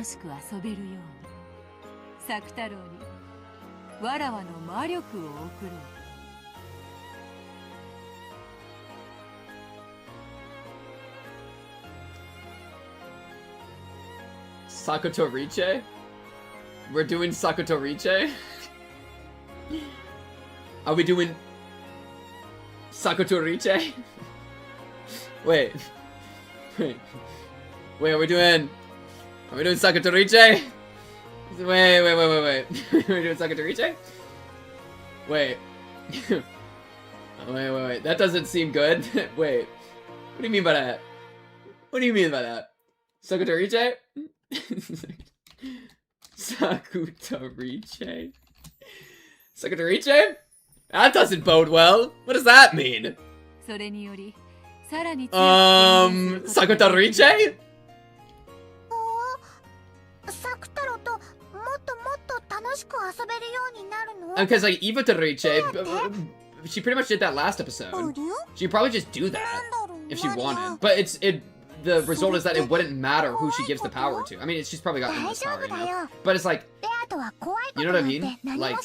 Sakutoriche? We're doing Sakutoriche? Are we doing Sakutoriche? Wait, are we doing Sakutoriche? Wait. Are we doing Sakutoriche? Wait. Wait. That doesn't seem good. Wait. What do you mean by that? Sakutoriche? Sakutoriche? Sakatoriche? That doesn't bode well. What does that mean? それによりさらに強く権限することができる Sakatoriche? サク太郎ともっともっと楽しく遊べるようになるの？ Because like Ivatoriche, she pretty much did that last episode. She could probably just do that if she wanted. But the result is that it wouldn't matter who she gives the power to. I mean, she's probably got endless power, you know? But it's like, you know what I mean? Like,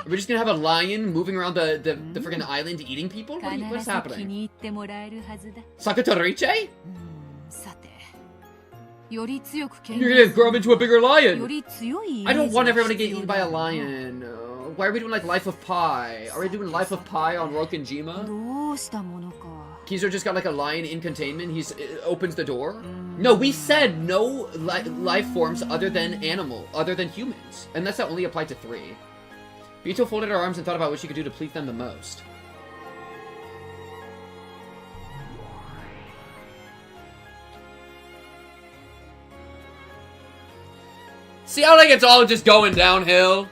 we're just gonna have a lion moving around the freaking island eating people? What's 必ず気 happening? に入ってもらえるはずだ Sakatoriche? さてより強く権 You're 限 gonna する grow up into a bigger よ lion! り強いイ I メー don't ジ want が everyone to 必 get 要 eaten だ by a よな lion. Why are we doing like Life of Pi? Are we doing Life of Pi on Rokenjima? どうしたものか Kizo just got like a lion in containment. He opens the door. No, we said no life forms other than humans. And that's only applied to 3. Bito folded her arms and thought about what she could do to please them the most. See how like it's all just going downhill?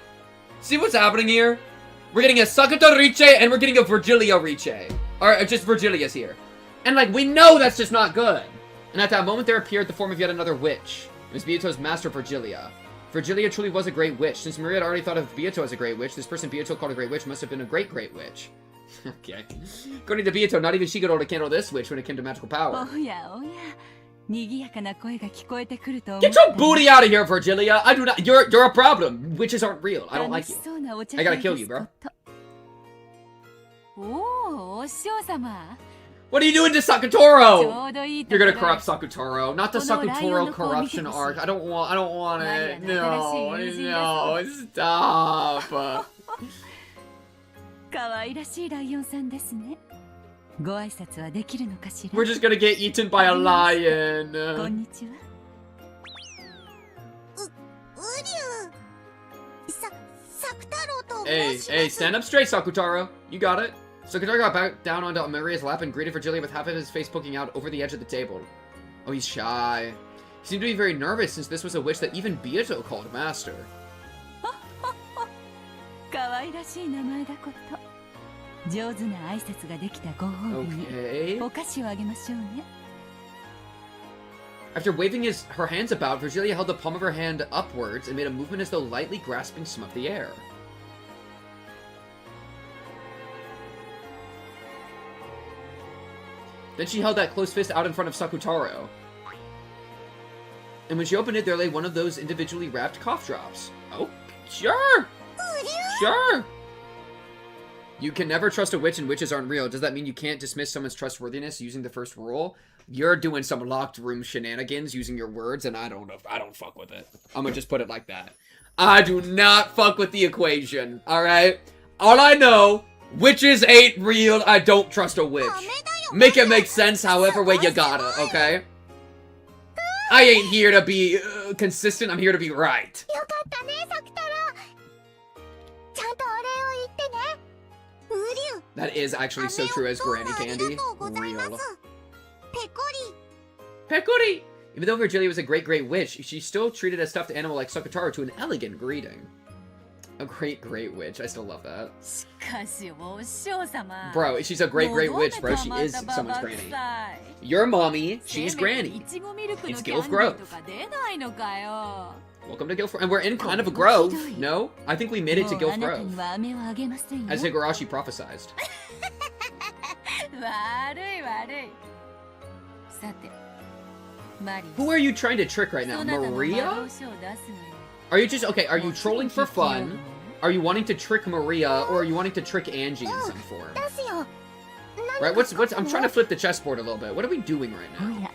See what's happening here? We're getting a Sakatoriche and we're getting a Virgilia Riche. Or just Virgilia's here. And like, we know that's just not good. And at that moment there appeared the form of yet another witch. It was Beato's master, Virgilia. Virgilia truly was a great witch. Since Maria had already thought of Beato as a great witch, this person Beato called a great witch must have been a great witch. Okay. According to Beato, not even she could hold a candle to this witch when it came to magical power. おやおや賑やかな声が聞こえてくると思 Get った your booty out of here, Virgilia! I do not- You're a problem! Witches aren't real. I don't 楽 like し you. そうなお茶 I gotta 会 kill で you, す bro. ことおお、お師匠様 What are you doing to ちょ Sakutoro? うどいいと You're こ gonna ろへ corrupt Sakutoro. Not the このライオン Sakutoro の子を見て corruption ほしい arc. I don't want it. マリアの新しい友人だ No, stop. 可愛らしいライオンさんですねご挨拶はできるのかしら We're just gonna get eaten by a こん lion. にちはサク太郎と Hey, 申し hey, ます stand up straight, Sakutaro. You got it. Sakutaro got back down onto Maria's lap and greeted Virgilia with half of his face poking out over the edge of the table. Oh, he's shy. He seemed to be very nervous since this was a witch that even Beato called master. 可愛らしい名前だこと上手な挨拶ができたご褒美に Okay. お菓子をあげましょうね After waving her hands about, Virgilia held the palm of her hand upwards and made a movement as though lightly grasping some of the air. Then she held that closed fist out in front of Sakutaro. And when she opened it, there lay one of those individually wrapped cough drops. Oh, sure! Sure! You can never trust a witch and witches aren't real. Does that mean you can't dismiss someone's trustworthiness using the first rule? You're doing some locked room shenanigans using your words, and I don't fuck with it. I'm gonna just put it like that. I do not fuck with the equation, alright? All I know, witches ain't real, I don't trust a witch. Make it make sense however way you gotta, okay? I ain't here to be consistent, I'm here to be right. よかったねサク太郎ちゃんとお礼を言ってねウリュウ That is actually so true as Granny Candy. ペ Real. コリ Pekuri! Even though Virgilia was a great witch, she still treated a stuffed animal like Sakutaro to an elegant greeting. A great witch. I still love that. しかしお師匠様 Bro, she's a great witch, bro. She is someone's granny. Your mommy, she's granny. It's Gilf Grove. Welcome to Gilf Grove. And we're in kind of a grove. No? I think we made it to Gilf Grove. As Higurashi prophesized. 悪い悪いさてマリ Who are you trying to trick right now? そなたの魔導 Maria? 書を出すのよ Are you just, okay, are you trolling for fun? Are you wanting to trick Maria, or are you wanting to trick Angie in some form? 出すよ Right, I'm trying to flip the chessboard a little bit. What are we doing right お now? や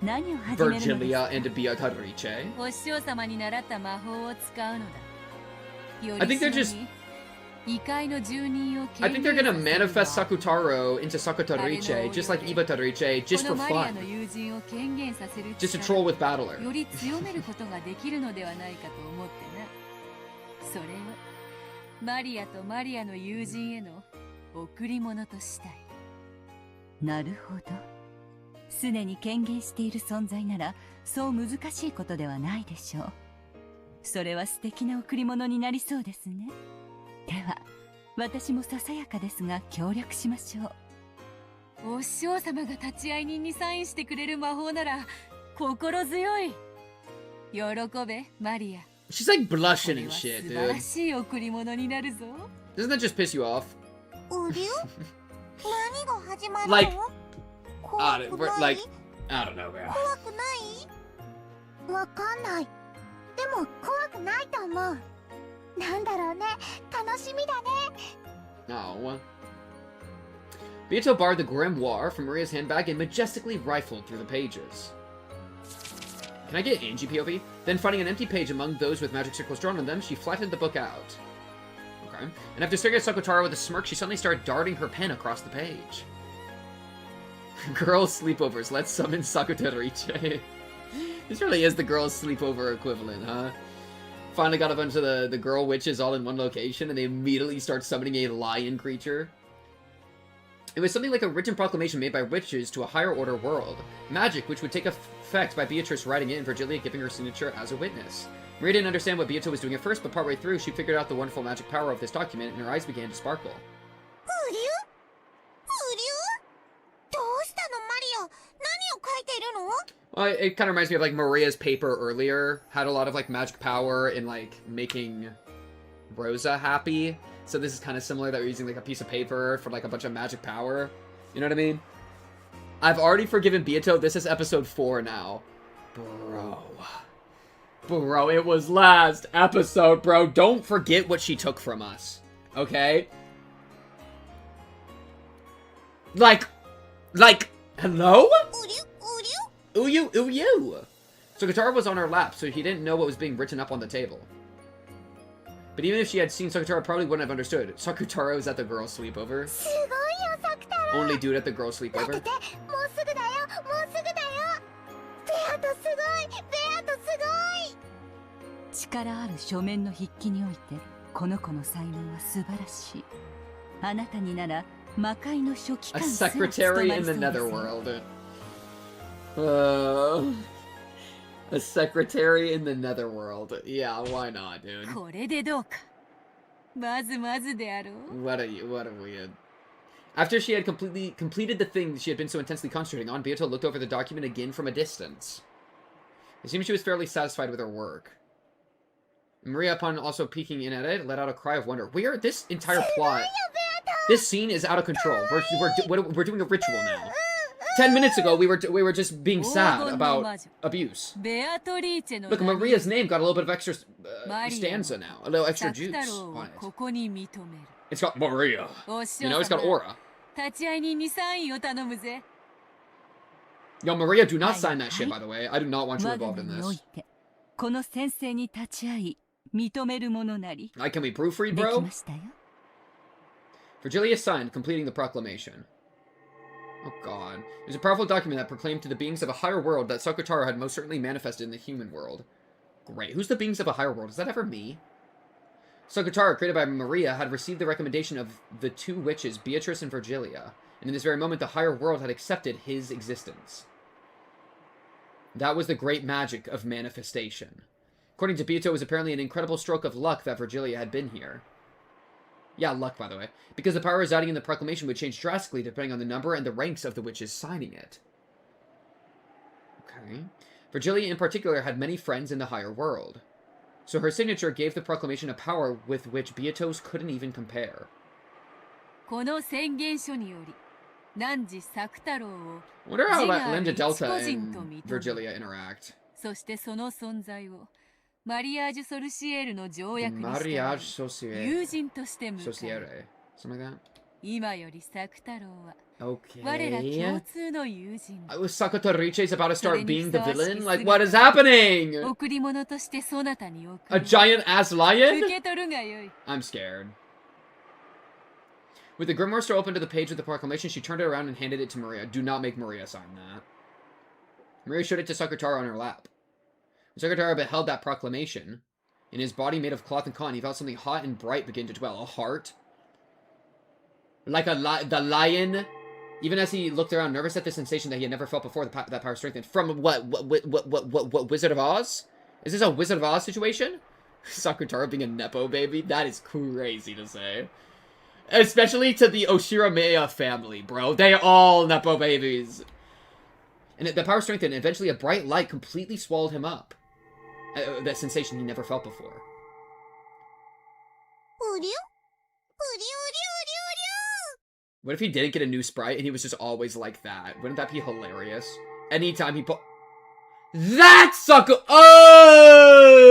何を始めるのです Virgilia か and Beatrice? お師匠様に習った魔法を使うのだよ I think they're り just- すぐに異界の住人を I think they're gonna 権限さ manifest せるの Sakutaro into Sakutariche, just like Ibatariche, just こ for のマリアの fun. 友人を権限させる Just to 力 troll with Battler. より強めることができるのではないかと思ってなそれをマリアとマリアの友人への贈り物としたいなるほどすでに権限している存在ならそう難しいことではないでしょうそれは素敵な贈り物になりそうですね。では私もささやかですが協力しましょう。お師匠様が立ち会い人にサインしてくれる魔法なら心強い。喜べマリア。 She's like blushing and shit, 素晴ら dude. しい贈り物になるぞ。 Doesn't that just piss you off? うりゅ何が始まるの Like, 怖くない like, I don't know, man. 怖くないわかんない。でも怖くないと思う。なんだろうね、楽しみだね。Oh. Beato borrowed the grimoire from Maria's handbag and majestically rifled through the pages. Can I get Angie POV? Then finding an empty page among those with magic circles drawn on them, she flattened the book out. Okay. And after staring at Sakutaro with a smirk, she suddenly started darting her pen across the page. Girls' sleepovers. Let's summon Sakutariche. This really is the girls' sleepover equivalent, huh? Finally got a bunch of the girl witches all in one location, and they immediately start summoning a lion creature. It was something like a written proclamation made by witches to a higher order world. Magic, which would take effect by Beatrice writing it and Virgilia giving her signature as a witness. Maria didn't understand what Beato was doing at first, but partway through, she figured out the wonderful magic power of this document, and her eyes began to sparkle. うりゅどうしたのマリア。何を書いているの Well, it kind of reminds me of, like, Maria's paper earlier. Had a lot of, like, magic power in, like, making Rosa happy. So this is kind of similar that we're using, like, a piece of paper for, like, a bunch of magic power. You know what I mean? I've already forgiven Beato. This is episode 4 now. Bro, it was last episode, bro. Don't forget what she took from us. Okay? Like, hello? Uyu. So Sakutaro was on her lap, so he didn't know what was being written up on the table. But even if she had seen Sakutaro, probably wouldn't have understood. Sakutaro is at the girls' sleepover. Only dude at the girls' sleepover. 力ある書面の筆記においてこの子の才能は素晴らしい。あなたになら魔界の書記 A 官すら務 secretary まり in そ the うですよ。 netherworld. A secretary in the netherworld. Yeah, why not, dude? これでどうか。まずまずであろう。 What a weird. After she had completed the thing she had been so intensely concentrating on, Beato looked over the document again from a distance. It seemed she was fairly satisfied with her work. Maria, upon also peeking in at it, let out a cry of wonder. This entire plot, this scene is out of control. We're doing a ritual now. 10 minutes ago, we were just being sad about abuse. Look, Maria's name got a little bit of extra stanza now. A little extra juice on it. It's got Maria. You know, it's got aura. Yo, Maria, do not sign that shit, by the way. I do not want you involved in this. この先生に立ち会い認めるものなり Can we proofread, でき bro? ましたよ。 Virgilia signed, completing the proclamation. Oh god. It was a powerful document that proclaimed to the beings of a higher world that Sakutaro had most certainly manifested in the human world. Great. Who's the beings of a higher world? Is that ever me? Sakutaro, created by Maria, had received the recommendation of the two witches, Beatrice and Virgilia, and in this very moment the higher world had accepted his existence. That was the great magic of manifestation. According to Beato, it was apparently an incredible stroke of luck that Virgilia had been here. Yeah, luck, by the way. Because the power residing in the proclamation would change drastically depending on the number and the ranks of the witches signing it. Okay. Virgilia, in particular, had many friends in the higher world. So her signature gave the proclamation a power with which Beatos couldn't even compare. この宣言書により I wonder how Linda Delta and Virgilia interact. そしてその存在をマリアージュ・ソルシエールの条約に Mariage して Sociere. 友人として迎え Sociere. Something like that? 今よりサク太郎は Okay. 我ら共通の友人 Sakutariche is about to start being the villain? Like, what is happening? 贈り物としてそなたに贈 A る giant ass lion? 受け取るがよい I'm scared. With the grimoire still open to the page with the proclamation, she turned it around and handed it to Maria. Do not make Maria sign that. Maria showed it to Sakutaro on her lap. When Sakutaro beheld that proclamation, in his body made of cloth and cotton, he felt something hot and bright begin to dwell. A heart? Like the lion? Even as he looked around, nervous at the sensation that he had never felt before, that power strengthened. From what, Wizard of Oz? Is this a Wizard of Oz situation? Sakutaro being a Nepo baby? That is crazy to say. Especially to the Oshirameya family, bro. They all Nepo babies. And the power strengthened, and eventually a bright light completely swallowed him up. That sensation he never felt before. What if he didn't get a new sprite and he was just always like that? Wouldn't that be hilarious? Anytime he put... That's Saku... Oh!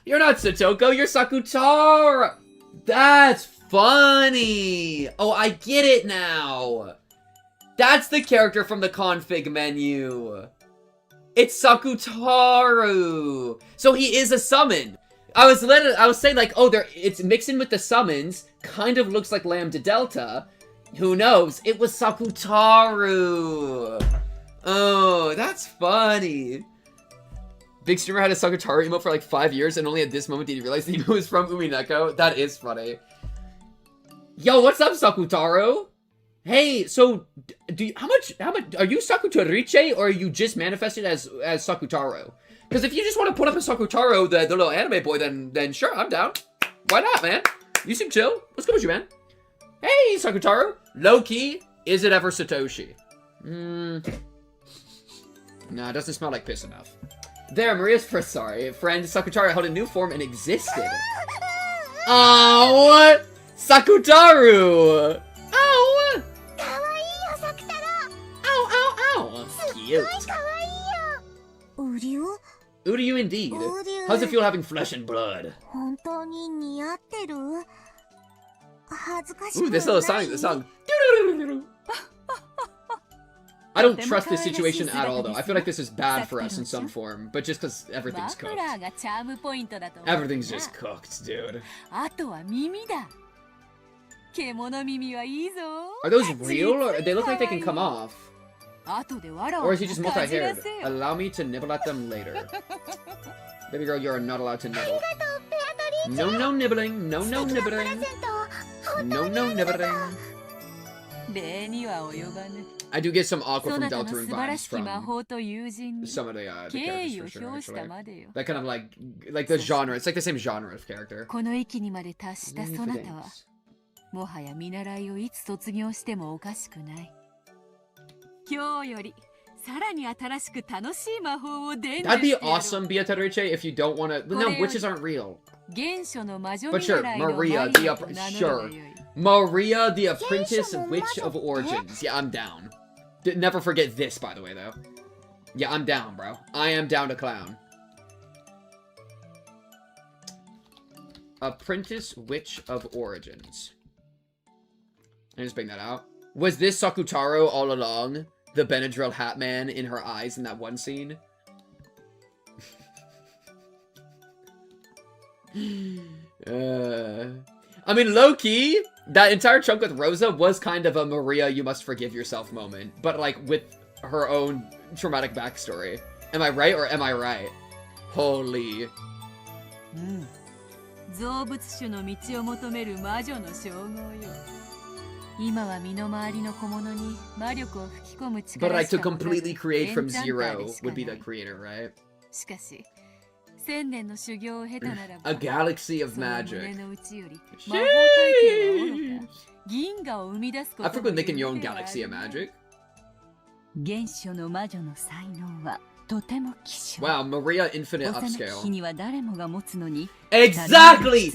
You're not Satoko, you're Sakutaro! That's funny! Oh, I get it now! That's the character from the config menu! It's Sakutaro! So he is a summon! I was saying like, oh, it's mixed in with the summons, kind of looks like Lambda Delta. Who knows? It was Sakutaro! Oh, that's funny. Big Streamer had a Sakutaro emote for like 5 years, and only at this moment did he realize the emote was from Umineko. That is funny. Yo, what's up, Sakutaro? Hey, so, how much, are you Sakutoriche, or are you just manifested as Sakutaro? Because if you just want to put up a Sakutaro, the little anime boy, then sure, I'm down. Why not, man? You seem chill. What's good with you, man? Hey, Sakutaro. Low-key, is it ever Satoshi? Nah, it doesn't smell like piss enough. There, Maria's friend Sakutaro held a new form and existed. Oh, what? Sakutaru! Oh! Ow. Cute. Uryu indeed. How's it feel having flesh and blood? Ooh, this little song. I don't trust this situation at all, though. I feel like this is bad for us in some form, but just because everything's cooked. Everything's just cooked, dude. Are those real, or they look like they can come off? Or is he just multi-haired? Allow me to nibble at them later. Baby girl, you're not allowed to nibble. No nibbling. No nibbling. No nibbling. I do get some Aqua from Deltarune vibes from some of the characters for sure, actually. That kind of like the genre. It's like the same genre of character. That'd be awesome, Beatrice, if you don't want to... No, witches aren't real. But sure, Maria, Maria, the Apprentice Witch of Origins. Yeah, I'm down. Never forget this, by the way, though. Yeah, I'm down, bro. I am down to clown. Apprentice Witch of Origins. I just bring that out. Was this Sakutaro all along? The Benadryl hat man in her eyes in that one scene? I mean, low-key, that entire chunk with Rosa was kind of a Maria, you must forgive yourself moment. But, like, with her own traumatic backstory. Am I right or am I right? Holy. But like to completely create from zero would be the creator, right? A galaxy of magic. I frequently making your own galaxy of magic. Wow, Maria Infinite upscale. Exactly!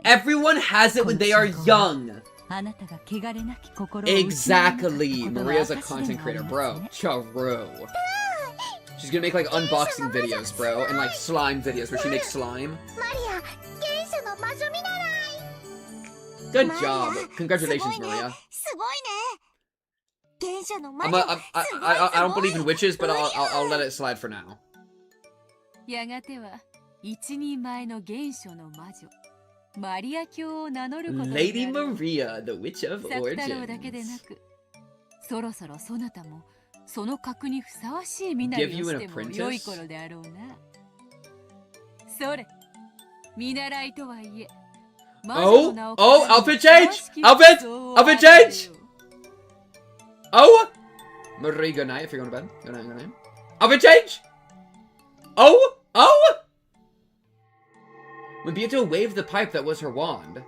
Everyone has it when they are young. Exactly! Maria's a content creator, bro. Charo. She's gonna make like unboxing videos, bro, and like slime videos where she makes slime. Good job. Congratulations, Maria. I don't believe in witches, but I'll let it slide for now. Lady Maria, the Witch of Origins. Give you an apprentice? Oh, outfit change! Outfit change! Oh! Marie, good night if you're going to bed. Good night. Outfit change! Oh! When Byato waved the pipe that was her wand,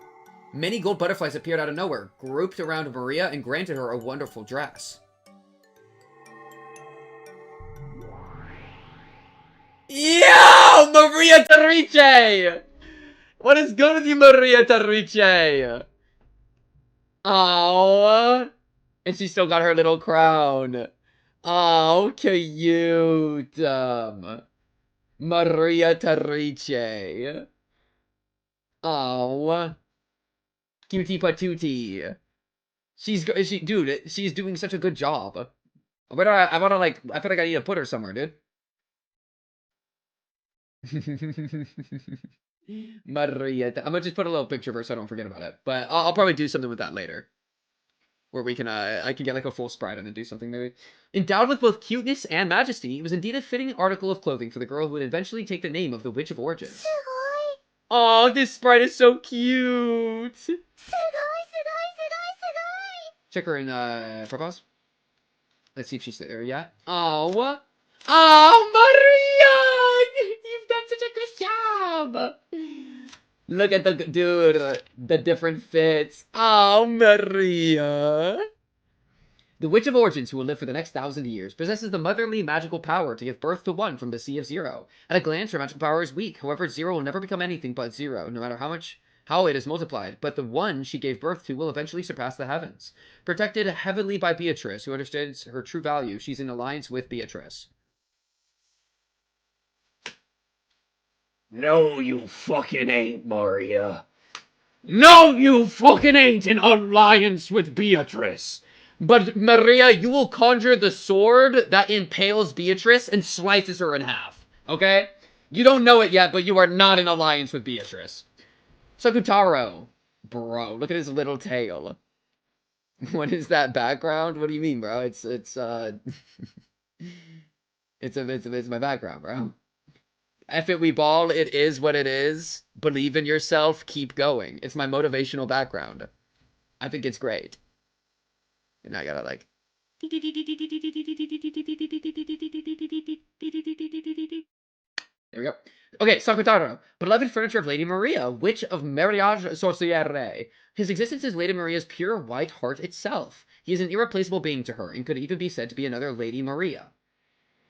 many gold butterflies appeared out of nowhere, grouped around Maria, and granted her a wonderful dress. Yo! Maria Terrice! What is good with you, Maria Terrice? Oh, and she still got her little crown. Oh, cute. Maria Terrice. Oh, cutie patootie. Dude, she's doing such a good job. Where do I wanna, like, I feel like I need to put her somewhere, dude. Maria, I'm gonna just put a little picture of her so I don't forget about it. But I'll probably do something with that later. Where we can, I can get like a full sprite and then do something maybe. Endowed with both cuteness and majesty, it was indeed a fitting article of clothing for the girl who would eventually take the name of the Witch of Origin. Oh, this sprite is so cute! Check her in, profiles. Let's see if she's there yet. Oh, what? Oh, Maria! You've done such a good job! Look at the, dude, the different fits. Oh, Maria! The Witch of Origins, who will live for the next 1,000 years, possesses the motherly magical power to give birth to one from the Sea of Zero. At a glance, her magical power is weak. However, Zero will never become anything but Zero, no matter how it is multiplied. But the one she gave birth to will eventually surpass the heavens. Protected heavily by Beatrice, who understands her true value, she's in alliance with Beatrice. No, you fucking ain't, Maria. No, you fucking ain't in alliance with Beatrice. But, Maria, you will conjure the sword that impales Beatrice and slices her in half. Okay? You don't know it yet, but you are not in alliance with Beatrice. Sakutaro. Bro, look at his little tail. What is that background? What do you mean, bro? It's my background, bro. F it, we ball. It is what it is. Believe in yourself. Keep going. It's my motivational background. I think it's great. And I gotta, like... There we go. Okay, Sakutaro. Beloved furniture of Lady Maria, witch of Mariage Sorciere. His existence is Lady Maria's pure white heart itself. He is an irreplaceable being to her, and could even be said to be another Lady Maria.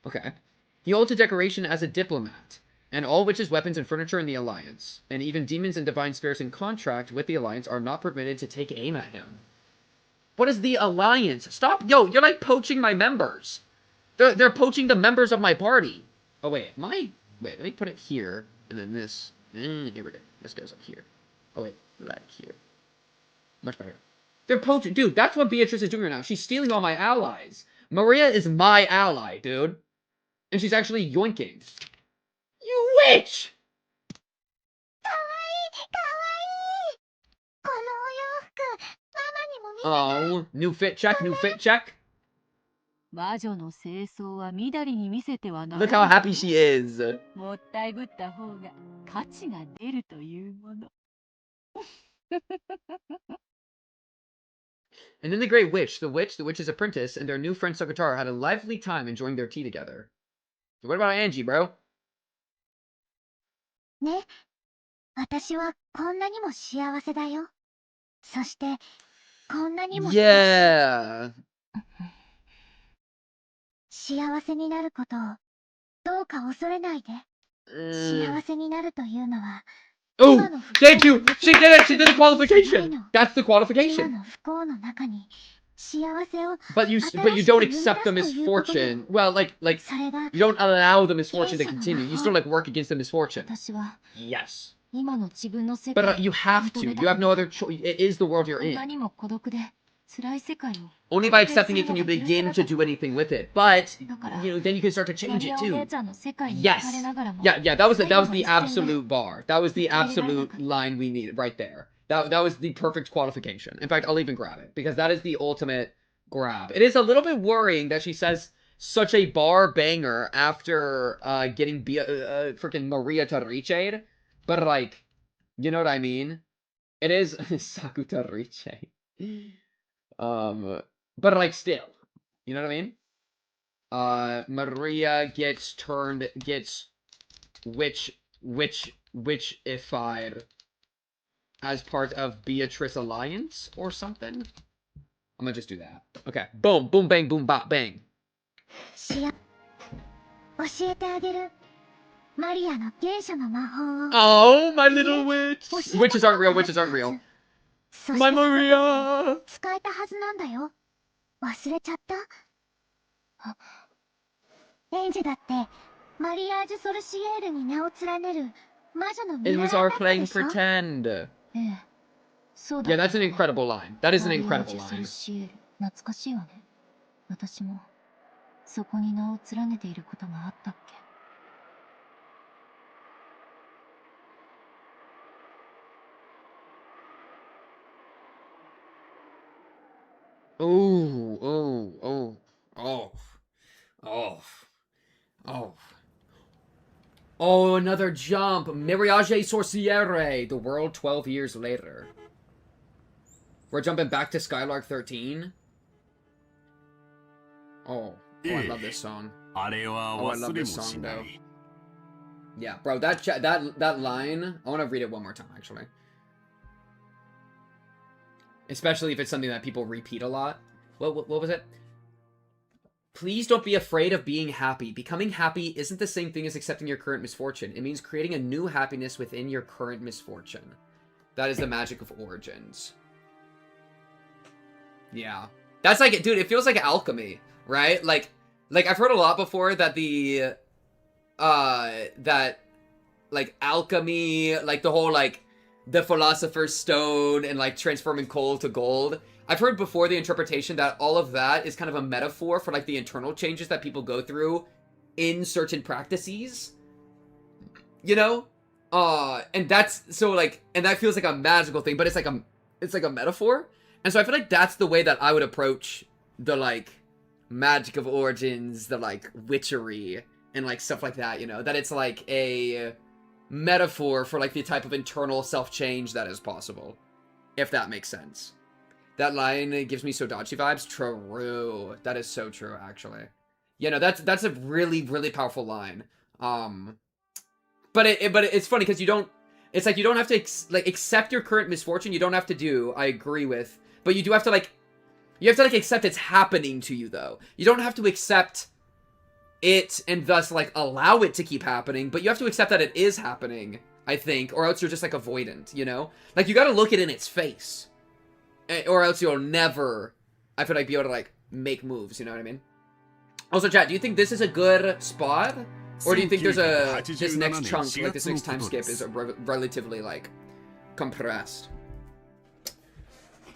Okay. He holds a decoration as a diplomat, and all witches' weapons and furniture in the Alliance, and even demons and divine spirits in contract with the Alliance are not permitted to take aim at him. What is the Alliance? Stop! Yo, you're like poaching my members. They're poaching the members of my party. Oh, wait. Wait, let me put it here, and then this. Here we go. This goes up here. Oh, wait. Like here. Much better. They're poaching. Dude, that's what Beatrice is doing right now. She's stealing all my allies. Maria is my ally, dude. And she's actually yoinking. You witch! Oh, new fit check, new fit check. Look how happy she is. And then the Great Witch, the witch's apprentice, and their new friend Sakutaro had a lively time enjoying their tea together. So what about Angie, bro? ね、私はこんなにも幸せだよ。そして、こんなにも Yeah. 幸せになることをどうか恐れないで。幸せになるというのは、 Oh, thank you. She did it. She did the qualification. That's the 今 qualification. の不幸の中に幸せを But you don't accept the misfortune. Well, like you don't allow the misfortune to continue. You still like work against the misfortune. Yes. But you have to. You have no other choice. It is the world you're in. Only by accepting it can you begin to do anything with it. But then you can start to change it too. Yes. Yeah. That was the absolute bar. That was the absolute line we needed right there. That was the perfect qualification. In fact, I'll even grab it because that is the ultimate grab. It is a little bit worrying that she says such a bar banger after getting freaking Maria Terrice, but like, you know what I mean? It is Sakutarice. But like still, you know what I mean? Maria gets witch witchified as part of Beatrice Alliance or something. I'm gonna just do that. Okay. Boom, boom, bang, boom, bop, bang. Oh, my little witch. Witches aren't real. Witches aren't real. My Maria. 使えたはずなんだよ。忘れちゃった？エンジェだってマリアージュ・ソルシエールに名を連ねる魔女の見 It 習い was だ our った playing でしょ？ pretend. ええ、そうだ。 Yeah, that's an incredible line. That is an incredible マリアージュ・ソ line. ルシエール、懐かしいわね。私もそこに名を連ねていることがあったっけ？ Ooh, ooh, ooh, oh, oh, oh. Oh, another jump. Mirage Sorciere, the world 12 years later. We're jumping back to Skylark 13. Oh, I love this song. Oh, I love this song, though. Yeah, bro, that line, I want to read it one more time, actually. Especially if it's something that people repeat a lot. What was it? Please don't be afraid of being happy. Becoming happy isn't the same thing as accepting your current misfortune. It means creating a new happiness within your current misfortune. That is the magic of Origins. Yeah. That's like, dude, it feels like alchemy, right? Like I've heard a lot before that like, alchemy, like, the whole, like, the Philosopher's Stone and, like, transforming coal to gold. I've heard before the interpretation that all of that is kind of a metaphor for, like, the internal changes that people go through in certain practices. You know? And that's, so, like, and that feels like a magical thing, but it's like a metaphor. And so I feel like that's the way that I would approach the, like, magic of Origins, the, like, witchery, and, like, stuff like that, you know? That it's, like, a metaphor for, like, the type of internal self-change that is possible. If that makes sense. That line gives me Sodachi vibes. True. That is so true, actually. You know, that's a really, really powerful line. But it's funny, because you don't... It's like, you don't have to, accept your current misfortune. You don't have to do, I agree with. But you do have to, like... You have to, like, accept it's happening to you, though. You don't have to accept it and thus, like, allow it to keep happening. But you have to accept that it is happening, I think. Or else you're just, like, avoidant, you know? Like, you gotta look it in its face. Or else you'll never, I feel like, be able to, like, make moves, you know what I mean? Also, chat, do you think this is a good spot? Or do you think there's this next chunk, like, this next time skip is relatively, like, compressed?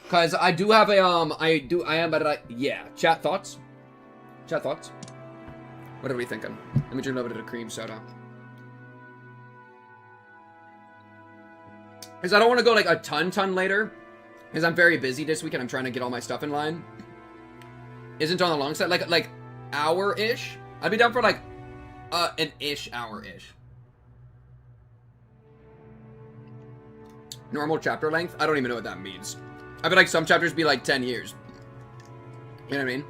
Because I do have a, yeah. Chat thoughts? Chat thoughts? What are we thinking? Let me drink a little bit of cream soda. Because I don't want to go, like, a ton later. Because I'm very busy this week and I'm trying to get all my stuff in line. Isn't on the long side. Like hour-ish? I'd be down for, like, an hour-ish. Normal chapter length? I don't even know what that means. I feel like some chapters be, like, 10 years. You know what I mean?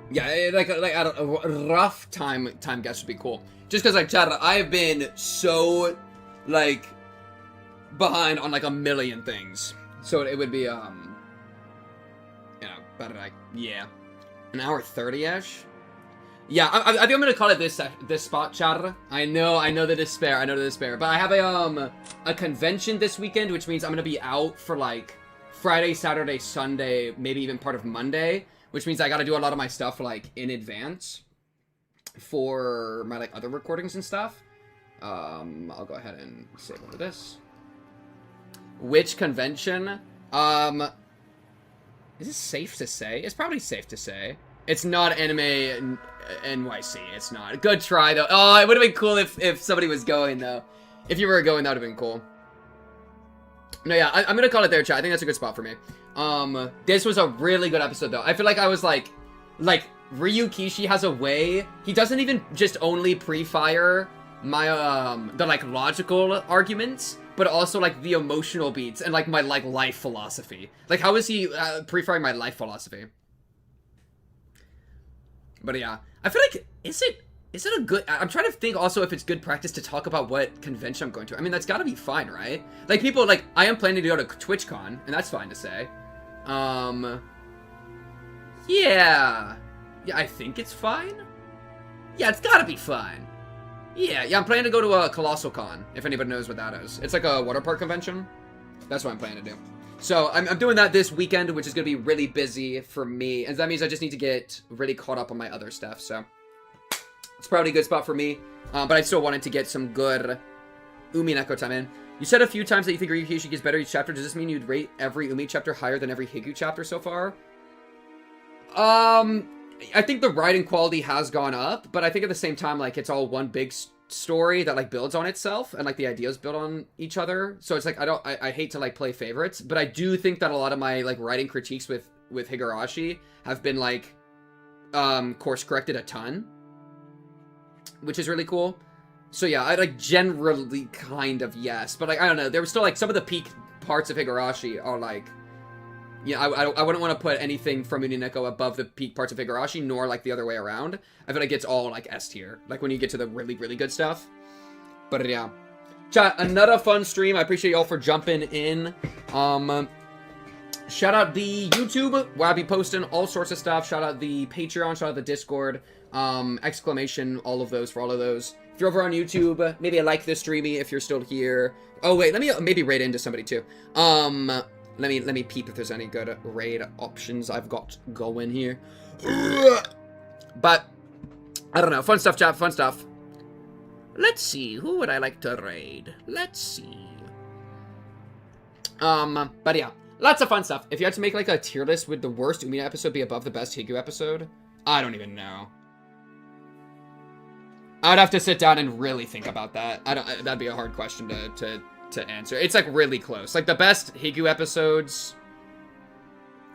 Yeah, like a rough time guess would be cool. Just because, like, chat, I have been so, like, behind on, like, a million things. So it would be, you know, about, like, yeah, an hour 30-ish? Yeah, I think I'm gonna call it this spot, chat. I know the despair, but I have a convention this weekend, which means I'm gonna be out for, like, Friday, Saturday, Sunday, maybe even part of Monday, which means I gotta do a lot of my stuff, like, in advance for my, like, other recordings and stuff. I'll go ahead and save over this. Which convention? Is it safe to say? It's probably safe to say. It's not Anime NYC. It's not. Good try, though. Oh, it would have been cool if somebody was going, though. If you were going, that would have been cool. No, yeah, I'm gonna call it there, chat. I think that's a good spot for me. This was a really good episode, though. I feel like I was, like, Ryu Kishi has a way. He doesn't even just only pre-fire my, the, like, logical arguments, but also, like, the emotional beats and, like, my, like, life philosophy. Like, how is he pre-firing my life philosophy? But yeah, I feel like, is it Is it a good... I'm trying to think also if it's good practice to talk about what convention I'm going to. I mean, that's got to be fine, right? Like, people, like, I am planning to go to TwitchCon, and that's fine to say. Yeah. Yeah, I think it's fine. Yeah, it's got to be fine. Yeah, I'm planning to go to a Colossal Con, if anybody knows what that is. It's like a water park convention. That's what I'm planning to do. So, I'm doing that this weekend, which is going to be really busy for me. And that means I just need to get really caught up on my other stuff, so... It's probably a good spot for me, but I still wanted to get some good Umineko time in. You said a few times that you think Ryukishi gets better each chapter. Does this mean you'd rate every Umi chapter higher than every Higu chapter so far? I think the writing quality has gone up, but I think at the same time, like, it's all one big story that, like, builds on itself, and, like, the ideas build on each other. So it's like, I hate to, like, play favorites, but I do think that a lot of my, like, writing critiques with Higurashi have been, like, course corrected a ton, which is really cool. So yeah, I like generally kind of yes, but like I don't know, there was still like some of the peak parts of Higurashi are like, yeah, I wouldn't want to put anything from Umineko above the peak parts of Higurashi, nor like the other way around. I feel like it's all like S tier, like when you get to the really good stuff. But yeah, chat, another fun stream. I appreciate y'all for jumping in. Shout out the YouTube where I'll be posting all sorts of stuff. Shout out the Patreon. Shout out the Discord. Exclamation, all of those for all of those. If you're over on YouTube, maybe like this streamy if you're still here. Oh wait, let me maybe raid into somebody too. Let me peep if there's any good raid options I've got going here. But I don't know, fun stuff, chat, fun stuff. Let's see, who would I like to raid? Let's see. But yeah, lots of fun stuff. If you had to make like a tier list, would the worst Umi episode be above the best Higu episode? I don't even know. I'd have to sit down and really think about that. That'd be a hard question to answer. It's like really close. Like the best Higu episodes.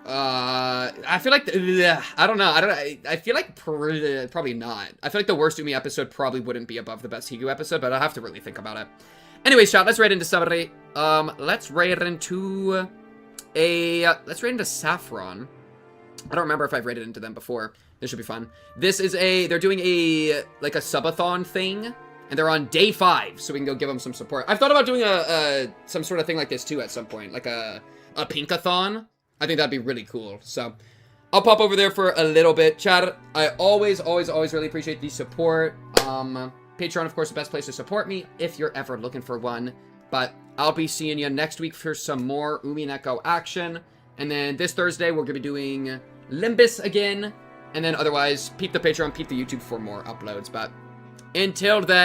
I feel like I don't know. I feel like probably not. I feel like the worst Umi episode probably wouldn't be above the best Higu episode, but I'll have to really think about it. Anyways, chat, let's raid into somebody. Let's raid into Saffron. I don't remember if I've raided into them before. This should be fun. This is they're doing like a subathon thing, and they're on day 5, so we can go give them some support. I've thought about doing some sort of thing like this too at some point, like a pinkathon. I think that'd be really cool. So I'll pop over there for a little bit. Chat, I always really appreciate the support. Patreon, of course, the best place to support me if you're ever looking for one. But I'll be seeing you next week for some more Umineko action. And then this Thursday, we're going to be doing Limbus again. And then otherwise, peep the Patreon, peep the YouTube for more uploads. But until then,